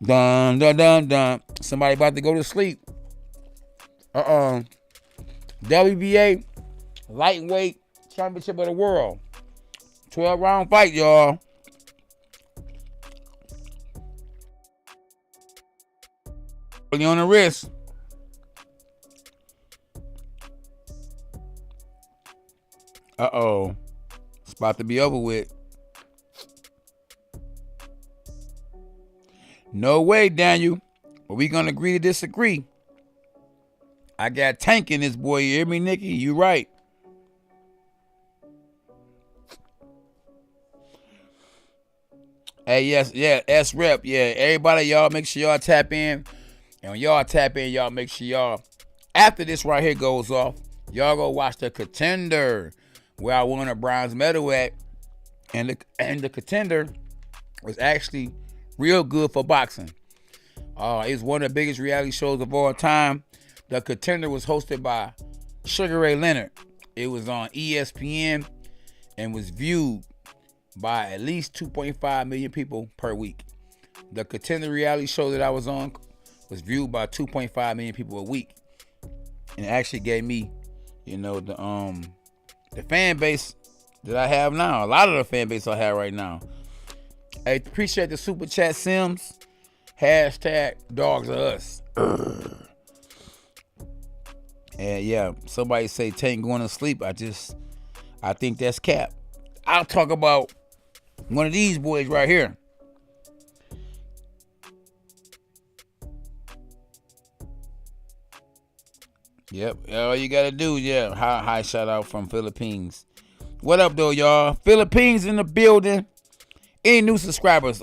Dun, dun, dun, dun. Somebody about to go to sleep. WBA lightweight championship of the world. 12-round fight, y'all. Early on the wrist. It's about to be over with. No way, Daniel. But we gonna agree to disagree. I got Tank in this boy. You hear me, Nikki? You right. Hey, yes, S-Rep. Yeah, everybody, y'all make sure y'all tap in. And when y'all tap in, y'all make sure y'all, after this right here goes off, y'all go watch The Contender, where I won a bronze medal at. And the Contender was actually real good for boxing. It's one of the biggest reality shows of all time. The Contender was hosted by Sugar Ray Leonard. It was on ESPN and was viewed by at least 2.5 million people per week. The Contender reality show that I was on was viewed by 2.5 million people a week. And it actually gave me, the fan base that I have now. A lot of the fan base I have right now. I appreciate the super chat, Sims. Hashtag dogs are us. And yeah, somebody say Tank going to sleep. I think that's cap. I'll talk about one of these boys right here. Yep, all you gotta do, high shout out from Philippines. What up though, y'all? Philippines in the building. Any new subscribers?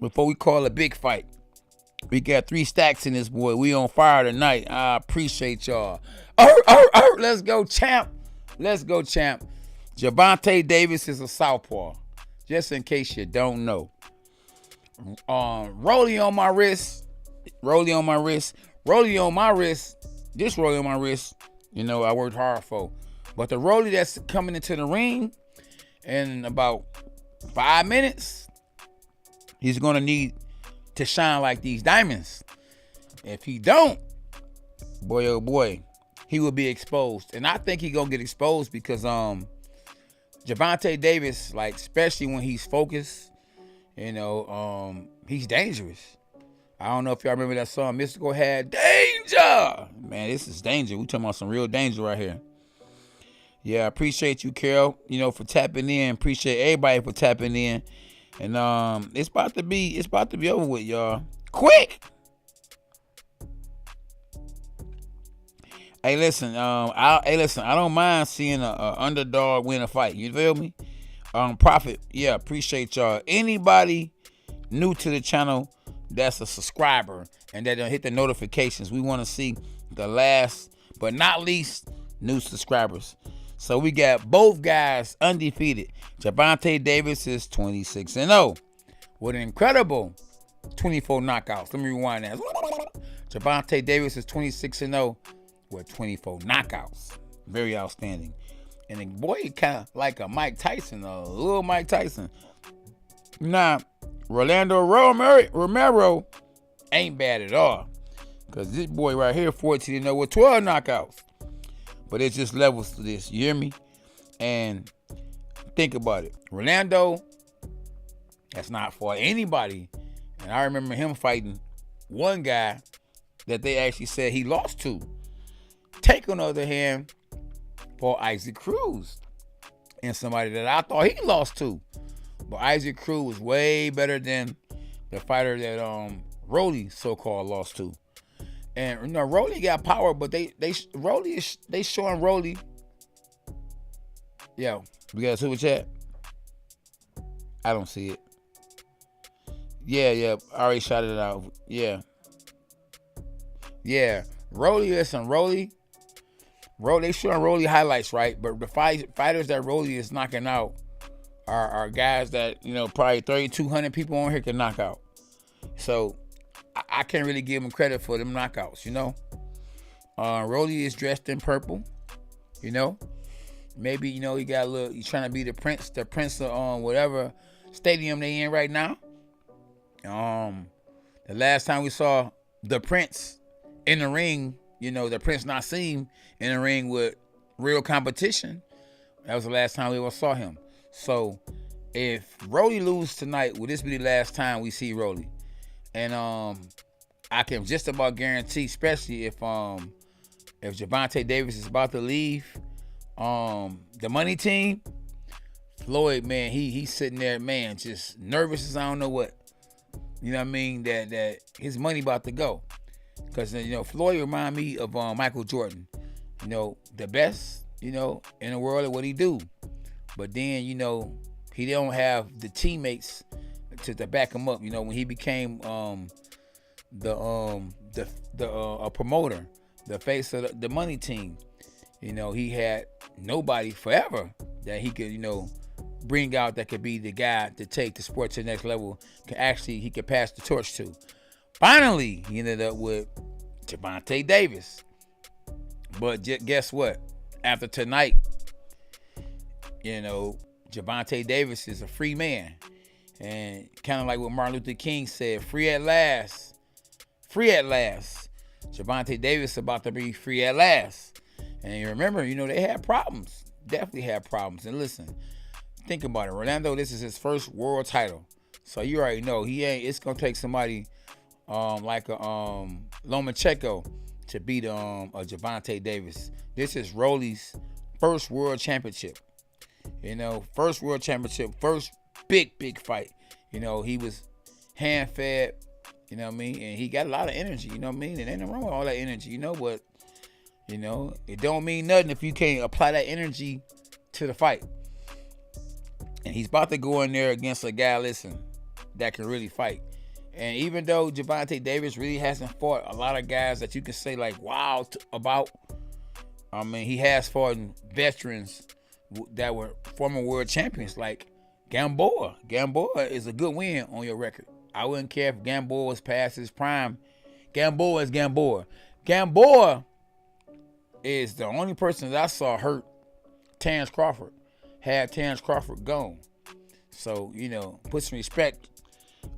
before we call a big fight. We got 3 stacks in this boy. We on fire tonight. I appreciate y'all. Let's go, champ. Let's go, champ. Gervonta Davis is a southpaw. Just in case you don't know. Rollie on my wrist. Rollie on my wrist. Rollie on my wrist. This rollie on my wrist, you know, I worked hard for. But the rollie that's coming into the ring in about 5 minutes, he's going to need to shine like these diamonds. If he don't, boy, oh boy, he will be exposed. And I think he's going to get exposed because Gervonta Davis, like, especially when he's focused, you know, he's dangerous. I don't know if y'all remember that song Mystical had, Danger! Man, this is danger. We talking about some real danger right here. Yeah, I appreciate you, Carol, you know, for tapping in. Appreciate everybody for tapping in. And it's about to be over with, y'all. Quick! Hey, listen, I don't mind seeing a underdog win a fight. You feel me? Prophet, yeah, appreciate y'all. Anybody new to the channel that's a subscriber and that don't hit the notifications, we want to see the last but not least new subscribers. So we got both guys undefeated. Gervonta Davis is 26-0 with an incredible 24 knockouts. Let me rewind that. Gervonta Davis is 26-0 with 24 knockouts. Very outstanding. And the boy kind of like a Mike Tyson, a little Mike Tyson. Now, Rolando Romero ain't bad at all. Because this boy right here, 14-0 with 12 knockouts. But it's just levels to this. You hear me? And think about it. Rolando, that's not for anybody. And I remember him fighting one guy that they actually said he lost to. Take, on the other hand, for Isaac Cruz. And somebody that I thought he lost to. But Isaac Cruz was way better than the fighter that Rollie so-called lost to. And you know, Rollie got power, but they showing Rollie. Yo, we got a super chat. I don't see it. Yeah, I already shouted it out. Yeah. Rollie, listen, Rollie, they showing Rollie highlights, right? But the fighters that Rollie is knocking out are guys that, you know, probably 3,200 people on here can knock out. So I can't really give him credit for them knockouts, you know. Rollie is dressed in purple, you know. Maybe, you know, he got a little, he's trying to be the prince of whatever stadium they in right now. The last time we saw the Prince in the ring, you know, the Prince Nassim in the ring with real competition, that was the last time we ever saw him. So if Rollie loses tonight, will this be the last time we see Rollie? And I can just about guarantee, especially if Gervonta Davis is about to leave the money team, Floyd, man, he's sitting there, man, just nervous as I don't know what. You know what I mean? That his money about to go. Because, you know, Floyd remind me of Michael Jordan. You know, the best, you know, in the world at what he do. But then, you know, he don't have the teammates to back him up. You know, when he became a promoter, the face of the money team, you know, he had nobody forever that he could, you know, bring out that could be the guy to take the sport to the next level. He could pass the torch to. Finally, he ended up with Gervonta Davis. But guess what? After tonight, you know, Gervonta Davis is a free man. And kind of like what Martin Luther King said, free at last. Free at last. Gervonta Davis about to be free at last. And you remember, you know, they had problems. Definitely had problems. And listen, think about it. Rolando, this is his first world title. So you already know it's gonna take somebody like a Lomachenko to beat a Gervonta Davis. This is Rollie's first world championship. You know, first world championship, first big fight. You know, he was hand fed, you know what I mean? And he got a lot of energy, you know what I mean? And ain't nothing wrong with all that energy, you know, but you know, it don't mean nothing if you can't apply that energy to the fight. And he's about to go in there against a guy, listen, that can really fight. And even though Gervonta Davis really hasn't fought a lot of guys that you can say like wow about, I mean, he has fought veterans that were former world champions like Gamboa. Gamboa is a good win on your record. I wouldn't care if Gamboa was past his prime. Gamboa is Gamboa. Gamboa is the only person that I saw hurt Terrence Crawford. Had Terrence Crawford gone. So, you know, put some respect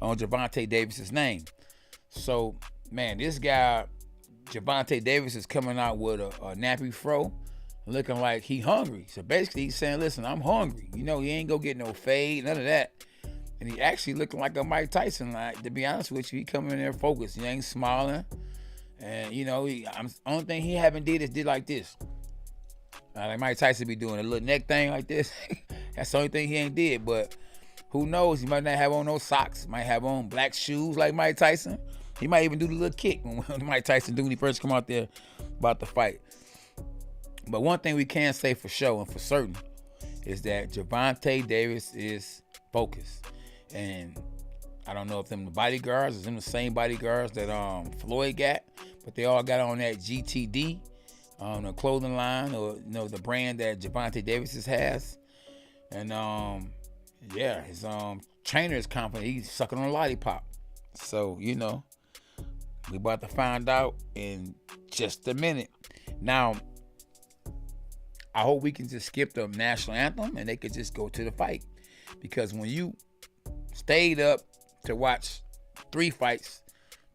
on Gervonta Davis's name. So, man, this guy, Gervonta Davis, is coming out with a nappy fro, looking like he hungry. So basically he's saying, listen, I'm hungry. You know, he ain't gonna get no fade, none of that. And he actually looking like a Mike Tyson. Like, to be honest with you, he coming in there focused. He ain't smiling. And, you know, only thing he haven't did like this. Like Mike Tyson be doing a little neck thing like this. That's the only thing he ain't did. But who knows? He might not have on no socks. Might have on black shoes like Mike Tyson. He might even do the little kick when Mike Tyson do when he first come out there about to fight. But one thing we can say for sure and for certain is that Gervonta Davis is focused. And I don't know if them the bodyguards is them the same bodyguards that Floyd got, but they all got on that GTD, the clothing line, or you know, the brand that Gervonta Davis has. And yeah, his trainer is confident he's sucking on a lollipop. So, you know, we about to find out in just a minute. Now, I hope we can just skip the national anthem and they could just go to the fight. Because when you stayed up to watch 3 fights,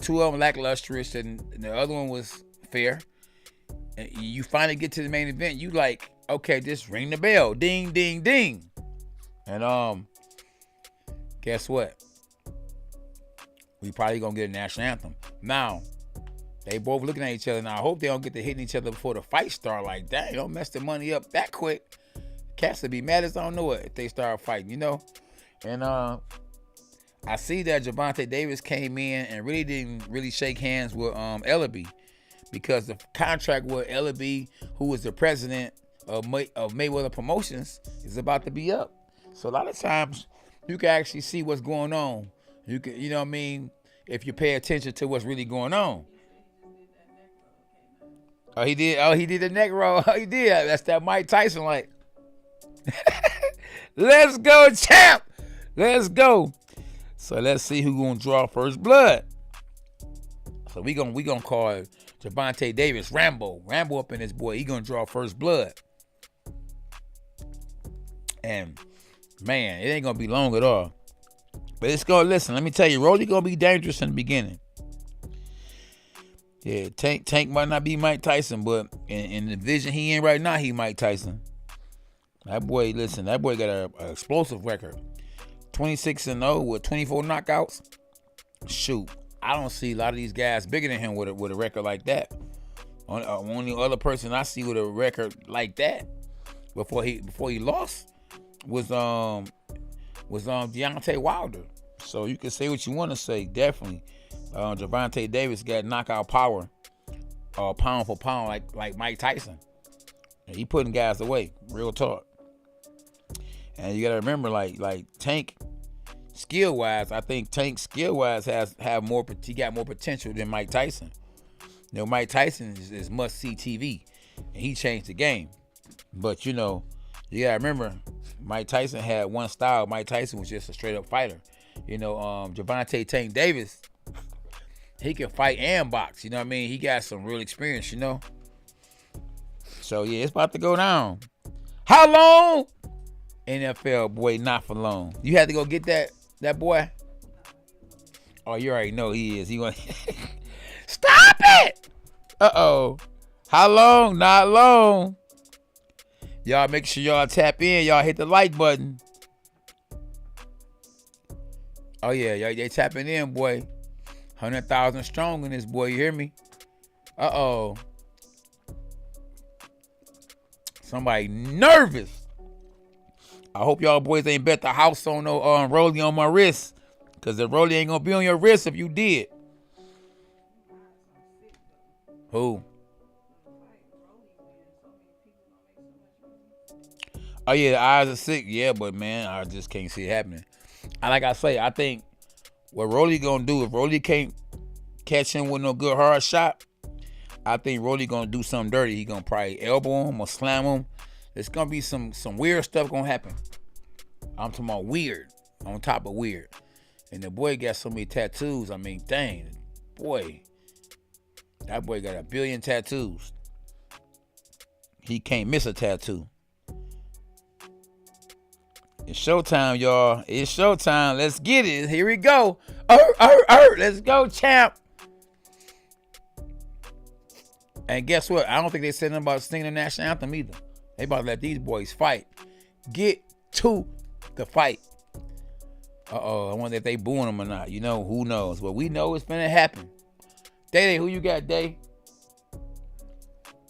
2 of them lacklustrous and the other one was fair, and you finally get to the main event, you like, okay, just ring the bell. Ding, ding, ding. And guess what? We probably gonna get a national anthem. Now, they both looking at each other. Now, I hope they don't get to hitting each other before the fight start. Like, dang, don't mess the money up that quick. Cats will be mad as I don't know it if they start fighting, you know? And I see that Gervonta Davis came in and really didn't really shake hands with Ellaby, because the contract with Ellaby, who was the president of Mayweather Promotions, is about to be up. So a lot of times you can actually see what's going on. You can, you know what I mean, if you pay attention to what's really going on. Oh, he did. Oh, he did the neck roll. Oh, he did. That's that Mike Tyson like. Let's go, champ. Let's go. So let's see who's gonna draw first blood. So we gonna call Gervonta Davis Rambo. Rambo up in this boy. He gonna draw first blood. And man, it ain't gonna be long at all. But it's gonna, listen, let me tell you, Rolly gonna be dangerous in the beginning. Yeah, Tank might not be Mike Tyson, but in the division he in right now, he Mike Tyson. That boy, listen, that boy got an explosive record. 26-0 with 24 knockouts. Shoot, I don't see a lot of these guys bigger than him with a record like that. Only other person I see with a record like that before he lost was Deontay Wilder. So you can say what you want to say. Definitely, Gervonta Davis got knockout power, pound for pound, like Mike Tyson. And he putting guys away. Real talk. And you gotta remember, like Tank, skill wise, I think Tank skill wise have more. He got more potential than Mike Tyson. You know, Mike Tyson is must see TV, and he changed the game. But you know, you gotta remember, Mike Tyson had one style. Mike Tyson was just a straight up fighter. You know, Gervonta Tank Davis, he can fight and box. You know what I mean? He got some real experience. You know. So yeah, it's about to go down. How long? NFL boy, not for long. You had to go get that boy. Oh, you already know he is. He going. Stop it! Uh-oh. How long? Not long. Y'all make sure y'all tap in. Y'all hit the like button. Oh yeah, y'all they tapping in, boy. 100,000 strong in this boy. You hear me? Uh-oh. Somebody nervous. I hope y'all boys ain't bet the house on no rollie on my wrist, because the rollie ain't gonna be on your wrist if you did. Who? Oh yeah, the eyes are sick. Yeah, but man, I just can't see it happening. Like I say, I think What Rolly gonna do, if Rolly can't catch him with no good hard shot, I think Rolly gonna do something dirty. He gonna probably elbow him or slam him. There's gonna be some weird stuff gonna happen. I'm talking about weird, on top of weird. And the boy got so many tattoos. I mean, dang, boy. That boy got 1 billion tattoos. He can't miss a tattoo. It's showtime, y'all. It's showtime. Let's get it. Here we go. Let's go, champ. And guess what? I don't think they said nothing about singing the national anthem either. They about to let these boys fight. Get to the fight. I wonder if they booing them or not. You know, who knows? But we know it's finna happen. Day, who you got, Day?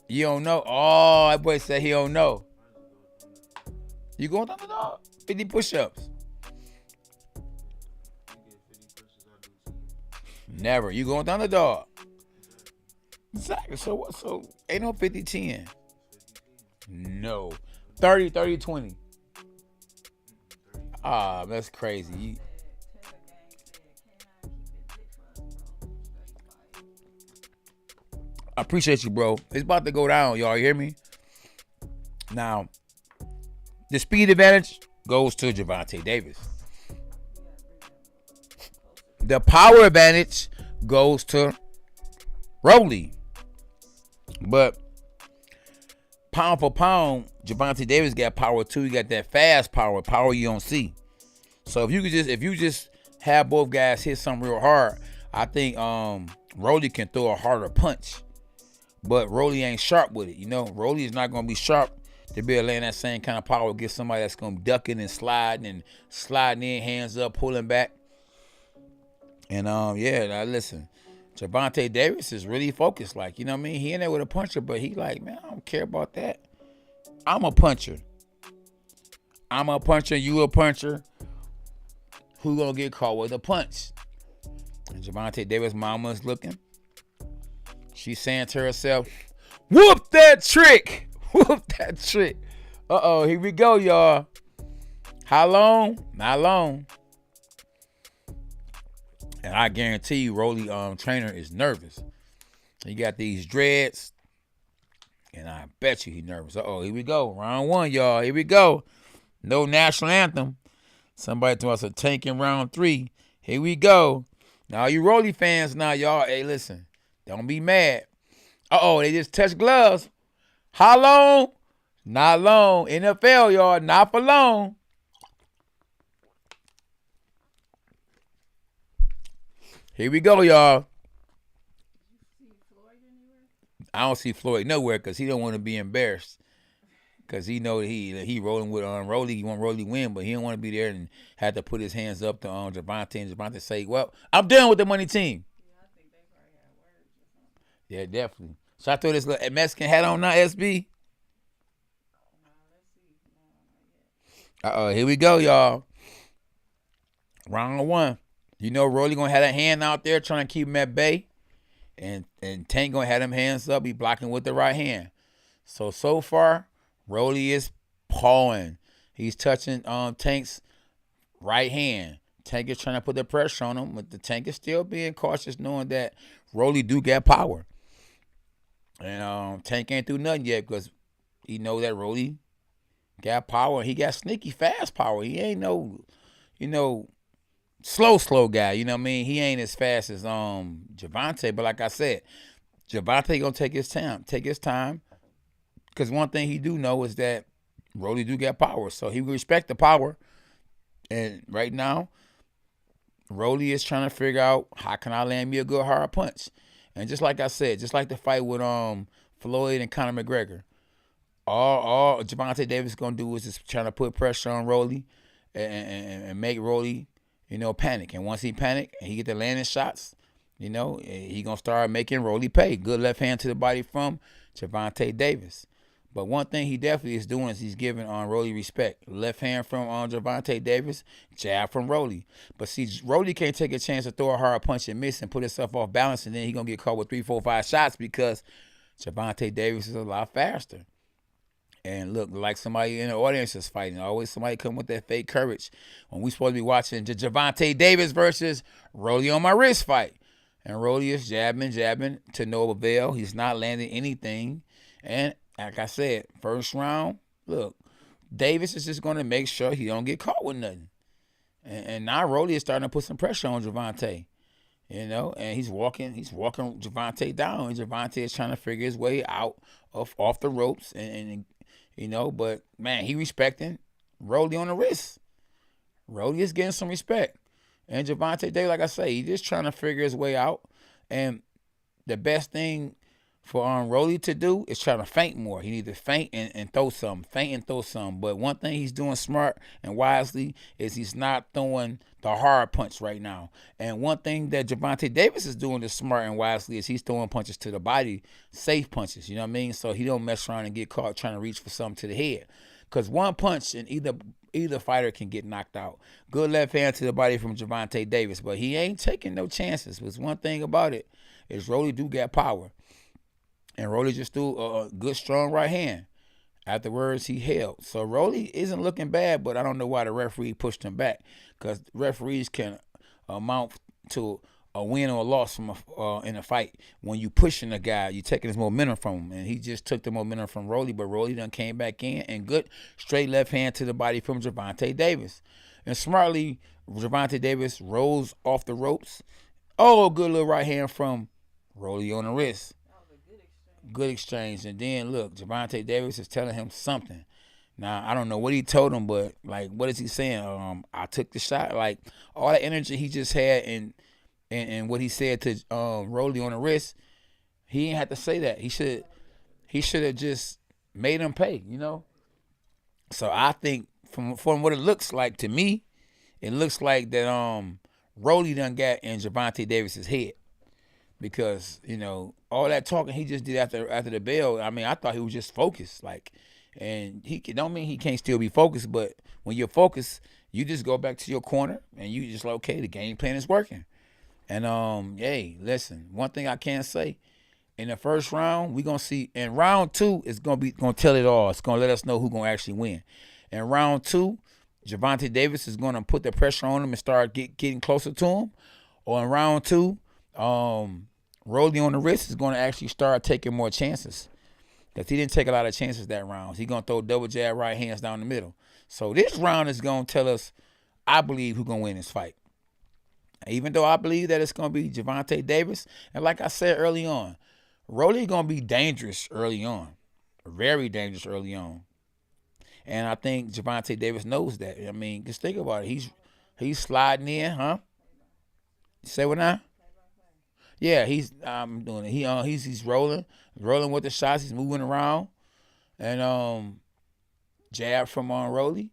You don't know? Oh, that boy said he don't know. You going to Underdog? 50 push-ups. Never. You going to Underdog? Exactly. So what? So ain't no 50-10. No. 30-20. Ah, that's crazy. I appreciate you, bro. It's about to go down, y'all. You hear me? Now, the speed advantage goes to Gervonta Davis. The power advantage goes to Rolly. But pound for pound, Gervonta Davis got power too. He got that fast power you don't see. So if you just have both guys hit something real hard, I think Rolly can throw a harder punch. But Rolly ain't sharp with it. You know, Rolly is not gonna be sharp to be able to land that same kind of power against somebody that's gonna be ducking and sliding in, hands up, pulling back. And yeah, now listen, Gervonta Davis is really focused. Like, you know what I mean? He in there with a puncher, but he like, man, I don't care about that. I'm a puncher. You a puncher. Who gonna get caught with a punch? And Gervonta Davis' mama's looking. She's saying to herself, whoop that trick. Whoop that trick. Uh-oh, here we go, y'all. How long? Not long. And I guarantee you, Rolly trainer is nervous. He got these dreads. And I bet you he's nervous. Uh-oh, here we go. Round 1, y'all. Here we go. No national anthem. Somebody told us a tank in round 3. Here we go. Now, you Rolly fans now, y'all. Hey, listen. Don't be mad. Uh-oh, they just touched gloves. How long? Not long. NFL, y'all. Not for long. Here we go, y'all. I don't see Floyd nowhere because he don't want to be embarrassed. Because he know he rolling with Rolly. He want Rolly win, but he don't want to be there and have to put his hands up to Gervonta. And Gervonta say, well, I'm done with the money team. Yeah, I think they probably had words or something. Yeah, definitely. So I throw this little Mexican hat on now, SB. Let's see. Uh-oh, here we go, y'all. Round 1. You know Rolly going to have that hand out there trying to keep him at bay. And Tank going to have them hands up. He blocking with the right hand. So far, Rolly is pawing. He's touching Tank's right hand. Tank is trying to put the pressure on him, but the Tank is still being cautious, knowing that Rolly do get power. And Tank ain't do nothing yet because he know that Rolly got power. He got sneaky fast power. He ain't no, slow guy. You know what I mean? He ain't as fast as Gervonta. But like I said, Gervonta gonna take his time. Because one thing he do know is that Rolly do get power. So he respect the power. And right now, Rolly is trying to figure out how can I land me a good hard punch. And just like I said, just like the fight with Floyd and Conor McGregor, all Gervonta Davis gonna do is just trying to put pressure on Rolly and make Rolly, panic. And once he panic and he get the landing shots, he gonna start making Rolly pay. Good left hand to the body from Gervonta Davis. But one thing he definitely is doing is he's giving Rolly respect. Left hand from Gervonta Davis, jab from Rolly. But see, Rolly can't take a chance to throw a hard punch and miss and put himself off balance, and then he's going to get caught with 3, 4, 5 shots because Gervonta Davis is a lot faster. And look, like somebody in the audience is fighting. Always somebody come with that fake courage. When we supposed to be watching the Gervonta Davis versus Rolly on my wrist fight. And Rolly is jabbing to no avail. He's not landing anything. And like I said, first round, look, Davis is just going to make sure he don't get caught with nothing. And now Rolly is starting to put some pressure on Gervonta. You know, and he's walking Gervonta down. And Gervonta is trying to figure his way out off the ropes. And you know, but, man, he respecting Rolly on the wrist. Rolly is getting some respect. And Gervonta Davis, like I say, he's just trying to figure his way out. And the best thing for Rolly to do is try to feint more. He needs to feint and throw something. Feint and throw something. But one thing he's doing smart and wisely is he's not throwing the hard punch right now. And one thing that Gervonta Davis is doing this smart and wisely is he's throwing punches to the body, safe punches, you know what I mean? So he don't mess around and get caught trying to reach for something to the head. Because one punch and either fighter can get knocked out. Good left hand to the body from Gervonta Davis, but he ain't taking no chances. Because one thing about it is Rolly do got power. And Rolly just threw a good, strong right hand. Afterwards, he held. So Rolly isn't looking bad, but I don't know why the referee pushed him back. Because referees can amount to a win or a loss from in a fight. When you pushing a guy, you taking his momentum from him. And he just took the momentum from Rolly, but Rolly done came back in. And good straight left hand to the body from Gervonta Davis. And smartly, Gervonta Davis rolls off the ropes. Oh, good little right hand from Rolly on the wrist. Good exchange. And then, look, Gervonta Davis is telling him something. Now, I don't know what he told him, but, like, what is he saying? I took the shot. Like, all the energy he just had and what he said to Rolly on the wrist, he didn't have to say that. He should have just made him pay, you know? So I think from what it looks like to me, it looks like that Rolly done got in Gervonta Davis's head. Because, you know, all that talking he just did after the bell, I mean, I thought he was just focused. Like, and he don't mean he can't still be focused, but when you're focused, you just go back to your corner and you just like, okay, the game plan is working. And, hey, listen, one thing I can say, in the first round, we're going to see, in round 2, it's going to tell it all. It's going to let us know who's going to actually win. In round 2, Gervonta Davis is going to put the pressure on him and start getting closer to him. Or in round 2, Rolly on the wrist is going to actually start taking more chances. Because he didn't take a lot of chances that round. He's going to throw double jab right hands down the middle. So this round is going to tell us, I believe, who's going to win this fight. Even though I believe that it's going to be Gervonta Davis. And like I said early on, Rolly going to be dangerous early on. Very dangerous early on. And I think Gervonta Davis knows that. I mean, just think about it. He's sliding in, huh? Say what now? Yeah, he's doing it. He's rolling with the shots. He's moving around, and jab from Rolly.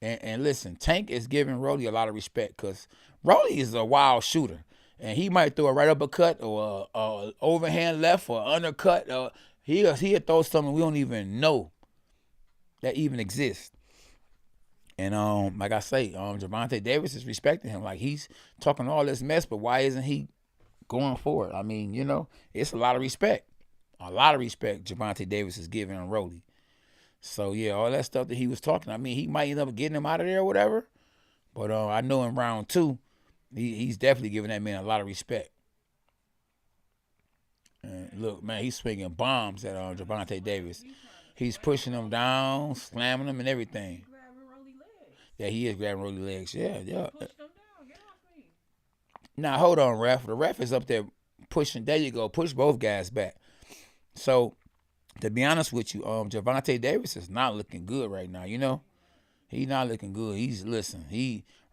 And listen, Tank is giving Rolly a lot of respect because Rolly is a wild shooter, and he might throw a right uppercut or a overhand left or undercut. He'll throw something we don't even know that even exists. And like I say, Gervonta Davis is respecting him. Like, he's talking all this mess, but why isn't he going forward? I mean, you know, it's a lot of respect. A lot of respect Gervonta Davis is giving Rolly. So, yeah, all that stuff that he was talking, I mean, he might end up getting him out of there or whatever. But I know in round 2, he's definitely giving that man a lot of respect. And look, man, he's swinging bombs at Gervonta Davis. He's pushing him down, slamming him and everything. Yeah, he is grabbing Rolly legs. Yeah. Now, hold on, ref. The ref is up there pushing. There you go. Push both guys back. So, to be honest with you, Gervonta Davis is not looking good right now, you know? He's not looking good.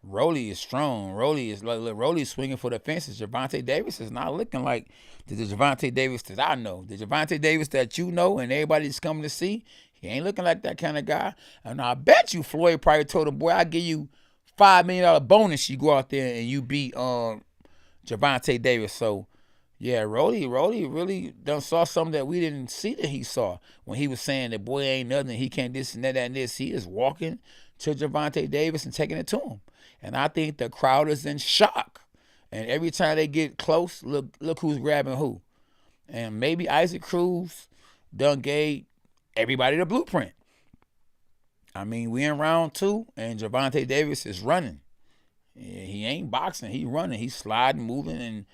Rolly is strong. Rolly's swinging for the fences. Gervonta Davis is not looking like the Gervonta Davis that I know. The Gervonta Davis that you know and everybody's coming to see, he ain't looking like that kind of guy. And I bet you Floyd probably told him, boy, I'll give you $5 million bonus. You go out there and you beat Gervonta Davis. So, yeah, Rolly really done saw something that we didn't see that he saw when he was saying that boy ain't nothing, he can't this and that and this. He is walking to Gervonta Davis and taking it to him. And I think the crowd is in shock. And every time they get close, look who's grabbing who. And maybe Isaac Cruz done gave everybody the blueprint. I mean, we in round 2, and Gervonta Davis is running. He ain't boxing. He running. He's sliding, moving, and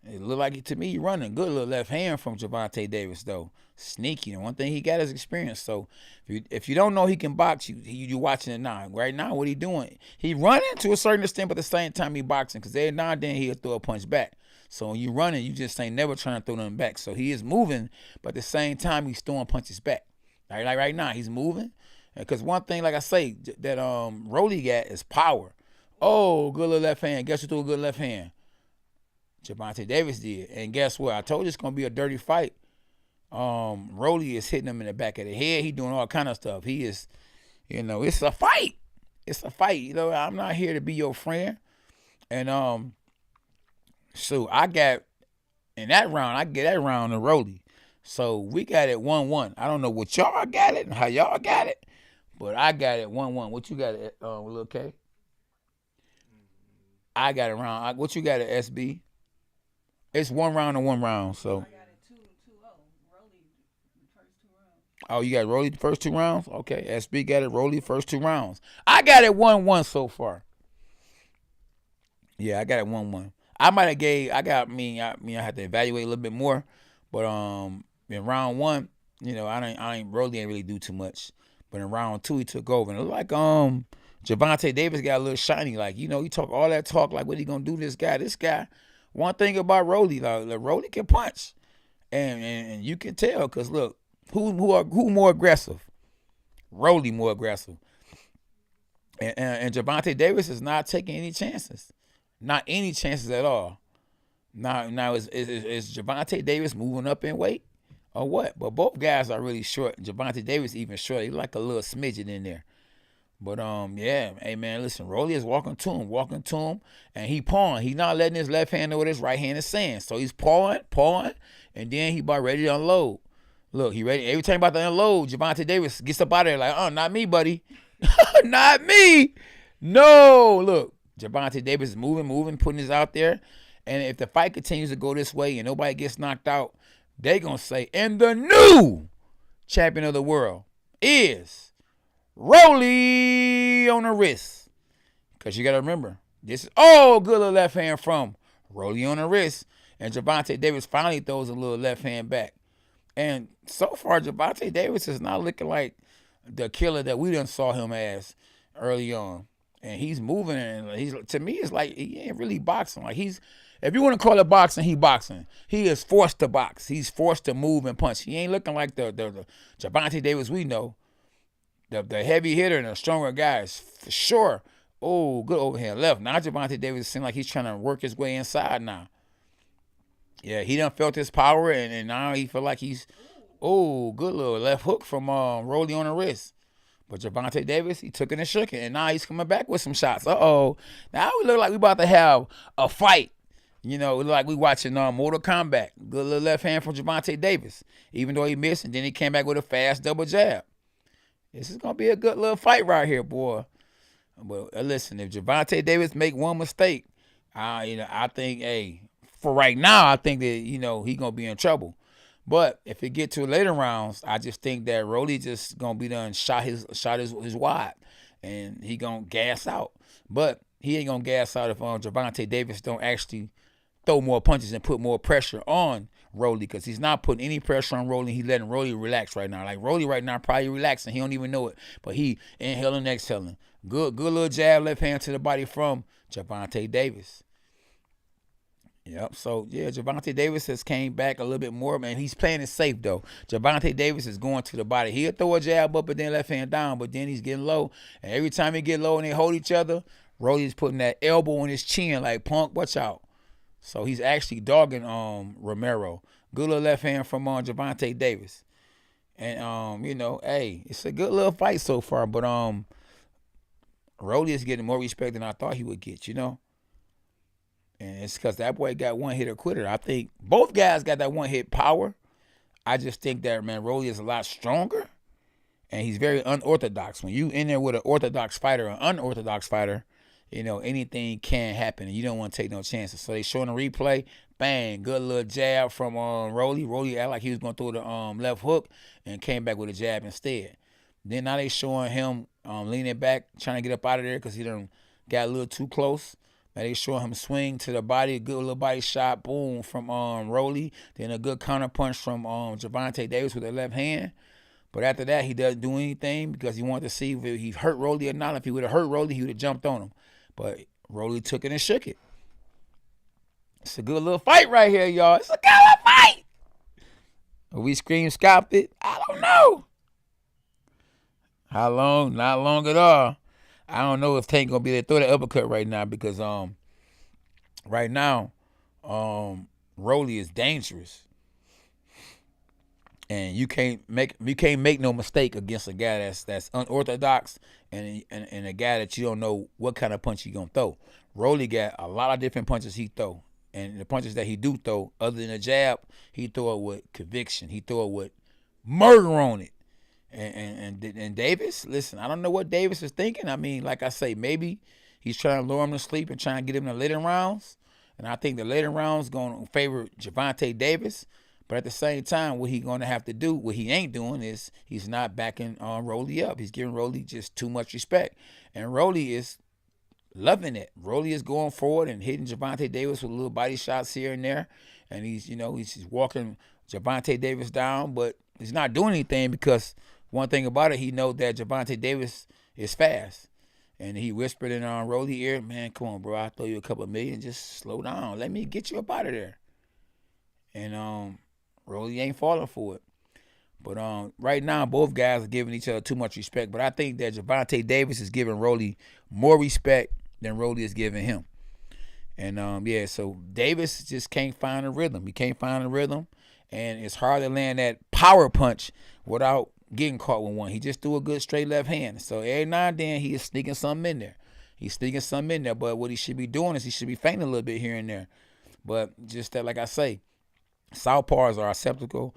it look like, to me, he running. Good little left hand from Gervonta Davis, though. Sneaky. And one thing he got is experience. So if you don't know he can box, you watching it now. Right now, what he doing? He running to a certain extent, but at the same time he boxing, because every now and then he'll throw a punch back. So when you running, you just ain't never trying to throw them back. So he is moving, but at the same time he's throwing punches back. Like right now, he's moving. Because one thing, like I say, that Rolly got is power. Oh, good little left hand. Guess who threw a good left hand? Gervonta Davis did. And guess what? I told you it's going to be a dirty fight. Rolly is hitting him in the back of the head. He doing all kind of stuff. He is, it's a fight. It's a fight. I'm not here to be your friend. And so I got, in that round, I get that round to Rolly. So we got it 1-1. I don't know what y'all got it and how y'all got it, but I got it 1-1. What you got it, Lil K? I got it round. What you got it, SB? It's 1 round and 1 round. So. I got it 2-0. Rolly the first 2 rounds. Oh, you got Rolly the first 2 rounds? Okay, SB got it Rolly first 2 rounds. I got it 1-1 so far. Yeah, I got it 1-1. I might have gave. I had to evaluate a little bit more, but in round 1, Rolly ain't really do too much. But in round 2, he took over. And it looked like Gervonta Davis got a little shiny. Like, he talk all that talk, like, what he gonna do to this guy? This guy, one thing about Rolly, like Rolly can punch. And you can tell, because look, who more aggressive? Rolly more aggressive. And Gervonta Davis is not taking any chances. Not any chances at all. Now is Gervonta Davis moving up in weight or what? But both guys are really short. Gervonta Davis even short. He's like a little smidget in there. But yeah, hey man, listen, Rolly is walking to him, and he pawing. He's not letting his left hand know what his right hand is saying. So he's pawing, and then he about ready to unload. Look, he ready. Every time about to unload, Gervonta Davis gets up out of there like, not me, buddy. Not me. No, look, Gervonta Davis is moving, putting his out there. And if the fight continues to go this way and nobody gets knocked out, they going to say, and the new champion of the world is Rolly on the wrist. Because you got to remember, this is, good little left hand from Rolly on the wrist. And Gervonta Davis finally throws a little left hand back. And so far, Gervonta Davis is not looking like the killer that we done saw him as early on. And he's moving, and to me, it's like he ain't really boxing. Like if you want to call it boxing, he boxing. He is forced to box. He's forced to move and punch. He ain't looking like the Gervonta Davis we know. The heavy hitter and the stronger guys, for sure. Oh, good overhand left. Now Gervonta Davis seems like he's trying to work his way inside now. Yeah, he done felt his power, and now he feel like he's, good little left hook from Rolly on the wrist. But Gervonta Davis, he took it and shook it, and now he's coming back with some shots. Now we look like we about to have a fight. We look like we watching Mortal Kombat. Good little left hand from Gervonta Davis, even though he missed, and then he came back with a fast double jab. This is gonna be a good little fight right here, boy. But listen, if Gervonta Davis make one mistake, I think, for right now, I think that he gonna be in trouble. But if it get to later rounds, I just think that Rolly just gonna be done shot his wad, and he gonna gas out. But he ain't gonna gas out if Gervonta Davis don't actually throw more punches and put more pressure on Rolly, because he's not putting any pressure on Rolly. He's letting Rolly relax right now. Like Rolly right now probably relaxing. He don't even know it, but he inhaling, exhaling. Good little jab, left hand to the body from Gervonta Davis. Yep. So, yeah, Gervonta Davis has came back a little bit more, man. He's playing it safe, though. Gervonta Davis is going to the body. He'll throw a jab up and then left hand down, but then he's getting low. And every time he get low and they hold each other, Rolly's putting that elbow on his chin like, punk, watch out. So he's actually dogging Romero. Good little left hand from Gervonta Davis. And, it's a good little fight so far, but Rolly is getting more respect than I thought he would get, And it's because that boy got one hit or quitter. I think both guys got that one hit power. I just think that, man, Rolly is a lot stronger, and he's very unorthodox. When you in there with an orthodox fighter, an unorthodox fighter, anything can happen, and you don't want to take no chances. So they showing a replay. Bang, good little jab from Rolly. Rolly acted like he was going to throw the left hook and came back with a jab instead. Then now they showing him leaning back, trying to get up out of there because he done got a little too close. Now they showing him swing to the body, a good little body shot, boom, from Rolly. Then a good counter punch from Gervonta Davis with the left hand. But after that, he doesn't do anything because he wanted to see if he hurt Rolly or not. If he would have hurt Rolly, he would have jumped on him. But Rolly took it and shook it. It's a good little fight right here, y'all. It's a good little fight. Will we scream scalped it? I don't know. How long? Not long at all. I don't know if Tank gonna be there to throw the uppercut right now because right now Rolly is dangerous. And you can't make no mistake against a guy that's unorthodox and a guy that you don't know what kind of punch he gonna throw. Rolly got a lot of different punches he throw. And the punches that he do throw, other than a jab, he throw it with conviction. He throw it with murder on it. And Davis, listen, I don't know what Davis is thinking. I mean, like I say, maybe he's trying to lure him to sleep and trying to get him the later rounds. And I think the later rounds going to favor Gervonta Davis. But at the same time, what he going to have to do, what he ain't doing is he's not backing Rolly up. He's giving Rolly just too much respect. And Rolly is loving it. Rolly is going forward and hitting Gervonta Davis with little body shots here and there. And he's walking Gervonta Davis down, but he's not doing anything because one thing about it, he knows that Gervonta Davis is fast. And he whispered in Rolly's ear, man, come on, bro, I'll throw you a couple million. Just slow down. Let me get you up out of there. And Rolly ain't falling for it. But right now, both guys are giving each other too much respect. But I think that Gervonta Davis is giving Rolly more respect than Rolly is giving him. And, yeah, so Davis just can't find a rhythm. He can't find a rhythm. And it's hard to land that power punch without getting caught with one. He just threw a good straight left hand. So every now and then he is sneaking something in there. He's sneaking something in there. But what he should be doing is he should be feinting a little bit here and there. But just that, like I say, southpaws are acceptable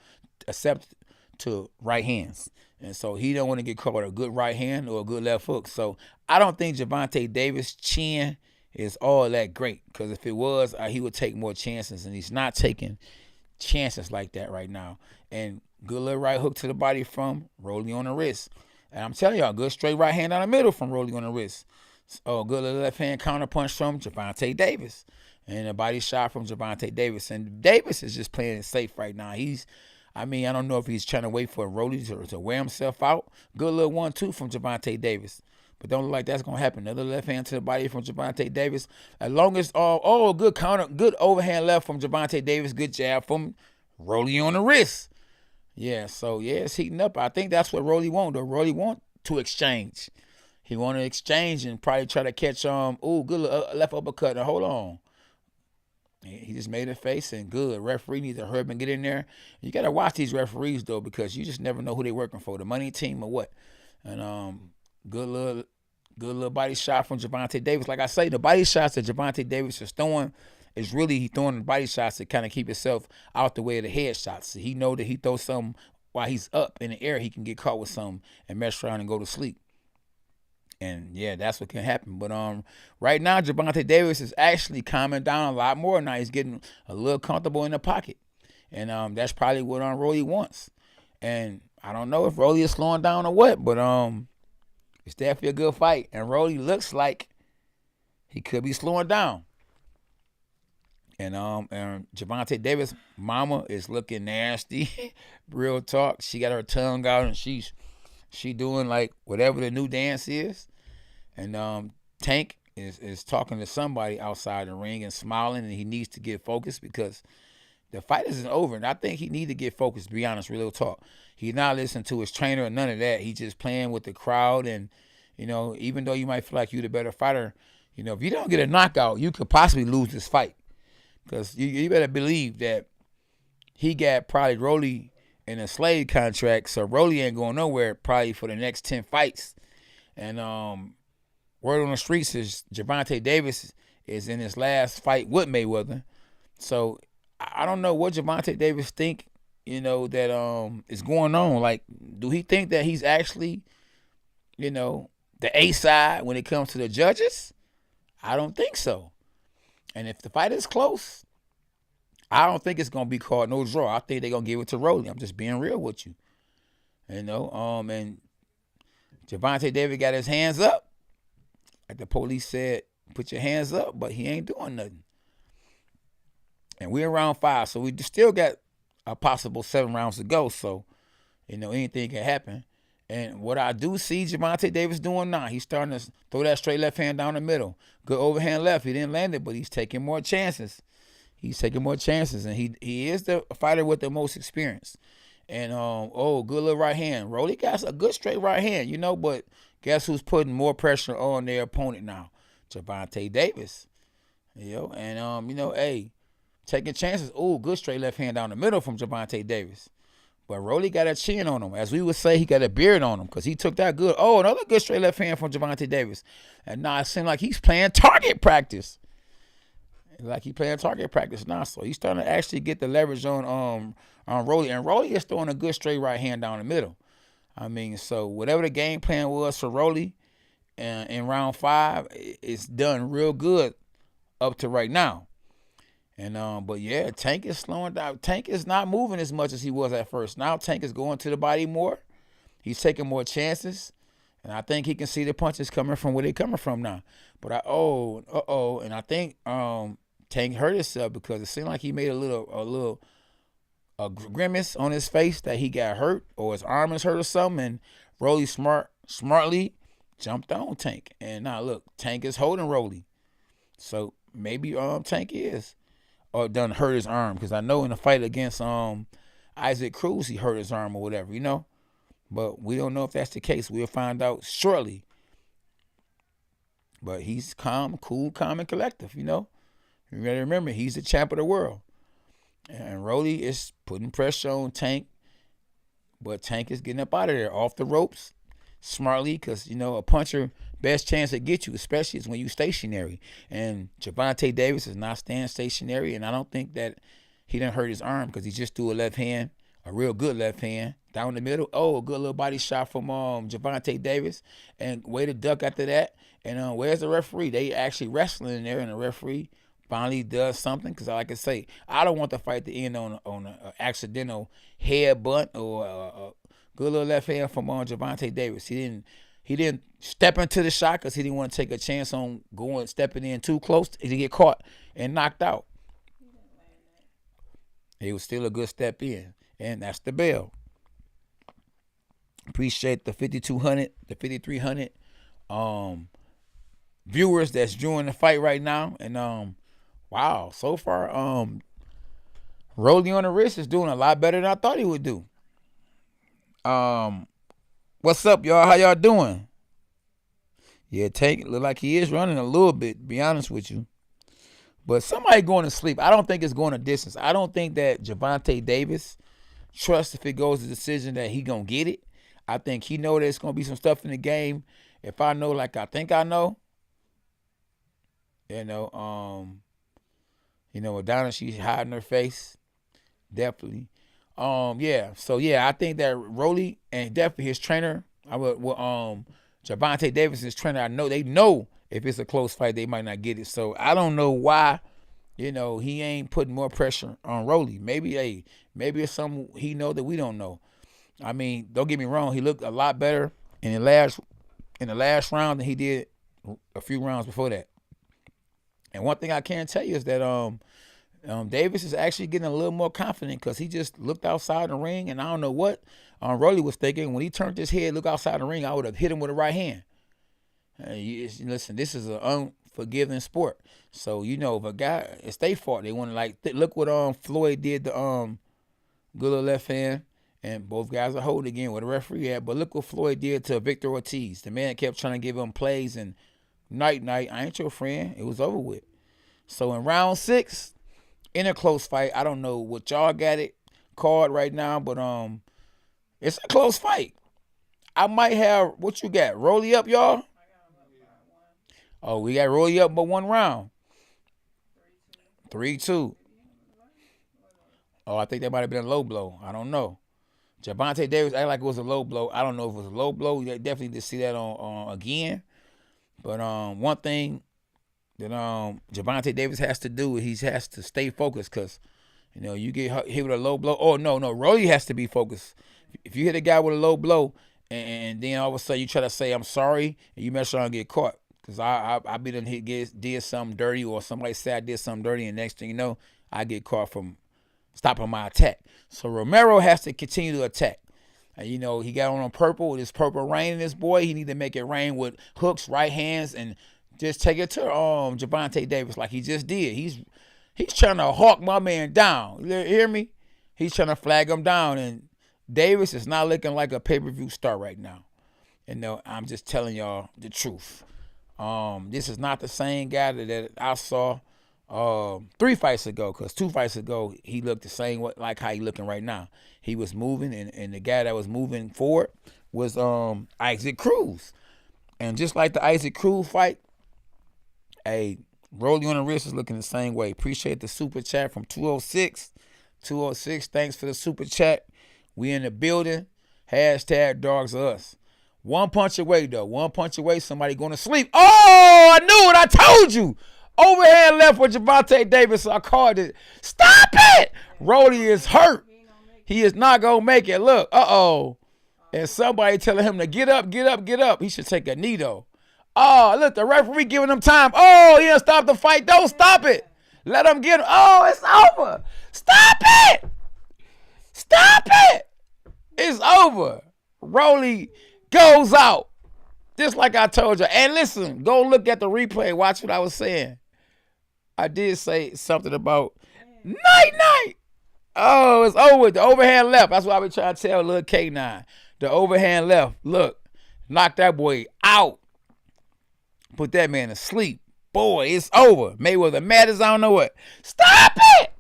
to right hands. And so he don't want to get caught with a good right hand or a good left hook. So I don't think Gervonta Davis' chin is all that great. Because if it was, he would take more chances. And he's not taking chances like that right now. And good little right hook to the body from Rolly on the wrist. And I'm telling y'all, good straight right hand down the middle from Rolly on the wrist. Oh, good little left hand counter punch from Gervonta Davis. And a body shot from Gervonta Davis. And Davis is just playing it safe right now. I don't know if he's trying to wait for Rolly to wear himself out. Good little 1-2 from Gervonta Davis. But don't look like that's going to happen. Another left hand to the body from Gervonta Davis. As long as, good counter, good overhand left from Gervonta Davis. Good jab from Rolly on the wrist. Yeah, so, yeah, it's heating up. I think that's what Rolly want, though. Rolly want to exchange. He want to exchange and probably try to catch, good left uppercut. Now, hold on. He just made a face and good. Referee needs to hurry up and get in there. You got to watch these referees, though, because you just never know who they're working for, the money team or what. And good little body shot from Gervonta Davis. Like I say, the body shots that Gervonta Davis is throwing is really he throwing the body shots to kind of keep himself out the way of the head shots. So he know that he throws something while he's up in the air, he can get caught with something and mess around and go to sleep. And, yeah, that's what can happen. But right now, Gervonta Davis is actually calming down a lot more. Now he's getting a little comfortable in the pocket. And that's probably what Rolly wants. And I don't know if Rolly is slowing down or what, but it's definitely a good fight. And Rolly looks like he could be slowing down. And Gervonta Davis' mama is looking nasty. Real talk. She got her tongue out and she doing like whatever the new dance is. And Tank is talking to somebody outside the ring and smiling, and he needs to get focused because the fight isn't over. And I think he needs to get focused, to be honest, real talk. He's not listening to his trainer or none of that. He's just playing with the crowd. And, even though you might feel like you're the better fighter, if you don't get a knockout, you could possibly lose this fight. Because you better believe that he got probably Rolly in a slave contract, so Rolly ain't going nowhere probably for the next 10 fights. And word on the streets is Gervonta Davis is in his last fight with Mayweather. So I don't know what Gervonta Davis think, that is going on. Like, do he think that he's actually, the A side when it comes to the judges? I don't think so. And if the fight is close, I don't think it's gonna be called no draw. I think they're gonna give it to Rolly. I'm just being real with you. And Gervonta Davis got his hands up. Like the police said, put your hands up, but he ain't doing nothing. And we're in round 5, so we still got a possible 7 rounds to go. So, anything can happen. And what I do see Gervonta Davis doing now, he's starting to throw that straight left hand down the middle. Good overhand left. He didn't land it, but he's taking more chances. And he is the fighter with the most experience. And, good little right hand. Rolly got a good straight right hand, but guess who's putting more pressure on their opponent now? Gervonta Davis. Taking chances. Oh, good straight left hand down the middle from Gervonta Davis. But Rolly got a chin on him. As we would say, he got a beard on him because he took that good. Oh, another good straight left hand from Gervonta Davis. And now it seems like he's playing target practice. Now. So he's starting to actually get the leverage on Rolly. And Rolly is throwing a good straight right hand down the middle. I mean, so whatever the game plan was for Rolly in round 5, it's done real good up to right now. And but yeah, Tank is slowing down. Tank is not moving as much as he was at first. Now Tank is going to the body more. He's taking more chances. And I think he can see the punches coming from where they're coming from now. But and I think Tank hurt himself because it seemed like he made a little grimace on his face that he got hurt or his arm is hurt or something. And Rolly smartly jumped on Tank. And now look, Tank is holding Rolly. So maybe Tank is or done hurt his arm, because I know in the fight against Isaac Cruz he hurt his arm or whatever, But we don't know if that's the case. We'll find out shortly. But he's calm, cool, calm, and collective, You got to remember, he's the champ of the world. And Rolly is putting pressure on Tank. But Tank is getting up out of there, off the ropes, smartly, because, a puncher, best chance to get you, especially, is when you stationary. And Gervonta Davis is not staying stationary, and I don't think that he didn't hurt his arm because he just threw a left hand, a real good left hand, down the middle. Oh, a good little body shot from Gervonta Davis, and way to duck after that. And where's the referee? They actually wrestling in there, and the referee finally does something, because like I say, I don't want the fight to end on an accidental headbutt or a good little left hand from Gervonta Davis. He didn't step into the shot because he didn't want to take a chance on stepping in too close to get caught and knocked out. It was still a good step in, and that's the bell. Appreciate the 5,200, the 5,300 viewers that's viewing the fight right now. And wow, so far Rolly on the wrist is doing a lot better than I thought he would do. What's up, y'all? How y'all doing? Yeah, Tank look like he is running a little bit, to be honest with you. But somebody going to sleep. I don't think it's going a distance. I don't think that Gervonta Davis trusts if it goes to decision that he going to get it. I think he know there's going to be some stuff in the game. If I know like I think I know, Madonna, she's hiding her face. Definitely. Yeah. So yeah, I think that Rolly and definitely his trainer, Gervonta Davis, his trainer, I know they know if it's a close fight, they might not get it. So I don't know why, he ain't putting more pressure on Rolly. Maybe it's something he know that we don't know. I mean, don't get me wrong, he looked a lot better in the last round than he did a few rounds before that. And one thing I can tell you is that Davis is actually getting a little more confident because he just looked outside the ring, and I don't know what Rolly was thinking. When he turned his head, look outside the ring, I would have hit him with a right hand. Listen, this is an unforgiving sport. So, if a guy, it's their fault. They want to, look what Floyd did to good little left hand, and both guys are holding again with a referee had. But look what Floyd did to Victor Ortiz. The man kept trying to give him plays, and night, I ain't your friend. It was over with. So in round 6, in a close fight, I don't know what y'all got it called right now, but it's a close fight. I might have, what you got? Rolly up, y'all? Oh, we got Rolly up but 1 round. 3-2. Oh, I think that might have been a low blow. I don't know. Gervonta Davis acted like it was a low blow. I don't know if it was a low blow. You definitely need to see that on again. But one thing that Gervonta Davis has to do is he has to stay focused, because You know, you get hit with a low blow. Oh, no. Rolly has to be focused. If you hit a guy with a low blow and then all of a sudden you try to say, I'm sorry, and you mess around and get caught. Because I be done did something dirty, or somebody say I did something dirty, and next thing you know, I get caught from stopping my attack. So Romero has to continue to attack. And, you know, he got on purple. This purple rain in this boy. He need to make it rain with hooks, right hands, and just take it to Gervonta Davis like he just did. He's trying to hawk my man down. You hear me? He's trying to flag him down, and Davis is not looking like a pay-per-view star right now. You know, I'm just telling y'all the truth. This is not the same guy that I saw 3 fights ago, because 2 fights ago, he looked the same way, like how he looking right now. He was moving, and the guy that was moving forward was Isaac Cruz. And just like the Isaac Cruz fight, hey, Rolly on the wrist is looking the same way. Appreciate the super chat from 206. 206, thanks for the super chat. We in the building. Hashtag dogs are us. 1 punch away, though. 1 punch away, somebody going to sleep. Oh, I knew it. I told you. Overhand left with Gervonta Davis. So I called it. Stop it. Rolly is hurt. He is not going to make it. Look, uh-oh. And somebody telling him to get up, get up, get up. He should take a knee, though. Oh, look, the referee giving him time. Oh, he done stopped the fight. Don't stop it. Let him get him. Oh, it's over. Stop it. Stop it. It's over. Rolly goes out. Just like I told you. And listen, go look at the replay. Watch what I was saying. I did say something about night. Oh, it's over. The overhand left. That's what I been trying to tell little K9. The overhand left. Look. Knocked that boy out. Put that man to sleep. Boy, it's over. Mayweather mad as I don't know what. Stop it!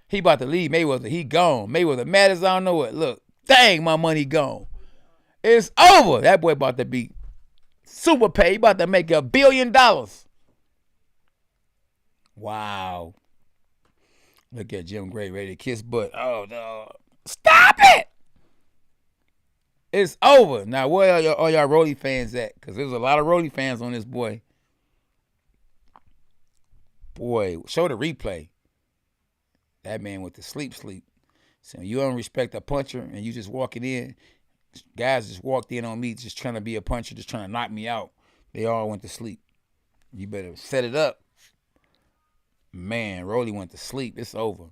He about to leave. Mayweather, he gone. Mayweather mad as I don't know what. Look, dang, my money gone. It's over. That boy about to be super paid. He about to make $1 billion. Wow. Look at Jim Gray ready to kiss butt. Oh, no. Stop it! It's over. Now, where are all y'all Rolly fans at? Because there's a lot of Rolly fans on this boy. Boy, show the replay. That man went to sleep. So you don't respect a puncher and you just walking in. Guys just walked in on me just trying to be a puncher, just trying to knock me out. They all went to sleep. You better set it up. Man, Rolly went to sleep. It's over.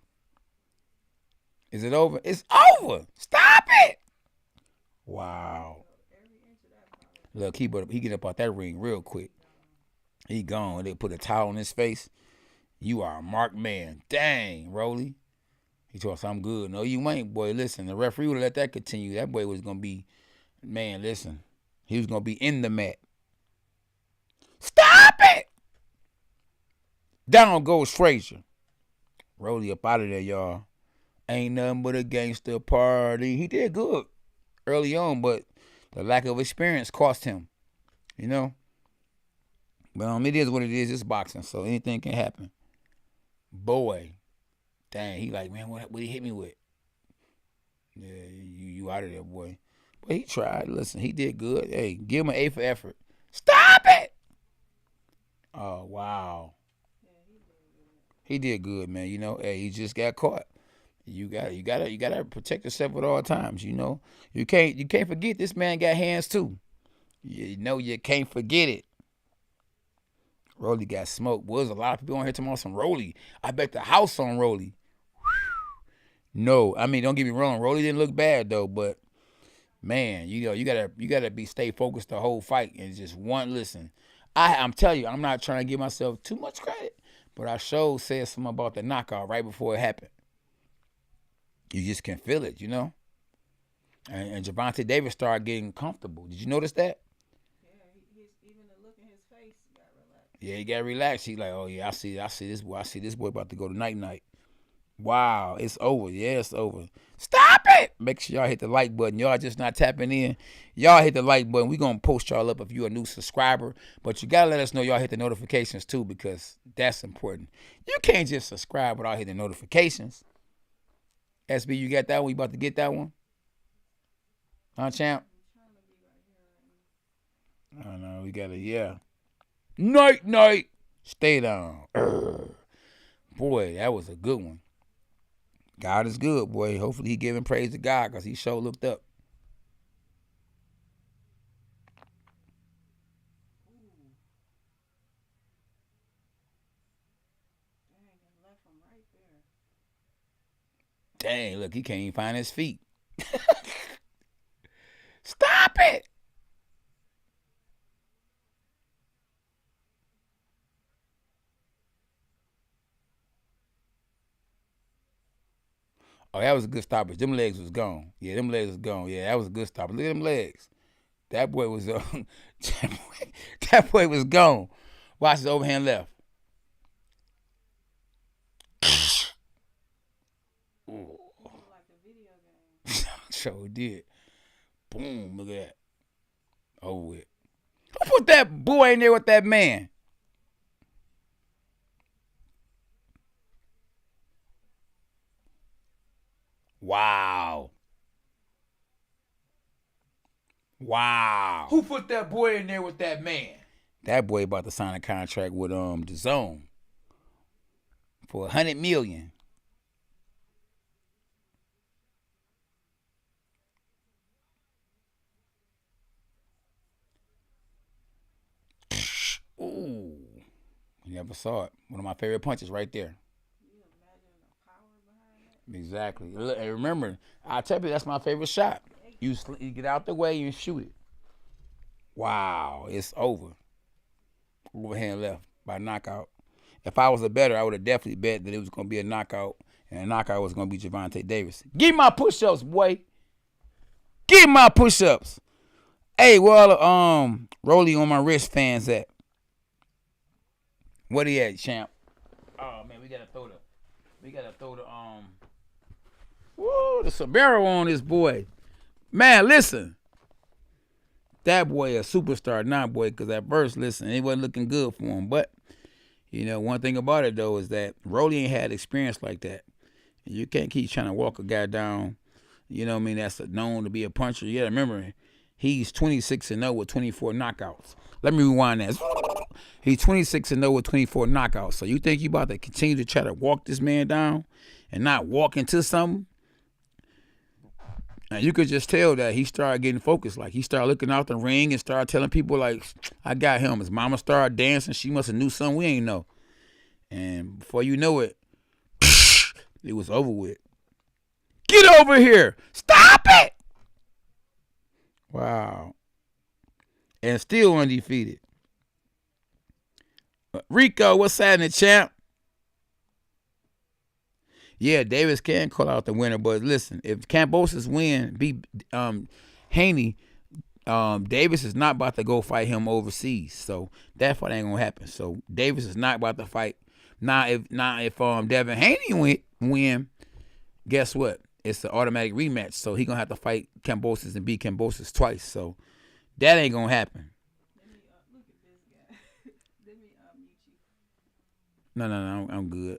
Is it over? It's over. Stop it. Wow. Look, he get up out that ring real quick. He gone. They put a towel on his face. You are a marked man. Dang, Rolly. He told us I'm good. No, you ain't, boy. Listen, the referee would let that continue. That boy was going to be, man, listen. He was going to be in the mat. Stop it! Down goes Frazier. Rolly up out of there, y'all. Ain't nothing but a gangster party. He did good early on, but the lack of experience cost him. You know? But it is what it is. It's boxing, so anything can happen. Boy. Dang, he like, man, what he hit me with? Yeah, you out of there, boy. But he tried. Listen, he did good. Hey, give him an A for effort. Stop it! Oh, wow. He did good, man. You know, hey, he just got caught. You gotta protect yourself at all times, you know. You can't forget this man got hands too. You know, you can't forget it. Rolly got smoked. Boy, there's a lot of people on here talking about some Rolly. I bet the house on Rolly. No, I mean, don't get me wrong. Rolly didn't look bad though, but man, you know, you gotta stay focused the whole fight and just listen. I'm telling you, I'm not trying to give myself too much credit, but I said something about the knockout right before it happened. You just can feel it, you know. And Gervonta Davis started getting comfortable. Did you notice that? Even the look in his face got relaxed. Yeah, he got relaxed. He like, oh yeah, I see this boy. I see this boy about to go to night. Wow, it's over. Yeah, it's over. Stop it! Make sure y'all hit the like button. Y'all just not tapping in. Y'all hit the like button. We gonna post y'all up if you're a new subscriber. But you gotta let us know y'all hit the notifications too, because that's important. You can't just subscribe without hitting notifications. SB, you got that one? You about to get that one? Huh, champ? I know, we got it, yeah. Night. Stay down. Boy, that was a good one. God is good, boy. Hopefully he giving praise to God because he sure looked up. Dang, look, he can't even find his feet. Stop it! Oh, that was a good stoppage. Them legs was gone. Yeah, them legs was gone. Yeah, that was a good stoppage. Look at them legs. That boy was that boy was gone. Watch his overhand left. Ooh. Like the video game. Sure did. Boom, look at that. Over with. Who put that boy in there with that man? Wow. Wow. Who put that boy in there with that man? That boy about to sign a contract with the Zone for $100 million. Ooh. Never saw it. One of my favorite punches right there. You imagine the power behind it? Exactly. And remember, I tell you, that's my favorite shot. You get out the way and shoot it. Wow, it's over. Overhand left by knockout. If I was a bettor, I would have definitely bet that it was going to be a knockout, and the knockout was going to be Gervonta Davis. Give me my push-ups, boy. Give me my push-ups. Hey, well, Rolly on my wrist fans at. What he at, champ? Oh man, we gotta throw the woo, the sombrero on this boy. Man, listen. That boy a superstar now, boy, because at first, listen, it wasn't looking good for him. But, you know, one thing about it, though, is that Rolly ain't had experience like that. And you can't keep trying to walk a guy down, you know what I mean, that's known to be a puncher. You gotta remember, he's 26-0 with 24 knockouts. Let me rewind that. He's 26-0 with 24 knockouts. So you think you about to continue to try to walk this man down and not walk into something? And you could just tell that he started getting focused. Like, he started looking out the ring and started telling people, like, I got him. His mama started dancing. She must have knew something we ain't know. And before you know it, it was over with. Get over here. Stop it. Wow. And still undefeated. Rico, what's happening, champ? Yeah, Davis can call out the winner, but listen, if Kambosos beat Haney, Davis is not about to go fight him overseas, so that fight ain't gonna happen. So Davis is not about to fight. Now, if Devin Haney win, guess what? It's an automatic rematch. So he gonna have to fight Kambosos and beat Kambosos twice. So that ain't gonna happen. Let me look at this guy. Let me mute you. No, I'm good.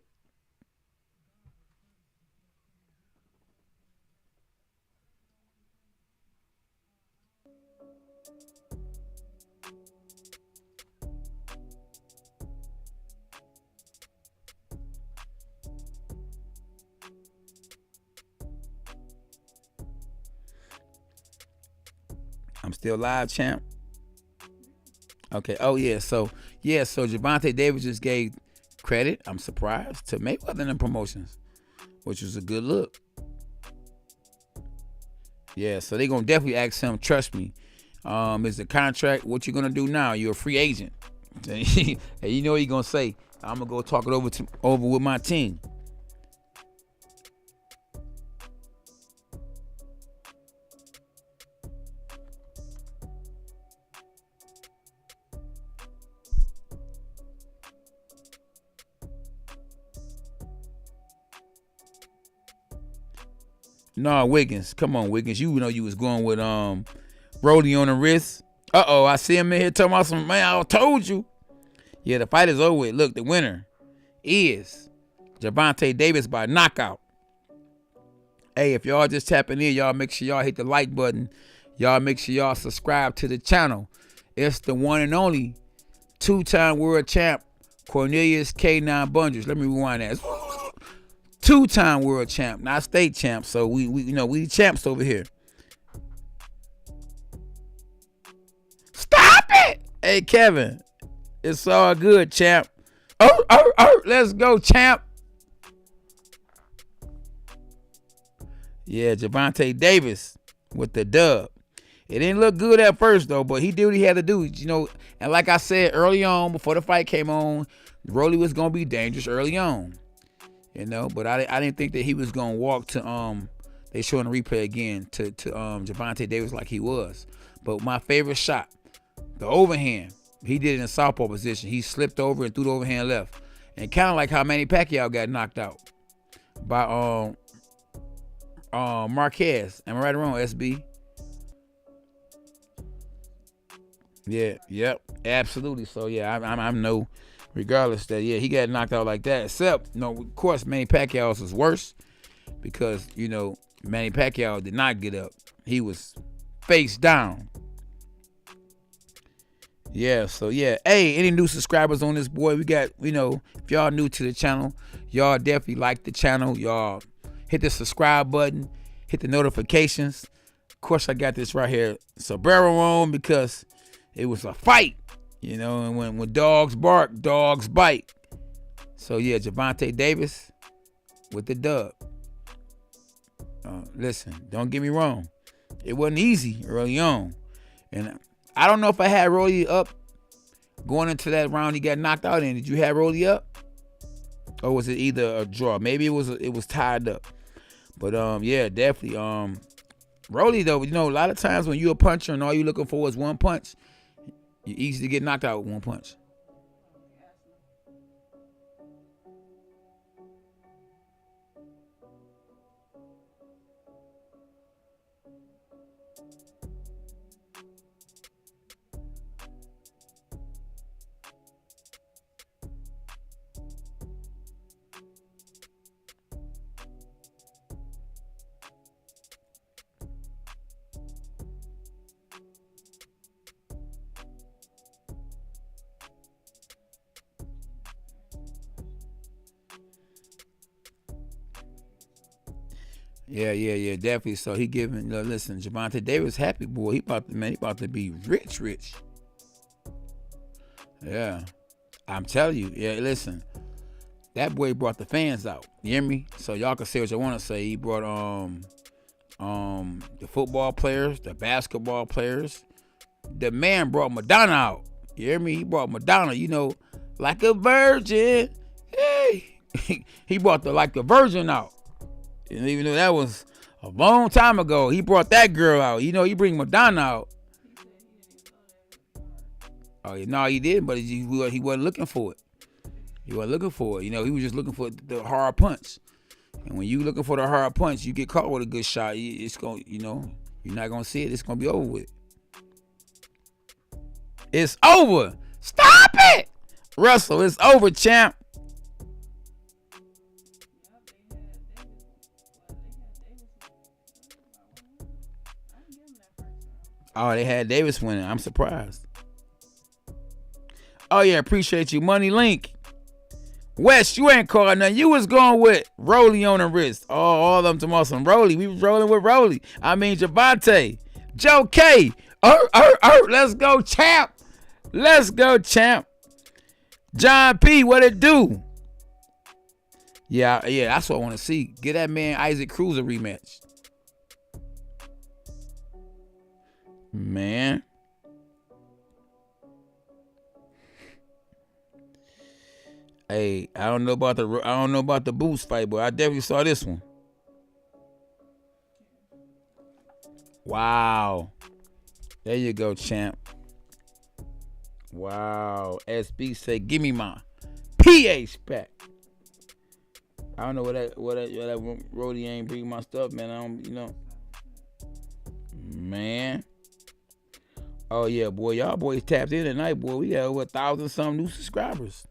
I'm still live, champ. Okay. Oh yeah. So Gervonta Davis just gave credit. I'm surprised to Mayweather and Promotions, which was a good look. Yeah. So they gonna definitely ask him. Trust me. Is the contract? What you gonna do now? You're a free agent. And you know what he gonna say? I'm gonna go talk it over with my team. No, Wiggins. Come on, Wiggins. You know you was going with Rolly on the wrist. Uh-oh, I see him in here talking about some, man, I told you. Yeah, the fight is over with. Look, the winner is Gervonta Davis by knockout. Hey, if y'all just tapping in, y'all make sure y'all hit the like button. Y'all make sure y'all subscribe to the channel. It's the one and only two-time world champ, Cornelius K9 Bunders. Let me rewind that. 2-time world champ, not state champ. So we champs over here. Stop it! Hey Kevin, it's all good, champ. Let's go, champ. Yeah, Gervonta Davis with the dub. It didn't look good at first though, but he did what he had to do, And like I said early on, before the fight came on, Rolly was gonna be dangerous early on, But I didn't think that he was gonna walk to they showing the replay again to Gervonta Davis like he was. But my favorite shot, the overhand, he did it in southpaw position. He slipped over and threw the overhand left, and kind of like how Manny Pacquiao got knocked out by Marquez. Am I right or wrong, SB? Yeah, yep, absolutely. So yeah, I'm no, regardless that he got knocked out like that. Except of course Manny Pacquiao's was worse because Manny Pacquiao did not get up. He was face down. Yeah, so yeah. Hey, any new subscribers on this boy? We got, if y'all new to the channel, y'all definitely like the channel. Y'all hit the subscribe button, hit the notifications. Of course, I got this right here, Sombrero on, because it was a fight, and when dogs bark, dogs bite. So yeah, Gervonta Davis with the dub. Listen, don't get me wrong. It wasn't easy early on. And I don't know if I had Rolly up going into that round he got knocked out in. Did you have Rolly up? Or was it either a draw? Maybe it was tied up. But yeah, definitely. Rolly though, a lot of times when you're a puncher and all you're looking for is one punch, you're easy to get knocked out with one punch. Yeah, definitely. So he giving, listen, Gervonta Davis happy boy. He about to be rich. Yeah, I'm telling you. Yeah, listen, that boy brought the fans out. You hear me? So y'all can say what you want to say. He brought the football players, the basketball players. The man brought Madonna out. You hear me? He brought Madonna. Like a virgin. Hey, he brought the virgin out. And even though that was a long time ago, he brought that girl out. He bring Madonna out. Oh, no, he didn't, but he wasn't looking for it. He wasn't looking for it. He was just looking for the hard punch. And when you looking for the hard punch, you get caught with a good shot. It's going, you're not going to see it. It's going to be over with. It's over. Stop it. Russell, it's over, champ. Oh, they had Davis winning. I'm surprised. Oh, yeah, appreciate you. Money Link. West, you ain't called nothing. You was going with Rolly on the wrist. Oh, all of them to some Rolly. We was rolling with Rolly. I mean, Gervonta. Joe K. Let's go, champ. Let's go, champ. John P. What it do? Yeah, that's what I want to see. Get that man Isaac Cruz a rematch. Man. Hey, I don't know about the Boots fight, but I definitely saw this one. Wow. There you go, champ. Wow. SB say, give me my PH back. I don't know what that Rody ain't bring my stuff, man. I don't, Man. Oh yeah, boy, y'all boys tapped in tonight, boy. We got over 1,000-something new subscribers.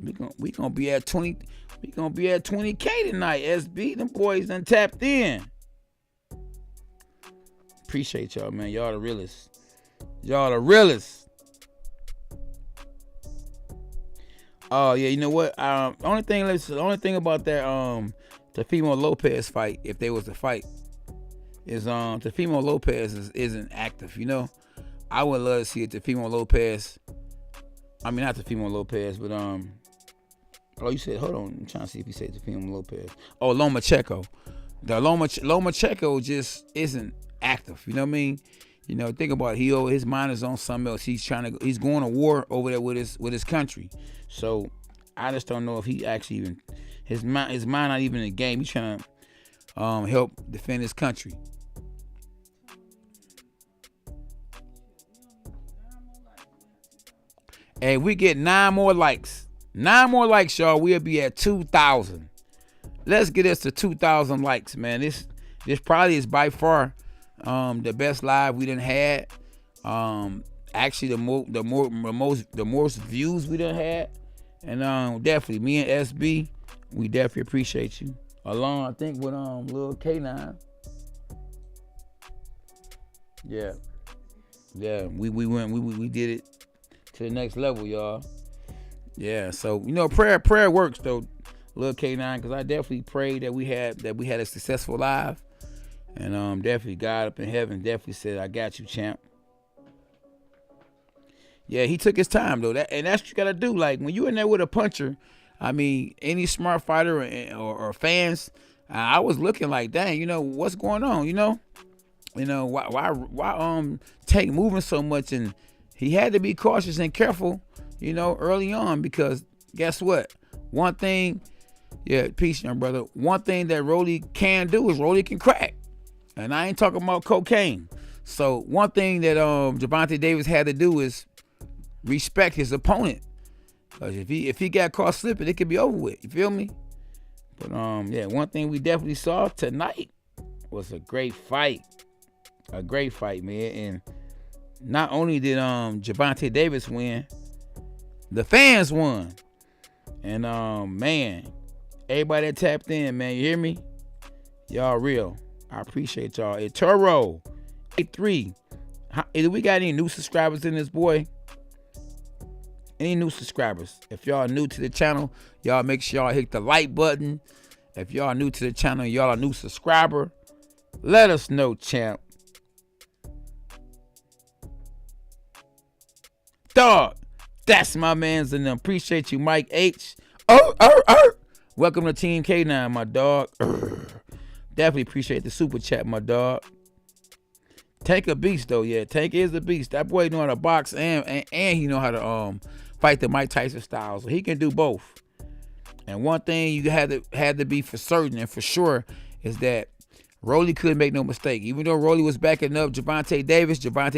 We gonna be at 20. We gonna be at 20K tonight. SB, them boys done tapped in. Appreciate y'all, man. Y'all the realest. Y'all the realest. Oh yeah, you know what? Only thing about that Teofimo Lopez fight, if there was a fight, is Teofimo Lopez isn't active. You know, I would love to see a Teofimo Lopez. I mean, not Teofimo Lopez, but oh, you said, hold on, I'm trying to see if you said Teofimo Lopez. Oh, Lomachenko. The Lomachenko just isn't active. You know what I mean? You know, think about it. His mind is on something else. He's going to war over there with his country. So I just don't know if he actually even his mind not even in the game. He's trying to help defend his country. And we get 9 more likes. 9 more likes, y'all. We'll be at 2,000. Let's get us to 2,000 likes, man. This probably is by far the best live we done had. Actually, the most views we done had. And definitely, me and SB, we definitely appreciate you. Along, I think, with Lil K9. Yeah, we did it to the next level, y'all. Yeah, so you know, prayer works though, Lil K9, because I definitely prayed that we had a successful live, and definitely God up in heaven definitely said, "I got you, champ." Yeah, he took his time though. That's what you gotta do. Like when you in there with a puncher, I mean, any smart fighter or fans, I was looking like, dang, you know what's going on? You know why Tank moving so much, and he had to be cautious and careful, you know, early on, because guess what? One thing, yeah, peace, young brother. One thing that Rolly can do is Rolly can crack, and I ain't talking about cocaine. So one thing that Gervonta Davis had to do is respect his opponent, because if he got caught slipping, it could be over with. You feel me? But yeah, one thing we definitely saw tonight was a great fight, man. And not only did Gervonta Davis win, the fans won. And man, everybody that tapped in, man, you hear me? Y'all real. I appreciate y'all. Toro 83. Do we got any new subscribers in this boy? Any new subscribers? If y'all new to the channel, y'all make sure y'all hit the like button. If y'all new to the channel, y'all a new subscriber, let us know, champ. Dog, that's my man's, and appreciate you, Mike H. Welcome to Team K9, my dog. Definitely appreciate the super chat, my dog. Tank a beast though, yeah. Tank is a beast. That boy know how to box and he know how to fight the Mike Tyson style, so he can do both. And one thing you had to be for certain and for sure is that Rolly couldn't make no mistake. Even though Rolly was backing up Gervonta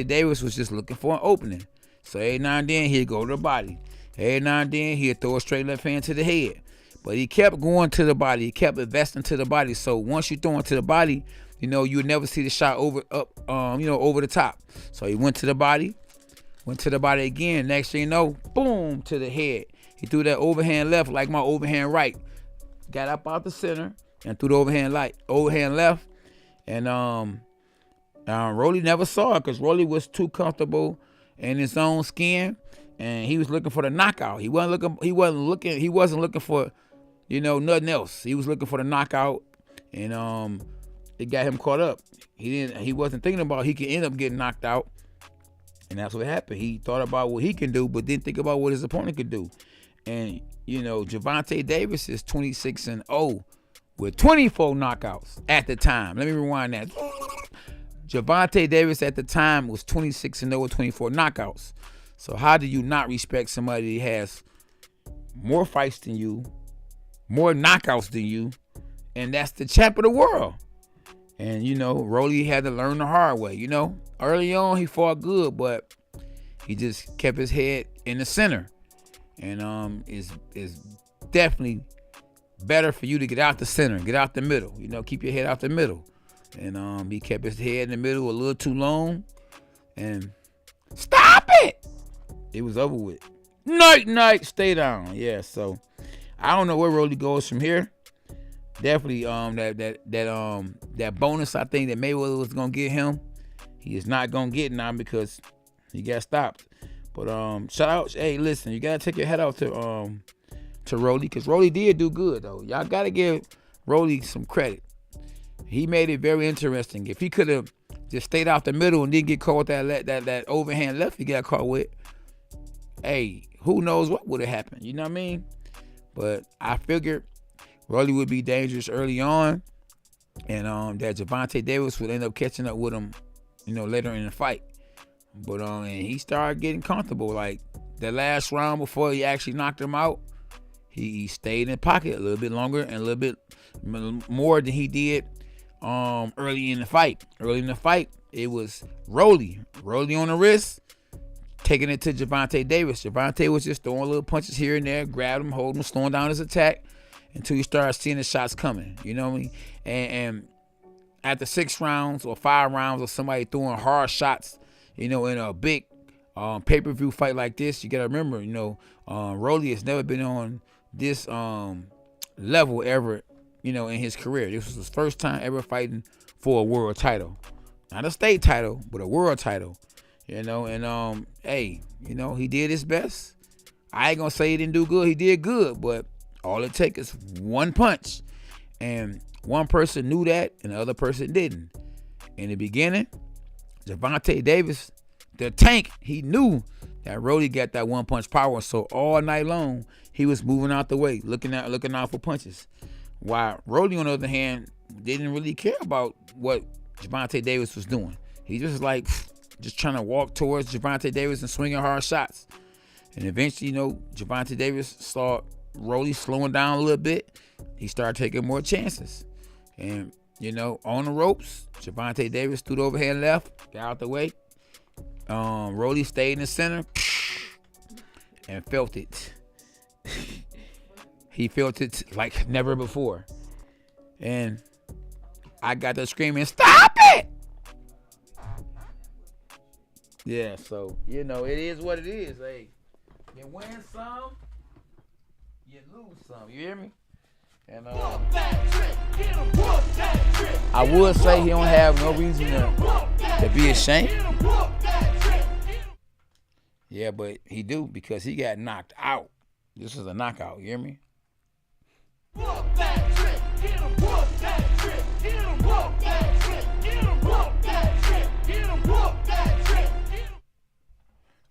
Davis was just looking for an opening. So every now and then he'd go to the body. Every now and then he'd throw a straight left hand to the head. But he kept going to the body. He kept investing to the body. So once you throw into the body, you know, you would never see the shot over the top. So he went to the body again. Next thing you know, boom, to the head. He threw that overhand left like my overhand right. Got up out the center and threw the overhand left. And Rolly never saw it because Rolly was too comfortable in his own skin, and he was looking for the knockout. He wasn't looking for, you know, nothing else. He was looking for the knockout, and it got him caught up. He wasn't thinking about he could end up getting knocked out. And that's what happened. He thought about what he can do, but didn't think about what his opponent could do. And, you know, Gervonta Davis is 26-0 with 24 knockouts at the time. Let me rewind that. Gervonta Davis at the time was 26-0 with 24 knockouts. So how do you not respect somebody that has more fights than you, more knockouts than you, and that's the champ of the world? And, you know, Rolly had to learn the hard way, you know. Early on, he fought good, but he just kept his head in the center. And it's definitely better for you to get out the center, get out the middle, you know, keep your head out the middle. And he kept his head in the middle a little too long. And stop it! It was over with. Night, stay down. Yeah, so I don't know where Rolly goes from here. Definitely that bonus I think that Mayweather was gonna get him, he is not gonna get now because he got stopped. But shout out, hey, listen, you gotta take your head out to Rolly, because Rolly did do good though. Y'all gotta give Rolly some credit. He made it very interesting. If he could have just stayed out the middle and didn't get caught with that overhand left he got caught with, hey, who knows what would have happened? You know what I mean? But I figured Rolly would be dangerous early on, and that Gervonta Davis would end up catching up with him, later in the fight. But and he started getting comfortable. Like the last round before he actually knocked him out, he stayed in the pocket a little bit longer and a little bit more than he did early in the fight. Early in the fight, it was Rolly on the wrist, taking it to Gervonta Davis. Gervonta was just throwing little punches here and there, grabbed him, holding him, slowing down his attack until he started seeing the shots coming. You know what I mean? And after 6 rounds or 5 rounds of somebody throwing hard shots, in a big pay-per-view fight like this, you gotta remember, Rolly has never been on this level ever, in his career. This was his first time ever fighting for a world title. Not a state title, but a world title. And hey, he did his best. I ain't gonna say he didn't do good. He did good, but all it takes is one punch. And one person knew that and the other person didn't. In the beginning, Gervonta Davis, the tank, he knew that Rolly got that one punch power. So all night long, he was moving out the way, looking out for punches. While Rolly, on the other hand, didn't really care about what Gervonta Davis was doing. He just just trying to walk towards Gervonta Davis and swinging hard shots. And eventually, Gervonta Davis saw Rolly slowing down a little bit. He started taking more chances. And, on the ropes, Gervonta Davis threw the overhand left, got out the way. Rolly stayed in the center and felt it. He felt it like never before. And I got to screaming, "Stop it!" Yeah, so, it is what it is. Hey, you win some, you lose some. You hear me? And I would say he don't have no reason to be ashamed. Yeah, but he do, because he got knocked out. This is a knockout. You hear me?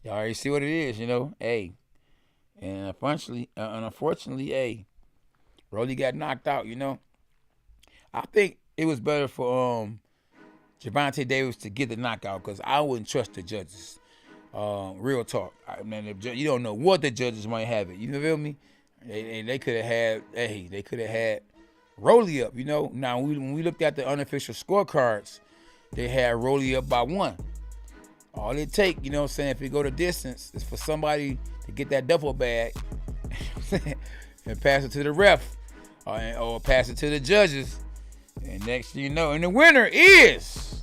Y'all already see what it is, Hey, and unfortunately, hey, Rolly got knocked out, I think it was better for Gervonta Davis to get the knockout, because I wouldn't trust the judges. Real talk. You don't know what the judges might have it. You feel me? They could have had Rolly up, Now, when we looked at the unofficial scorecards, they had Rolly up by 1. All it take, if you go the distance, is for somebody to get that duffel bag and pass it to the ref or pass it to the judges. And next thing you know, and the winner is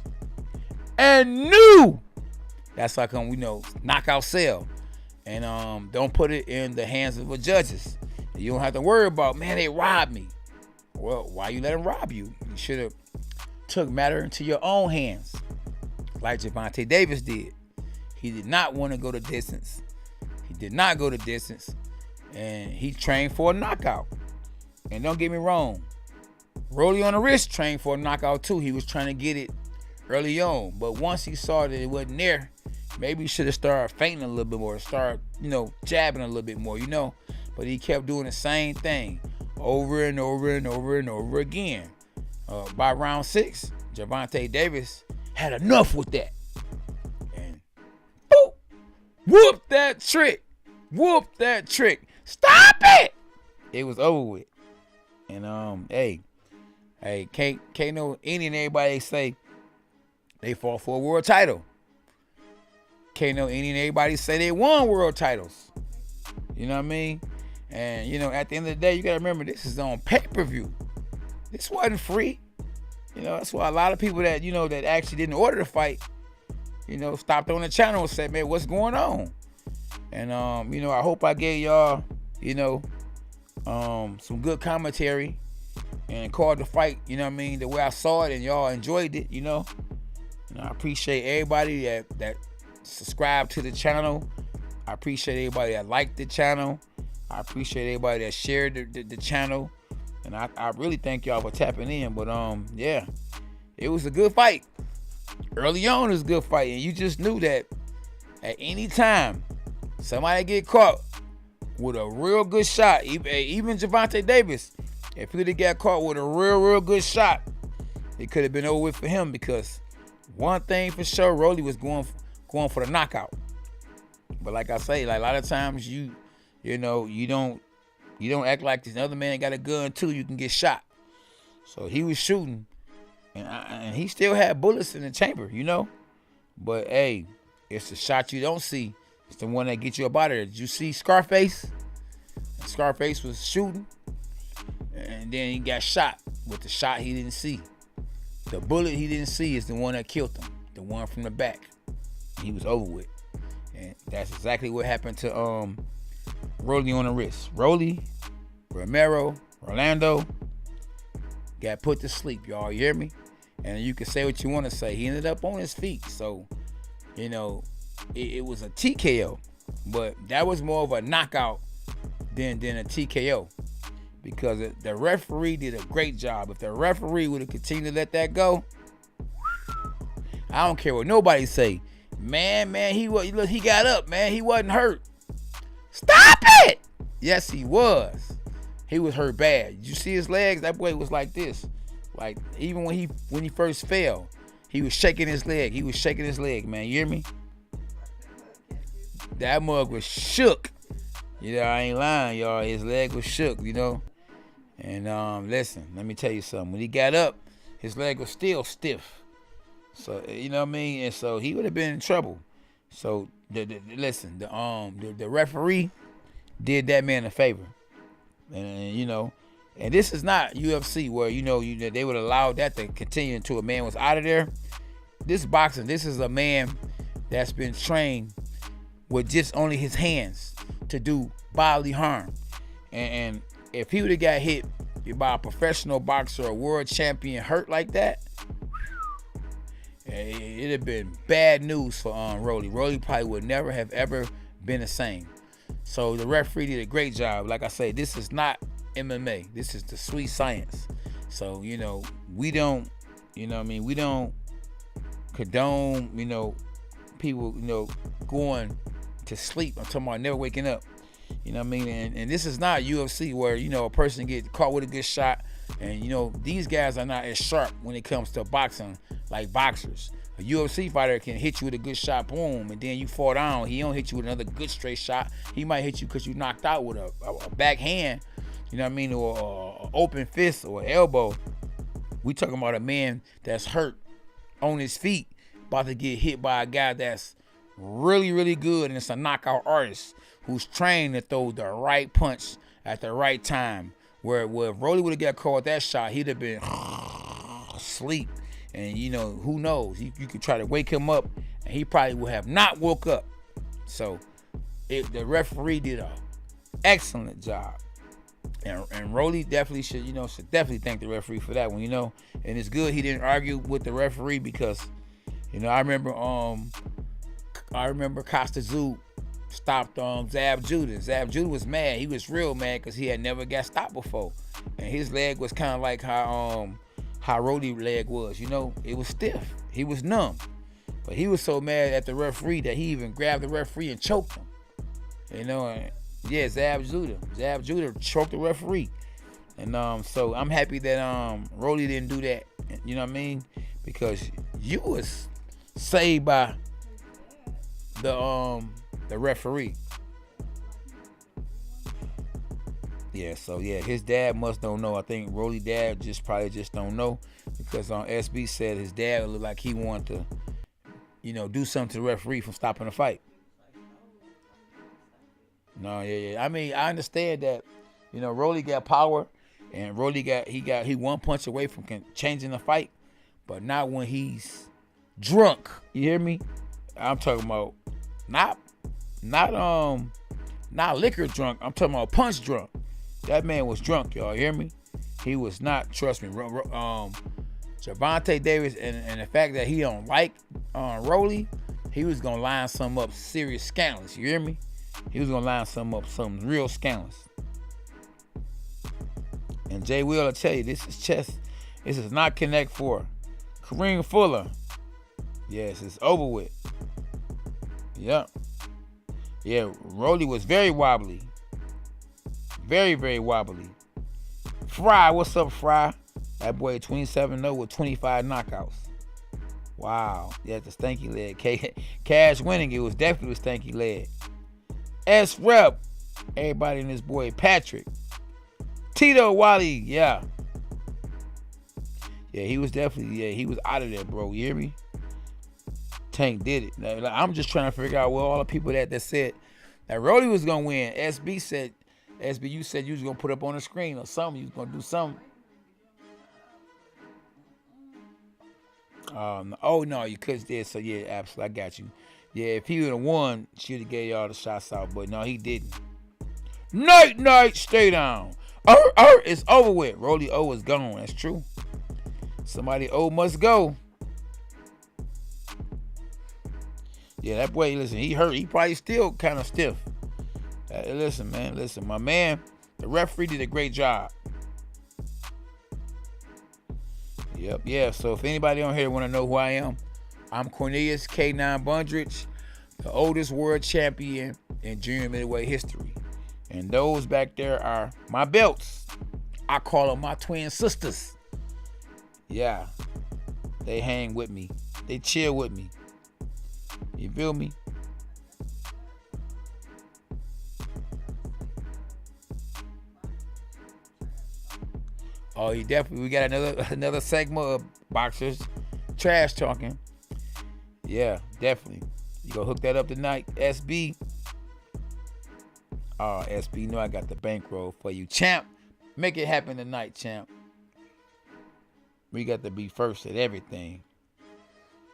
new. That's how come we know knockout sale. And don't put it in the hands of the judges. You don't have to worry about, man, they robbed me. Well, why you let them rob you? You should have took matter into your own hands, like Gervonta Davis did. He did not want to go the distance. He did not go the distance. And he trained for a knockout. And don't get me wrong, Rolly on the wrist trained for a knockout too. He was trying to get it early on. But once he saw that it wasn't there, maybe he should have started feinting a little bit more, start, jabbing a little bit more, But he kept doing the same thing over and over and over and over again. By round 6, Gervonta Davis had enough with that. And boop, whoop that trick. Stop it! It was over with. And hey, can't know any and everybody say they fought for a world title. Can't know any and everybody say they won world titles. You know what I mean? And at the end of the day, you gotta remember this is on pay-per-view. This wasn't free. That's why a lot of people that that actually didn't order the fight, stopped on the channel and said, "Man, what's going on?" And I hope I gave y'all, some good commentary and called the fight, the way I saw it, and y'all enjoyed it, And I appreciate everybody that subscribed to the channel. I appreciate everybody that liked the channel. I appreciate everybody that shared the channel. And I really thank y'all for tapping in. But yeah, it was a good fight. Early on, it was a good fight. And you just knew that at any time somebody get caught with a real good shot, even Gervonta Davis, if he would have got caught with a real good shot, it could have been over with for him, because one thing for sure, Rolly was going for the knockout. But like I say, like a lot of times you don't act like this other man got a gun too, you can get shot. So he was shooting, and he still had bullets in the chamber, But hey, it's the shot you don't see. It's the one that gets you up out of there. Did you see Scarface? Scarface was shooting, and then he got shot with the shot he didn't see. The bullet he didn't see is the one that killed him, the one from the back. He was over with. And that's exactly what happened to Rolly on the wrist. Rolly, Romero, Rolando got put to sleep, y'all. You hear me? And you can say what you want to say. He ended up on his feet. So, it was a TKO. But that was more of a knockout than a TKO. Because the referee did a great job. If the referee would have continued to let that go, I don't care what nobody say. Man, he got up, man. He wasn't hurt. Stop it! Yes, he was. He was hurt bad. Did you see his legs? That boy was like this. Like, even when he first fell, he was shaking his leg. He was shaking his leg, man. You hear me? That mug was shook. I ain't lying, y'all. His leg was shook, And listen, let me tell you something. When he got up, his leg was still stiff. So, you know what I mean? And so he would have been in trouble. So the referee did that man a favor. And and this is not UFC where they would allow that to continue until a man was out of there. This boxing, this is a man that's been trained with just only his hands to do bodily harm. And if he would have got hit by a professional boxer, a world champion, hurt like that, it'd have been bad news for Rolly. Rolly probably would never have ever been the same. So the referee did a great job. Like I say, this is not MMA. This is the sweet science. So, we don't, we don't condone, people, going to sleep. I'm talking about never waking up. You know what I mean? And this is not UFC where, a person get caught with a good shot. And, these guys are not as sharp when it comes to boxing like boxers. A UFC fighter can hit you with a good shot, boom, and then you fall down. He don't hit you with another good straight shot. He might hit you because you knocked out with a backhand, or an open fist or an elbow. We talking about a man that's hurt on his feet, about to get hit by a guy that's really, really good, and it's a knockout artist who's trained to throw the right punch at the right time. Where if Rolly would have got caught with that shot, he'd have been asleep. And, who knows? You could try to wake him up, and he probably would have not woke up. So, the referee did an excellent job. And Rolly definitely should definitely thank the referee for that one, And it's good he didn't argue with the referee because, I remember Costa Zoo stopped Zab Judah. Zab Judah was mad. He was real mad because he had never got stopped before. And his leg was kind of like how Rolly's leg was, it was stiff. He was numb. But he was so mad at the referee that he even grabbed the referee and choked him. And yeah, Zab Judah choked the referee. And so I'm happy that Rolly didn't do that. You know what I mean? Because you was saved by the referee. Yeah, so yeah, his dad must don't know. I think Rolly dad probably just don't know, because SB said his dad looked like he wanted to, do something to the referee from stopping the fight. No, yeah. I mean, I understand that, Rolly got power, and Rolly he one punch away from changing the fight, but not when he's drunk. You hear me? I'm talking about not liquor drunk. I'm talking about punch drunk. That man was drunk, y'all. You hear me? He was not. Trust me. Gervonta Davis, and the fact that he don't like Rolly, he was gonna line some up serious scandalous. You hear me? He was gonna line some real scandalous. And Jay Will tell you, this is chess. This is not Connect 4. Kareem Fuller. Yes, it's over with. Yep. Yeah, Rolly was very wobbly. Very, very wobbly. Fry, what's up, Fry? That boy 27-0 with 25 knockouts. Wow. Yeah, the stanky leg. Cash winning, it was definitely a stanky leg. S-Rep. Everybody in this boy Patrick. Tito Wally, yeah. Yeah, he was definitely, he was out of there, bro. You hear me? Tank did it. Now, I'm just trying to figure out where all the people that said that Rolly was going to win. SB said, you said you was going to put up on the screen or something. You was going to do something. Oh, no, you couldn't did. So, yeah, absolutely. I got you. Yeah, if he would have won, she would have gave y'all the shots out. But, no, he didn't. Night, stay down. It's over with. Rolly O is gone. That's true. Somebody O must go. Yeah, that boy, listen, he hurt. He probably still kind of stiff. Listen, man, my man, the referee did a great job. Yep, yeah. So if anybody on here want to know who I am, I'm Cornelius K9 Bundrich, the oldest world champion in junior middleweight history. And those back there are my belts. I call them my twin sisters. Yeah, they hang with me. They chill with me. You feel me? Oh, you definitely. We got another segment of boxers trash talking. Yeah, definitely. You gonna hook that up tonight, SB? Oh, SB, you know I got the bankroll for you, champ. Make it happen tonight, champ. We got to be first at everything.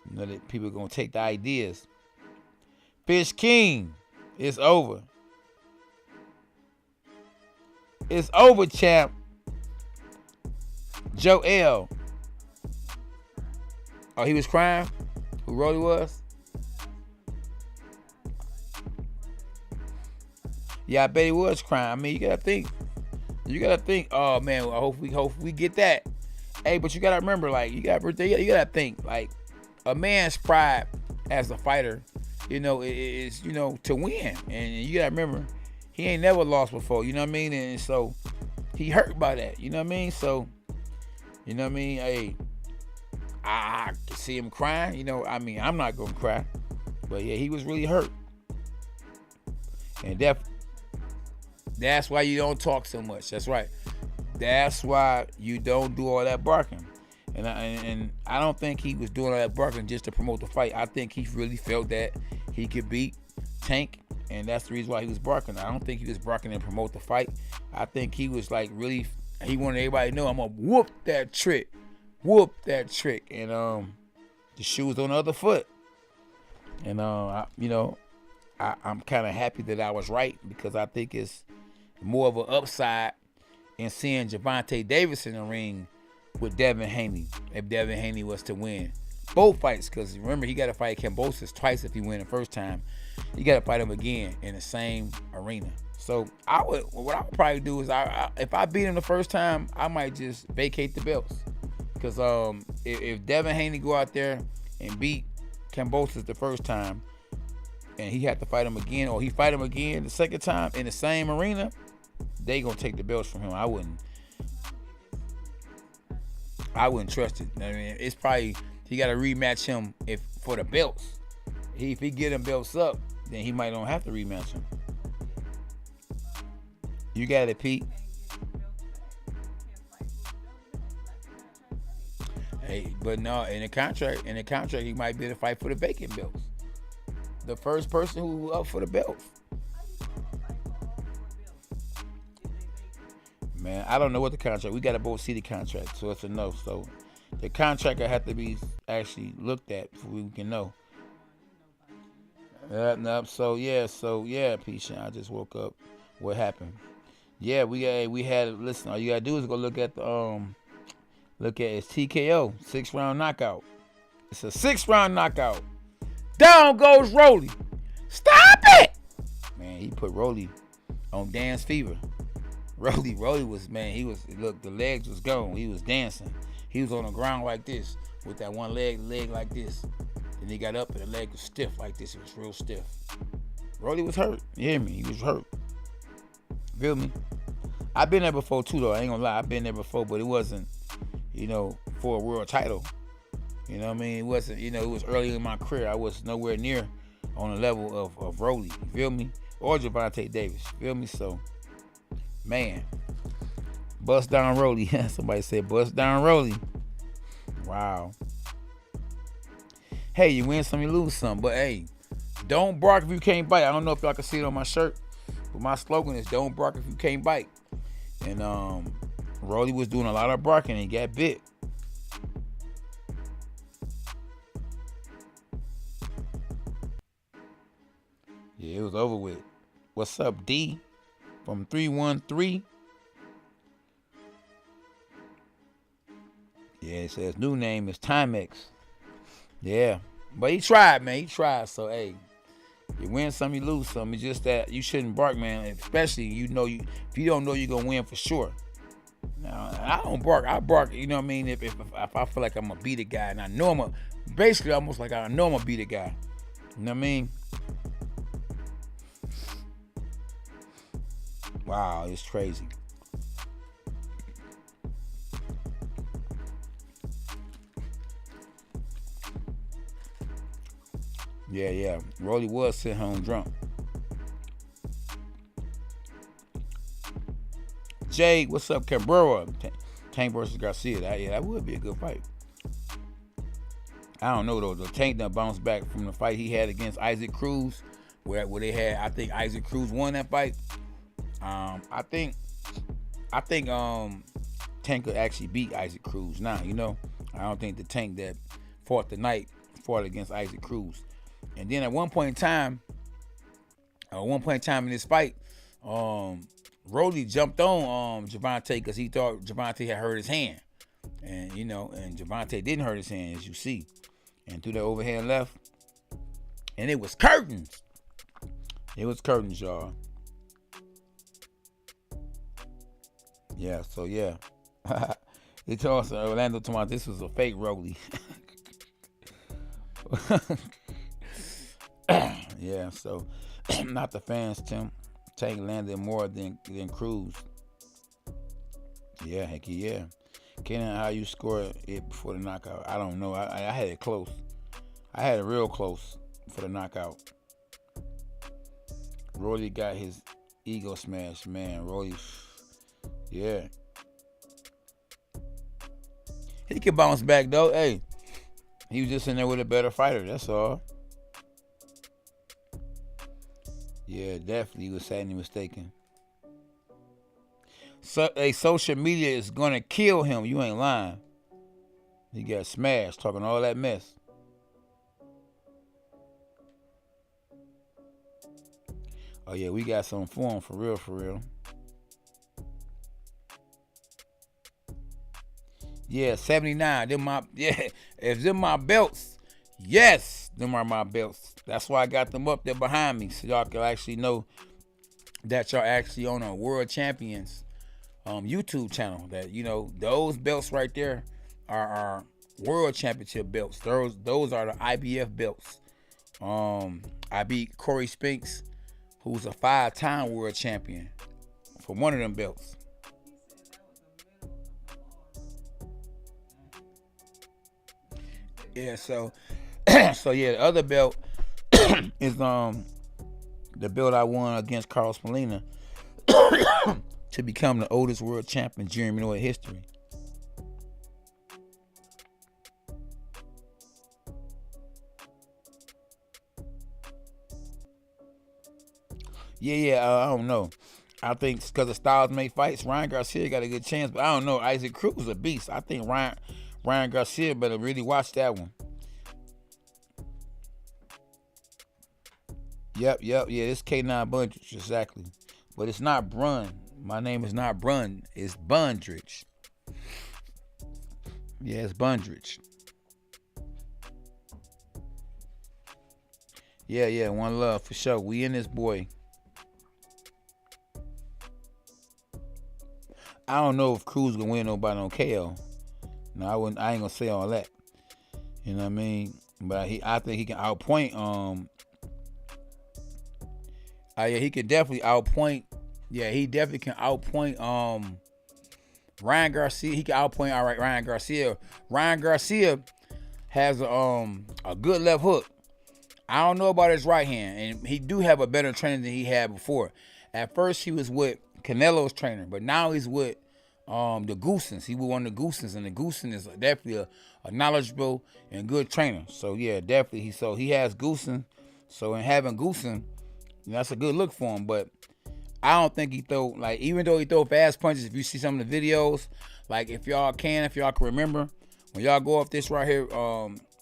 You know that people are gonna take the ideas. Fish King, it's over. It's over, champ. Joe L. Oh, he was crying? Who Rolly was? Yeah, I bet he was crying. I mean, you gotta think. Oh man, I hope we get that. Hey, but you gotta remember, like, you gotta think, like, a man's pride as a fighter, is to win. And you gotta remember, he ain't never lost before, you know what I mean? And so he hurt by that, you know what I mean? So, you know what I mean? Hey, I can see him crying, I'm not gonna cry. But yeah, he was really hurt. And that's why you don't talk so much. That's right. That's why you don't do all that barking. And I don't think he was doing all that barking just to promote the fight. I think he really felt that he could beat Tank, and that's the reason why he was barking. I don't think he was barking to promote the fight. I think he was like really, he wanted everybody to know, I'm gonna whoop that trick. And the shoe was on the other foot. And I'm kind of happy that I was right, because I think it's more of an upside in seeing Gervonta Davis in the ring with Devin Haney, if Devin Haney was to win both fights. Because remember, he got to fight Kambosos twice if he win the first time. He got to fight him again in the same arena. So what I would probably do is, if I beat him the first time, I might just vacate the belts. Because if Devin Haney go out there and beat Kambosos the first time, and he had to fight him again, or he fight him again the second time in the same arena, they gonna take the belts from him. I wouldn't trust it. I mean, it's probably, he got to rematch him for the belts. If he get them belts up, then he might don't have to rematch him. You got it, Pete. Hey, but no, in the contract, he might be able to fight for the vacant belts. The first person who up for the belts. Man, I don't know what the contract. We got to both see the contract, so it's a no. So the contract will have to be actually looked at before we can know. So yeah, Peach. I just woke up. What happened? Yeah, we had. Listen, all you gotta do is go look at it's TKO, 6-round knockout. It's a 6-round knockout. Down goes Rolly. Stop it, man. he put Rolly on dance fever. Rolly was, man, look, the legs was gone. He was dancing. He was on the ground like this with that one leg like this. Then he got up and the leg was stiff like this. It was real stiff. Rolly was hurt. You hear me? He was hurt. Feel me? I've been there before too, though. I ain't gonna lie. I've been there before, but it wasn't, for a world title. You know what I mean? It wasn't, it was early in my career. I was nowhere near on the level of Rolly. You feel me? Or Gervonta Davis. You feel me? So, man. Bust down Rolly. Somebody said bust down Rolly. Wow. Hey, you win some, you lose some. But hey, don't bark if you can't bite. I don't know if y'all can see it on my shirt, but my slogan is don't bark if you can't bite. And Rolly was doing a lot of barking and he got bit. Yeah, it was over with. What's up, D? From 313. Yeah, it says new name is Timex. Yeah. But he tried, man. He tried. So, hey, you win some, you lose some. It's just that you shouldn't bark, man. Especially, if you don't know you're going to win for sure. Now, I don't bark. I bark, you know what I mean? If I feel like I'm going to beat a guy and I know basically almost like I know I'm going to beat a guy. You know what I mean? Wow, it's crazy. Yeah. Rolly was sent home drunk. Jay, what's up, Cabrera? Tank versus Garcia. That would be a good fight. I don't know though. The Tank done bounced back from the fight he had against Isaac Cruz, where they had. I think Isaac Cruz won that fight. I think Tank could actually beat Isaac Cruz now. I don't think the Tank that fought against Isaac Cruz. And then at one point in time in this fight, Rolly jumped on Gervonta because he thought Gervonta had hurt his hand. And and Gervonta didn't hurt his hand, as you see. And threw that overhand left. And it was curtains. It was curtains, y'all. Yeah, so yeah. They told us Orlando told me this was a fake Rolly. Yeah, so not the fans, Tim. Tank landed more than Cruz. Yeah, heck yeah. Kenan, how you score it before the knockout? I don't know. I had it close. I had it real close for the knockout. Rolly got his ego smashed, man. Rolly, yeah. He can bounce back though. Hey, he was just in there with a better fighter. That's all. Yeah, definitely. He was sadly mistaken. So, social media is gonna kill him. You ain't lying. He got smashed talking all that mess. Oh yeah, we got some for him, for real. Yeah, 79. If them my belts, yes, them are my belts. That's why I got them up there behind me, so y'all can actually know that y'all actually on a world champions YouTube channel. That those belts right there are world championship belts. Those are the IBF belts. I beat Corey Spinks, who's a 5-time world champion, for one of them belts. Yeah, so yeah, the other belt is the belt I won against Carlos Molina to become the oldest world champion in junior middleweight history. I don't know. I think because the styles make fights, Ryan Garcia got a good chance, but I don't know. Isaac Cruz is a beast. I think Ryan Garcia better really watch that one. Yep. Yeah, it's K9 Bundrich, exactly. But it's not Brun. My name is not Brun. It's Bundrich. Yeah, it's Bundrich. Yeah, one love for sure. We in this, boy. I don't know if Cruz gonna win nobody on KO. No, I wouldn't. I ain't gonna say all that. You know what I mean? But I think he can outpoint. Yeah, he could definitely outpoint. Yeah, he definitely can outpoint. Ryan Garcia. He can outpoint. All right, Ryan Garcia. Ryan Garcia has a good left hook. I don't know about his right hand, and he do have a better trainer than he had before. At first, he was with Canelo's trainer, but now he's with the Goosens. He was one of the Goosens, and the Goosen is definitely a knowledgeable and good trainer. So yeah, definitely. He has Goosen. So in having Goosen, that's a good look for him. But I don't think he throw, like, even though he throw fast punches, if you see some of the videos, like if y'all can remember, when y'all go off this right here,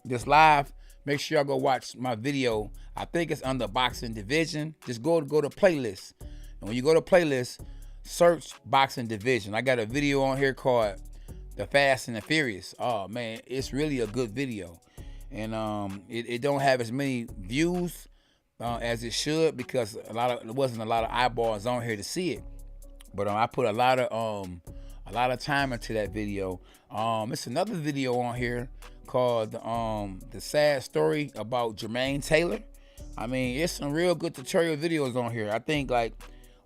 this live, make sure y'all go watch my video. I think it's under Boxing Division. Just go to playlist. And when you go to playlist, search Boxing Division. I got a video on here called The Fast and the Furious. Oh man, it's really a good video. And it don't have as many views as it should, because there wasn't a lot of eyeballs on here to see it. But I put a lot of time into that video. It's another video on here called The Sad Story About Jermaine Taylor. I mean, it's some real good tutorial videos on here. I think like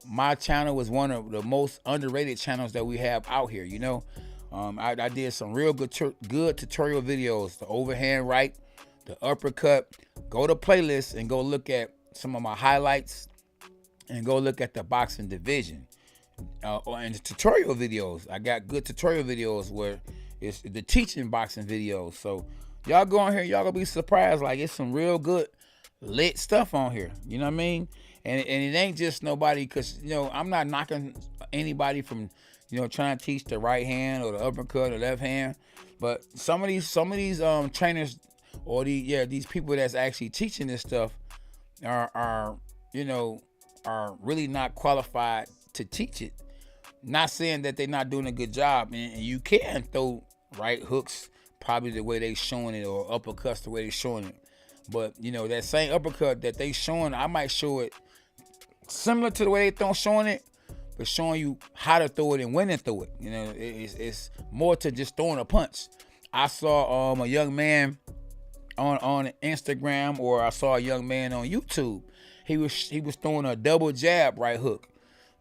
my channel was one of the most underrated channels that we have out here, you know. I did some real good tutorial videos. The overhand right, the uppercut. Go to playlist and go look at some of my highlights and go look at the Boxing Division. And the tutorial videos. I got good tutorial videos where it's the teaching boxing videos. So y'all go on here, y'all gonna be surprised. Like, it's some real good lit stuff on here. You know what I mean? And it ain't just nobody, because, you know, I'm not knocking anybody from, you know, trying to teach the right hand or the uppercut or left hand. But some of these trainers or these people that's actually teaching this stuff are really not qualified to teach it. Not saying that they're not doing a good job, and you can throw right hooks probably the way they showing it, or uppercuts the way they showing it. But you know, that same uppercut that they showing, I might show it similar to the way they showing it, but showing you how to throw it and when to throw it. You know, it's more to just throwing a punch. I saw a young man on Instagram, or I saw a young man on YouTube. He was throwing a double jab right hook.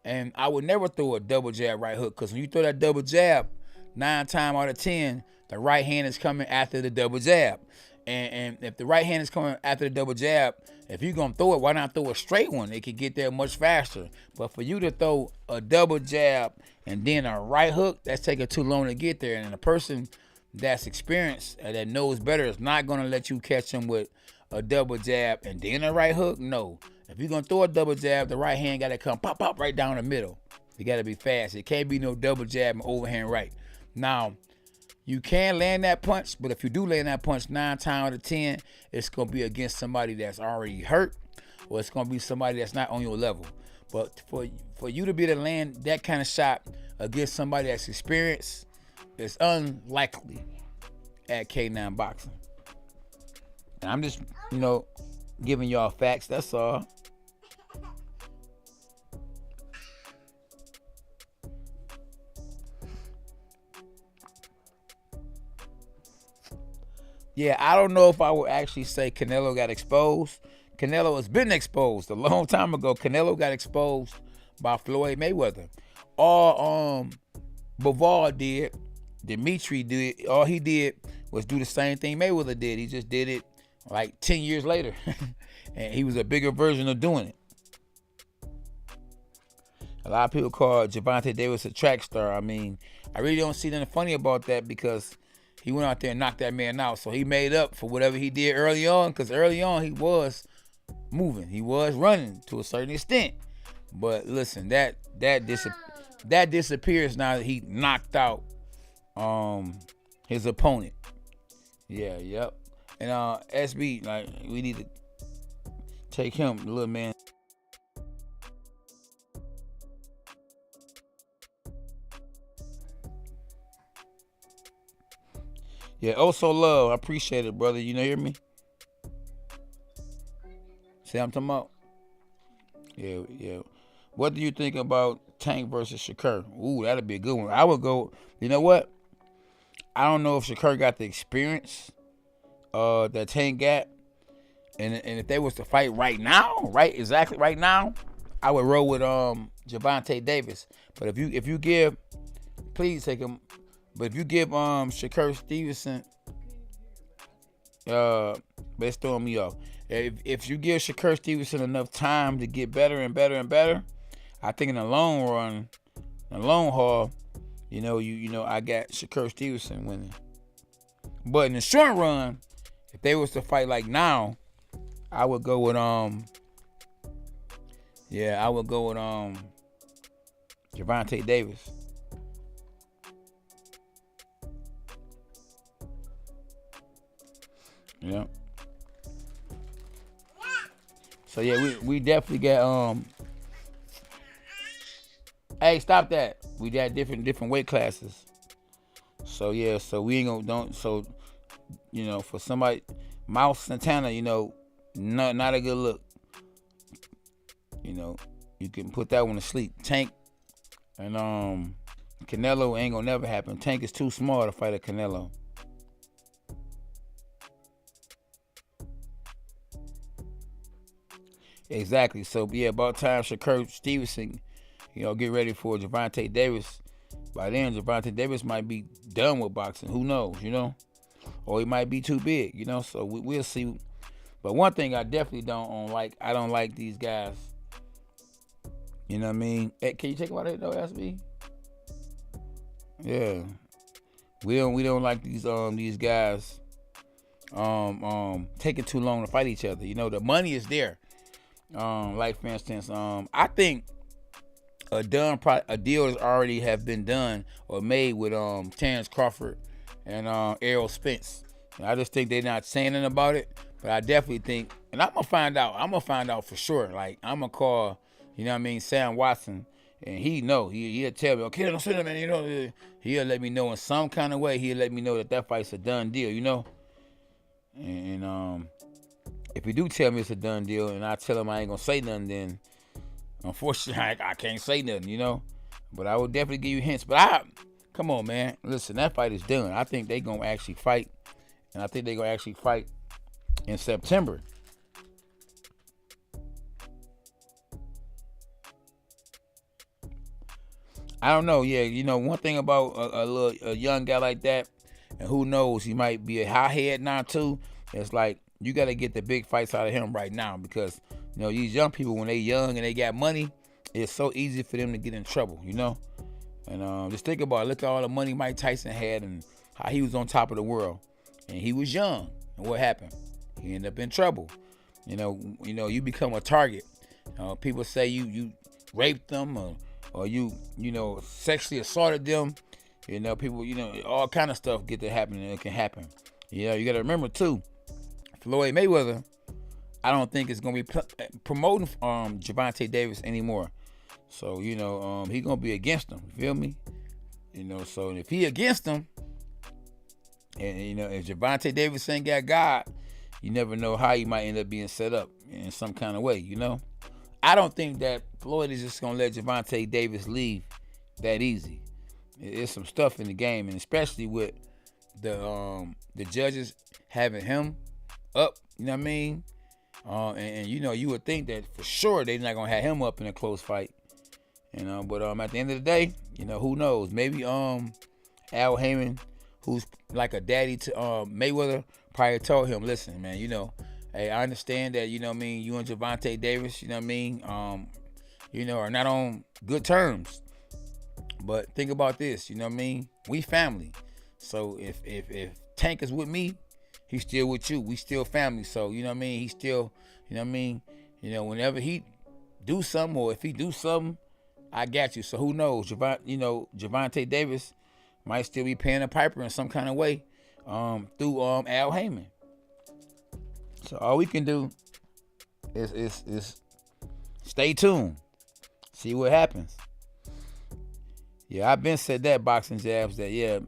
And I would never throw a double jab right hook, because when you throw that double jab, 9 times out of 10, the right hand is coming after the double jab. And if the right hand is coming after the double jab, if you're going to throw it, why not throw a straight one? It could get there much faster. But for you to throw a double jab and then a right hook, that's taking too long to get there. And a person that's experienced and that knows better is not going to let you catch him with a double jab and then a right hook. No. If you're going to throw a double jab, the right hand got to come pop right down the middle. You got to be fast. It can't be no double jab and overhand right. Now, you can land that punch, but if you do land that punch 9 times out of 10, it's going to be against somebody that's already hurt, or it's going to be somebody that's not on your level. But for you to be able to land that kind of shot against somebody that's experienced, it's unlikely at K9 Boxing. And I'm just, giving y'all facts, that's all. Yeah, I don't know if I would actually say Canelo got exposed. Canelo has been exposed a long time ago. Canelo got exposed by Floyd Mayweather. All Bivol did, Dimitri did, all he did was do the same thing Mayweather did. He just did it like 10 years later. And he was a bigger version of doing it. A lot of people call Gervonta Davis a track star. I mean, I really don't see nothing funny about that, because he went out there and knocked that man out. So he made up for whatever he did early on, because early on he was moving. He was running to a certain extent. But listen, that disappears now that he knocked out his opponent. Yeah, yep. And SB, like, we need to take him, the little man. Yeah, also love. I appreciate it, brother. You know, hear me? See what I'm talking about? Yeah. What do you think about Tank versus Shakur. Ooh, that'd be a good one. I would go. You know what? I don't know if Shakur got the experience that Tank got, and if they was to fight right now, exactly right now, I would roll with Gervonta Davis. But if you give, please take him. But if you give Shakur Stevenson, but it's throwing me off. If you give Shakur Stevenson enough time to get better and better and better, I think in the long run, in the long haul, you know, I got Shakur Stevenson winning. But in the short run, if they was to fight like now, I would go with Gervonta Davis. Yeah. So yeah, we definitely got Hey, stop that. We got different weight classes. So yeah, so we ain't gonna for somebody Mouse Santana, not a good look. You can put that one to sleep. Tank and Canelo ain't gonna never happen. Tank is too small to fight a Canelo. Exactly. So yeah, about time Shakur Stevenson, get ready for Gervonta Davis. By then, Gervonta Davis might be done with boxing. Who knows, Or he might be too big, So we'll see. But one thing I definitely don't like, I don't like these guys. You know what I mean? Hey, can you take about it though, SB? Yeah. We don't like these guys taking too long to fight each other. The money is there. Like for instance, I think a deal has already have been done or made with Terrence Crawford and Errol Spence. And I just think they're not saying anything about it, but I definitely think, and I'm gonna find out for sure. Like I'm gonna call, Sam Watson, and he'll tell me, okay, don't say that, man. He'll let me know in some kind of way. He'll let me know that fight's a done deal, And if he do tell me it's a done deal, and I tell him I ain't gonna say nothing, then unfortunately I can't say nothing, But I will definitely give you hints. But come on, man. Listen, that fight is done. I think they gonna actually fight, and I think they gonna actually fight in September. I don't know. Yeah, one thing about a young guy like that, and who knows, he might be a hothead now too. It's like you got to get the big fights out of him right now because these young people, when they young and they got money, it's so easy for them to get in trouble. And just think about it. Look at all the money Mike Tyson had and how he was on top of the world, and he was young. And what happened? He ended up in trouble. You become a target. People say you raped them or you sexually assaulted them. People, all kind of stuff get to happen, and it can happen. You got to remember too, Floyd Mayweather, I don't think it's gonna be promoting Gervonta Davis anymore. So he gonna be against him. You feel me? So if he against him, and if Gervonta Davis ain't got God, you never know how he might end up being set up in some kind of way. I don't think that Floyd is just gonna let Gervonta Davis leave that easy. There's some stuff in the game, and especially with the judges having him up. You know what I mean? And you would think that for sure they're not gonna have him up in a close fight. But at the end of the day, who knows? Maybe Al Heyman, who's like a daddy to Mayweather, probably told him, listen, man, hey, I understand that, you and Gervonta Davis, are not on good terms. But think about this, we family. So if Tank is with me, he's still with you. We still family. So, he's still, whenever he do something or if he do something, I got you. So who knows? Gervonta Davis might still be paying a piper in some kind of way through Al Heyman. So all we can do is stay tuned. See what happens. Yeah, I've been said that, Boxing Jabs, that, yeah,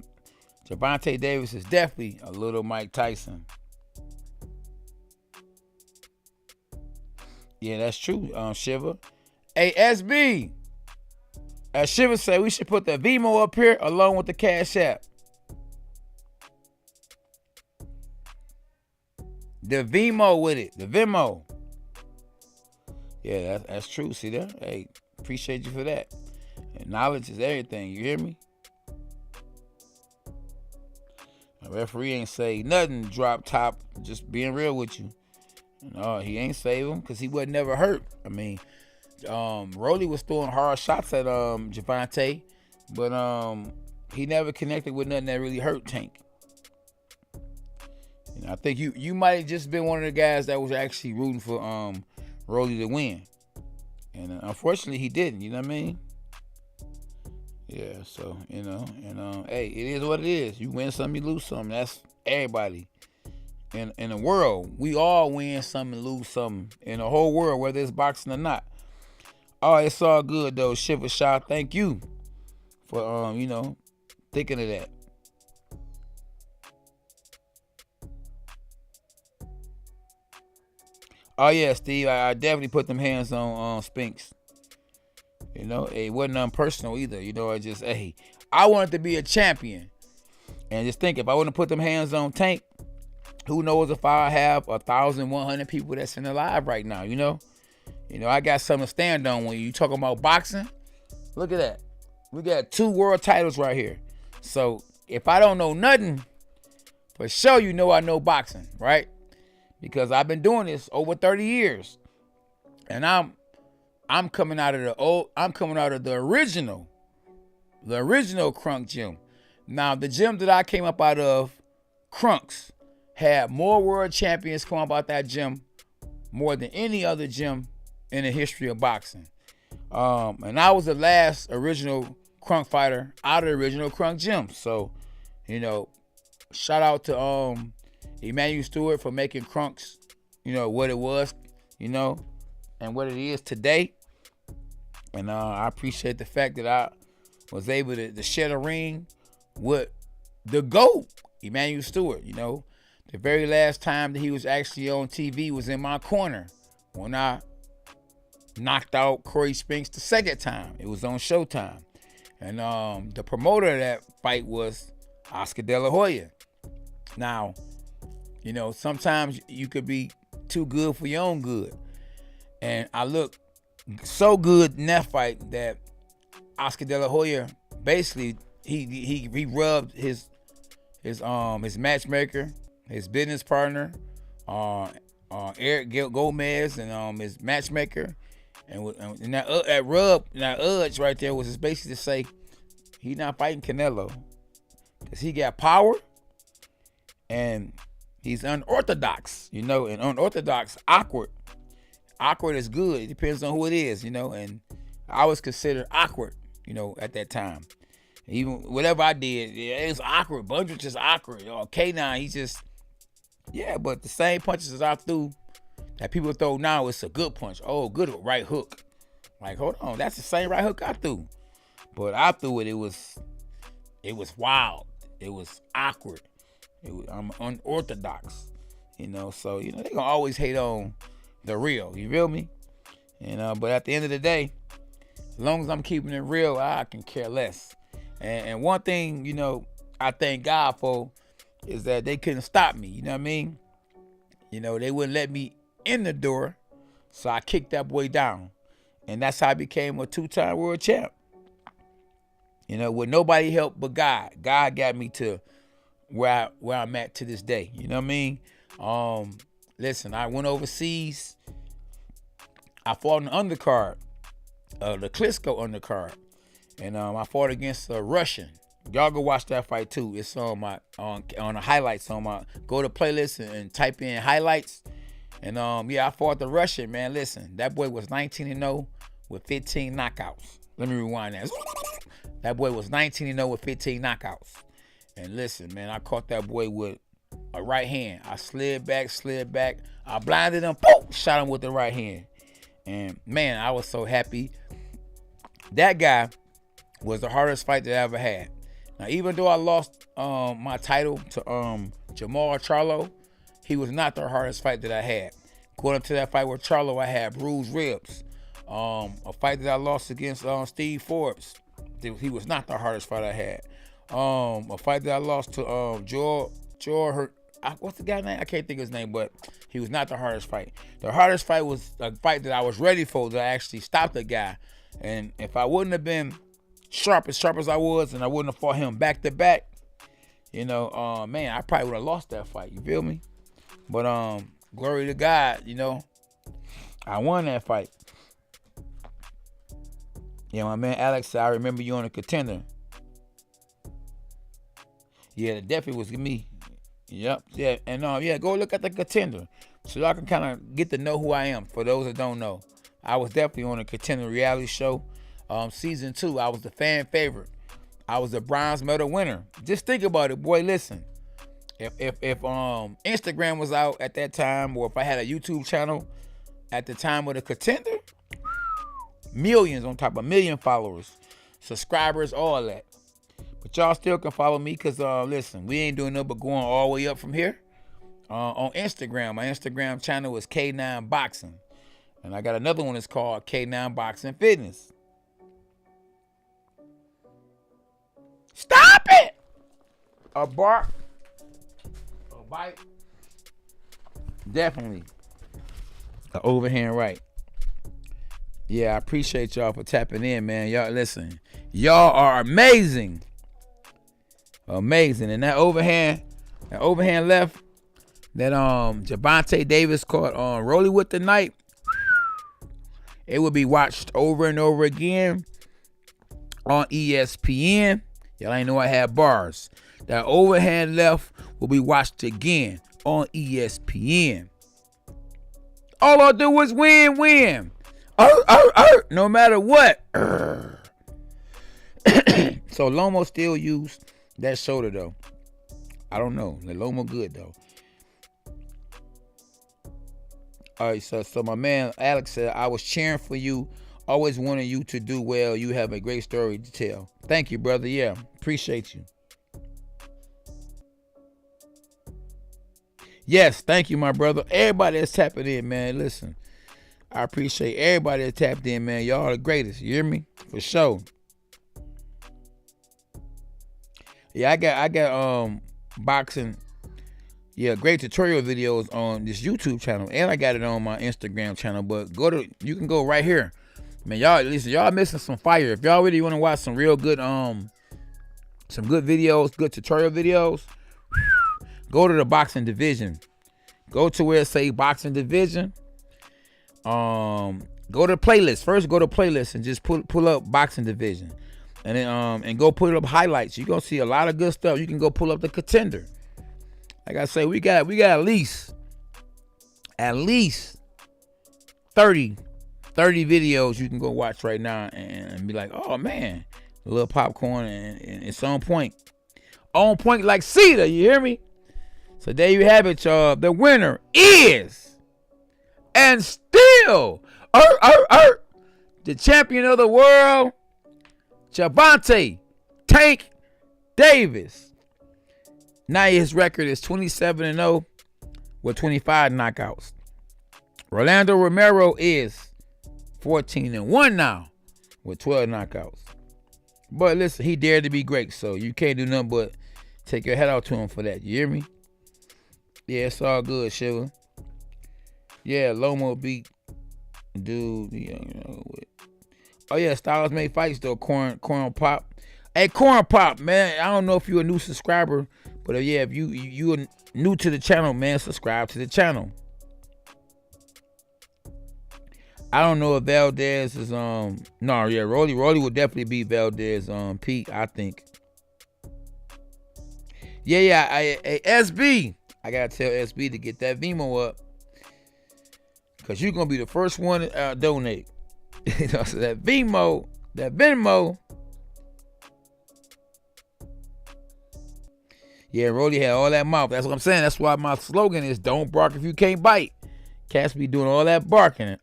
Gervonta Davis is definitely a little Mike Tyson. Yeah, that's true, Shiva. Hey, SB. As Shiva said, we should put the Vimo up here along with the Cash App. The Vimo with it. The Vimo. Yeah, that's true. See that? Hey, appreciate you for that. And knowledge is everything. You hear me? The referee ain't say nothing. Drop top. Just being real with you. No, he ain't save him because he wasn't never hurt. I mean, Rolly was throwing hard shots at Gervonta, but he never connected with nothing that really hurt Tank. You know, I think you might have just been one of the guys that was actually rooting for Rolly to win, and unfortunately he didn't. You know what I mean? Yeah. So you know, and hey, it is what it is. You win some, you lose some. That's everybody. In the world, we all win some and lose some in the whole world, whether it's boxing or not. Oh, it's all good though. Shiva Shah, thank you for you know, thinking of that. Oh yeah, Steve, I definitely put them hands on Spinks. You know, it wasn't unpersonal either. You know, I wanted to be a champion, and just think if I wouldn't have put them hands on Tank, who knows if I have 1,100 people that's in the live right now, you know? You know, I got something to stand on when you talking about boxing. Look at that. We got 2 world titles right here. So if I don't know nothing, for sure you know I know boxing, right? Because I've been doing this over 30 years. And I'm coming out of the original Crunk gym. Now the gym that I came up out of, Crunks, had more world champions come up out that gym more than any other gym in the history of boxing. And I was the last original Crunk fighter out of the original Crunk gym. So, you know, shout out to Emmanuel Stewart for making Crunks, you know, what it was, you know, and what it is today. And I appreciate the fact that I was able to share the ring with the GOAT, Emmanuel Stewart, you know. The very last time that he was actually on TV was in my corner when I knocked out Corey Spinks the second time. It was on Showtime. And the promoter of that fight was Oscar De La Hoya. Now, you know, sometimes you could be too good for your own good. And I looked so good in that fight that Oscar De La Hoya basically he rubbed his matchmaker, his business partner, Eric Gomez, and his matchmaker, and that rub, that urge right there was just basically to say he's not fighting Canelo because he got power and he's unorthodox, you know, and unorthodox, awkward. Awkward is good. It depends on who it is, you know, and I was considered awkward, you know, at that time. Even whatever I did, it was awkward. Bundrich is awkward. K9, he's just, yeah, but the same punches as I threw that people throw now, it's a good punch. Oh, good right hook. Like, hold on, that's the same right hook I threw. But I threw it, it was wild. It was awkward. I'm unorthodox, you know, so, you know, they gonna always hate on the real, you feel me? And but at the end of the day, as long as I'm keeping it real, I can care less. And one thing, you know, I thank God for is that they couldn't stop me, you know what I mean? You know, they wouldn't let me in the door, so I kicked that boy down. And that's how I became a 2-time world champ. You know, with nobody help but God. God got me to where I'm at to this day, you know what I mean? Listen, I went overseas. I fought an undercard, the Klitschko undercard, and I fought against a Russian. Y'all go watch that fight too. It's on my on the highlights on my go to playlist and type in highlights. And yeah, I fought the Russian, man. Listen, that boy was 19-0 with 15 knockouts. Let me rewind that. That boy was 19-0 with 15 knockouts. And listen, man, I caught that boy with a right hand. I slid back. I blinded him, boom, shot him with the right hand. And man, I was so happy. That guy was the hardest fight that I ever had. Now, even though I lost my title to Jamal Charlo, he was not the hardest fight that I had. Going into that fight with Charlo, I had bruised ribs. A fight that I lost against Steve Forbes. He was not the hardest fight I had. A fight that I lost to Joel. What's the guy's name? I can't think of his name, but he was not the hardest fight. The hardest fight was a fight that I was ready for, that I actually stopped the guy. And if I wouldn't have been sharp as I was, and I wouldn't have fought him back to back, man, I probably would have lost that fight. You feel me? But glory to God, I won that fight. Yeah, my man Alex said, I remember you on a Contender. Yeah, it definitely was me. Yep. Yeah, and go look at the Contender so y'all can kind of get to know who I am. For those that don't know, I was definitely on a Contender reality show. Season 2, I was the fan favorite. I was the bronze medal winner. Just think about it, boy. Listen, if Instagram was out at that time, or if I had a YouTube channel at the time of the Contender, millions on top of million followers, subscribers, all that. But y'all still can follow me because, listen, we ain't doing nothing but going all the way up from here. On Instagram, my Instagram channel is K9 Boxing. And I got another one that's called K9 Boxing Fitness. Stop it! A bark. A bite. Definitely. An overhand right. Yeah, I appreciate y'all for tapping in, man. Y'all, listen. Y'all are amazing. Amazing. And that overhand left that Gervonta Davis caught on Rolly with the night, it will be watched over and over again on ESPN. Y'all ain't know I had bars. That overhand left will be watched again on ESPN. All I do is win. No matter what. So Lomo still used that shoulder though. I don't know. The Lomo good though. All right, so my man Alex said, I was cheering for you. Always wanted you to do well. You have a great story to tell. Thank you, brother. Yeah, appreciate you. Yes, thank you, my brother. Everybody that's tapping in, man. Listen, I appreciate everybody that tapped in, man. Y'all are the greatest. You hear me? For sure. Yeah, I got boxing. Yeah, great tutorial videos on this YouTube channel, and I got it on my Instagram channel. But you can go right here, man. Y'all, listen, y'all missing some fire. If y'all really want to watch some real good, some good videos, good tutorial videos, go to the boxing division. Go to where it say boxing division. Go to playlist. First, go to playlist and just pull up boxing division, and then and go put up highlights. You're gonna see a lot of good stuff. You can go pull up the Contender. Like I say, we got at least 30 videos you can go watch right now and be like, oh man, a little popcorn and it's on point. On point like Cedar, you hear me? So there you have it, y'all. The winner is, and still, the champion of the world, Gervonta Tank Davis. Now his record is 27-0 with 25 knockouts. Rolando Romero is 14-1 now with 12 knockouts. But listen, he dared to be great, so you can't do nothing but take your head out to him for that. You hear me? Yeah, it's all good, Shiva. Yeah, Lomo beat dude. Oh yeah, Styles made fights though. Corn Pop. Hey, Corn Pop, man. I don't know if you're a new subscriber. But yeah, if you are new to the channel, man, subscribe to the channel. I don't know if Valdez is Rolly would definitely be Valdez Pete, I think. Yeah, SB. I gotta tell SB to get that Vimo up. Cause you're gonna be the first one to donate. So that Venmo. Yeah, Rolly had all that mouth. That's what I'm saying. That's why my slogan is don't bark if you can't bite. Cats be doing all that barking.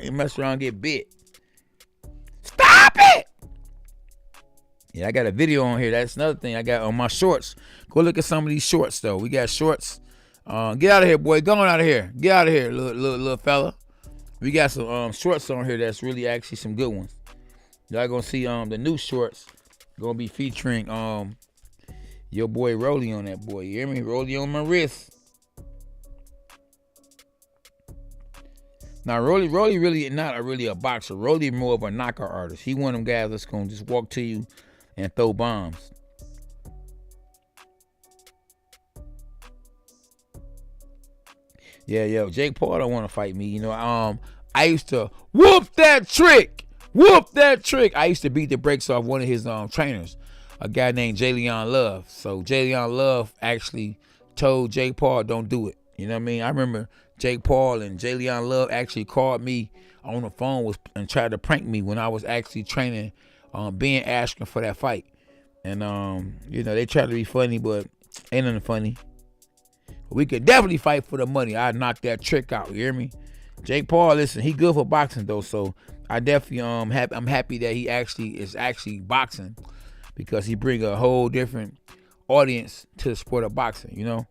And mess around and get bit. Stop it! Yeah, I got a video on here. That's another thing I got on my shorts. Go look at some of these shorts, though. We got shorts. Get out of here, boy. Go on out of here. Get out of here, little fella. We got some shorts on here that's really actually some good ones. Y'all gonna see the new shorts gonna be featuring your boy Rolly on that boy. You hear me? Rolly on my wrist. Now Rolly really not really a boxer. Rolly more of a knockout artist. He one of them guys that's gonna just walk to you and throw bombs. Yeah, Jake Paul don't want to fight me. You know, I used to whoop that trick. I used to beat the brakes off one of his trainers, a guy named Jalen Love. So Jalen Love actually told Jake Paul, don't do it. You know what I mean? I remember Jake Paul and Jalen Love actually called me on the phone and tried to prank me when I was actually training Ben Askren for that fight. And, you know, they tried to be funny, but ain't nothing funny. We could definitely fight for the money. I knocked that trick out. You hear me? Jake Paul, listen, he good for boxing though, so I definitely I'm happy that he is actually boxing, because he bring a whole different audience to the sport of boxing. You know,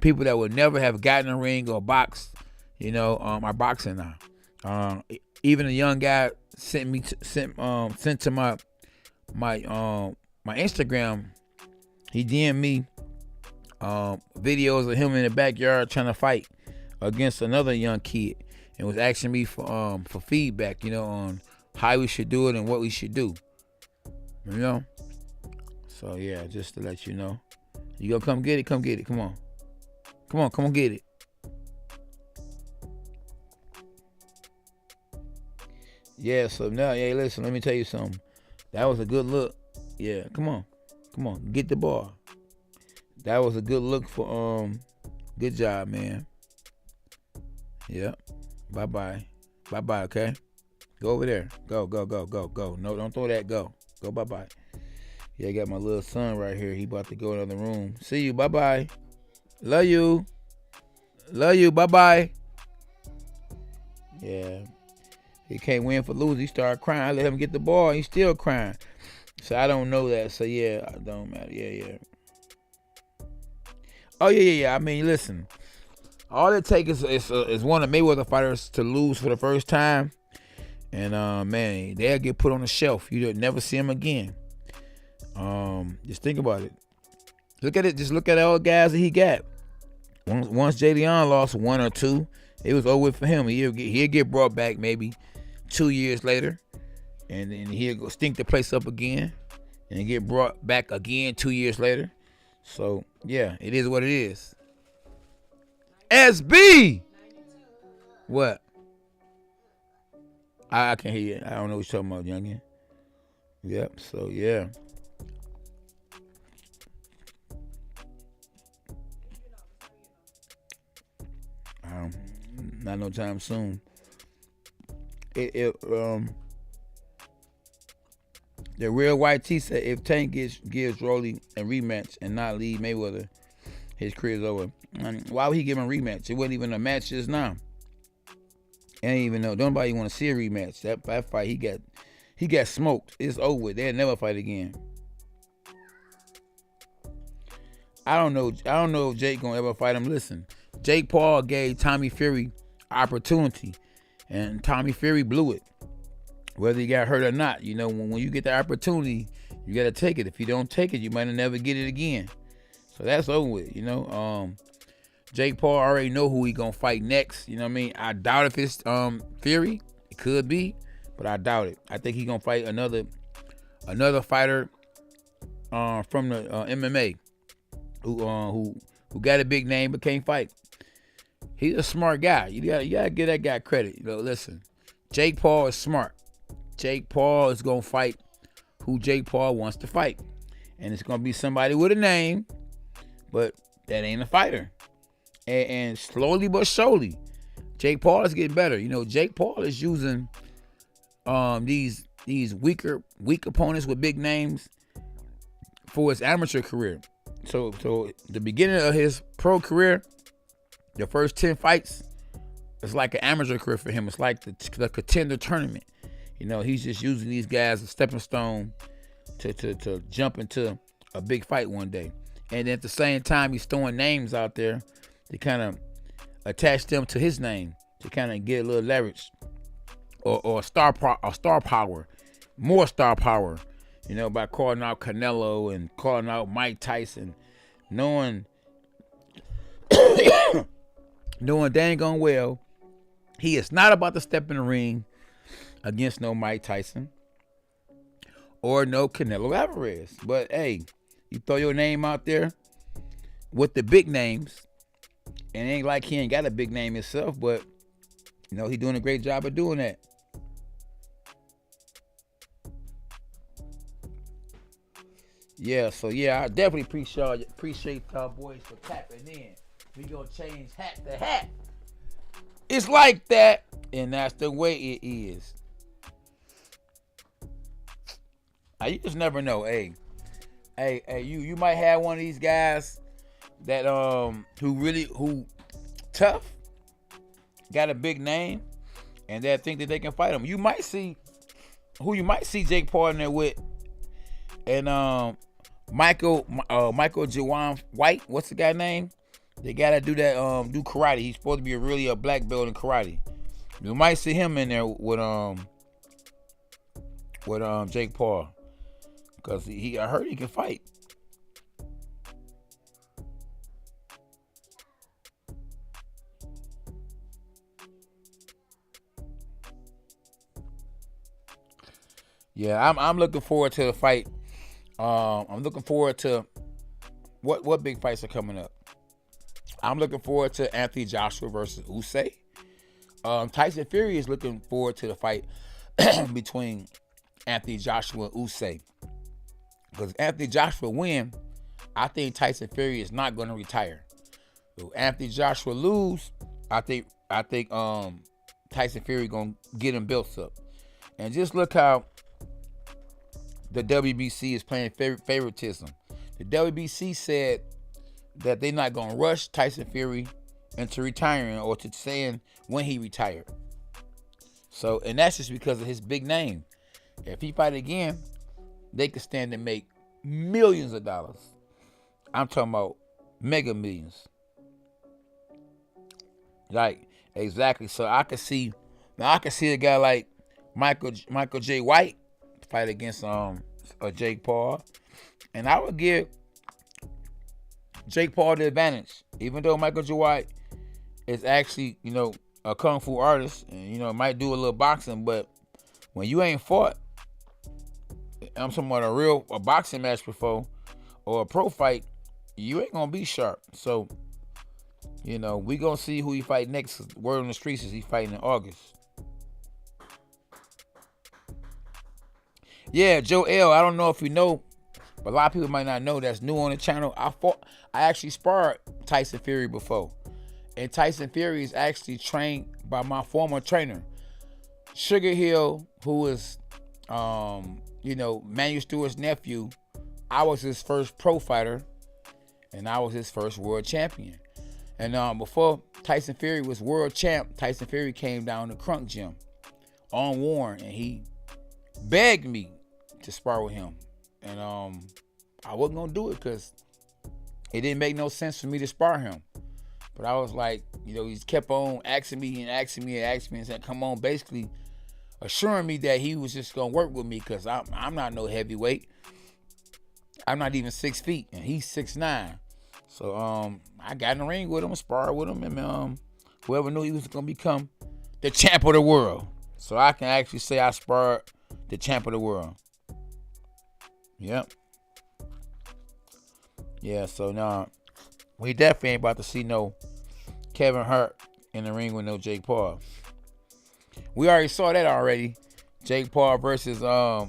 people that would never have gotten a ring or boxed, you know, are boxing now. Even a young guy sent to my Instagram. He DM'd me videos of him in the backyard trying to fight against another young kid, and was asking me for feedback, you know, on how we should do it and what we should do. You know? So yeah, just to let you know. You gonna come get it? Come get it. Come on, get it. Yeah, so now, yeah, listen, let me tell you something. That was a good look. Yeah, come on, get the ball. That was a good look for good job, man. Yep. Bye-bye, okay? Go over there. Go. No, don't throw that. Go, bye-bye. Yeah, I got my little son right here. He about to go in the other room. See you, bye-bye. Love you, bye-bye. Yeah. He can't win for losing. He started crying. I let him get the ball. He's still crying. So I don't know that. So yeah, it don't matter. Yeah. Oh yeah. I mean, listen. All it takes is one of Mayweather fighters to lose for the first time, and man, they'll get put on the shelf. You'll never see them again. Just think about it. Look at it. Just look at all the guys that he got. Once Jalen lost one or two, it was over for him. He'll get brought back maybe 2 years later, and then he'll go stink the place up again, and get brought back again 2 years later. So yeah, it is what it is. SB. What? I can't hear you. I don't know what you're talking about, youngin. Yep. So yeah. Not no time soon. The real YT said if Tank gives Rolly a rematch and not leave Mayweather, his career's over. Why would he give him a rematch? It wasn't even a match just now. Ain't even know. Nobody want to see a rematch. That fight he got smoked. It's over with. They'll never fight again. I don't know if Jake gonna ever fight him. Listen, Jake Paul gave Tommy Fury opportunity, and Tommy Fury blew it. Whether he got hurt or not, you know, when you get the opportunity, you gotta take it. If you don't take it, you might never get it again. So that's over with, you know. Jake Paul already know who he gonna fight next. You know what I mean? I doubt if it's Fury. It could be, but I doubt it. I think he gonna fight another fighter from the MMA who got a big name but can't fight. He's a smart guy. You gotta give that guy credit. You know, listen, Jake Paul is smart. Jake Paul is gonna fight who Jake Paul wants to fight, and it's gonna be somebody with a name, but that ain't a fighter. And slowly but surely, Jake Paul is getting better. You know, Jake Paul is using these weak opponents with big names for his amateur career. So the beginning of his pro career, the first 10 fights, it's like an amateur career for him. It's like the contender tournament. You know, he's just using these guys as a stepping stone to jump into a big fight one day. And at the same time, he's throwing names out there to kind of attach them to his name. to kind of get a little leverage or star power, more star power, you know, by calling out Canelo and calling out Mike Tyson, knowing dang on well he is not about to step in the ring against no Mike Tyson or no Canelo Alvarez. But hey, you throw your name out there with the big names, and it ain't like he ain't got a big name himself, but you know, he doing a great job of doing that. Yeah, so yeah, I definitely appreciate y'all boys for tapping in. We gonna change hat to hat. It's like that, and that's the way it is. You just never know. Hey, you might have one of these guys that who tough, got a big name, and that think that they can fight him. You might see Jake Paul in there with, and Michael Jawan White. What's the guy name? They gotta do that. Do karate. He's supposed to be a black belt in karate. You might see him in there with Jake Paul, because I heard he can fight. Yeah, I'm looking forward to the fight. I'm looking forward to what big fights are coming up. I'm looking forward to Anthony Joshua versus Usyk. Tyson Fury is looking forward to the fight between Anthony Joshua and Usyk. Because Anthony Joshua win, I think Tyson Fury is not going to retire. If Anthony Joshua lose, I think Tyson Fury going to get him belts up. And just look how the WBC is playing favoritism. The WBC said that they're not going to rush Tyson Fury into retiring or to saying when he retired. So, and that's just because of his big name. If he fight again, they could stand to make millions of dollars. I'm talking about mega millions. Like, exactly. So I could see a guy like Michael J. White fight against Jake Paul, and I would give Jake Paul the advantage, even though Michael J. White is actually, you know, a kung fu artist, and you know, might do a little boxing, but when you ain't fought, I'm talking about a boxing match before or a pro fight, you ain't gonna be sharp. So, you know, we gonna see who he fight next. Word on the streets is he fighting in August. Yeah, Joe L. I don't know if you know, but a lot of people might not know that's new on the channel. I actually sparred Tyson Fury before. And Tyson Fury is actually trained by my former trainer, Sugar Hill, who is, you know, Manuel Stewart's nephew. I was his first pro fighter, and I was his first world champion. And before Tyson Fury was world champ, Tyson Fury came down to Crunk Gym on Warren, and he begged me to spar with him. And I wasn't going to do it because it didn't make no sense for me to spar him. But I was like, you know, he kept on asking me and said, come on, basically assuring me that he was just going to work with me because I'm not no heavyweight. I'm not even 6 feet, and he's 6'9". So I got in the ring with him, sparred with him, and whoever knew he was going to become the champ of the world. So I can actually say I sparred the champ of the world. Yep. Yeah, so now we definitely ain't about to see no Kevin Hart in the ring with no Jake Paul. We already saw that already. Jake Paul versus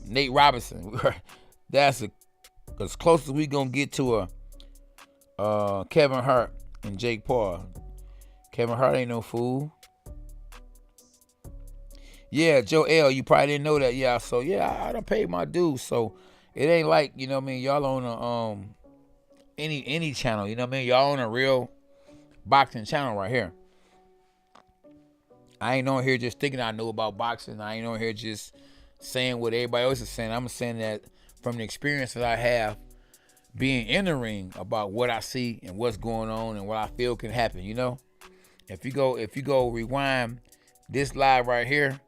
Nate Robinson. That's as close as we gonna get to a Kevin Hart and Jake Paul. Kevin Hart ain't no fool. Yeah, Joe L, you probably didn't know that. Yeah, so yeah, I done paid my dues. So it ain't like, you know what I mean, y'all on a any channel, you know what I mean? Y'all on a real boxing channel right here. I ain't on here just thinking I know about boxing. I ain't on here just saying what everybody else is saying. I'm saying that from the experience that I have being in the ring about what I see and what's going on and what I feel can happen, you know? If you go rewind this live right here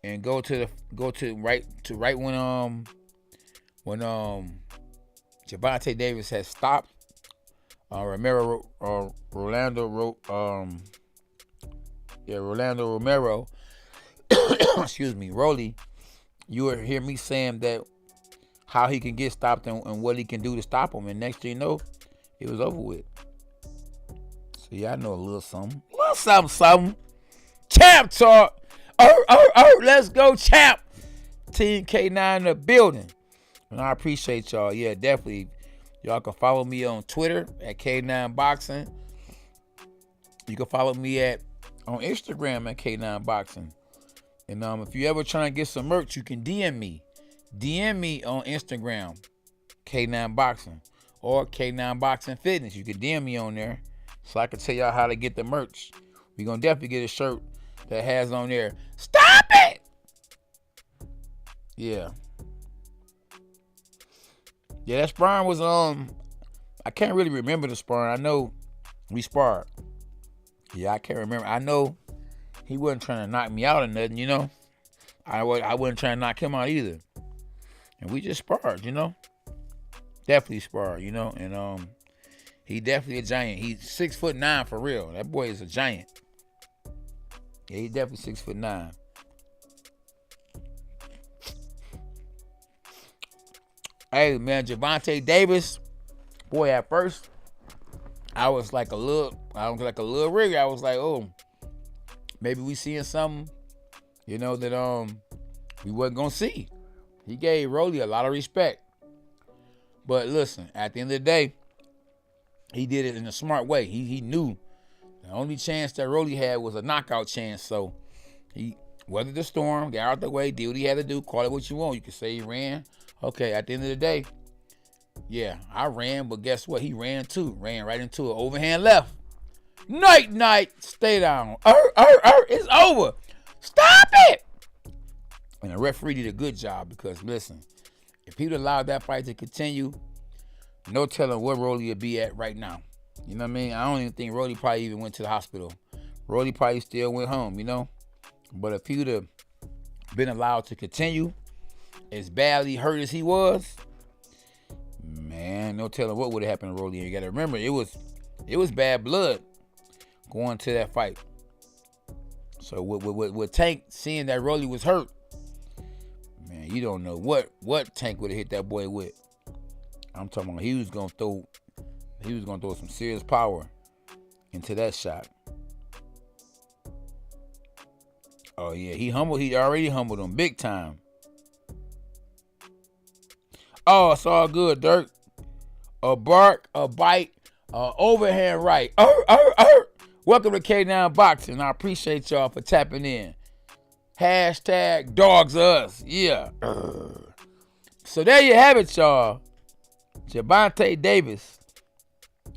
and go to right when Gervonta Davis had stopped Rolando Romero, excuse me, Rolly, you will hear me saying that how he can get stopped and what he can do to stop him, and next thing you know, it was over with. So yeah, I know a little something. Champ talk. Let's go, champ. Team K9 in the building. And I appreciate y'all. Yeah, definitely. Y'all can follow me on Twitter at K9 Boxing. You can follow me on Instagram at K9 Boxing. And if you ever try and get some merch, you can DM me. DM me on Instagram, K9 Boxing, or K9 Boxing Fitness. You can DM me on there so I can tell y'all how to get the merch. We're going to definitely get a shirt that has on there, "Stop it!" Yeah. Yeah, that sparring was, I can't really remember the sparring. I know we sparred. Yeah, I can't remember. I know he wasn't trying to knock me out or nothing, you know. I wasn't trying to knock him out either. And we just sparred, you know. Definitely sparred, you know. And he definitely a giant. He's 6'9" for real. That boy is a giant. Yeah, he's definitely 6'9". Hey man, Gervonta Davis, boy, at first I was like a little rigger. I was like, oh, maybe we seeing something, you know, that we wasn't gonna see. He gave Rolly a lot of respect. But listen, at the end of the day, he did it in a smart way. He knew the only chance that Rolly had was a knockout chance. So he weathered the storm, got out the way, did what he had to do, call it what you want. You can say he ran. Okay, at the end of the day, yeah, I ran, but guess what? He ran too. Ran right into an overhand left. Night, stay down. It's over. Stop it! And the referee did a good job because, listen, if he'd allowed that fight to continue, no telling where Rolly would be at right now. You know what I mean? I don't even think Rolly probably even went to the hospital. Rolly probably still went home, you know? But if he would have been allowed to continue, as badly hurt as he was, man, no telling what would have happened to Rolly. You got to remember, it was bad blood going to that fight. So with Tank seeing that Rolly was hurt, man, you don't know what Tank would have hit that boy with. I'm talking about he was gonna throw some serious power into that shot. Oh yeah, he already humbled him big time. Oh, it's all good, Dirk. A bark, a bite, overhand right. Welcome to K9 Boxing. I appreciate y'all for tapping in. Hashtag dogs us. Yeah. So there you have it, y'all. Gervonta Davis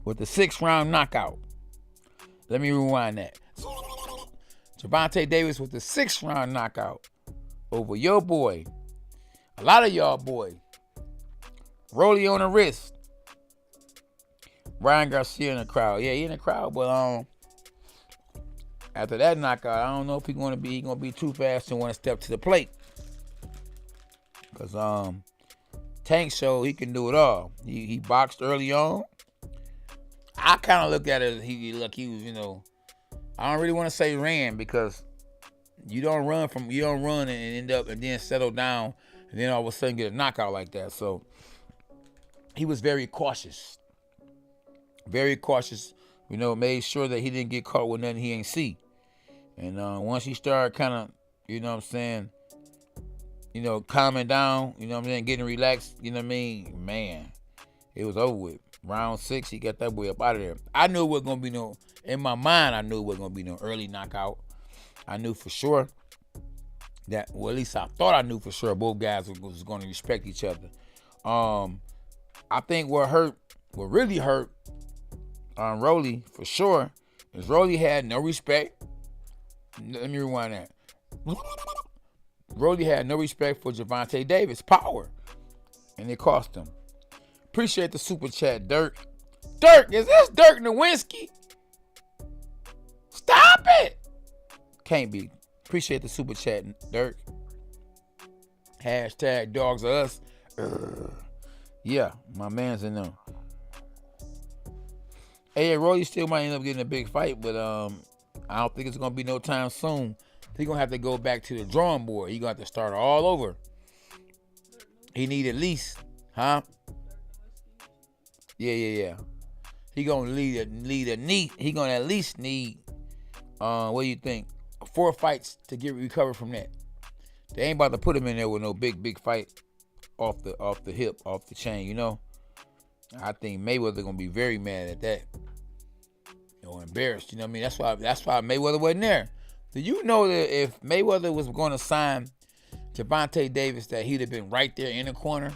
with the 6th-round knockout. Let me rewind that. Gervonta Davis with the 6th-round knockout over your boy. A lot of y'all boy. Rolly on the wrist. Ryan Garcia in the crowd. Yeah, he in the crowd, but after that knockout, I don't know if he gonna be too fast and want to step to the plate. Cause Tank showed he can do it all. He boxed early on. I kind of look at it as he was, you know, I don't really want to say ran because you don't run and end up and then settle down and then all of a sudden get a knockout like that. So he was very cautious. Very cautious, you know, made sure that he didn't get caught with nothing he ain't see. And once he started kind of, you know what I'm saying, you know, calming down, you know what I'm saying, getting relaxed, you know what I mean, man, it was over with. Round 6, he got that boy up out of there. I knew it wasn't going to be in my mind, I knew it wasn't going to be no early knockout. I knew for sure that, well, at least I thought I knew for sure both guys was going to respect each other. I think what really hurt on Rolly for sure is Rolly had no respect. Let me rewind that. Rolly had no respect for Gervonta Davis' power, and it cost him. Appreciate the super chat, Dirk. Dirk, is this Dirk Nowinski? Stop it. Can't be. Appreciate the super chat, Dirk. Hashtag dogs are us. Yeah, my man's in them. Hey, Roy still might end up getting a big fight, but I don't think it's gonna be no time soon. He's gonna have to go back to the drawing board. He's gonna have to start all over. He need at least, huh? Yeah. He gonna lead a knee. He gonna at least need, what do you think? 4 fights to recover from that. They ain't about to put him in there with no big fight off the hip, off the chain, you know. I think Mayweather gonna be very mad at that. Or embarrassed, you know what I mean? That's why Mayweather wasn't there. Do you know that if Mayweather was gonna sign Gervonta Davis, that he'd have been right there in the corner?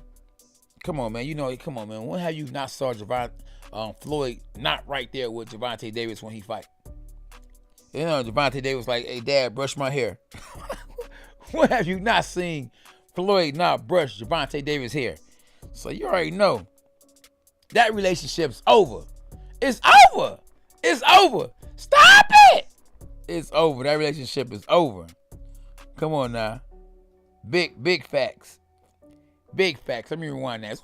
Come on, man. Come on, man. When have you not saw Floyd not right there with Gervonta Davis when he fight? You know, Gervonta Davis like, hey, Dad, brush my hair. When have you not seen Floyd not brush Gervonta Davis' hair? So you already know. That relationship's over. It's over. It's over. Stop it. It's over. That relationship is over. Come on now. Big facts. Big facts. Let me rewind that.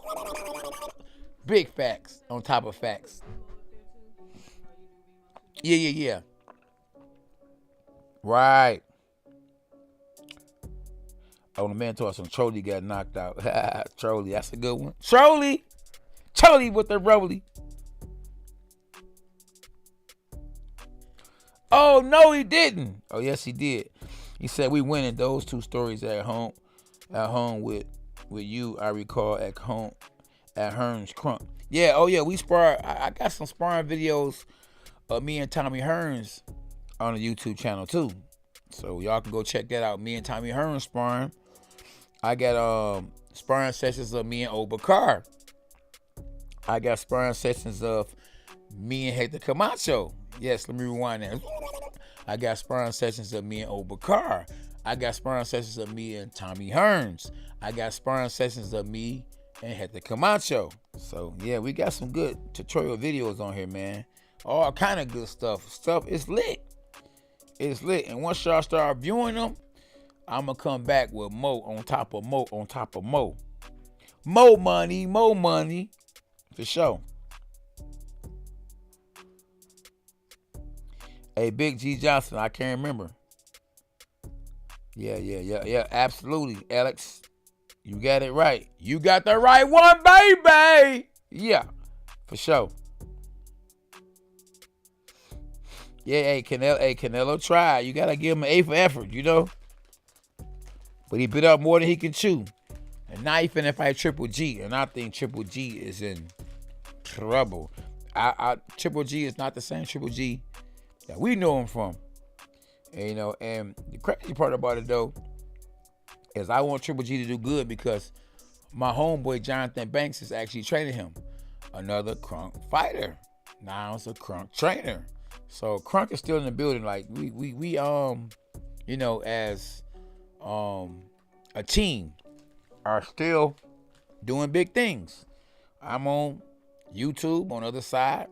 Big facts on top of facts. Yeah. Right. Oh, the man told us some Trolley got knocked out. Trolley, that's a good one. Trolley with the rolly. Oh, no, he didn't. Oh, yes, he did. He said we winning those 2 stories at home with you, I recall, at home at Hearns Crunk. Yeah, oh yeah, we spar. I got some sparring videos of me and Tommy Hearns on the YouTube channel too. So y'all can go check that out. Me and Tommy Hearns sparring. I got sparring sessions of me and Obakar. I got sparring sessions of me and Hector Camacho. Yes, let me rewind that. I got sparring sessions of me and Obakar. I got sparring sessions of me and Tommy Hearns. I got sparring sessions of me and Hector Camacho. So yeah, we got some good tutorial videos on here, man. All kind of good stuff. Stuff is lit. It's lit. And once y'all start viewing them, I'm gonna come back with more on top of more on top of more. More money. For sure. Hey, Big G Johnson, I can't remember. Yeah, absolutely, Alex. You got it right. You got the right one, baby. Yeah, for sure. Yeah, Canelo tried. You gotta give him an A for effort, you know. But he bit up more than he can chew. And now he finna fight Triple G, and I think Triple G is in trouble. Triple G is not the same Triple G that we know him from. And, you know, and the crazy part about it though is I want Triple G to do good because my homeboy Jonathan Banks is actually training him. Another Crunk fighter. Now it's a Crunk trainer. So Crunk is still in the building. Like we you know, as a team are still doing big things. I'm on YouTube on the other side.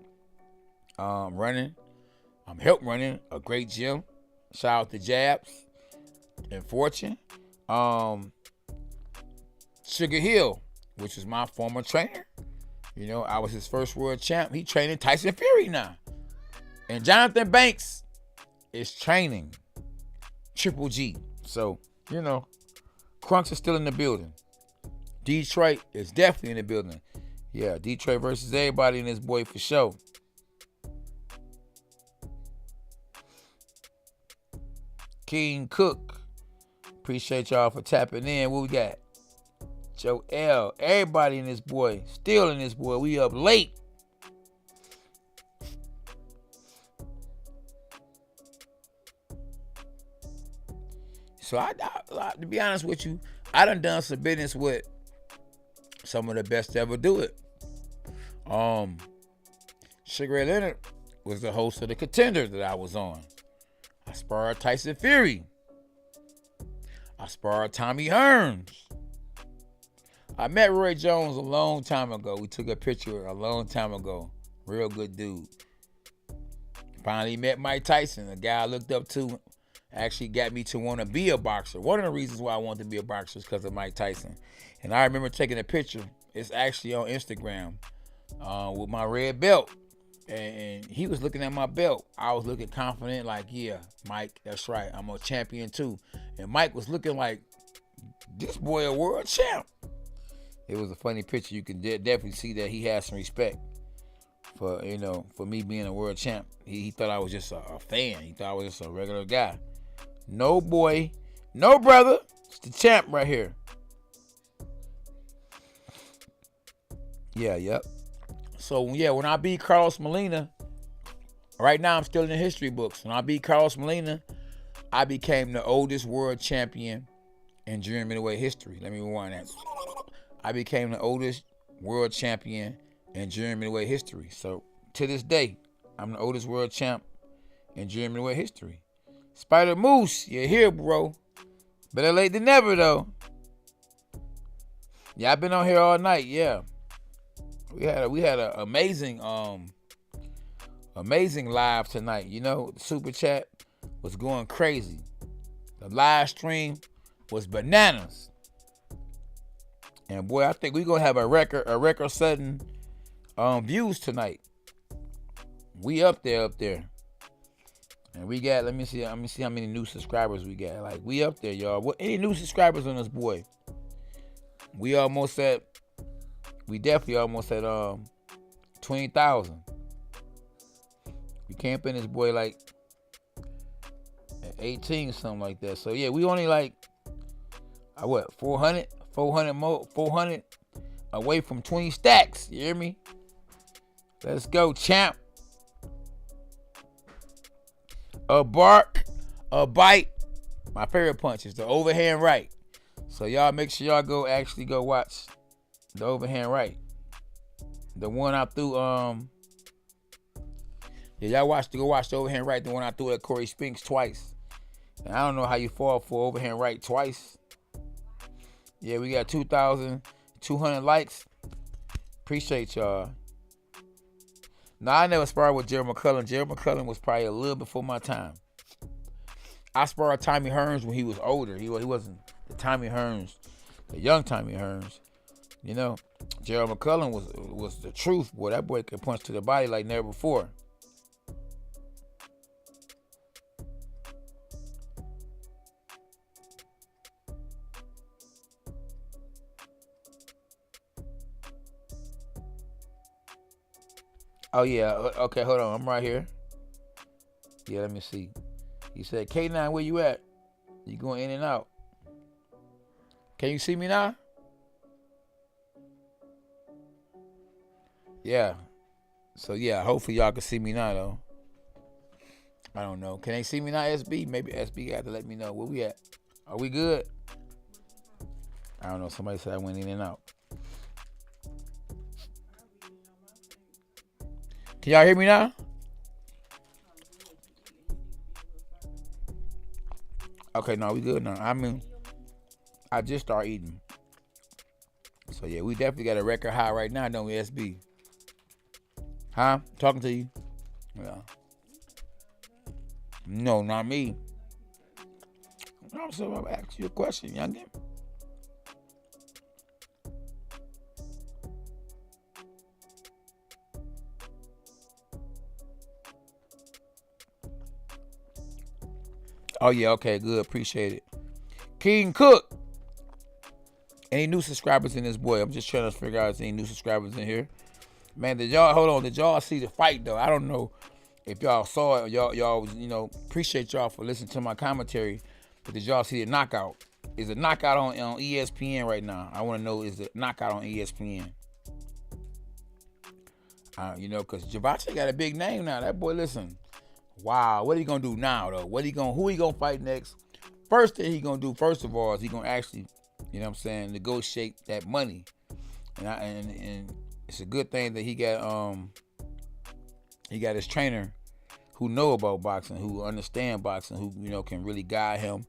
I'm help running a great gym. Shout out to Jabs and Fortune. Sugar Hill, which is my former trainer. You know, I was his first world champ. He training Tyson Fury now. And Jonathan Banks is training Triple G. So, you know, Crunks is still in the building. Detroit is definitely in the building. Yeah, Detroit versus everybody in this boy for sure. King Cook. Appreciate y'all for tapping in. What we got? Joe L. Everybody in this boy. Still in this boy. We up late. So I to be honest with you, I done some business with some of the best to ever do it. Sugar Ray Leonard was the host of The Contender that I was on. I sparred Tyson Fury. I sparred Tommy Hearns. I met Roy Jones a long time ago. We took a picture a long time ago. Real good dude. Finally met Mike Tyson, a guy I looked up to. Actually got me to want to be a boxer. One of the reasons why I wanted to be a boxer is because of Mike Tyson. And I remember taking a picture. It's actually on Instagram with my red belt. And he was looking at my belt. I was looking confident like, yeah, Mike, that's right. I'm a champion too. And Mike was looking like, this boy a world champ. It was a funny picture. You can definitely see that he had some respect for, for me being a world champ. He thought I was just a fan. He thought I was just a regular guy. No boy, no brother. It's the champ right here. Yeah, yep. So, yeah, when I beat Carlos Molina, right now I'm still in the history books. When I beat Carlos Molina, I became the oldest world champion in junior middleweight history. Let me rewind that. I became the oldest world champion in junior middleweight history. So, to this day, I'm the oldest world champ in junior middleweight history. Spider Moose, you're here, bro. Better late than never, though. Yeah, I've been on here all night, yeah. We had an amazing live tonight. The super chat was going crazy. The live stream was bananas. And boy, I think we're gonna have a record setting views tonight. We up there. And we got, let me see how many new subscribers we got. Like, we up there, y'all. What, any new subscribers on this boy? We definitely almost at 20,000. We camping this boy like at 18, something like that. So yeah, we only like 400 away from 20 stacks. You hear me? Let's go, champ. A bark, a bite. My favorite punch is the overhand right. So y'all make sure y'all go watch the overhand right. The one I threw, y'all go watch the overhand right, the one I threw at Corey Spinks twice. And I don't know how you fall for overhand right twice. Yeah, we got 2,200 likes. Appreciate y'all. Now, I never sparred with Gerald McCullough. Gerald McCullough was probably a little before my time. I sparred Tommy Hearns when he was older. He wasn't the Tommy Hearns, the young Tommy Hearns. Gerald McCullough was the truth, boy. That boy could punch to the body like never before. Oh, yeah. Okay, hold on. I'm right here. Yeah, let me see. He said, K9, where you at? You going in and out. Can you see me now? Yeah. So, yeah, hopefully y'all can see me now, though. I don't know. Can they see me now, SB? Maybe SB got to let me know where we at. Are we good? I don't know. Somebody said I went in and out. Can y'all hear me now? Okay, no, we good now. I just started eating. So, yeah, we definitely got a record high right now, don't we, SB? Huh? Talking to you? Yeah. No, not me. I'm going to ask you a question, youngin. Oh, yeah, okay, good. Appreciate it. King Cook. Any new subscribers in this boy? I'm just trying to figure out if any new subscribers in here. Man, did y'all see the fight, though? I don't know if y'all saw it. Y'all appreciate y'all for listening to my commentary. But did y'all see the knockout? Is the knockout on ESPN right now? I want to know, is the knockout on ESPN? Because Gervonta got a big name now. That boy, listen. Wow, what are he gonna do now though? Who he gonna fight next? First thing he gonna do, first of all, is he gonna actually, negotiate that money. And it's a good thing that he got his trainer who know about boxing, who understand boxing, who can really guide him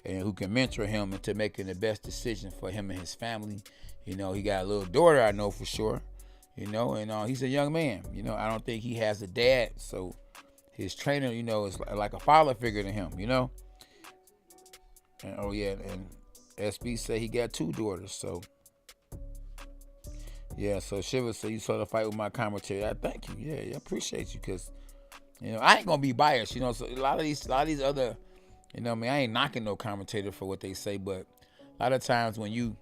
and who can mentor him into making the best decision for him and his family. He got a little daughter, I know for sure. And he's a young man. I don't think he has a dad, so his trainer, you know, is like a father figure to him, you know. And oh yeah, and SB said he got 2 daughters, so yeah. So Shiva said you saw the fight with my commentary. I thank you. Yeah, I appreciate you, cause you know I ain't gonna be biased, you know. So a lot of these other, you know, I ain't knocking no commentator for what they say, but a lot of times when you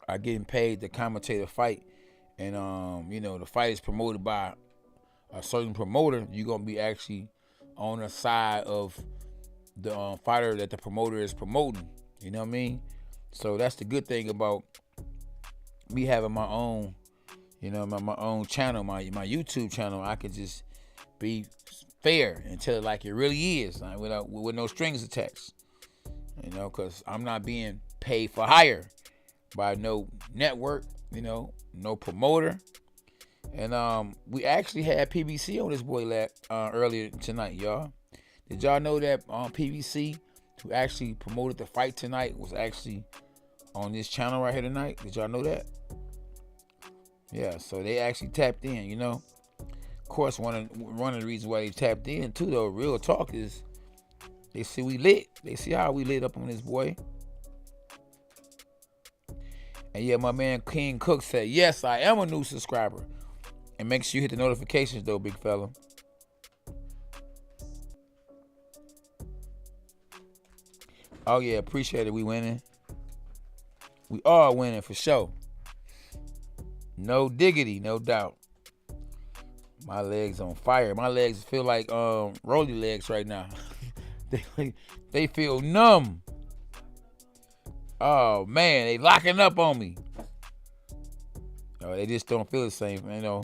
are getting paid to commentate a fight, and you know, the fight is promoted by a certain promoter, you're gonna be actually on the side of the fighter that the promoter is promoting. You know what I mean? So that's the good thing about me having my own, you know, my own channel, my YouTube channel. I can just be fair and tell it like it really is, like, with no strings attached. You know, because I'm not being paid for hire by no network, you know, no promoter. And we actually had PBC on this boy earlier tonight, y'all. Did y'all know that PBC, who actually promoted the fight tonight, was actually on this channel right here tonight? Did y'all know that? Yeah, so they actually tapped in, you know. Of course, one of the reasons why they tapped in too, though, real talk, is they see we lit. They see how we lit up on this boy. And yeah, my man King Cook said, yes, I am a new subscriber. And make sure you hit the notifications, though, big fella. Oh, yeah, appreciate it. We winning. We are winning for sure. No diggity, no doubt. My legs on fire. My legs feel like rolly legs right now. they feel numb. Oh, man, they locking up on me. Oh, they just don't feel the same, you know.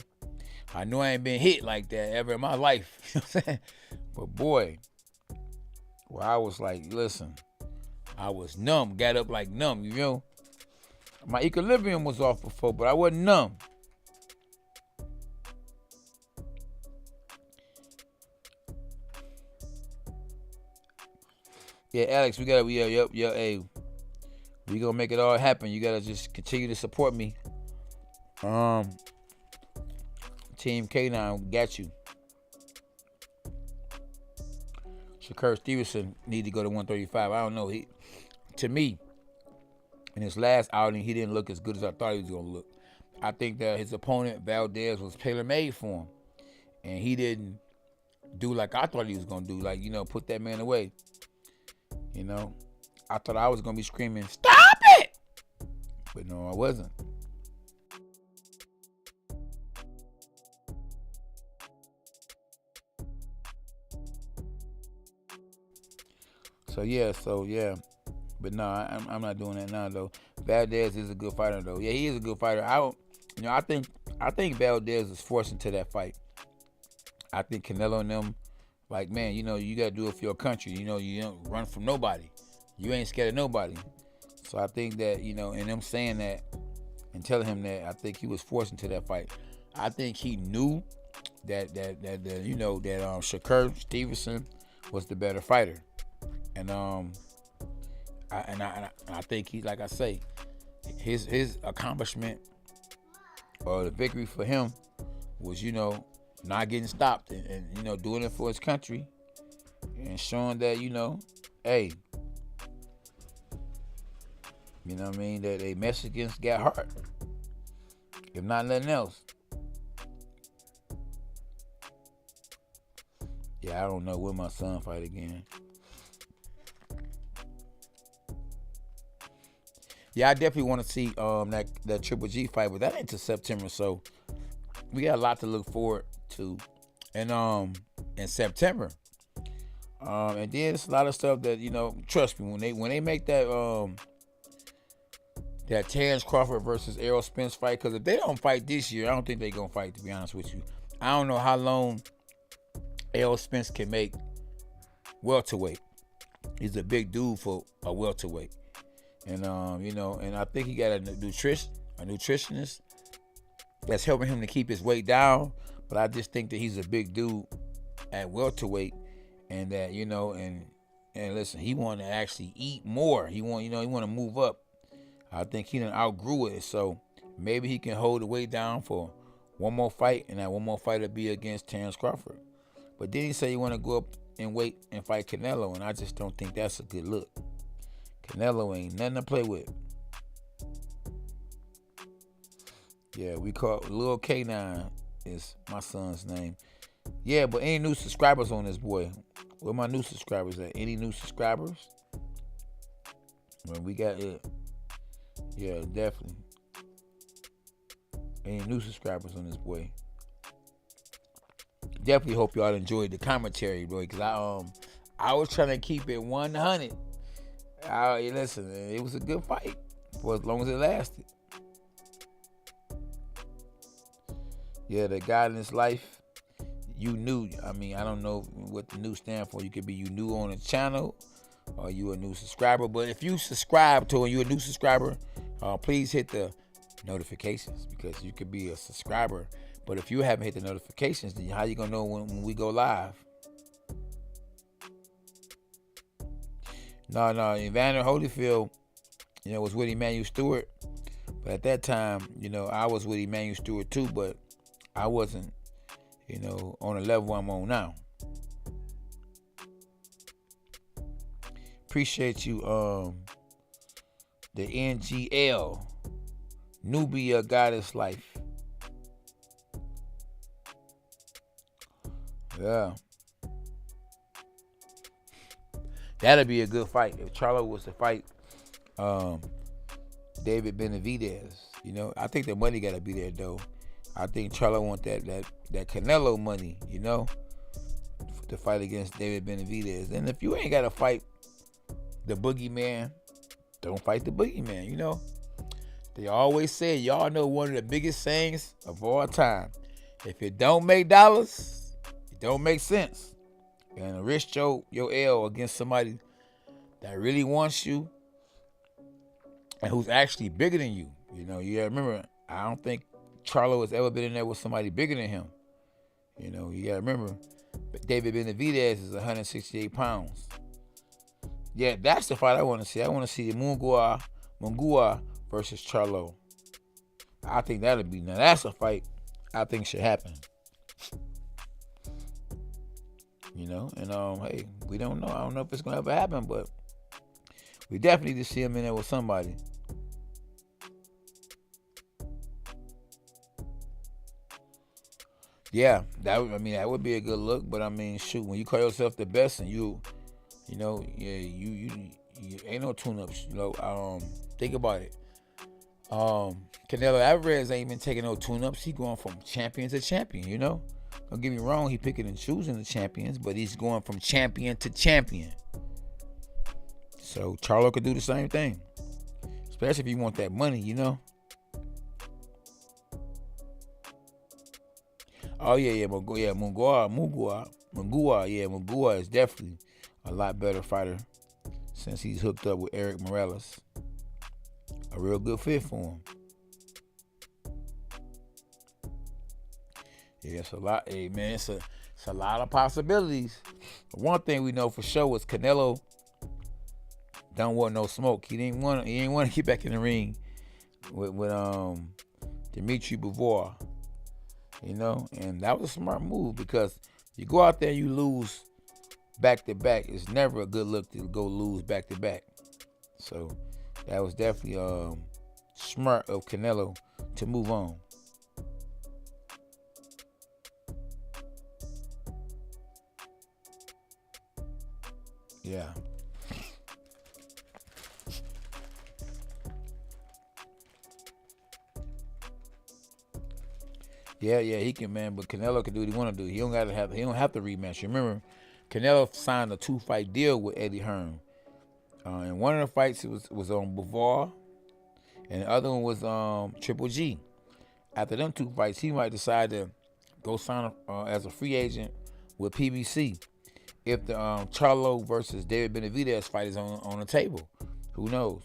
I know I ain't been hit like that ever in my life. You know what I'm saying? But boy, well, I was like, listen, I was numb, got up like numb, you know. My equilibrium was off before, but I wasn't numb. Yeah, Alex, hey, we gonna make it all happen. You gotta just continue to support me. Team K9 got you. Shakur Stevenson need to go to 135. I don't know. To me, in his last outing, he didn't look as good as I thought he was gonna look. I think that his opponent Valdez was tailor-made for him, and he didn't do like I thought he was gonna do. Like, you know, put that man away. You know, I thought I was gonna be screaming, "Stop it!" But no, I wasn't. So yeah. But no, I'm not doing that now though. Valdez is a good fighter though. Yeah, he is a good fighter. I think Valdez is forced into that fight. I think Canelo and them, like, man, you know, you gotta do it for your country. You know, you don't run from nobody. You ain't scared of nobody. So I think that, you know, and them saying that and telling him that, I think he was forced into that fight. I think he knew that you know, that Shakur Stevenson was the better fighter. And I think he, like I say, his accomplishment or the victory for him was, you know, not getting stopped and you know, doing it for his country and showing that, you know, hey, you know what I mean, that they Mexicans got heart, if not nothing else. Yeah, I don't know when my son fight again. Yeah, I definitely want to see that Triple G fight, but that ain't till September, so we got a lot to look forward to. And in September, and then it's a lot of stuff that, you know, trust me, when they make that that Terrence Crawford versus Errol Spence fight, because if they don't fight this year, I don't think they're gonna fight, to be honest with you. I don't know how long Errol Spence can make welterweight. He's a big dude for a welterweight. And you know, and I think he got a nutritionist that's helping him to keep his weight down. But I just think that he's a big dude at welterweight, and that, you know, and listen, he want to actually eat more. He want to move up. I think he done outgrew it, so maybe he can hold the weight down for one more fight, and that one more fight will be against Terrence Crawford. But then he said he want to go up and wait and fight Canelo, and I just don't think that's a good look. Canelo ain't nothing to play with. Yeah, we call Lil K9 is my son's name. Yeah, but any new subscribers on this boy? Where my new subscribers at? Any new subscribers? Well, we got it. Yeah, definitely. Any new subscribers on this boy? Definitely hope y'all enjoyed the commentary, bro. Because I was trying to keep it 100. Listen, it was a good fight for as long as it lasted. Yeah, the God in his life, you new. I mean, I don't know what the new stand for. You could be you new on the channel or you a new subscriber. But if you subscribe to and you're a new subscriber, please hit the notifications because you could be a subscriber. But if you haven't hit the notifications, then how you going to know when we go live? No, Evander Holyfield, was with Emmanuel Stewart. But at that time, I was with Emmanuel Stewart too, but I wasn't, on the level I'm on now. Appreciate you, the NGL, Nubia Goddess Life. Yeah. That'd be a good fight. If Charlo was to fight David Benavidez, I think the money gotta be there though. I think Charlo want that Canelo money, to fight against David Benavidez. And if you ain't gotta fight the boogeyman, don't fight the boogeyman, They always say, y'all know one of the biggest sayings of all time. If it don't make dollars, it don't make sense. And risk your L against somebody that really wants you and who's actually bigger than you. You gotta remember, I don't think Charlo has ever been in there with somebody bigger than him. You gotta remember, David Benavidez is 168 pounds. Yeah, that's the fight I want to see. I want to see Mungua versus Charlo. I think now that's a fight I think should happen. And hey, we don't know. I don't know if it's gonna ever happen, but we definitely need to see him in there with somebody. Yeah, that would be a good look. But I mean, shoot, when you call yourself the best and you ain't no tune-ups. Think about it. Canelo Alvarez ain't been taking no tune-ups. He going from champion to champion. Don't get me wrong, he picking and choosing the champions, but he's going from champion to champion. So Charlo could do the same thing, especially if you want that money, Oh yeah, Mungua is definitely a lot better fighter since he's hooked up with Eric Morales. A real good fit for him. Yeah, it's a lot. Hey man, it's a lot of possibilities. One thing we know for sure is Canelo don't want no smoke. He didn't want to get back in the ring with Dimitri Bivol. And that was a smart move because you go out there and you lose back to back. It's never a good look to go lose back to back. So that was definitely smart of Canelo to move on. Yeah. Yeah, he can, man. But Canelo can do what he want to do. He don't have to rematch. Remember, Canelo signed a 2-fight deal with Eddie Hearn. And one of the fights was on Bivol, and the other one was Triple G. After them 2 fights, he might decide to go sign as a free agent with PBC. If the Charlo versus David Benavidez fight is on the table, who knows?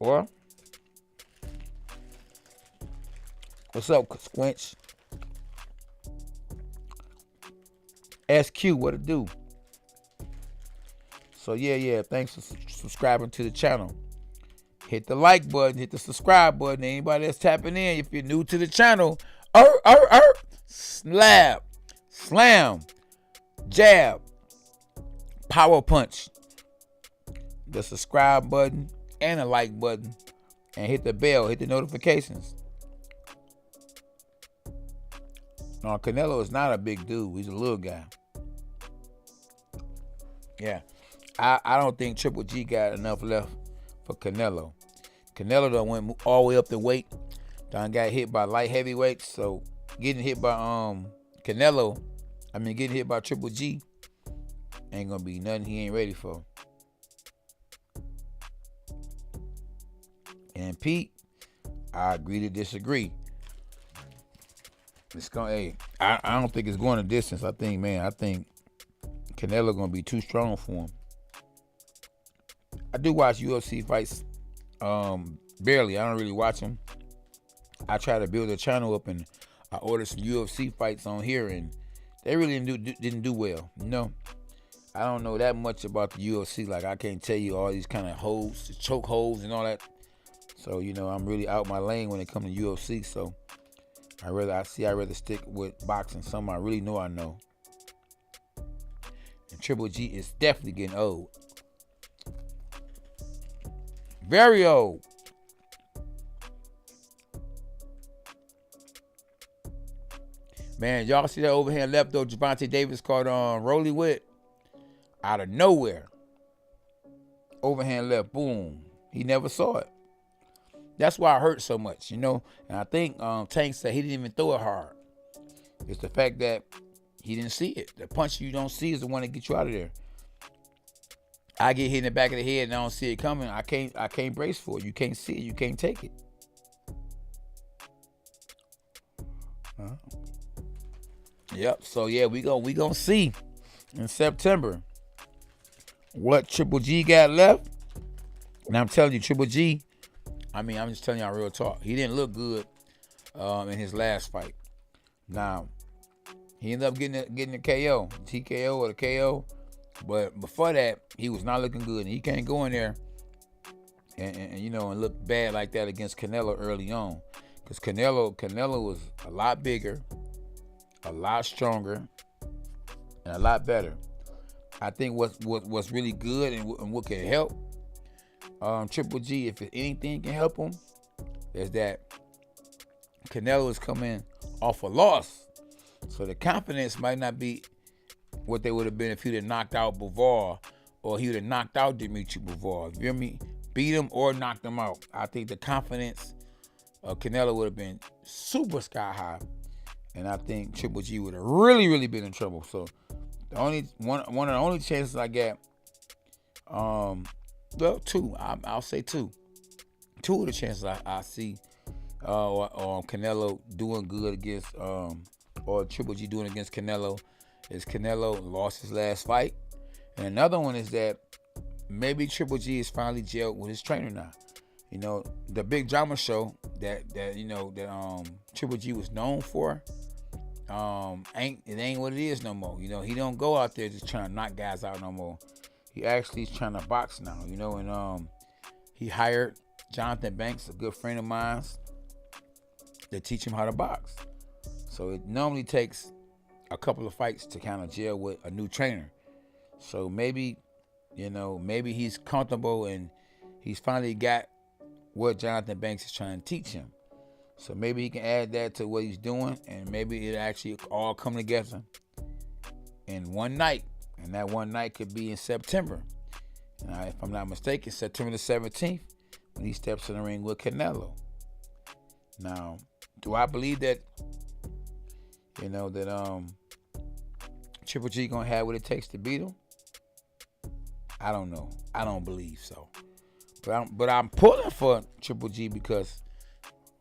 Or what's up, Squinch? SQ, what it do? So yeah, thanks for subscribing to the channel. Hit the like button, hit the subscribe button. Anybody that's tapping in, if you're new to the channel, slap. Slam, jab, power punch. The subscribe button and the like button. And hit the bell, hit the notifications. No, Canelo is not a big dude. He's a little guy. Yeah. I don't think Triple G got enough left for Canelo. Canelo done went all the way up the weight. Done got hit by light heavyweights. So getting hit by getting hit by Triple G ain't gonna be nothing he ain't ready for. And Pete, I agree to disagree. It's going. I don't think it's going a distance. I think Canelo gonna be too strong for him. I do watch UFC fights, barely. I don't really watch them. I try to build a channel up, and I ordered some UFC fights on here, and they really didn't do well. You know, I don't know that much about the UFC. Like, I can't tell you all these kind of holds, choke holds, and all that. So, you know, I'm really out my lane when it comes to UFC. So I'd rather stick with boxing, something I really know I know. And Triple G is definitely getting old. Very old. Man, y'all see that overhand left though Gervonta Davis caught on Rolly with? Out of nowhere. Overhand left, boom. He never saw it. That's why it hurt so much, you know. And I think Tank said he didn't even throw it hard. It's the fact that he didn't see it. The punch you don't see is the one that gets you out of there. I get hit in the back of the head and I don't see it coming. I can't brace for it. You can't see it. You can't take it. Yep. So yeah, we gonna see in September what Triple G got left. And I'm telling you, Triple G. I'm just telling y'all real talk. He didn't look good in his last fight. Now, he ended up getting a KO, TKO or the KO. But before that, he was not looking good. And he can't go in there and look bad like that against Canelo early on. Because Canelo was a lot bigger, a lot stronger, and a lot better. I think what's really good and what can help Triple G, if anything can help him, is that Canelo is coming off a loss. So the confidence might not be what they would have been if he'd have knocked out Bivol or he would have knocked out Dimitri Bivol. You hear me? Beat him or knocked him out. I think the confidence of Canelo would have been super sky high. And I think Triple G would have really, really been in trouble. So the only one of the only chances I get, two. I'll say two. Two of the chances I see Canelo doing good against or Triple G doing against Canelo is Canelo lost his last fight. And another one is that maybe Triple G is finally gelled with his trainer now. You know, the big drama show that Triple G was known for, ain't what it is no more. You know, he don't go out there just trying to knock guys out no more. He actually is trying to box now, you know, and he hired Jonathan Banks, a good friend of mine, to teach him how to box. So it normally takes a couple of fights to kind of gel with a new trainer. So maybe he's comfortable and he's finally got what Jonathan Banks is trying to teach him. So maybe he can add that to what he's doing, and maybe it actually all come together in one night. And that one night could be in September. Now, if I'm not mistaken, September the 17th, when he steps in the ring with Canelo. Now, do I believe that, Triple G gonna have what it takes to beat him? I don't know. I don't believe so. But I'm pulling for Triple G because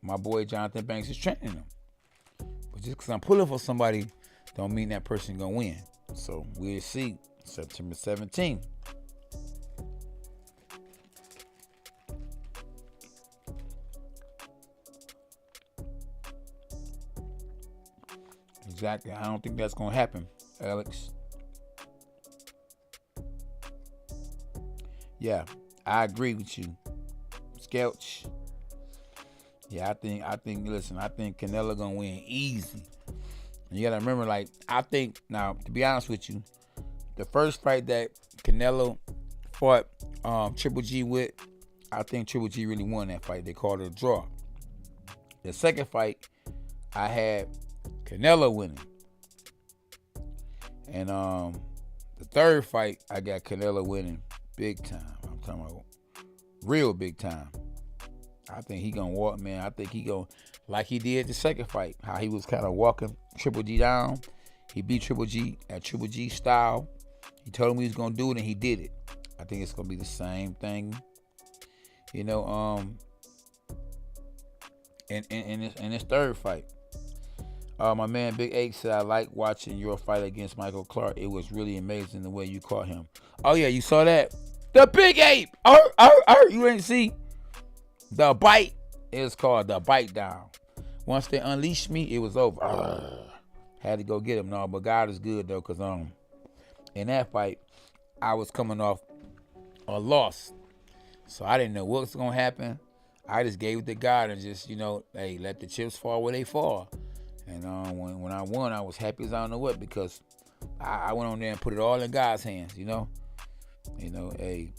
my boy Jonathan Banks is training him. But just because I'm pulling for somebody don't mean that person gonna win. So we'll see September 17th. Exactly. I don't think that's gonna happen, Alex. Yeah, I agree with you, Skelch. Yeah, I think Canelo gonna win easy. And you gotta remember, like, I think now, to be honest with you, the first fight that Canelo fought Triple G with, I think Triple G really won that fight. They called it a draw. The second fight, I had Canelo winning. And the third fight, I got Canelo winning big time. I'm talking about real big time. I think he gonna walk, man. I think he gonna, like he did the second fight, how he was kind of walking Triple G down. He beat Triple G at Triple G style. He told him he was gonna do it, and he did it. I think it's gonna be the same thing, you know. In this third fight, my man Big H said, I like watching your fight against Michael Clark. It was really amazing the way you caught him. Oh yeah, you saw that? The Big Ape. You didn't see the bite? It's called the bite down. Once they unleashed me, it was over. Had to go get him. No, but God is good though, cause in that fight, I was coming off a loss, so I didn't know what was gonna happen. I just gave it to God and just, you know, hey, let the chips fall where they fall. And when I won, I was happy as I don't know what, because I went on there and put it all in God's hands, you know. You know, hey,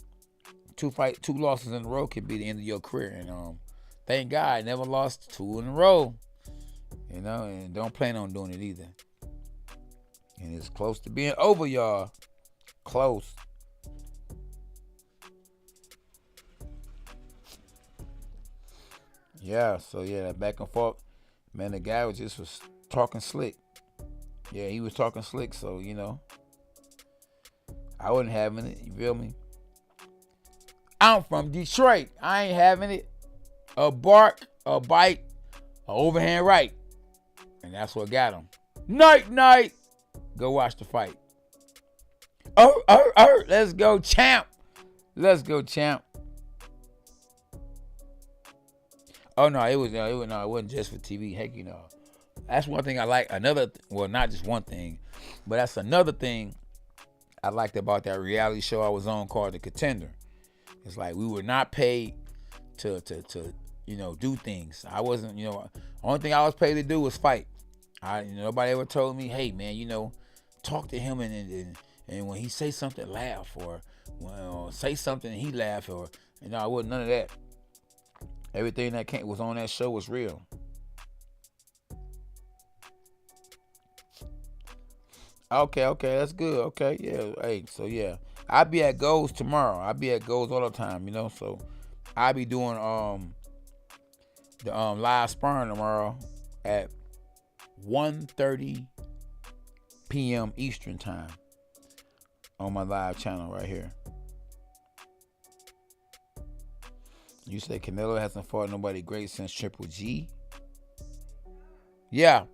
two losses in a row can be the end of your career. And thank God I never lost 2 in a row. You know, and don't plan on doing it either. And it's close to being over, y'all. Close. Yeah, so yeah, that back and forth. Man, the guy was talking slick. Yeah, he was talking slick, so, you know, I wasn't having it. You feel me? I'm from Detroit. I ain't having it. A bark, a bite, a overhand right. And that's what got him. Night. Go watch the fight. Let's go, champ. Let's go, champ. Oh no, it wasn't just for TV. Heck, you know, that's one thing I like. Not just one thing, but that's another thing I liked about that reality show I was on called The Contender. It's like we were not paid to you know, do things. I wasn't, you know, only thing I was paid to do was fight. Nobody ever told me, hey man, you know, talk to him and when he say something, laugh, or say something and he laugh, or, you know, I wasn't none of that. Everything that was on that show was real. Okay, that's good. Okay, yeah. Hey, so yeah, I'll be at Goals tomorrow. I'll be at Goals all the time, you know. So I'll be doing the live sparring tomorrow at 1:30 p.m. Eastern time on my live channel right here. You say Canelo hasn't fought nobody great since Triple G? Yeah.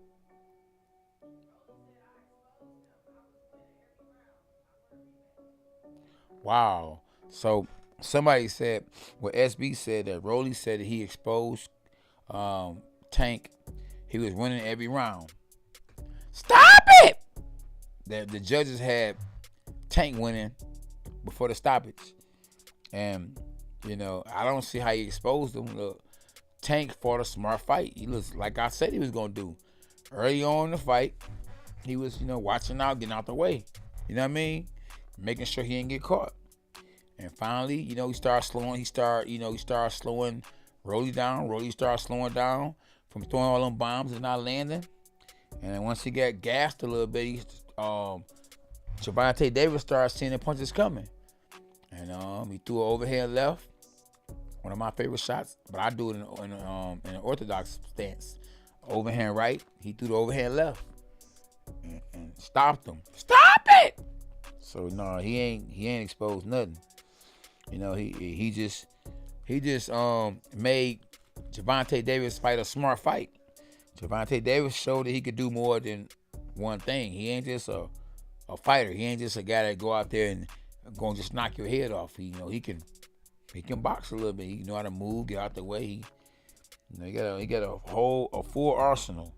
Wow. So somebody said, SB said that Rolly said that he exposed Tank. He was winning every round. Stop it! The judges had Tank winning before the stoppage. And, you know, I don't see how he exposed him. Look, Tank fought a smart fight. He was, like I said he was going to do. Early on in the fight, he was, you know, watching out, getting out the way. You know what I mean? Making sure he didn't get caught. And finally, you know, he started slowing Rolly down. Rolly started slowing down from throwing all them bombs and not landing. And then once he got gassed a little bit, Gervonta Davis started seeing the punches coming. And he threw an overhead left. One of my favorite shots, but I do it in an orthodox stance. Overhand right, he threw the overhand left and stopped him. Stop it! So no, he ain't exposed nothing. You know, he just made Gervonta Davis fight a smart fight. Gervonta Davis showed that he could do more than one thing. He ain't just a fighter. He ain't just a guy that go out there and gonna just knock your head off. He can box a little bit. He know how to move, get out the way. He got a full arsenal.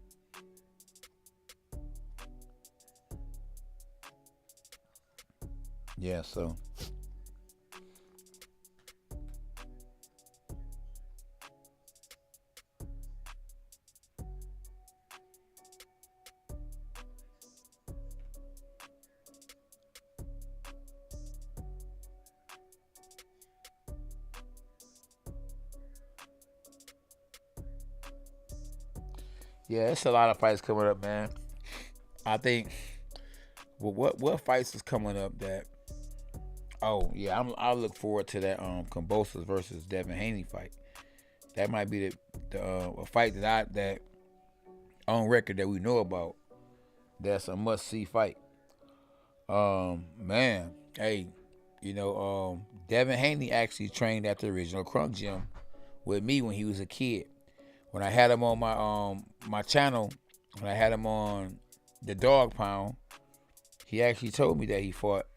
Yeah, so Yeah, it's a lot of fights coming up, man. I think. Well, what fights is coming up that? Oh yeah, I look forward to that Kambosos versus Devin Haney fight. That might be the a fight that on record that we know about. That's a must see fight. Man, hey, Devin Haney actually trained at the original Crunk Gym with me when he was a kid. When I had him on my channel, when I had him on the Dog Pound, he actually told me that he fought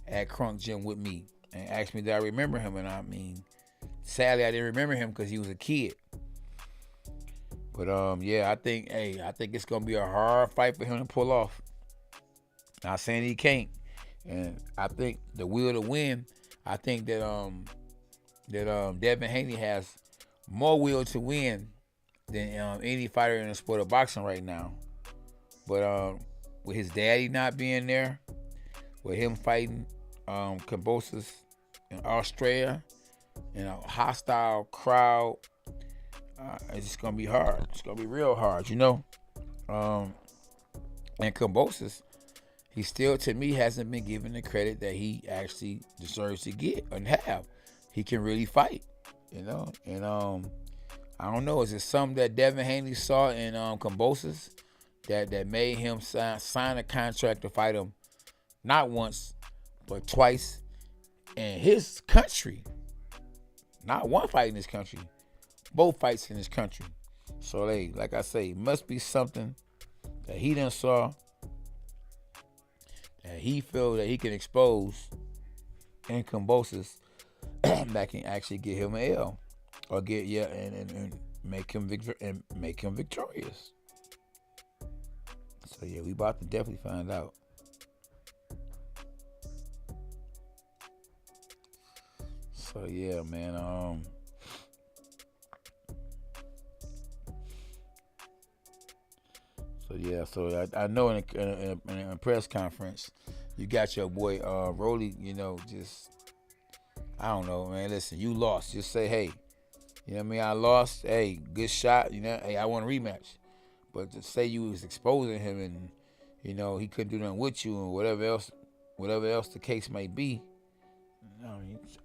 at Crunk Gym with me and asked me did I remember him, and I mean, sadly I didn't remember him because he was a kid. But yeah, I think it's gonna be a hard fight for him to pull off. Not saying he can't, and I think the will to win. I think that Devin Haney has more will to win than any fighter in the sport of boxing right now. But with his daddy not being there, with him fighting Kambosos in Australia in a hostile crowd, it's just gonna be hard. It's gonna be real hard, And Kambosos, he still, to me, hasn't been given the credit that he actually deserves to get and have. He can really fight, And I don't know, is it something that Devin Haney saw in Kambosos that made him sign a contract to fight him not once, but twice in his country? Not one fight in his country, both fights in his country. So like I say, must be something that he done saw that he feel that he can expose in Kambosos that can actually get him an L or get and make him victorious. So yeah, we about to definitely find out. So yeah, man. So I know in a press conference, you got your boy Rolly. Just I don't know, man. Listen, you lost. Just say, hey, you know what I mean? I lost. Hey, good shot. Hey, I want a rematch. But to say you was exposing him and he couldn't do nothing with you and whatever else the case may be.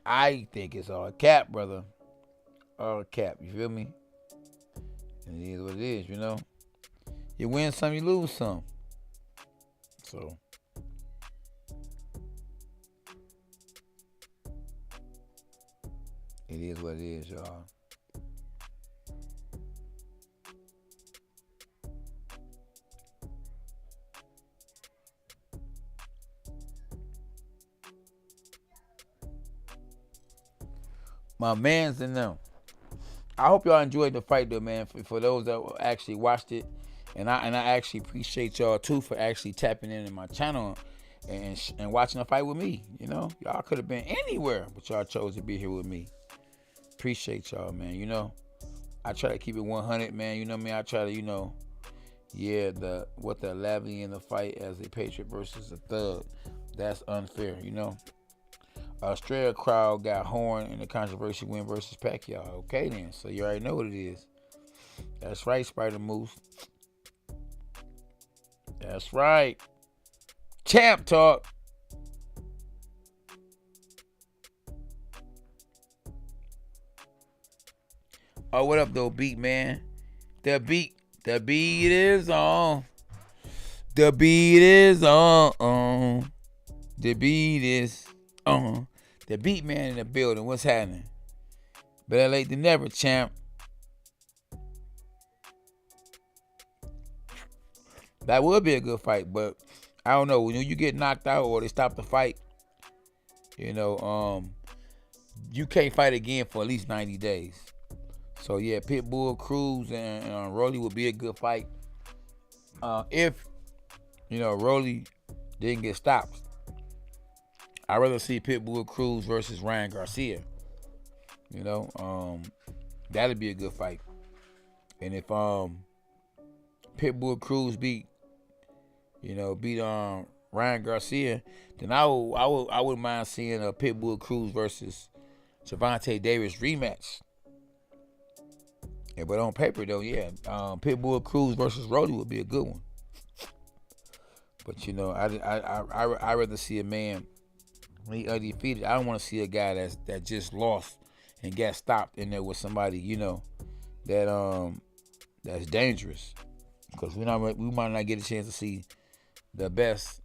I think it's all cap, brother. All cap. You feel me? And it is what it is. You win some, you lose some. So it is what it is, y'all. My mans and them. I hope y'all enjoyed the fight though, man. For those that actually watched it. And I actually appreciate y'all too for actually tapping in my channel and watching the fight with me. Y'all could have been anywhere, but y'all chose to be here with me. Appreciate y'all, man. I try to keep it 100, man. You know what I mean? I try to, the Lavely in the fight as a Patriot versus a Thug. That's unfair, Australia crowd got horned in the controversial win versus Pacquiao. Okay then, so you already know what it is. That's right, Spider Moose. That's right. Champ talk. Oh, what up, though, beat, man? The beat is on. The beat is on. The beat is on. The beat man in the building. What's happening? Better late than never, champ. That would be a good fight, but I don't know. When you get knocked out or they stop the fight, you can't fight again for at least 90 days. So yeah, Pitbull, Cruz, and Rolly would be a good fight. If Rolly didn't get stopped. I'd rather see Pitbull Cruz versus Ryan Garcia. That'd be a good fight. And if Pitbull Cruz beat Ryan Garcia, then I wouldn't mind seeing a Pitbull Cruz versus Gervonta Davis rematch. Yeah, but on paper though, yeah, Pitbull Cruz versus Rolly would be a good one. But you know, I rather see a man when he undefeated. I don't want to see a guy that just lost and got stopped in there with somebody, you know, that's dangerous. Because we might not get a chance to see the best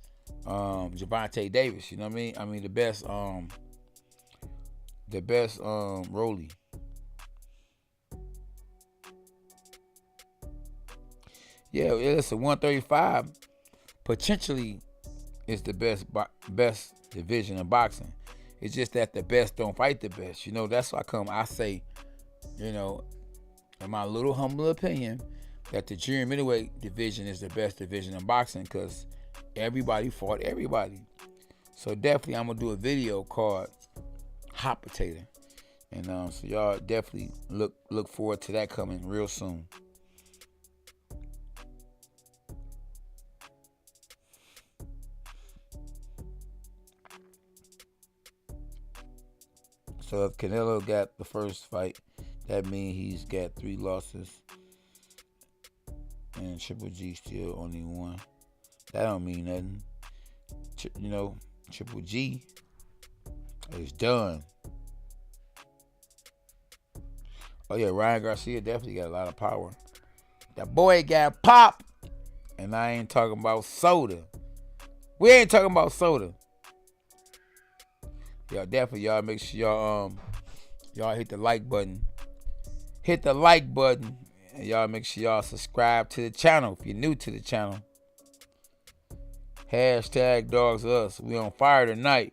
Gervonta Davis. You know what I mean? I mean the best Rolly. Yeah, it's a 135. Potentially, is the best division in boxing. It's just that the best don't fight the best. You know, that's why I say, you know, in my little humble opinion, that the junior middleweight division is the best division in boxing because everybody fought everybody. So definitely, I'm gonna do a video called Hot Potato, and so y'all definitely look forward to that coming real soon. So if Canelo got the first fight, that means he's got 3 losses. And Triple G still only 1. That don't mean nothing. You know, Triple G is done. Oh yeah, Ryan Garcia definitely got a lot of power. That boy got pop. And I ain't talking about soda. We ain't talking about soda. Y'all definitely, y'all make sure y'all hit the like button. Hit the like button. And y'all make sure y'all subscribe to the channel if you're new to the channel. Hashtag Dogs Us. We on fire tonight.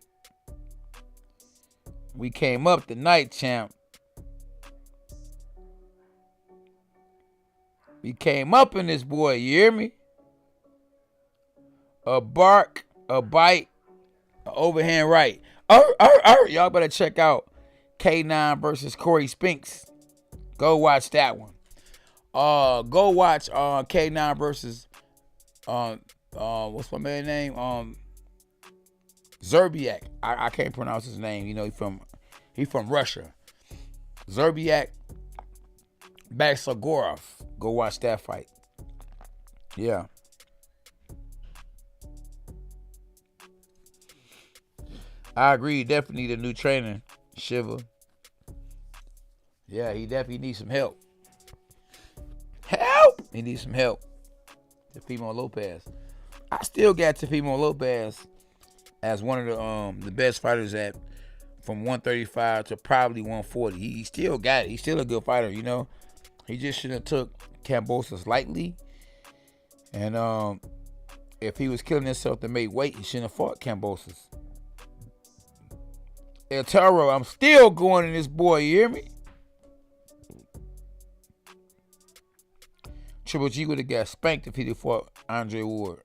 We came up tonight, champ. We came up in this boy, you hear me? A bark, a bite, an overhand right. Y'all better check out K9 versus Corey Spinks. Go watch that one. Go watch K9 versus what's my man's name? Zerbiak. I can't pronounce his name. You know, he from Russia. Zerbiak Baksagorov. Go watch that fight. Yeah. I agree. He definitely need a new trainer, Shiva. Yeah, he definitely needs some help. Help! He needs some help. Teofimo Lopez. I still got Teofimo Lopez as one of the best fighters from 135 to probably 140. He still got it. He's still a good fighter, you know. He just shouldn't have took Kambosos lightly. And if he was killing himself to make weight, he shouldn't have fought Kambosos. El Toro, I'm still going in this boy, you hear me? Triple G would have got spanked if he had fought Andre Ward.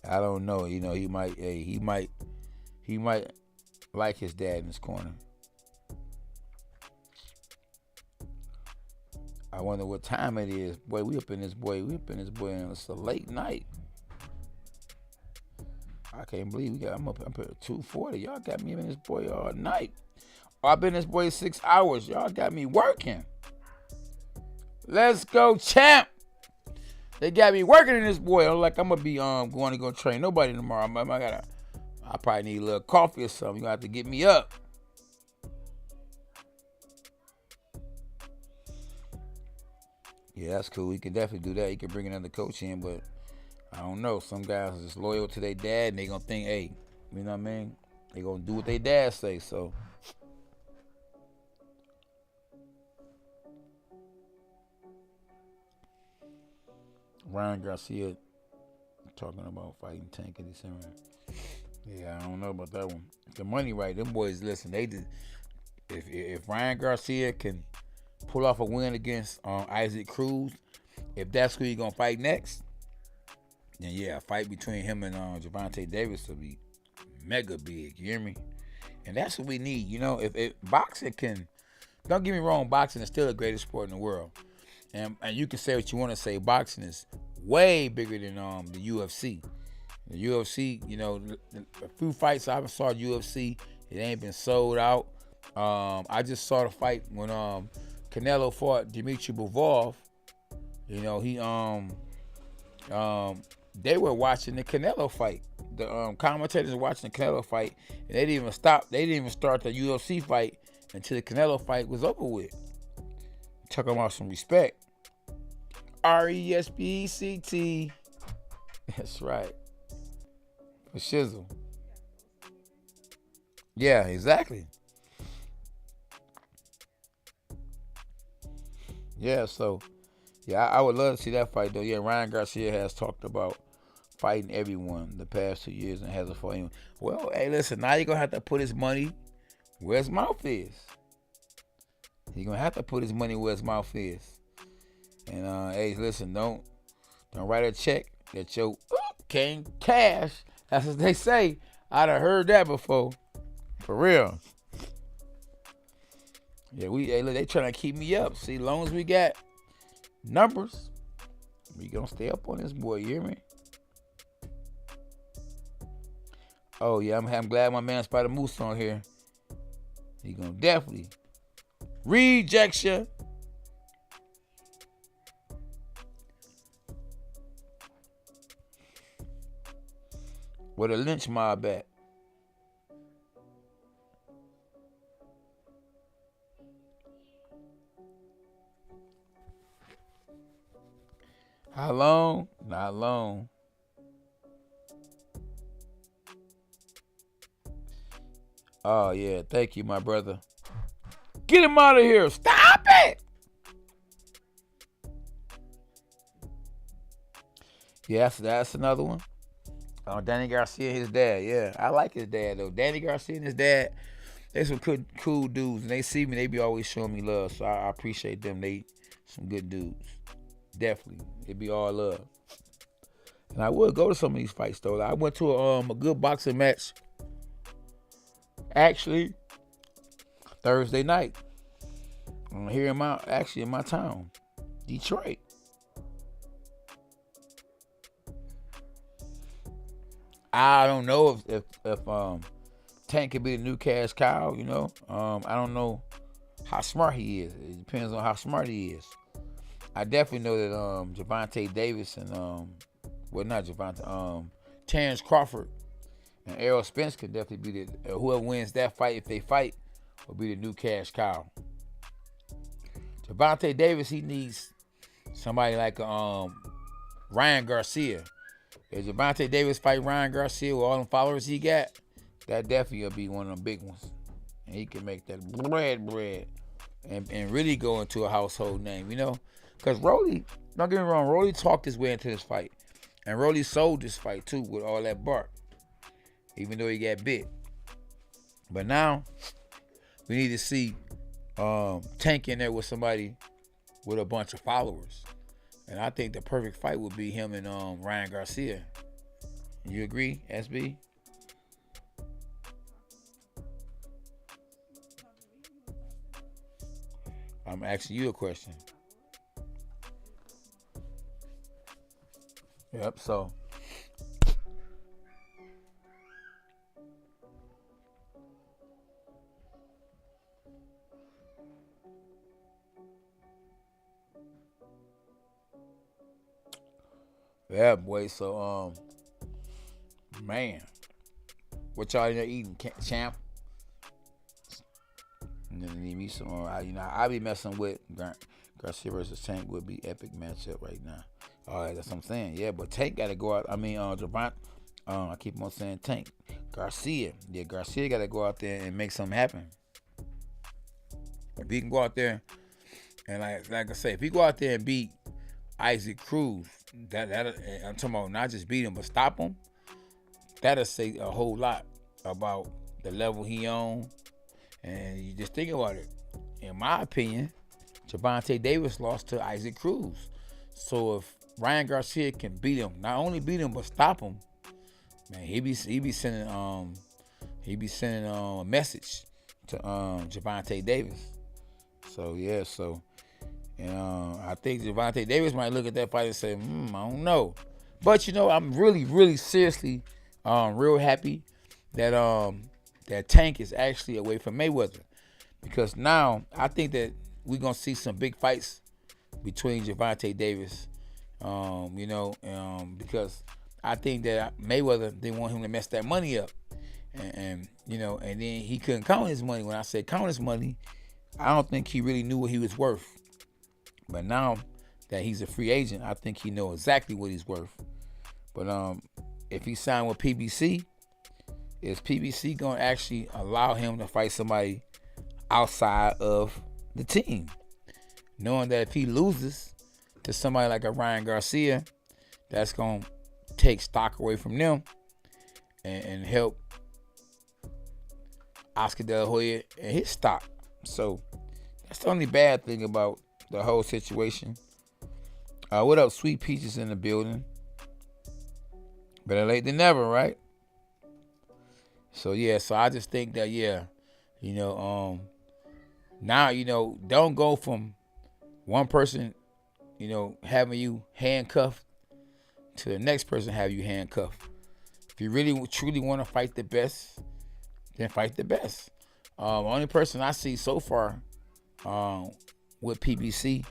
I don't know. You know, he might like his dad in his corner. I wonder what time it is. Boy, we up in this boy, and it's a late night. I can't believe I'm up at 2:40. Y'all got me in this boy all night. I've been in this boy 6 hours. Y'all got me working. Let's go, champ. They got me working in this boy. I'm like, I'm gonna be going to go train nobody tomorrow. I probably need a little coffee or something. You gonna have to get me up. Yeah, that's cool. He can definitely do that. He can bring another coach in, but I don't know. Some guys are just loyal to their dad, and they gonna think, hey, you know what I mean? They gonna do what their dad say. So Ryan Garcia talking about fighting Tank in December. Yeah, I don't know about that one. If the money right, them boys listen. They did. If Ryan Garcia can pull off a win against Isaac Cruz, if that's who you're gonna fight next, then yeah, a fight between him and Gervonta Davis will be mega big. You hear me? And that's what we need. You know, if boxing can, don't get me wrong, boxing is still the greatest sport in the world. And you can say what you want to say. Boxing is way bigger than the UFC. The UFC, a few fights I saw at UFC, it ain't been sold out. I just saw the fight when Canelo fought Dmitry Bivol. They were watching the Canelo fight. The commentators were watching the Canelo fight, and they didn't even stop. They didn't even start the UFC fight until the Canelo fight was over with. Talking about some respect. RESPECT. That's right. For shizzle. Yeah, exactly. Yeah, so I would love to see that fight though. Yeah, Ryan Garcia has talked about fighting everyone the past 2 years and hasn't fought anyone. Well, hey, listen, now you're gonna have to put his money where his mouth is. He's gonna have to put his money where his mouth is. And hey, listen, don't write a check that your can't cash. That's what they say. I'd have heard that before. For real. Yeah, look, they trying to keep me up. See, as long as we got numbers, we gonna stay up on this boy, you hear me? Oh yeah, I'm glad my man Spider Moose on here. He gonna definitely rejection. With a lynch mob at. How long? Not long. Oh, yeah. Thank you, my brother. Get him out of here. Stop it. Yeah, that's another one. Danny Garcia and his dad. Yeah, I like his dad, though. Danny Garcia and his dad, they some cool dudes. And they see me, they be always showing me love. So I appreciate them. They some good dudes. Definitely. It be all love. And I would go to some of these fights, though. I went to a good boxing match, actually, Thursday night. Here in my town, Detroit. I don't know if Tank could be the new cash cow, I don't know how smart he is. It depends on how smart he is. I definitely know that Gervonta Davis and not Gervonta, Terrence Crawford and Errol Spence could definitely be whoever wins that fight, if they fight, will be the new cash cow. Gervonta Davis, he needs somebody like Ryan Garcia. If Gervonta Davis fight Ryan Garcia with all them followers he got, that definitely will be one of them big ones. And he can make that bread and really go into a household name, Because Rolly, don't get me wrong, Rolly talked his way into this fight. And Rolly sold this fight too with all that bark, even though he got bit. But now, we need to see Tank in there with somebody with a bunch of followers. And I think the perfect fight would be him and Ryan Garcia. You agree, SB? I'm asking you a question. Yep, so. Yeah, boy, so, man. What y'all in there eating, champ? And then need me some, I be messing with Garcia versus Tank would be epic matchup right now. All right, that's what I'm saying. Yeah, but Tank got to go out. Gervonta, I keep on saying Tank. Garcia. Yeah, Garcia got to go out there and make something happen. If he can go out there, and like I say, if he go out there and beat Isaac Cruz, that I'm talking about not just beat him, but stop him, that'll say a whole lot about the level he on. And you just think about it. In my opinion, Gervonta Davis lost to Isaac Cruz. So if Ryan Garcia can beat him, not only beat him but stop him, man, he be sending a message to Gervonta Davis. So yeah, I think Gervonta Davis might look at that fight and say, I don't know. But I'm really seriously real happy that that Tank is actually away from Mayweather, because now I think that we're gonna see some big fights between Gervonta Davis, because I think that Mayweather didn't want him to mess that money up, and then he couldn't count his money. When I say count his money, I don't think he really knew what he was worth. But now that he's a free agent, I think he knows exactly what he's worth. But if he signed with PBC, is PBC gonna actually allow him to fight somebody outside of the team, knowing that if he loses to somebody like a Ryan Garcia, that's gonna take stock away from them and help Oscar De La Hoya and his stock. So that's the only bad thing about the whole situation. What up, Sweet Peaches in the building? Better late than never, right? So yeah, so I just think that now don't go from one person having you handcuffed to the next person have you handcuffed. If you really truly want to fight the best, then fight the best. The only person I see so far with PBC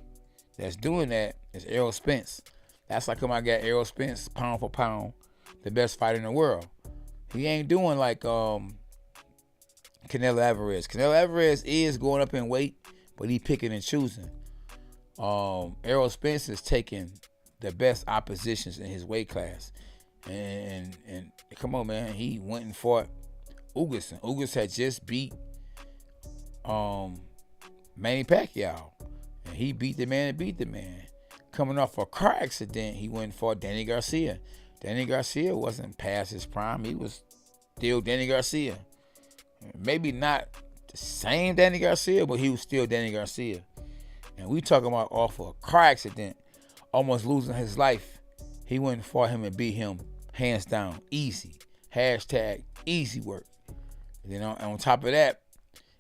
that's doing that is Errol Spence. That's like I got Errol Spence pound for pound the best fighter in the world. He ain't doing like Canelo Alvarez. Canelo Alvarez is going up in weight, but he picking and choosing. Errol Spence is taking the best oppositions in his weight class. And come on, man, he went and fought Ugas. And Ugas had just beat Manny Pacquiao. And he beat the man. Coming off a car accident, he went and fought Danny Garcia. Danny Garcia wasn't past his prime. He was still Danny Garcia. Maybe not the same Danny Garcia, but he was still Danny Garcia. And we talking about off of a car accident, almost losing his life. He went and fought him and beat him hands down. Easy. Hashtag easy work. And on top of that,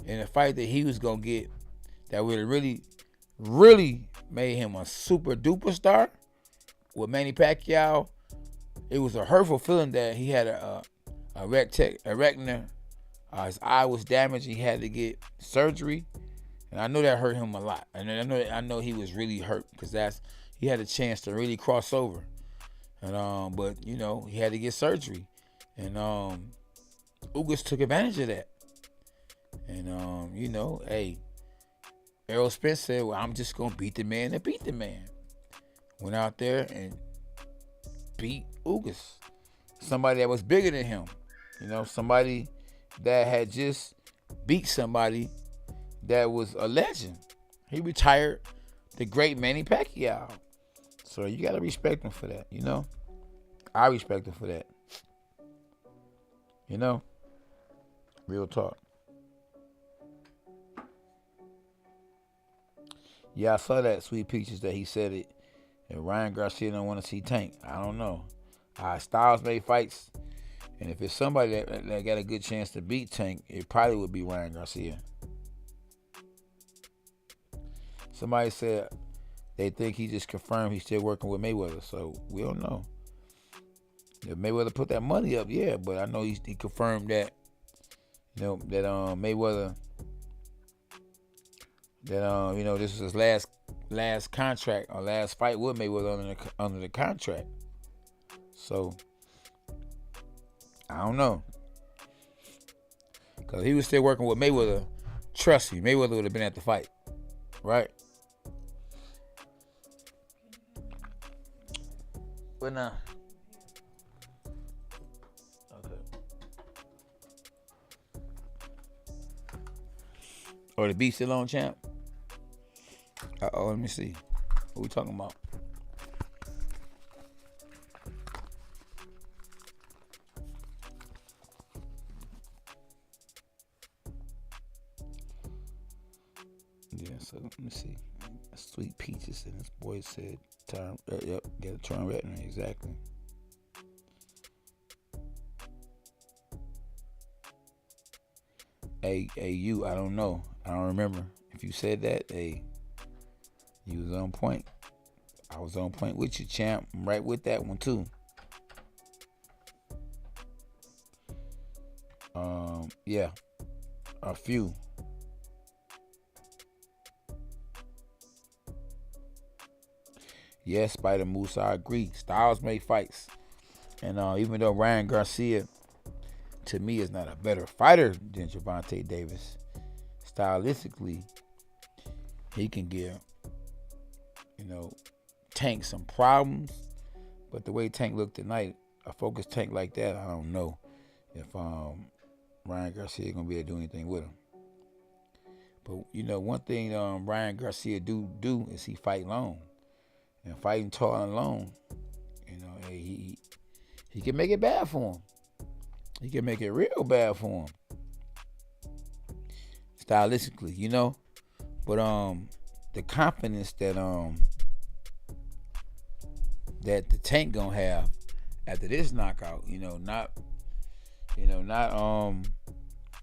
in a fight that he was going to get that would have really made him a super duper star with Manny Pacquiao, it was a hurtful feeling that he had a retina. His eye was damaged. He had to get surgery, and I know that hurt him a lot. And I know he was really hurt because he had a chance to really cross over, and but he had to get surgery, and Ugas took advantage of that, and hey, Errol Spence said, "Well, I'm just gonna beat the man that beat the man." Went out there and beat Ugas, somebody that was bigger than him, somebody that had just beat somebody that was a legend. He retired the great Manny Pacquiao. So you gotta respect him for that, I respect him for that. Real talk. Yeah, I saw that, Sweet Peaches, that he said it. And Ryan Garcia don't want to see Tank. I don't know. Styles made fights. And if it's somebody that got a good chance to beat Tank, it probably would be Ryan Garcia. Somebody said they think he just confirmed he's still working with Mayweather. So we don't know. If Mayweather put that money up, yeah. But I know he confirmed that, that Mayweather, that this is his last contract or last fight with Mayweather under the contract. So I don't know, because he was still working with Mayweather. Trust me, Mayweather would have been at the fight, right? But nah. Okay. Or the beat still on, champ? Let me see. What we talking about? Yeah, so let me see. Sweet Peaches and this boy said time. Yep, get a turn retina, exactly. Hey, you, I don't know. I don't remember. If you said that, hey, you was on point. I was on point with you, champ. I'm right with that one, too. Yeah, a few. Yes, Spider Moose, I agree. Styles make fights. And even though Ryan Garcia, to me, is not a better fighter than Gervonta Davis, stylistically, he can give, Tank some problems. But the way Tank looked tonight, a focused Tank like that, I don't know if Ryan Garcia going to be able to do anything with him. But, one thing Ryan Garcia do is he fight long. And fighting tall and long, he can make it bad for him. He can make it real bad for him. Stylistically, But the confidence that that the Tank gonna have after this knockout,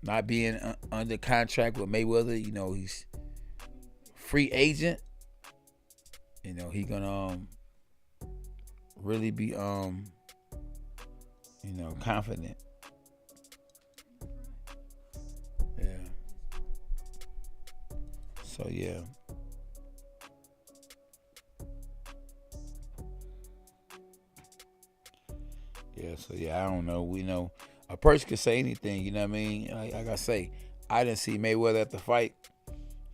not being under contract with Mayweather, he's free agent. He gonna really be confident. Yeah. So yeah. Yeah, so yeah, I don't know. We know a person can say anything, you know what I mean? Like I say, I didn't see Mayweather at the fight.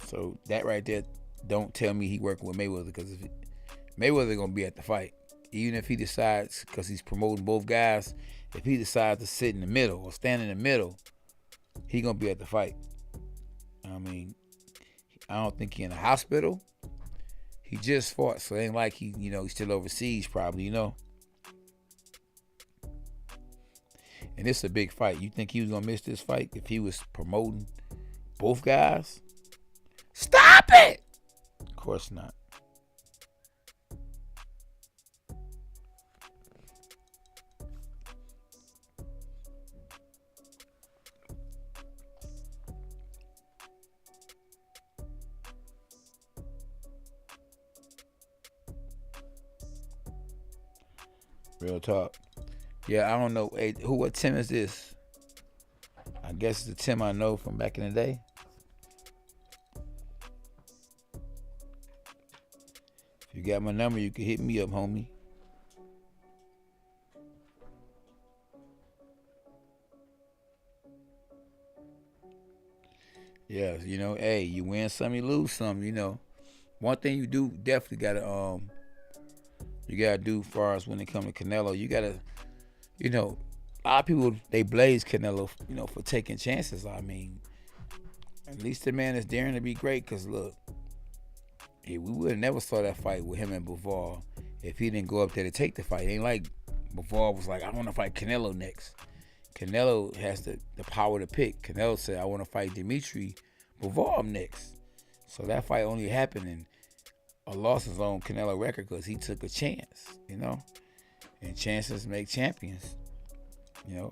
So that right there, don't tell me he working with Mayweather, because if Mayweather gonna be at the fight, even if he decides, because he's promoting both guys, if he decides to sit in the middle or stand in the middle, he gonna be at the fight. I mean, I don't think he in the hospital. He just fought, so it ain't like he's still overseas probably, And it's a big fight. You think he was gonna miss this fight if he was promoting both guys? Stop it! Of course not. Real talk. Yeah, I don't know. Hey, what Tim is this? I guess it's the Tim I know from back in the day. If you got my number, you can hit me up, homie. Yeah, hey, you win some, you lose some, One thing you do definitely gotta do as far as when it comes to Canelo, you gotta, a lot of people, they blaze Canelo, for taking chances. I mean, at least the man is daring to be great, because look, we would have never saw that fight with him and Bivol if he didn't go up there to take the fight. It ain't like Bivol was like, I want to fight Canelo next. Canelo has the power to pick. Canelo said, I want to fight Dimitri Bivol next. So that fight only happened, and a loss is on Canelo record because he took a chance, And chances make champions.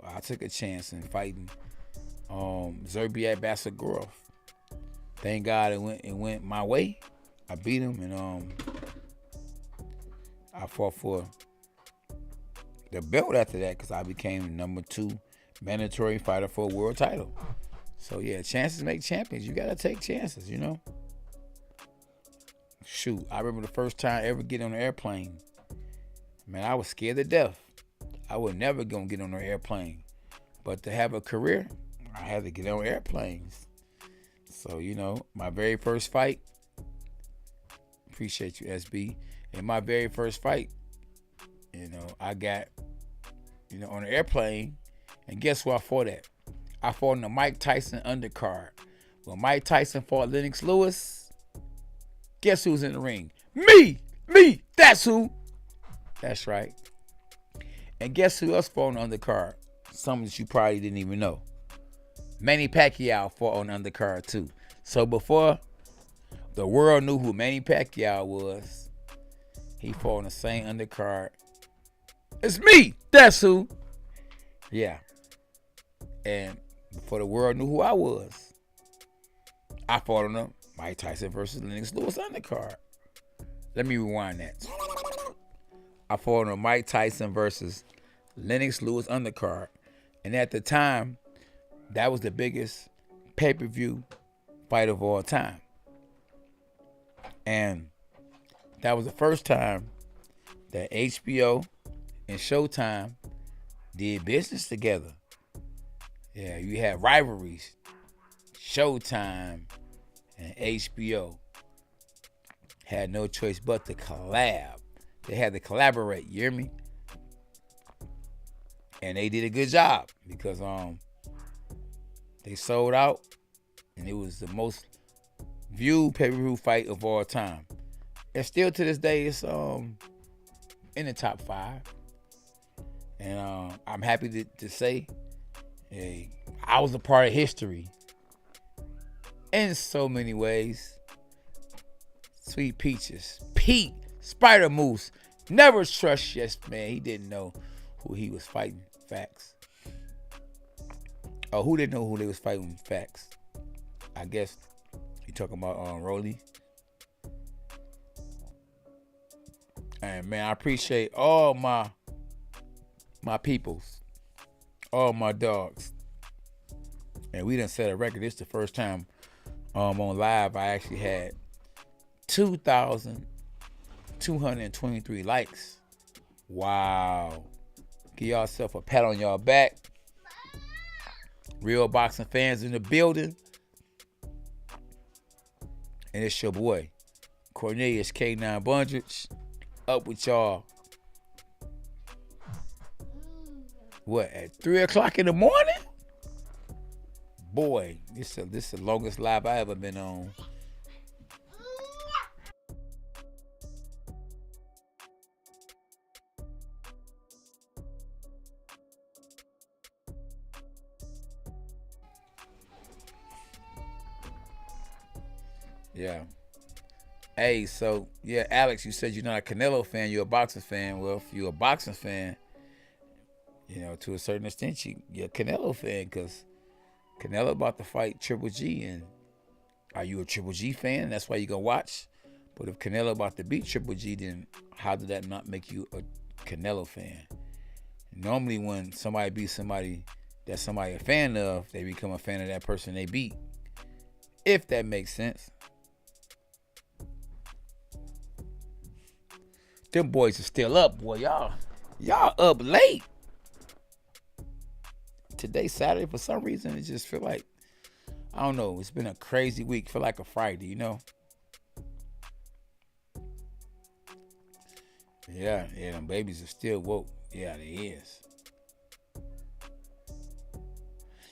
I took a chance in fighting Zerbiak Basagorov. Thank God it went my way. I beat him, and I fought for the belt after that because I became number 2 mandatory fighter for a world title. So yeah, chances make champions. You gotta take chances, Shoot, I remember the first time I ever get on an airplane. Man, I was scared to death. I was never gonna get on an airplane. But to have a career, I had to get on airplanes. So, my very first fight, appreciate you, SB. In my very first fight, I got, on an airplane, and guess who I fought at? I fought in the Mike Tyson undercard. When Mike Tyson fought Lennox Lewis, guess who was in the ring? Me! That's who! That's right. And guess who else fought on the undercard? Something that you probably didn't even know. Manny Pacquiao fought on the undercard too. So before the world knew who Manny Pacquiao was, he fought on the same undercard. It's me! That's who! Yeah. And before the world knew who I was, I fought on the Mike Tyson versus Lennox Lewis undercard. Let me rewind that. I fought on Mike Tyson versus Lennox Lewis undercard. And at the time, that was the biggest pay-per-view fight of all time. And that was the first time that HBO and Showtime did business together. Yeah, you had rivalries. Showtime and HBO had no choice but to collab. They had to collaborate, you hear me? And they did a good job because they sold out and it was the most viewed pay-per-view fight of all time. And still to this day, it's in the top 5. And I'm happy to say, hey, I was a part of history in so many ways. Sweet Peaches, Pete, Spider Moose, never trust Yes Man. He didn't know who he was fighting. Facts. Oh, who didn't know who they was fighting? Facts. I guess you talking about Rolly. And man, I appreciate all my peoples, all my dogs. And we done set a record. This is the first time on live I actually had 2,223 likes. Wow. Give yourself a pat on your back. Real boxing fans in the building. And it's your boy, Cornelius K9 Bundrich. Up with y'all. What, at 3 o'clock in the morning? Boy, this is the longest live I ever been on. Yeah. Hey, so, yeah, Alex, you said you're not a Canelo fan, you're a boxing fan. Well, if you're a boxing fan, you know, to a certain extent, you're a Canelo fan because Canelo about to fight Triple G. And are you a Triple G fan? That's why you're going to watch. But if Canelo about to beat Triple G, then how did that not make you a Canelo fan? Normally when somebody beats somebody that somebody a fan of, they become a fan of that person they beat. If that makes sense. Them boys are still up, boy. Y'all up late. Today's Saturday. For some reason, it just feel like, I don't know. It's been a crazy week. Feel like a Friday, you know? Yeah, them babies are still woke. Yeah, they is.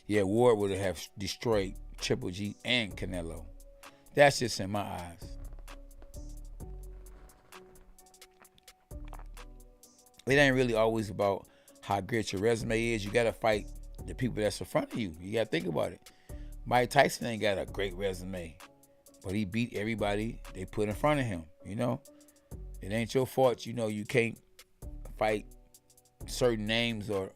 Yeah, Ward would have destroyed Triple G and Canelo. That's just in my eyes. It ain't really always about how great your resume is. You got to fight the people that's in front of you. You got to think about it. Mike Tyson ain't got a great resume, but he beat everybody they put in front of him, you know? It ain't your fault, you know, you can't fight certain names or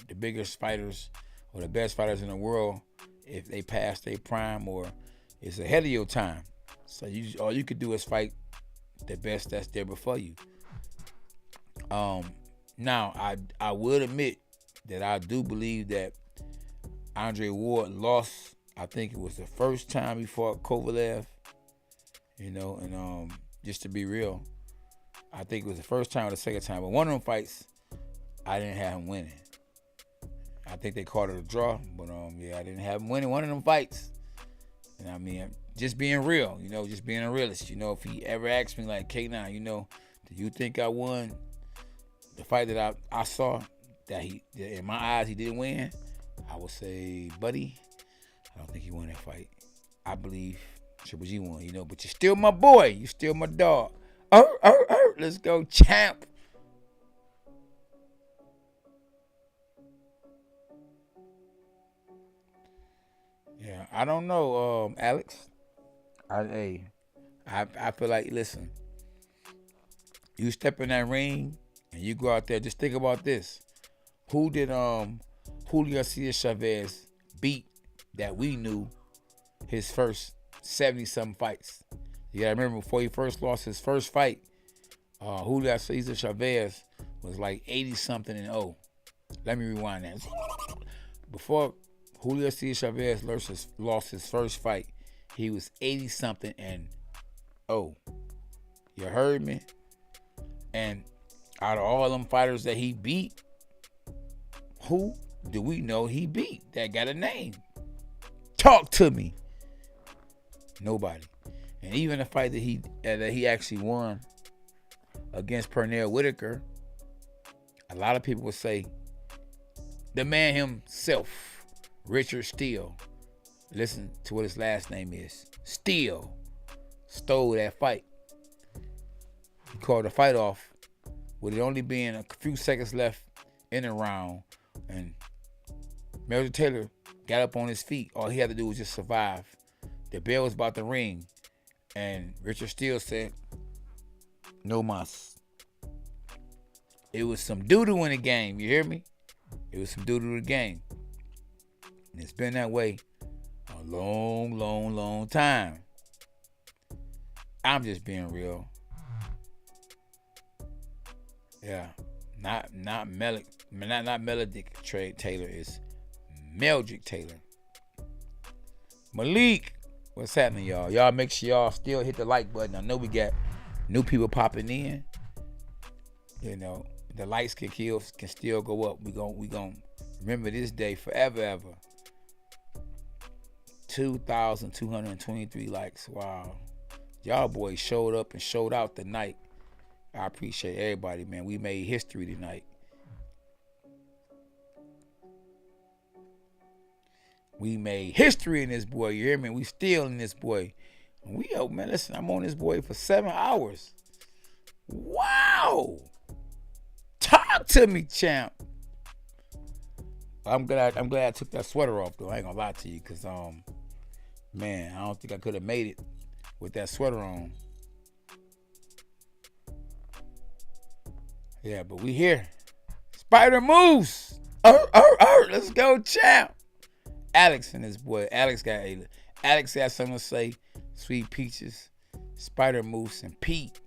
the biggest fighters or the best fighters in the world if they pass their prime or it's ahead of your time. So all you could do is fight the best that's there before you. Now I would admit that I do believe that Andre Ward lost. I think it was the first time he fought Kovalev, you know, and just to be real, I think it was the first time or the second time. But one of them fights, I didn't have him winning. I think they called it a draw, but yeah, I didn't have him winning one of them fights. And I mean, just being real, you know, just being a realist. You know, if he ever asked me like, K9, you know, do you think I won the fight that I saw that in my eyes he didn't win? I would say, buddy, I don't think he won that fight. I believe Triple G won, you know, but you're still my boy. You're still my dog. Let's go, champ. Yeah, I don't know, Alex. I feel like, listen, you step in that ring and you go out there, just think about this. Who did Julio Cesar Chavez beat that we knew his first 70-something fights? You gotta remember, before he first lost his first fight, Julio Cesar Chavez was like 80-something and 0. Let me rewind that. Before Julio Cesar Chavez lost his first fight. He was 80-something and, oh, you heard me? And out of all them fighters that he beat, who do we know he beat that got a name? Talk to me. Nobody. And even the fight that he actually won against Pernell Whitaker, a lot of people would say the man himself, Richard Steele. Listen to what his last name is. Steele stole that fight. He called the fight off with it only being a few seconds left in the round, and Melvin Taylor got up on his feet. All he had to do was just survive. The bell was about to ring, and Richard Steele said, "No mas." It was some doo-doo in the game, you hear me? It was some doo-doo in the game. And it's been that way a long, long, long time. I'm just being real. Yeah. Not Melodic Taylor, it's Meldrick Taylor. Malik, what's happening, y'all? Y'all make sure y'all still hit the like button. I know we got new people popping in. You know, the likes can still go up. We gon' remember this day forever, ever. 2,223 likes. Wow. Y'all boys showed up and showed out tonight. I appreciate everybody, man. We made history tonight. We made history in this boy. You hear me? We still in this boy. Man, listen, I'm on this boy for 7 hours. Wow. Talk to me, champ. I'm glad I took that sweater off, though. I ain't gonna lie to you, because man, I don't think I could have made it with that sweater on. Yeah, but we here. Spider moves. Let's go, champ. Alex and his boy. Alex got something to say. Sweet Peaches, Spider Moose, and Pete.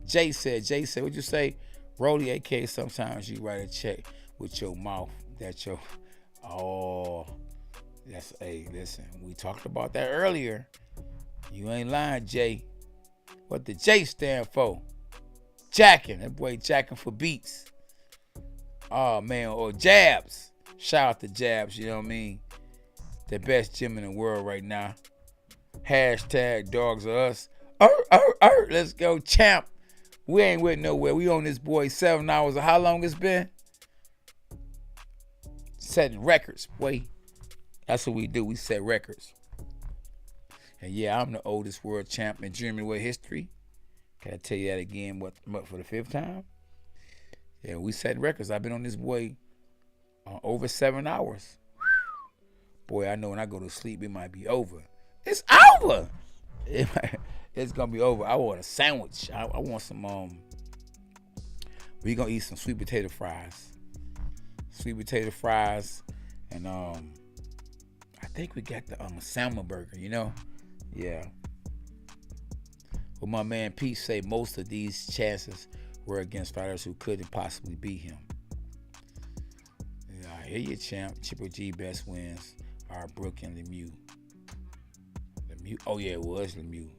Jay said, what'd you say? Rolly, AK, sometimes you write a check with your mouth. That's, hey, listen, we talked about that earlier. You ain't lying, Jay. What the J stand for? Jacking. That boy jacking for beats. Oh, man. Or Jabs. Shout out to Jabs, you know what I mean? The best gym in the world right now. Hashtag dogs are us. Let's go, champ. We ain't went nowhere. We on this boy 7 hours. How long it's been? Setting records, boy. That's what we do. We set records. And yeah, I'm the oldest world champ in German world history. Can I tell you that again? What for the 5th time? Yeah, we setting records. I've been on this boy over 7 hours. Boy, I know when I go to sleep, it might be over. It's over. It's gonna be over. I want a sandwich. I want some. We gonna eat some sweet potato fries. Sweet potato fries, and I think we got the salmon burger. You know, yeah. Well, my man Pete say most of these chances were against fighters who couldn't possibly beat him. Yeah, I hear you, champ. Triple G best wins are Brook and Lemieux. Oh yeah, it was Lemieux.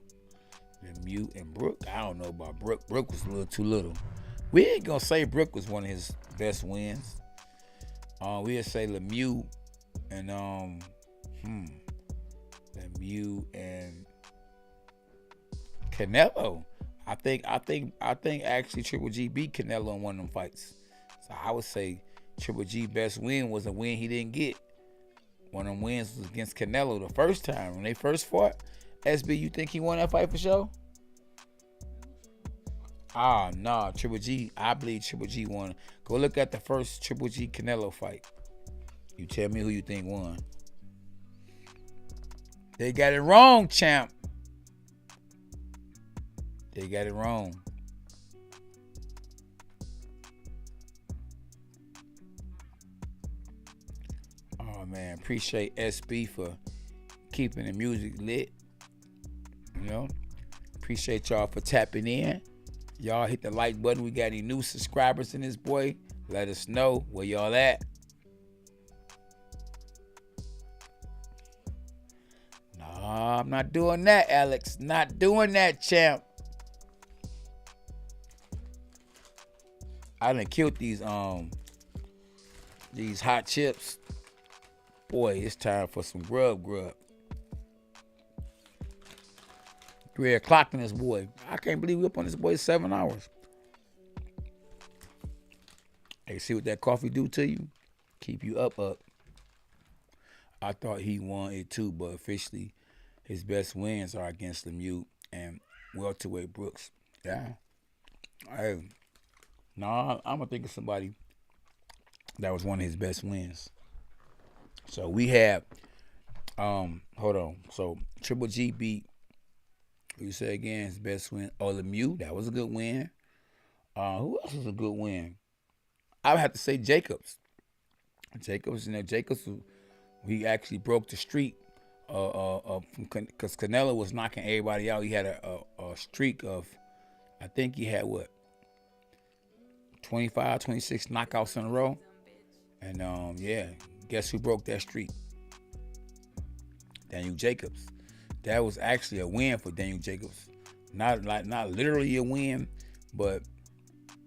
Lemieux and Brook. I don't know about Brook. Brook was a little too little. We ain't gonna say Brook was one of his best wins. We'll say Lemieux and Lemieux and Canelo. I think actually Triple G beat Canelo in one of them fights. So I would say Triple G best win was a win he didn't get. One of them wins was against Canelo the first time when they first fought. SB, you think he won that fight for sure? Nah, Triple G. I believe Triple G won. Go look at the first Triple G Canelo fight. You tell me who you think won. They got it wrong, champ. They got it wrong. Oh man, appreciate SB for keeping the music lit. You know, appreciate y'all for tapping in. Y'all hit the like button. We got any new subscribers in this boy? Let us know where y'all at. I'm not doing that, Alex. Not doing that, champ. I done killed these hot chips. Boy, it's time for some grub. 3 o'clock in this boy. I can't believe we up on this boy 7 hours. Hey, see what that coffee do to you? Keep you up. I thought he won it too, but officially his best wins are against Lemieux and welterweight Brooks. Yeah. Hey, no, I'm gonna think of somebody that was one of his best wins. So we have, hold on. So Triple G beat, you say again, his best win. Oh, Lemieux, that was a good win. Who else was a good win? I would have to say Jacobs. Jacobs, he actually broke the streak because Canelo was knocking everybody out. He had a streak of, I think he had 25, 26 knockouts in a row. And guess who broke that streak? Daniel Jacobs. That was actually a win for Daniel Jacobs. Not literally a win, but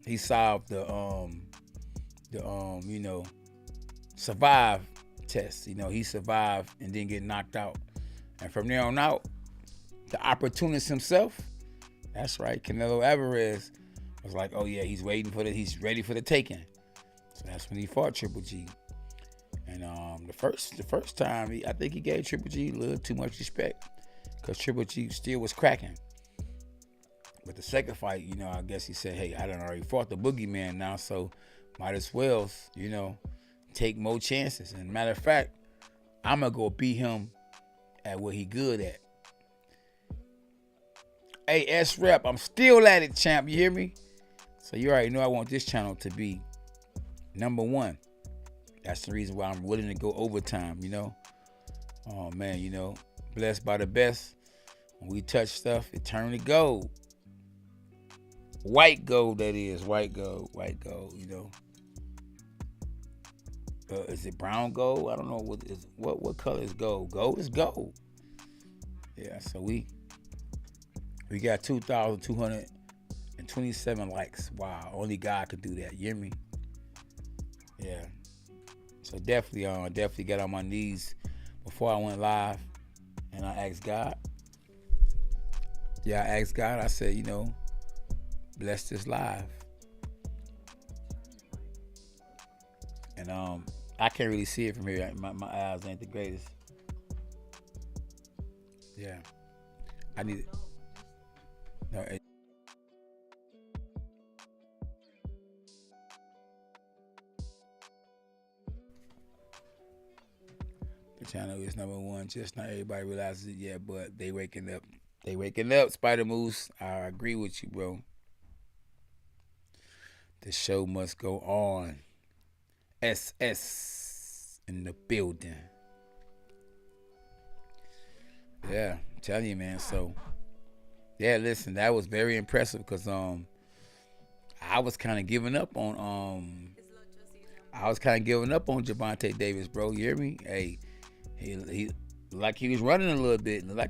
he solved the survive test. He survived and didn't get knocked out. And from there on out, the opportunist himself, that's right, Canelo Alvarez, was like, oh yeah, he's ready for the taking. So that's when he fought Triple G. And the first time, I think he gave Triple G a little too much respect because Triple G still was cracking. But the second fight, I guess he said, hey, I done already fought the boogeyman now, so might as well, take more chances. And matter of fact, I'm going to go beat him at what he good at. Hey, S-Rep, I'm still at it, champ. You hear me? So you already know I want this channel to be number one. That's the reason why I'm willing to go overtime, Oh, man, blessed by the best. When we touch stuff, it turn to gold. White gold, that is. White gold, is it brown gold? I don't know what color is gold. Gold is gold. Yeah, so we got 2,227 likes. Wow, only God could do that. You hear me? Yeah. So definitely got on my knees before I went live, and I asked God. Yeah, I asked God. I said, bless this live. And I can't really see it from here. My eyes ain't the greatest. Yeah. I need it. No, the channel is number one. Just not everybody realizes it yet, but they waking up. They waking up, Spider Moose. I agree with you, bro. The show must go on. SS in the building. Yeah, I'm telling you, man. So, yeah, listen, that was very impressive because I was kind of giving up on Gervonta Davis, bro. You hear me? Hey, he like he was running a little bit, but I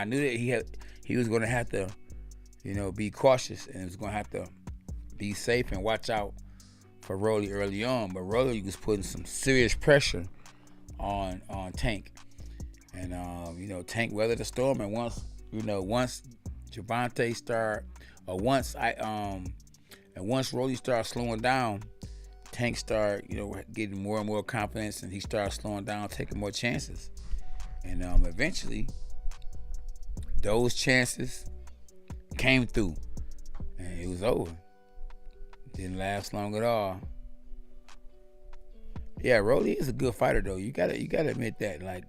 knew that he was gonna have to, be cautious and he was gonna have to be safe and watch out for Rolly early on. But Rolly was putting some serious pressure on Tank, and Tank weathered the storm. And once Gervonta started, once Rolly started slowing down, Tank started, getting more and more confidence, and he started slowing down, taking more chances. And eventually, those chances came through, and it was over. Didn't last long at all. Yeah, Rolly is a good fighter, though. You gotta admit that.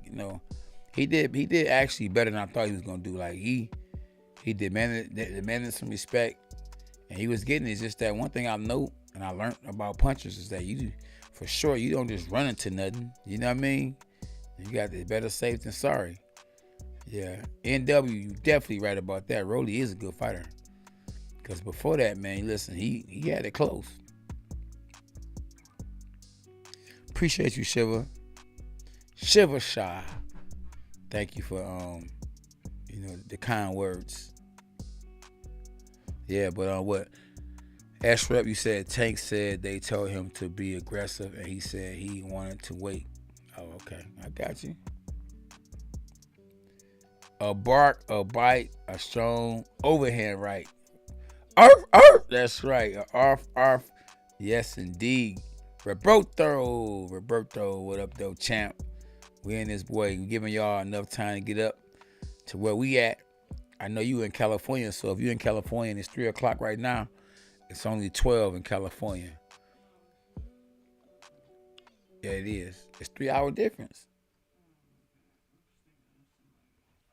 He did actually better than I thought he was gonna do. He demanded some respect, and he was getting it. It's just that one thing I know and I learned about punchers is that you don't just run into nothing. You know what I mean? You got the better safe than sorry. Yeah, NW, you definitely right about that. Rolly is a good fighter. Because before that, man, listen, he had it close. Appreciate you, Shiva. Shiva Shah. Thank you for the kind words. Yeah, but what? S-Rep, you said Tank said they told him to be aggressive, and he said he wanted to wait. Oh, okay. I got you. A bark, a bite, a strong overhand right. Arf, arf. That's right. A arf, arf. Yes, indeed. Roberto, what up, though, champ? We in this boy. We giving y'all enough time to get up to where we at. I know you in California, so if you're in California and it's 3 o'clock right now, it's only 12 in California. Yeah, it is. It's 3-hour difference.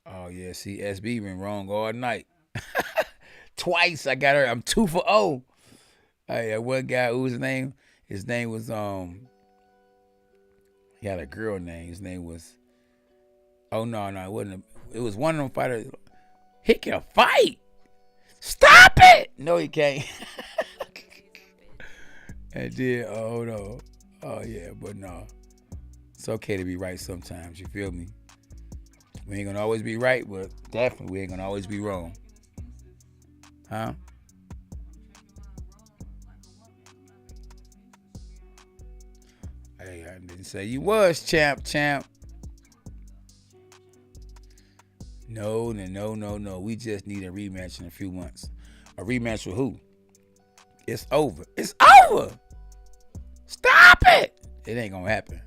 Oh, yeah. See, SB been wrong all night. Twice I got her. I'm 2 for 0. Hey, one guy, who was his name? His name was, he had a girl name. His name was, oh, no, it wasn't. It was one of them fighters. He can fight. Stop it! No, he can't. And then, oh no. Oh yeah, but no. It's okay to be right sometimes, you feel me? We ain't gonna always be right, but definitely we ain't gonna always be wrong. Huh? Hey, I didn't say you was, champ. No. We just need a rematch in a few months. A rematch with who? It's over. It's over. Stop it. It ain't gonna happen.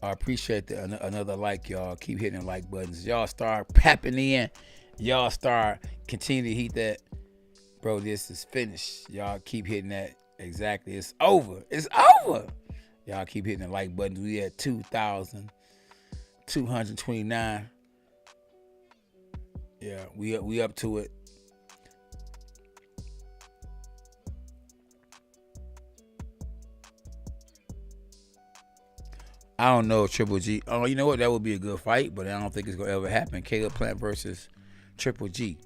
I appreciate another like, y'all. Keep hitting the like buttons. Y'all start papping in. Y'all start continue to hit that. Bro, this is finished. Y'all keep hitting that. Exactly. It's over. It's over. Y'all keep hitting the like buttons. We at 2,229. Yeah, we up to it. I don't know if Triple G. Oh, you know what? That would be a good fight, but I don't think it's gonna ever happen. Caleb Plant versus Triple G.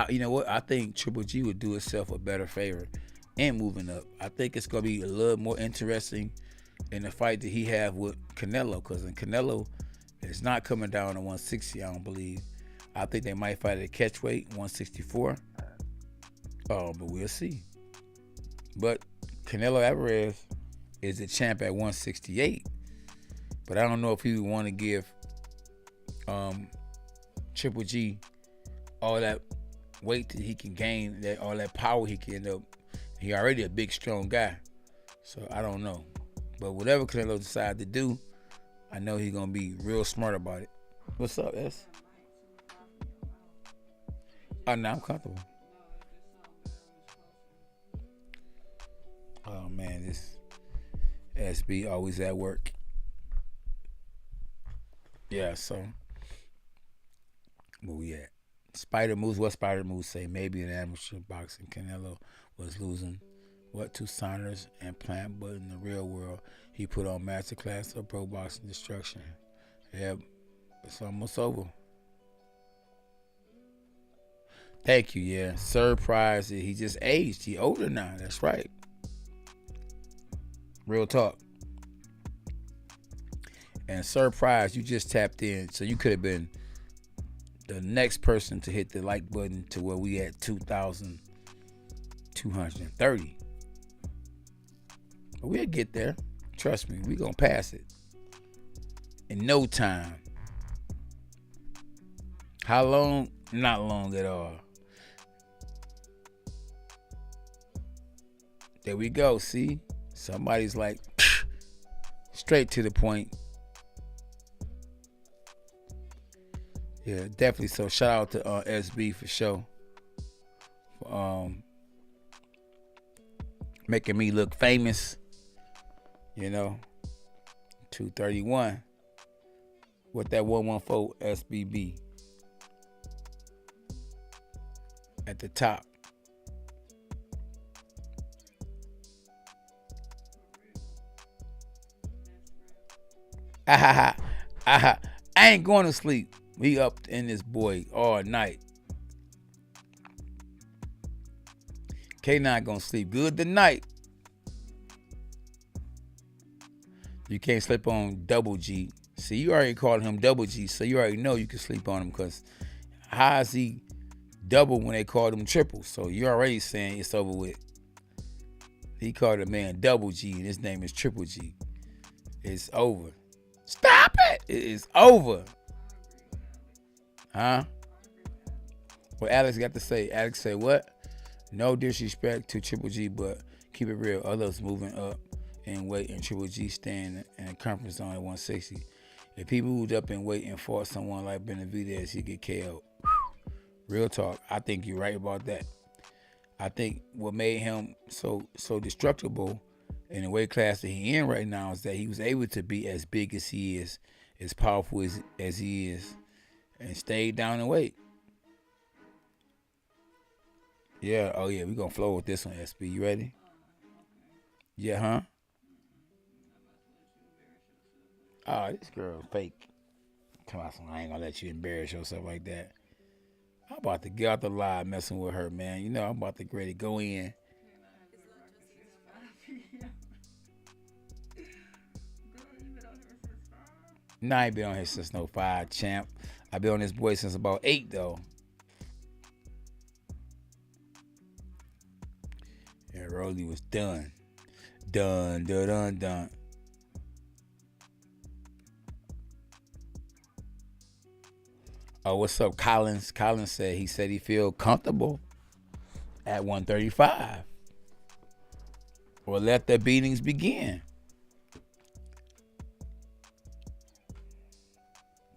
You know what? I think Triple G would do itself a better favor in moving up. I think it's gonna be a little more interesting in the fight that he have with Canelo, because Canelo is not coming down to 160. I don't believe. I think they might fight at catch weight 164. Oh, but we'll see. But Canelo Alvarez is the champ at 168. But I don't know if he would want to give Triple G all that weight that he can gain, that all that power he can end up. He already a big, strong guy. So I don't know. But whatever Canelo decides to do, I know he's going to be real smart about it. What's up, S? Oh, now I'm comfortable. Oh, man, this SB always at work. Yeah, so where we at? Spider moves. What Spider moves say? Maybe in amateur boxing, Canelo was losing to Saunders and Plant, but in the real world, he put on masterclass of pro boxing destruction. Yeah, it's almost over. Thank you. Yeah, surprise. He just aged. He older now. That's right. Real talk. And surprise, you just tapped in, so you could have been the next person to hit the like button to where we at 2,230. But we'll get there. Trust me, we gonna pass it in no time. How long? Not long at all. There we go. See, somebody's like straight to the point. Yeah, definitely. So shout out to SB for sure. Making me look famous. 231. With that 114 SBB at the top. I ain't going to sleep. We up in this boy all night. K9 gonna sleep good tonight. You can't sleep on double G. See, you already called him Double G, so you already know you can sleep on him because how is he double when they called him triple? So you're already saying it's over with. He called a man Double G and his name is Triple G. It's over. Stop it! It is over. Huh? What Alex got to say? Alex said what? No disrespect to Triple G, but keep it real. Others moving up in weight and Triple G staying in a comfort zone at 160. If he moved up in weight and fought someone like Benavidez, he'd get KO'd. Real talk. I think you're right about that. I think what made him so destructible in the weight class that he in right now is that he was able to be as big as he is, as powerful as he is, and stayed down in weight. Yeah, oh yeah, we're going to flow with this one, SB. You ready? Yeah, huh? Oh, this girl fake. Come on, I ain't going to let you embarrass yourself like that. I'm about to get out the live messing with her, man. You know, I'm about to get ready to go in. Nah, I ain't been on here since no 5, champ. I've been on this boy since about 8, though. Yeah, Rolly was done. Done. Oh, what's up, Collins? Collins said he feel comfortable at 135. Or let the beatings begin.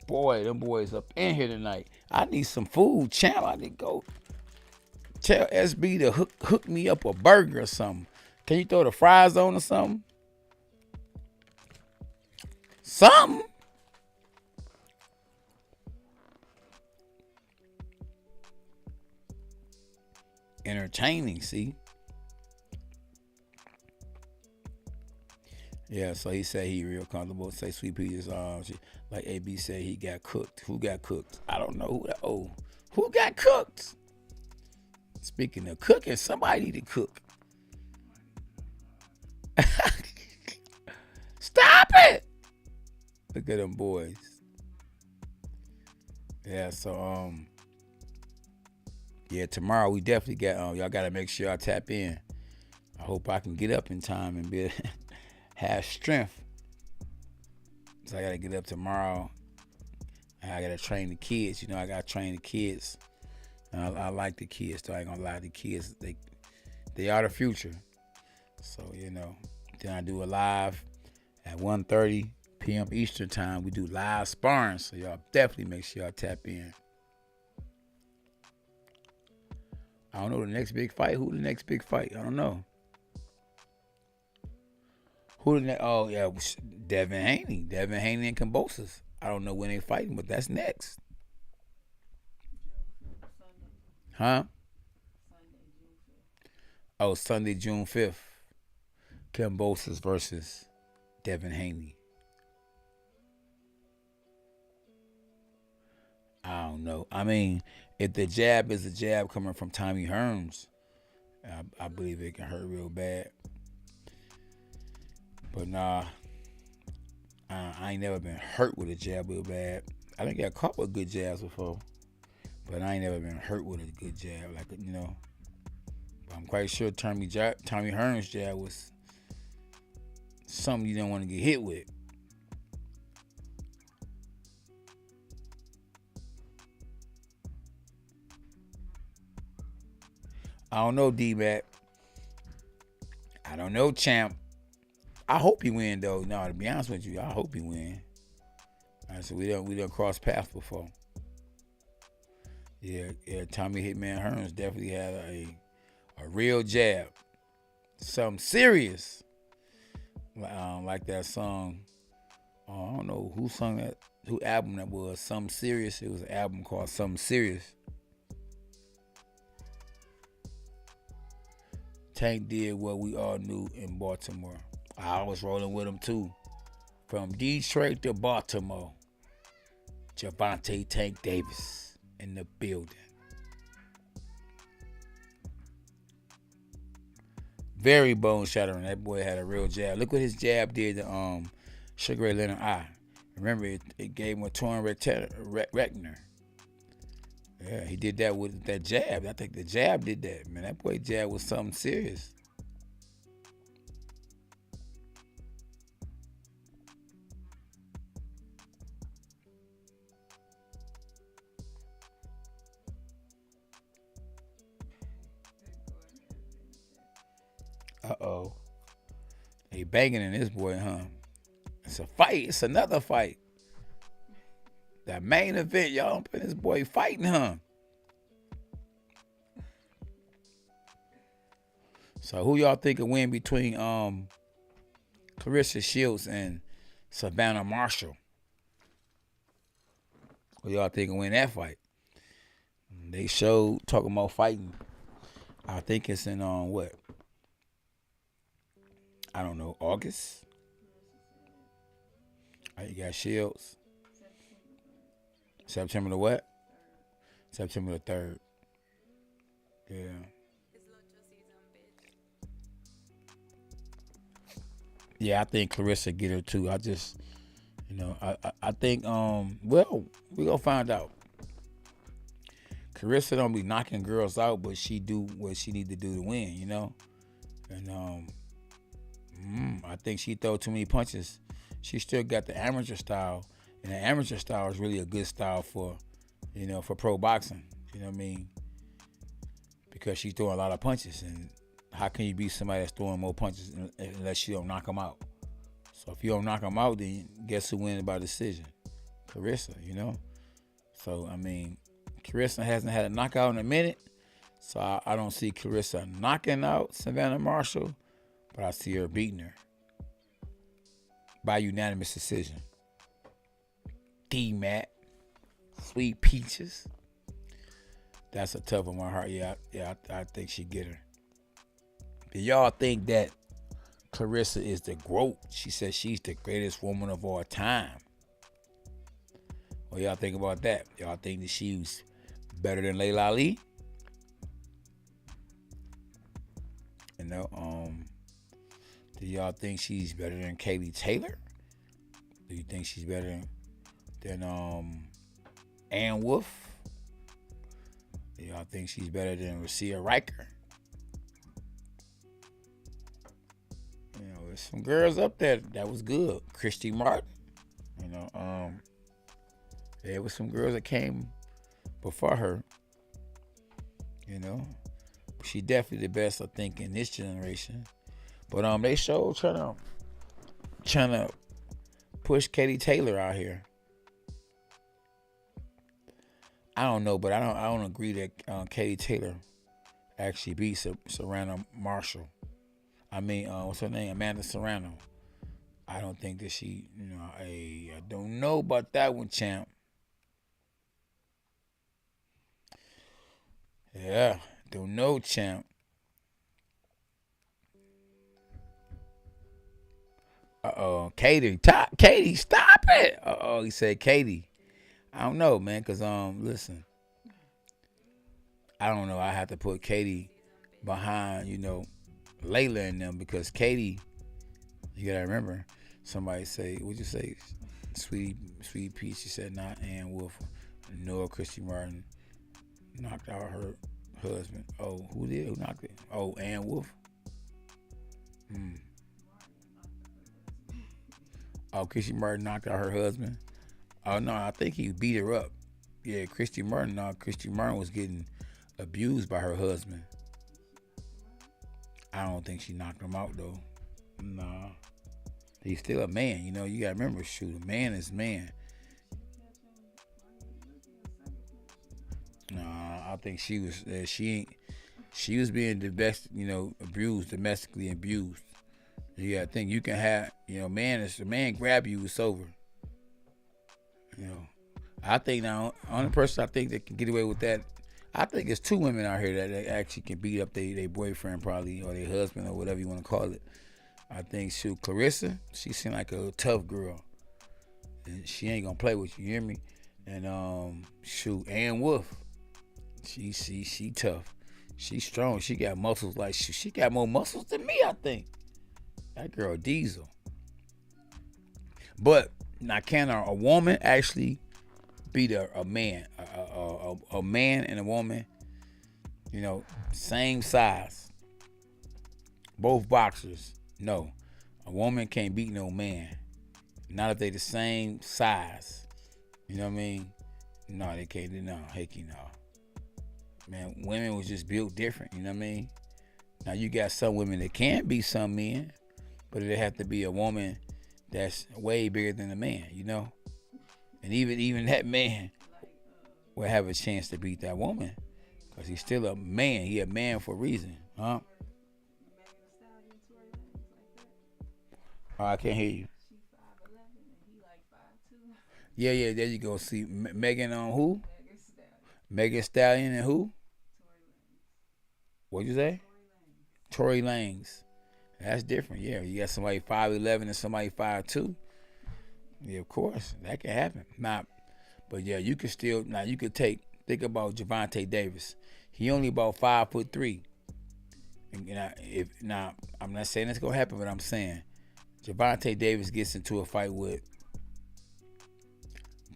Boy, them boys up in here tonight. I need some food, champ. I need to go tell SB to hook me up a burger or something. Can you throw the fries on or something? Something. Entertaining, see? Yeah, so he said he real comfortable. Say Sweet Peter's like AB said he got cooked. Who got cooked? I don't know who got cooked? Speaking of cooking, somebody need to cook. Stop it! Look at them boys. Yeah, so yeah, tomorrow we definitely got y'all gotta make sure y'all tap in. I hope I can get up in time and be have strength. So I gotta get up tomorrow. I gotta train the kids. You know, I gotta train the kids. And I like the kids, so I ain't gonna lie. The kids, they are the future. So, you know, then I do a live at 1:30 p.m. Eastern time. We do live sparring, so y'all definitely make sure y'all tap in. I don't know the next big fight. Who the next big fight? I don't know. Who the next? Oh, yeah, Devin Haney. Devin Haney and Kambosos. I don't know when they fighting, but that's next. Huh? Oh, Sunday, June 5th. Kambosos versus Devin Haney. I don't know. I mean, if the jab is a jab coming from Tommy Hearns, I believe it can hurt real bad. But nah, I ain't never been hurt with a jab real bad. I done got caught with good jabs before, but I ain't never been hurt with a good jab. Like, you know, but I'm quite sure Tommy Hearns' jab was something you didn't want to get hit with. I don't know, D-Mac. I don't know, champ. I hope he win, though. No, to be honest with you, I hope he win. All right, so we done crossed paths before. Yeah, Tommy Hitman Hearns definitely had a real jab. Something serious. Like that song. I don't know who sung that, who album that was. Something Serious. It was an album called Something Serious. Tank did what we all knew in Baltimore. I was rolling with him too. From Detroit to Baltimore. Gervonta Tank Davis in the building. Very bone shattering. That boy had a real jab. Look what his jab did to Sugar Ray Leonard's eye. Remember, it gave him a torn retina. Yeah, he did that with that jab. I think the jab did that. Man, that boy jab was something serious. Uh-oh. They banging in this boy, huh? It's a fight. It's another fight. That main event, y'all. This boy fighting, huh? So who y'all think will win between Clarissa Shields and Savannah Marshall? Who y'all think will win that fight? They showed talking about fighting. I think it's in what? I don't know, August? You got Shields. September the what? September the 3rd. Yeah. Yeah, I think Clarissa get her too. I just, I think, well, we gonna find out. Clarissa don't be knocking girls out, but she do what she need to do to win, And I think she throw too many punches. She still got the amateur style, and the amateur style is really a good style for, for pro boxing. You know what I mean? Because she's throwing a lot of punches, and how can you beat somebody that's throwing more punches unless you don't knock them out? So if you don't knock them out, then guess who wins by decision? Clarissa, So, I mean, Clarissa hasn't had a knockout in a minute, so I don't see Clarissa knocking out Savannah Marshall, but I see her beating her by unanimous decision. D-Matt, Sweet Peaches. That's a tough one, my heart. Yeah, I think she get her. Do y'all think that Clarissa is the GOAT? She says she's the greatest woman of all time. What y'all think about that? Y'all think that she's better than Layla Ali? Do y'all think she's better than Katie Taylor? Do you think she's better than Ann Wolf? Do y'all think she's better than Rasia Riker? There's some girls up there that was good. Christy Martin. There was some girls that came before her. She definitely the best, I think, in this generation. But they showed trying to push Katie Taylor out here. I don't know, but I don't agree that Katie Taylor actually beat Savannah Marshall. I mean, what's her name? Amanda Serrano. I don't think that she, I don't know about that one, champ. Yeah, don't know, champ. Katie, stop it. He said Katie. I don't know, man, because, listen, I don't know. I have to put Katie behind, Layla and them, because Katie, you gotta remember, somebody say, what'd you say? Sweet Peach. She said not Ann Wolf. Nor Christy Martin knocked out her husband. Oh, who did? Who knocked it? Oh, Ann Wolf. Oh, Christy Martin knocked out her husband. Oh no, I think he beat her up. Yeah, Christy Martin. No, Christy Martin was getting abused by her husband. I don't think she knocked him out though. Nah. He's still a man, you gotta remember, shoot, a man is man. Nah, I think she was being abused, domestically abused. Yeah, I think you can have, man grab you, it's over. I think now, only person I think that can get away with that, I think it's two women out here that actually can beat up their boyfriend probably, or their husband, or whatever you want to call it. I think, Clarissa, she seemed like a tough girl. And she ain't gonna play with you, hear me? And, Ann Wolf, she tough. She strong. She got muscles like, she got more muscles than me, I think. That girl Diesel. But, Now, can a woman actually beat a man? A man and a woman, you know, same size, both boxers. No, a woman can't beat no man. Not if they the same size. You know what I mean? No, they can't. No, heck, no. Man, women was just built different. You know what I mean? Now you got some women that can beat some men, but it have to be a woman that's way bigger than a man. You know, and even that man will have a chance to beat that woman because he's still a man. He a man for a reason, huh? Oh, I can't hear you. She 5'11" and he like 5'2". Yeah, there you go. See, Megan on who? Megan Stallion. Megan Stallion and who? Tory Lanez. What'd you say? Tory Lanez. Tory Lanez. That's different. Yeah, you got somebody 5'11" and somebody 5'2". Yeah, of course, that can happen. But yeah, you could still think about Gervonta Davis. He only about 5'3". And I'm not saying it's gonna happen, but I'm saying Gervonta Davis gets into a fight with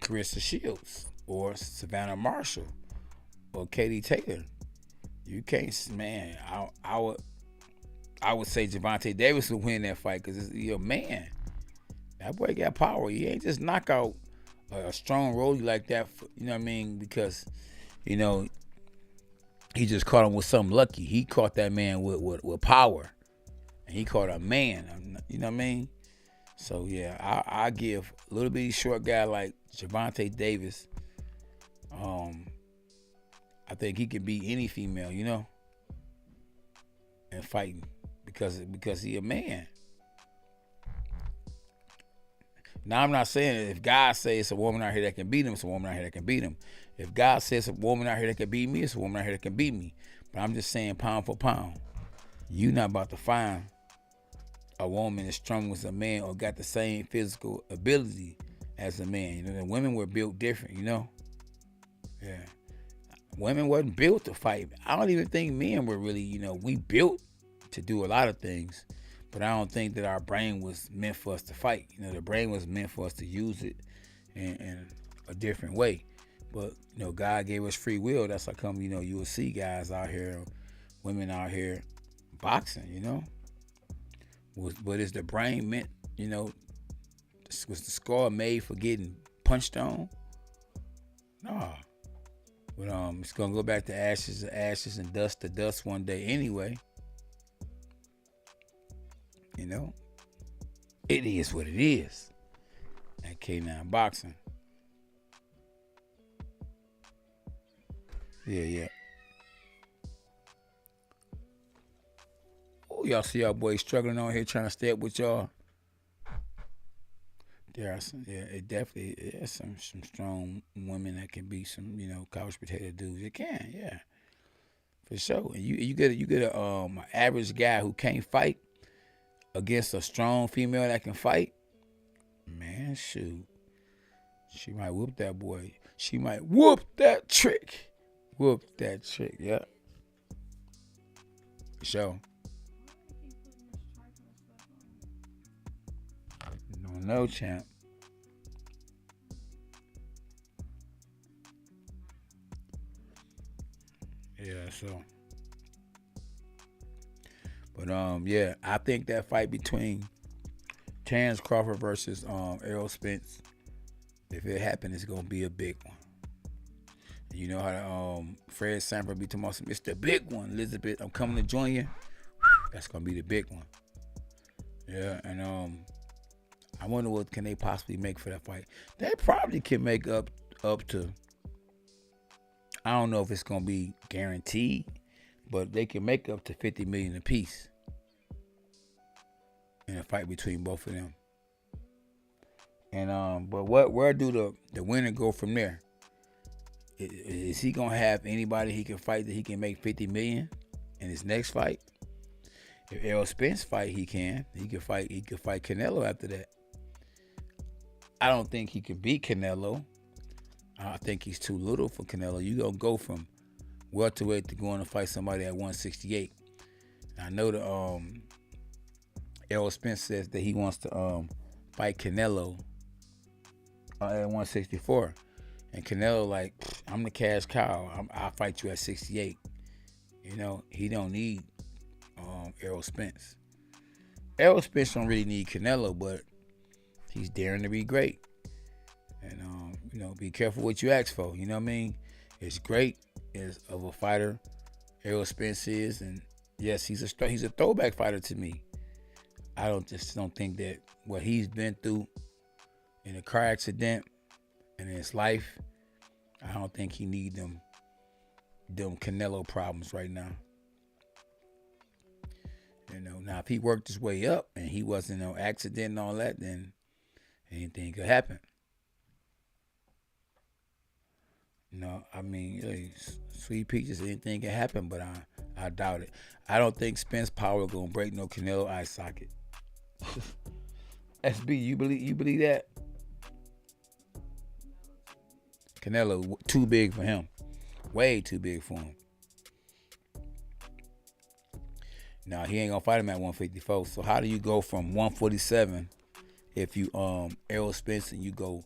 Carissa Shields or Savannah Marshall or Katie Taylor. You can't, man. I would say Gervonta Davis would win that fight because he's a man. That boy got power. He ain't just knock out a strong roadie like that. You know what I mean? Because, you know, he just caught him with something lucky. He caught that man with power. And he caught a man. You know what I mean? So, yeah, I give a little bitty short guy like Gervonta Davis. I think he can beat any female, you know, and fighting because he a man. Now, I'm not saying that if God says it's a woman out here that can beat him, it's a woman out here that can beat him. If God says it's a woman out here that can beat me, it's a woman out here that can beat me. But I'm just saying pound for pound. You not about to find a woman as strong as a man or got the same physical ability as a man. You know, the women were built different, you know? Yeah. Women wasn't built to fight. I don't even think men were really, you know, we built to do a lot of things, but I don't think that our brain was meant for us to fight. You know, the brain was meant for us to use it in a different way. But, you know, God gave us free will. That's how come, you know, you will see guys out here, women out here boxing, you know? But is the brain meant, you know, was the scar made for getting punched on? Nah. But it's gonna go back to ashes to ashes and dust to dust one day anyway. You know? It is what it is. That K9 boxing. Yeah. Oh, y'all see y'all boys struggling on here trying to stay up with y'all. There are some, it definitely is some strong women that can be some, you know, couch potato dudes. It can, yeah, for sure. And you get an average guy who can't fight against a strong female that can fight. Man, shoot, she might whoop that boy. She might whoop that trick. Yeah, for sure. No, champ. Yeah, so. But yeah, I think that fight between Terrence Crawford versus Errol Spence, if it happens, it's gonna be a big one. You know how Fred Sanford be talking about it's the big one, Elizabeth. I'm coming to join you. That's gonna be the big one. Yeah, and I wonder what can they possibly make for that fight. They probably can make up to, I don't know if it's gonna be guaranteed, but they can make up to $50 million apiece in a fight between both of them. And but where do the winner go from there? Is he gonna have anybody he can fight that he can make $50 million in his next fight? If Errol Spence fight, he can fight Canelo after that. I don't think he can beat Canelo. I think he's too little for Canelo. You gonna go from welterweight to going to fight somebody at 168. I know the Errol Spence says that he wants to fight Canelo at 164. And Canelo like, I'm the cash cow. I'll fight you at 68. You know, he don't need Errol Spence. Errol Spence don't really need Canelo, but he's daring to be great. And, you know, be careful what you ask for. You know what I mean? It's great as of a fighter. Errol Spence is, and yes, he's a throwback fighter to me. I don't think that what he's been through in a car accident and in his life, I don't think he need them Canelo problems right now. You know, now if he worked his way up and he wasn't no accident and all that, then anything could happen. You know, I mean, really, Sweet Peaches, anything can happen, but I doubt it. I don't think Spence Power gonna break no Canelo eye socket. SB, you believe that? Canelo too big for him, way too big for him. Now he ain't gonna fight him at 154. So how do you go from 147 if you Errol Spence and you go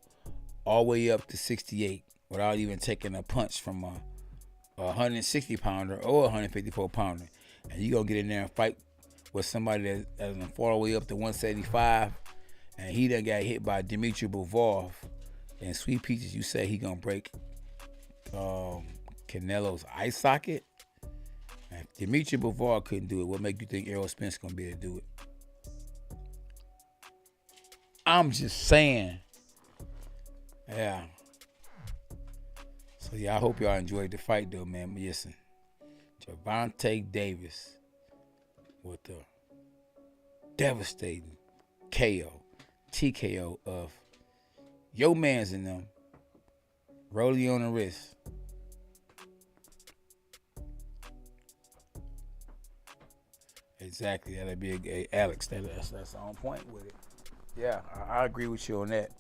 all the way up to 68 without even taking a punch from a 160 pounder or a 154 pounder, and you gonna get in there and fight with somebody that's gonna fall all the way up to 175, and he done got hit by Dmitry Bivol, and Sweet Peaches, you say he gonna break Canelo's eye socket? If Dmitry Bivol couldn't do it, what make you think Errol Spence gonna be able to do it? I'm just saying. Yeah. So yeah, I hope y'all enjoyed the fight though, man. But listen, Gervonta Davis with the devastating KO, TKO of your mans in them, rolling on the wrist. Exactly, that'd be a Alex. That's on point with it. Yeah, I agree with you on that.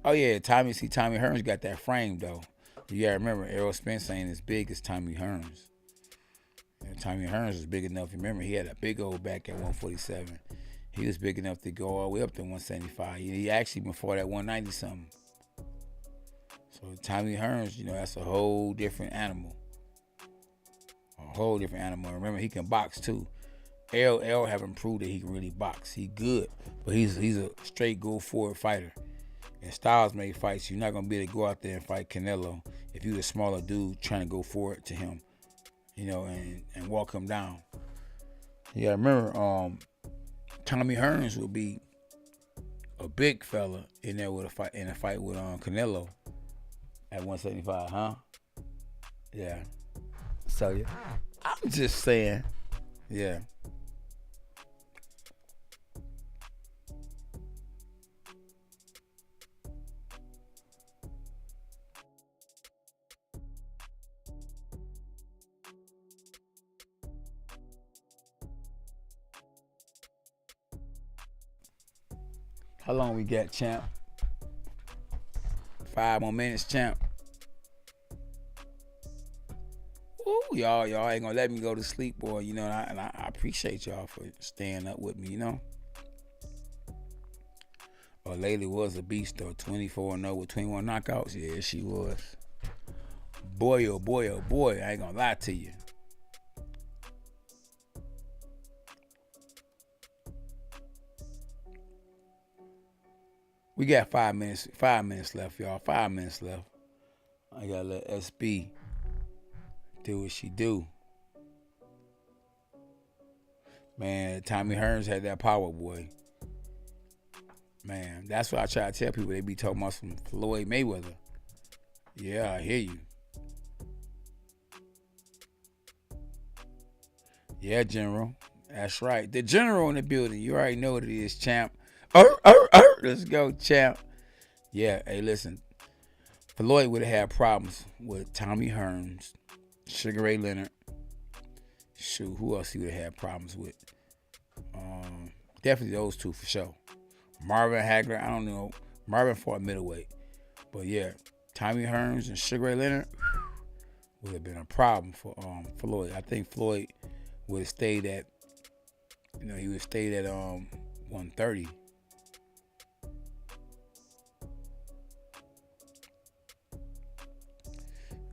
Oh yeah, Tommy Hearns got that frame though. You gotta remember, Errol Spence ain't as big as Tommy Hearns. And Tommy Hearns is big enough. Remember, he had a big old back at 147. He was big enough to go all the way up to 175. He actually been fought at 190 something. So Tommy Hearns, you know, that's a whole different animal. A whole different animal. Remember, he can box too. Errol haven't proved that he can really box. He good, but he's a straight go forward fighter. And styles make fights. You're not gonna be able to go out there and fight Canelo if you're the smaller dude trying to go forward to him, you know, and walk him down. Yeah, remember, Tommy Hearns will be a big fella in there with a fight with Canelo at 175, huh? Yeah. So yeah, I'm just saying, yeah. How long we got, champ? 5 more minutes, champ. Ooh, y'all ain't gonna let me go to sleep, boy. You know, and I appreciate y'all for staying up with me, you know. Oh, lady was a beast, though. 24-0 with 21 knockouts. Yeah, she was. Boy, oh boy, oh boy. I ain't gonna lie to you. We got 5 minutes. 5 minutes left, y'all. 5 minutes left. I gotta let SB do what she do. Man, Tommy Hearns had that power, boy. Man, that's what I try to tell people. They be talking about some Floyd Mayweather. Yeah, I hear you. Yeah, General. That's right. The General in the building. You already know what it is, champ. Let's go, champ. Yeah, hey, listen. Floyd would have had problems with Tommy Hearns, Sugar Ray Leonard. Shoot, who else he would have had problems with? Definitely those two for sure. Marvin Hagler, I don't know. Marvin fought middleweight. But yeah, Tommy Hearns and Sugar Ray Leonard would have been a problem for Floyd. I think Floyd would have stayed at You know, he was stayed at 130.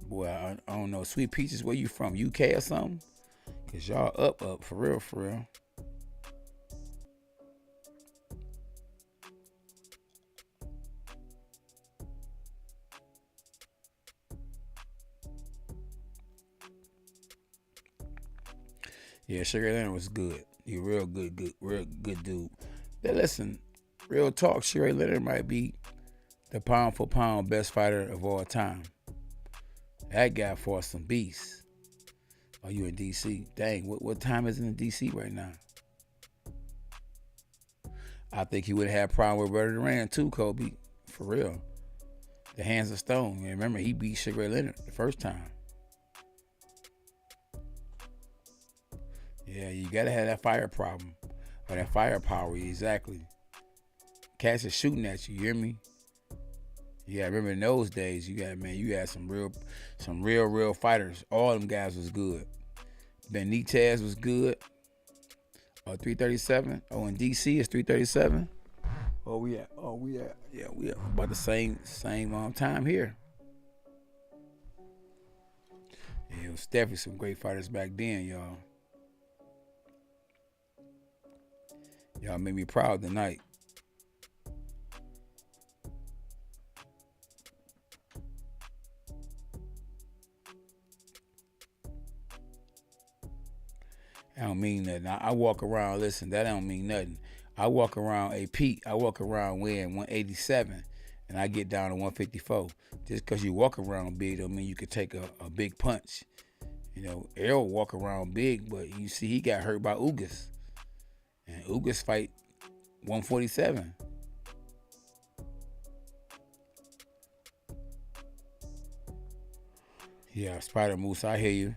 Boy, I don't know. Sweet Peaches, where you from? UK or something? Cause y'all up for real, for real. Yeah, Sugar Leonard was good. He real good, real good dude. But listen, real talk, Sugar Leonard might be the pound for pound best fighter of all time. That guy fought some beasts. Oh, you in DC? Dang, what time is it in DC right now? I think he would have had a problem with Roberto Duran too, Kobe. For real. The hands of stone. Remember, he beat Sugar Leonard the first time. Yeah, you gotta have that fire problem. Or that firepower, exactly. Cats are shooting at you, you hear me? Yeah, remember in those days, you had some real fighters. All them guys was good. Benitez was good. 337. Oh, in DC it's 337. Oh, we at about the same time here. Yeah, it was definitely some great fighters back then, y'all. Y'all made me proud tonight. I don't mean nothing. I walk around, listen, that don't mean nothing. I walk around I walk around weighing 187 and I get down to 154. Just because you walk around big don't mean you could take a big punch. You know, Errol walk around big, but you see he got hurt by Ugas. And Ugas fight 147. Yeah, Spider Moose, I hear you.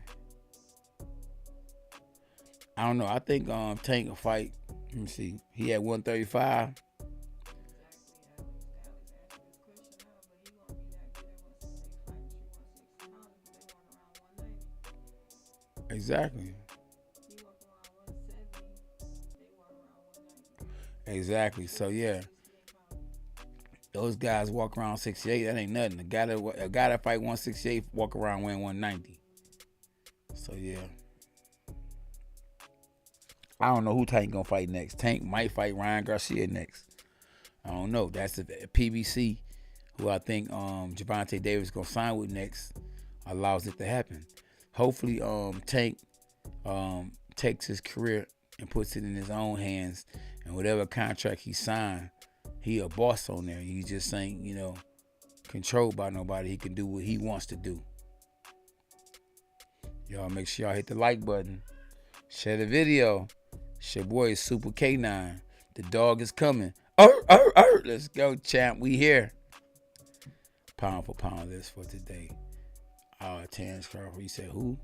I don't know. I think Tank will fight. Let me see. He had 135. Exactly. Exactly. So yeah, those guys walk around 68. That ain't nothing. A guy that fight 168 walk around weighing 190. So yeah. I don't know who Tank gonna fight next. Tank might fight Ryan Garcia next. I don't know. That's the PBC, who I think Gervonta Davis gonna sign with next, allows it to happen. Hopefully, Tank takes his career and puts it in his own hands, and whatever contract he signed, he a boss on there. He just ain't, controlled by nobody. He can do what he wants to do. Y'all make sure y'all hit the like button, share the video. It's your boy Super K9. The dog is coming. Let's go, champ. We here. Pound for pound list for today. Terrence Crawford. You said who?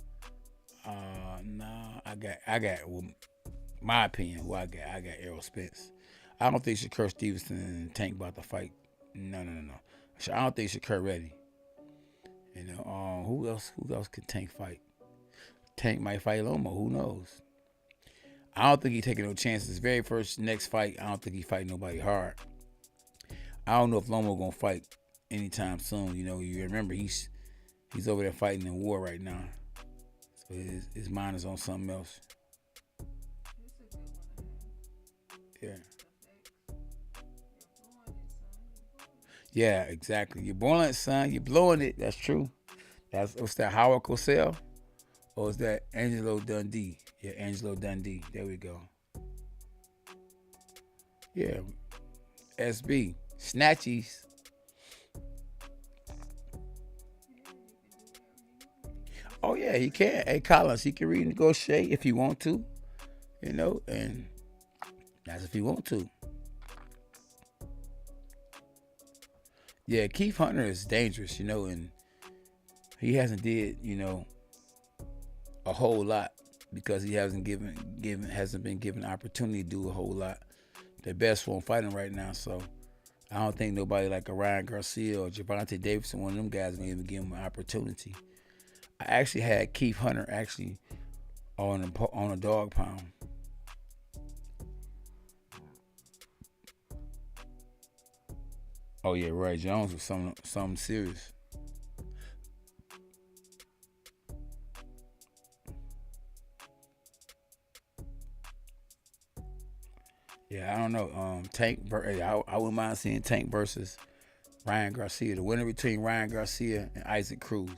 Nah. I got. Well, my opinion. Who I got? I got Errol Spence. I don't think Shakur Stevenson and Tank about to fight. No. I don't think Shakur ready. Who else could Tank fight? Tank might fight Lomo. Who knows? I don't think he taking no chances. Very first next fight, I don't think he fight nobody hard. I don't know if Lomo gonna fight anytime soon. You remember he's over there fighting in war right now, so his mind is on something else. Yeah. Yeah, exactly. You're blowing it, son. You're blowing it. That's true. What's that? Howard Cosell? Or is that Angelo Dundee? Yeah, Angelo Dundee. There we go. Yeah. SB. Snatchies. Oh, yeah, he can. Hey, Collins, he can renegotiate if he want to. And that's if he want to. Yeah, Keith Hunter is dangerous, and he hasn't did, a whole lot because he hasn't been given opportunity to do a whole lot. The best one fighting right now, so I don't think nobody like a Ryan Garcia or Gervonta Davis, one of them guys, gonna even give him an opportunity. I actually had Keith Hunter on a dog pound. Oh yeah, Roy Jones was something serious. Yeah, I don't know. I wouldn't mind seeing Tank versus Ryan Garcia. The winner between Ryan Garcia and Isaac Cruz.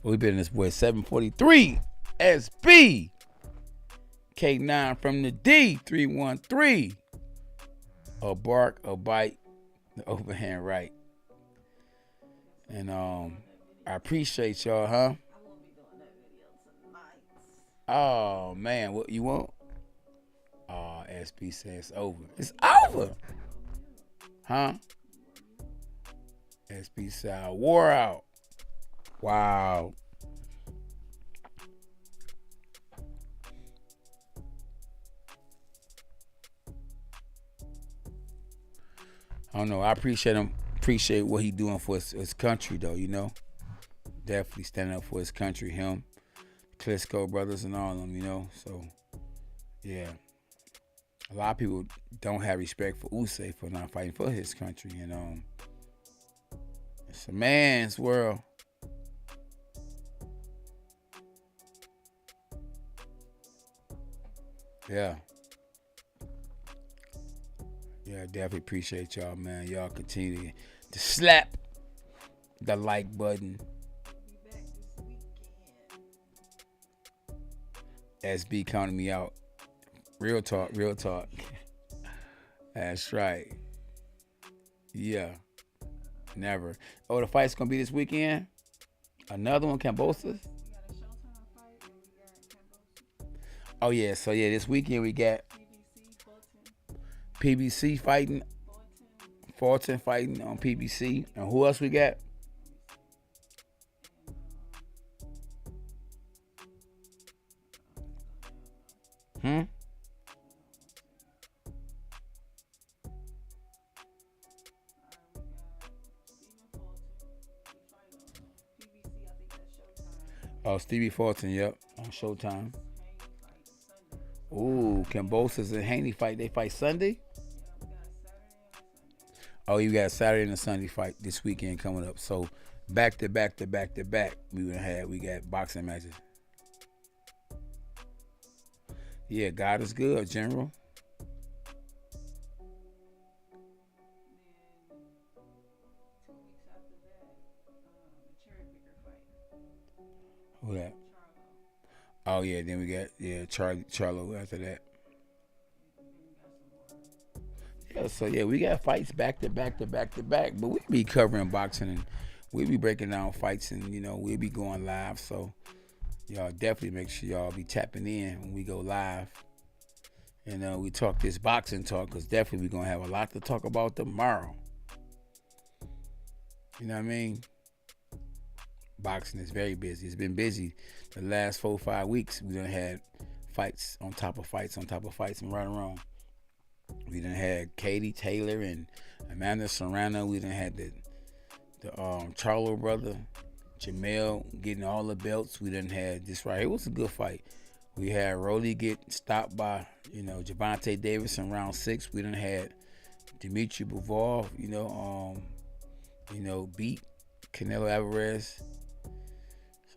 We've been in this boy 743 SB K9 from the D 313. A bark, a bite, the overhand right. And I appreciate y'all, huh? I won't be doing that video tonight. Oh man, what you want? Oh, SB says it's over. It's over. Huh? SB said I wore out. Wow. I don't know. I appreciate him. Appreciate what he doing for his country, though. You know, definitely standing up for his country. Him, Klitschko brothers, and all of them. You know, so yeah. A lot of people don't have respect for Usyk for not fighting for his country, and it's a man's world. Yeah. Yeah, definitely appreciate y'all, man. Y'all continue to slap the like button. Be back this weekend. SB counting me out. Real talk, real talk. That's right. Yeah. Never. Oh, the fight's gonna be this weekend? Another one, Cambosos? We got a Showtime fight and we got Cambosos. Oh yeah, so yeah, this weekend we got PBC, PBC fighting, Fulton fighting on PBC. And who else we got? Hmm? Oh, Stevie Fulton, yep, on Showtime. Ooh, Cambosos and Haney fight. They fight Sunday? Oh, you got Saturday and a Sunday fight this weekend coming up. So back to back to back to back, we got boxing matches. Yeah, God is good, General. Who that? Oh yeah, then we got Charlo after that. Yeah, so yeah, we got fights back to back to back to back, but we be covering boxing and we be breaking down fights and we'll be going live. So y'all definitely make sure y'all be tapping in when we go live. And we talk this boxing talk because definitely we're gonna have a lot to talk about tomorrow. You know what I mean? Boxing is very busy. It's been busy the last 4 or 5 weeks. We done had fights on top of fights on top of fights and right around. We done had Katie Taylor and Amanda Serrano. We done had the Charlo brother, Jamel getting all the belts. We done had this right here. It was a good fight. We had Rolly get stopped by, Gervonta Davis in round 6. We done had Dimitri Bivol, beat Canelo Alvarez.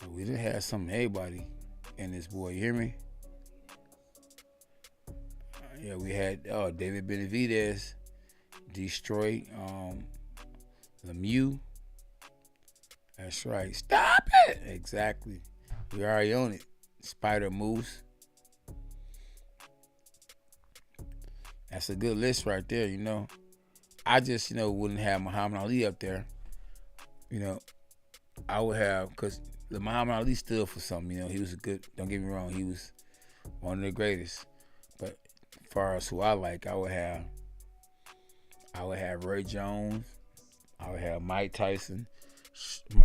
So we done had some everybody in this boy. You hear me? Yeah, we had David Benavidez destroy Lemieux. That's right. Stop it! Exactly. We already on it. Spider Moose. That's a good list right there, I just, wouldn't have Muhammad Ali up there. I would have, because Muhammad Ali stood for something. He was a good, don't get me wrong, he was one of the greatest. But as far as who I like, I would have Roy Jones. I would have Mike Tyson,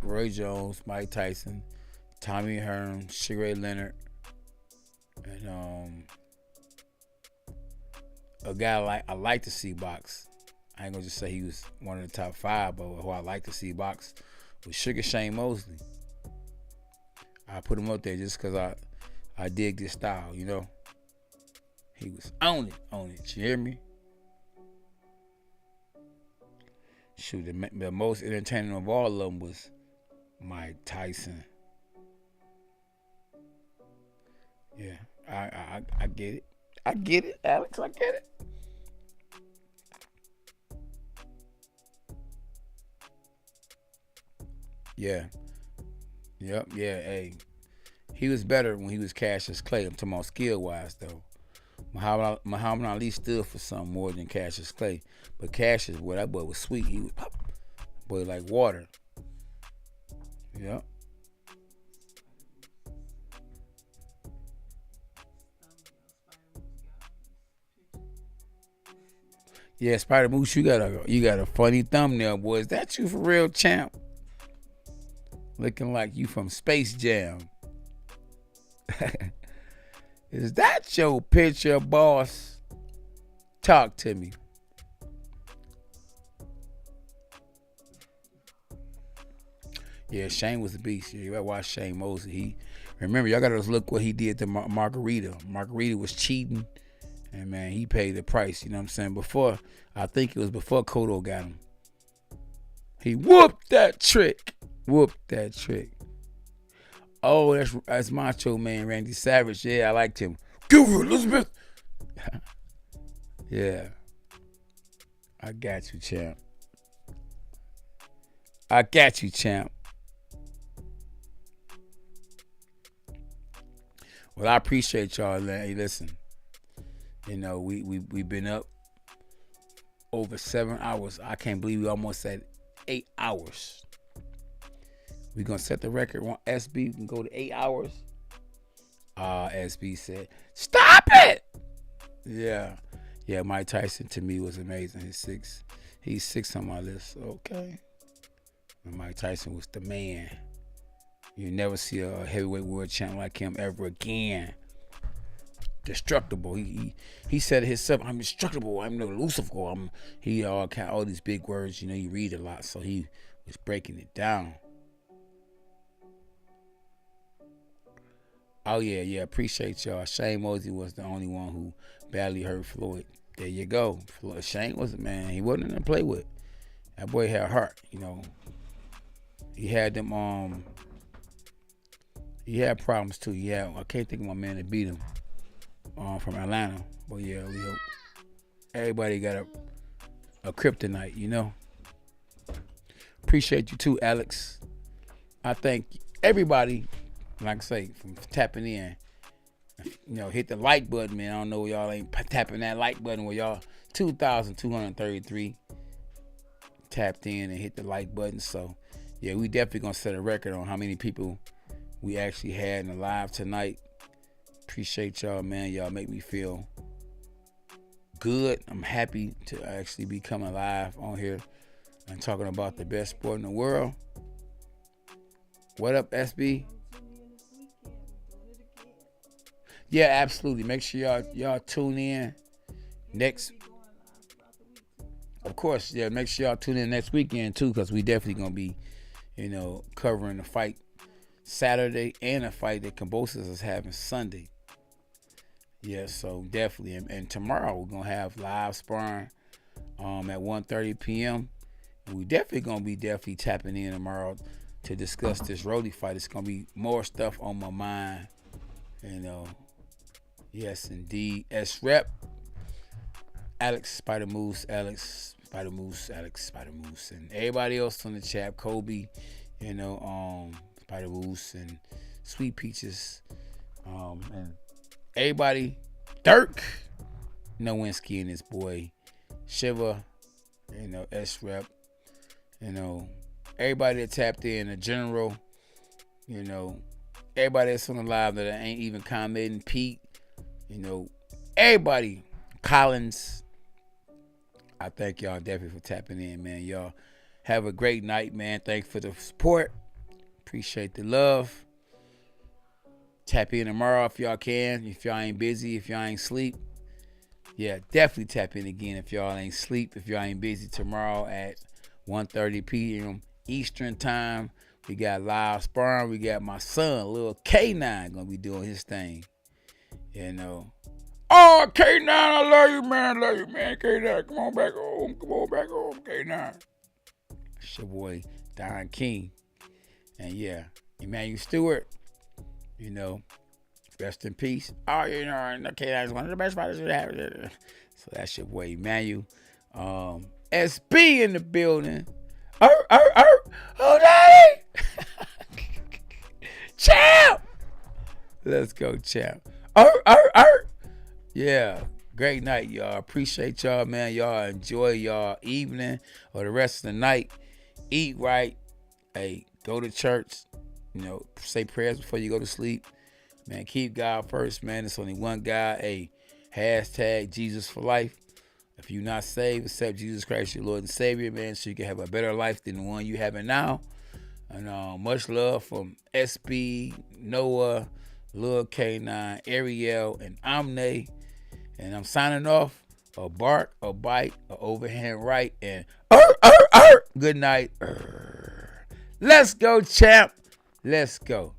Roy Jones, Mike Tyson, Tommy Hearn, Sugar Ray Leonard, and a guy I like to see box. I ain't gonna just say he was one of the top 5, but who I like to see box with Sugar Shane Mosley. I put him up there just because I dig this style, you know. He was on it. You hear me? Shoot, the most entertaining of all of them was Mike Tyson. Yeah, I get it. I get it, Alex. I get it. Yeah. Yep. Yeah. Hey, he was better when he was Cassius Clay. I'm talking about skill wise though. Muhammad Ali stood for something more than Cassius Clay. But Cassius, boy, that boy was sweet. He was boy like water. Yep. Yeah, Spider Moose, you got a funny thumbnail, boy. Is that you for real, champ? Looking like you from Space Jam. Is that your picture, boss? Talk to me. Yeah, Shane was a beast. Yeah, you gotta watch Shane Mosley. Remember, y'all gotta look what he did to Margarita. Margarita was cheating, and man, he paid the price. You know what I'm saying? I think it was before Cotto got him. He whooped that trick. Oh, that's Macho Man Randy Savage. Yeah, I liked him. Give her Elizabeth. Yeah. I got you, champ. Well, I appreciate y'all. Hey, listen. You know, we've been up over 7 hours. I can't believe we almost at 8 hours. We're going to set the record on SB. We can go to 8 hours. SB said, stop it! Yeah, Mike Tyson to me was amazing. He's six on my list. Okay. And Mike Tyson was the man. You never see a heavyweight world champ like him ever again. Destructible. He said it himself, I'm destructible. I'm no Lucifer. He all these big words, you know, you read a lot, so he was breaking it down. Oh yeah, appreciate y'all. Shane Mosley was the only one who badly hurt Floyd. There you go. Shane was a man. He wasn't to play with. That boy had heart, you know. He had them he had problems too. I can't think of my man that beat him from Atlanta. But yeah, we hope everybody got a kryptonite, you know. Appreciate you too, Alex. I thank everybody, like I say, from tapping in. You know, hit the like button, man. I don't know y'all ain't tapping that like button where y'all 2,233 tapped in and hit the like button. So yeah, we definitely gonna set a record on how many people we actually had in the live tonight. Appreciate y'all, man. Y'all make me feel good. I'm happy to actually be coming live on here and talking about the best sport in the world. What up, SB? Yeah, absolutely. Make sure y'all tune in next. Of course, yeah. Make sure y'all tune in next weekend too, because we definitely gonna be, you know, covering the fight Saturday and a fight that Cambosos is having Sunday. Yeah, so definitely. And tomorrow we're gonna have live sparring at 1:30 p.m. And we definitely gonna be tapping in tomorrow to discuss this Rody fight. It's gonna be more stuff on my mind, you know. Yes, indeed. S-Rep, Alex Spider Moose, and everybody else on the chat, Kobe, you know, Spider Moose and Sweet Peaches, and everybody, Dirk, Nowinski and his boy, Shiva, you know, S-Rep, you know, everybody that tapped in, the general, you know, everybody that's on the live that ain't even commenting, Pete, you know, everybody, Collins, I thank y'all definitely for tapping in, man. Y'all have a great night, man. Thanks for the support. Appreciate the love. Tap in tomorrow if y'all can. If y'all ain't busy, if y'all ain't sleep. Yeah, definitely tap in again if y'all ain't sleep. If y'all ain't busy tomorrow at 1:30 p.m. Eastern time. We got live sparring. We got my son, little K9, gonna be doing his thing. You know. Oh, K9, I love you, man. K9, come on back home. K9. It's your boy, Don King. And yeah, Emmanuel Stewart, you know, rest in peace. Oh, you know, K9 is one of the best fighters we have. So that's your boy, Emmanuel. SB in the building. Oh, daddy! Champ! Let's go, champ. Yeah, great night, y'all. Appreciate y'all, man. Y'all enjoy y'all evening or the rest of the night. Eat right. Hey, go to church. You know, say prayers before you go to sleep. Man, keep God first, man. It's only one God. Hey, hashtag Jesus for life. If you're not saved, accept Jesus Christ, your Lord and Savior, man, so you can have a better life than the one you having now. And much love from SB, Noah, Lil K9, Ariel, and Amne. And I'm signing off. A bark, a bite, a overhand right, and good night. Let's go, champ. Let's go.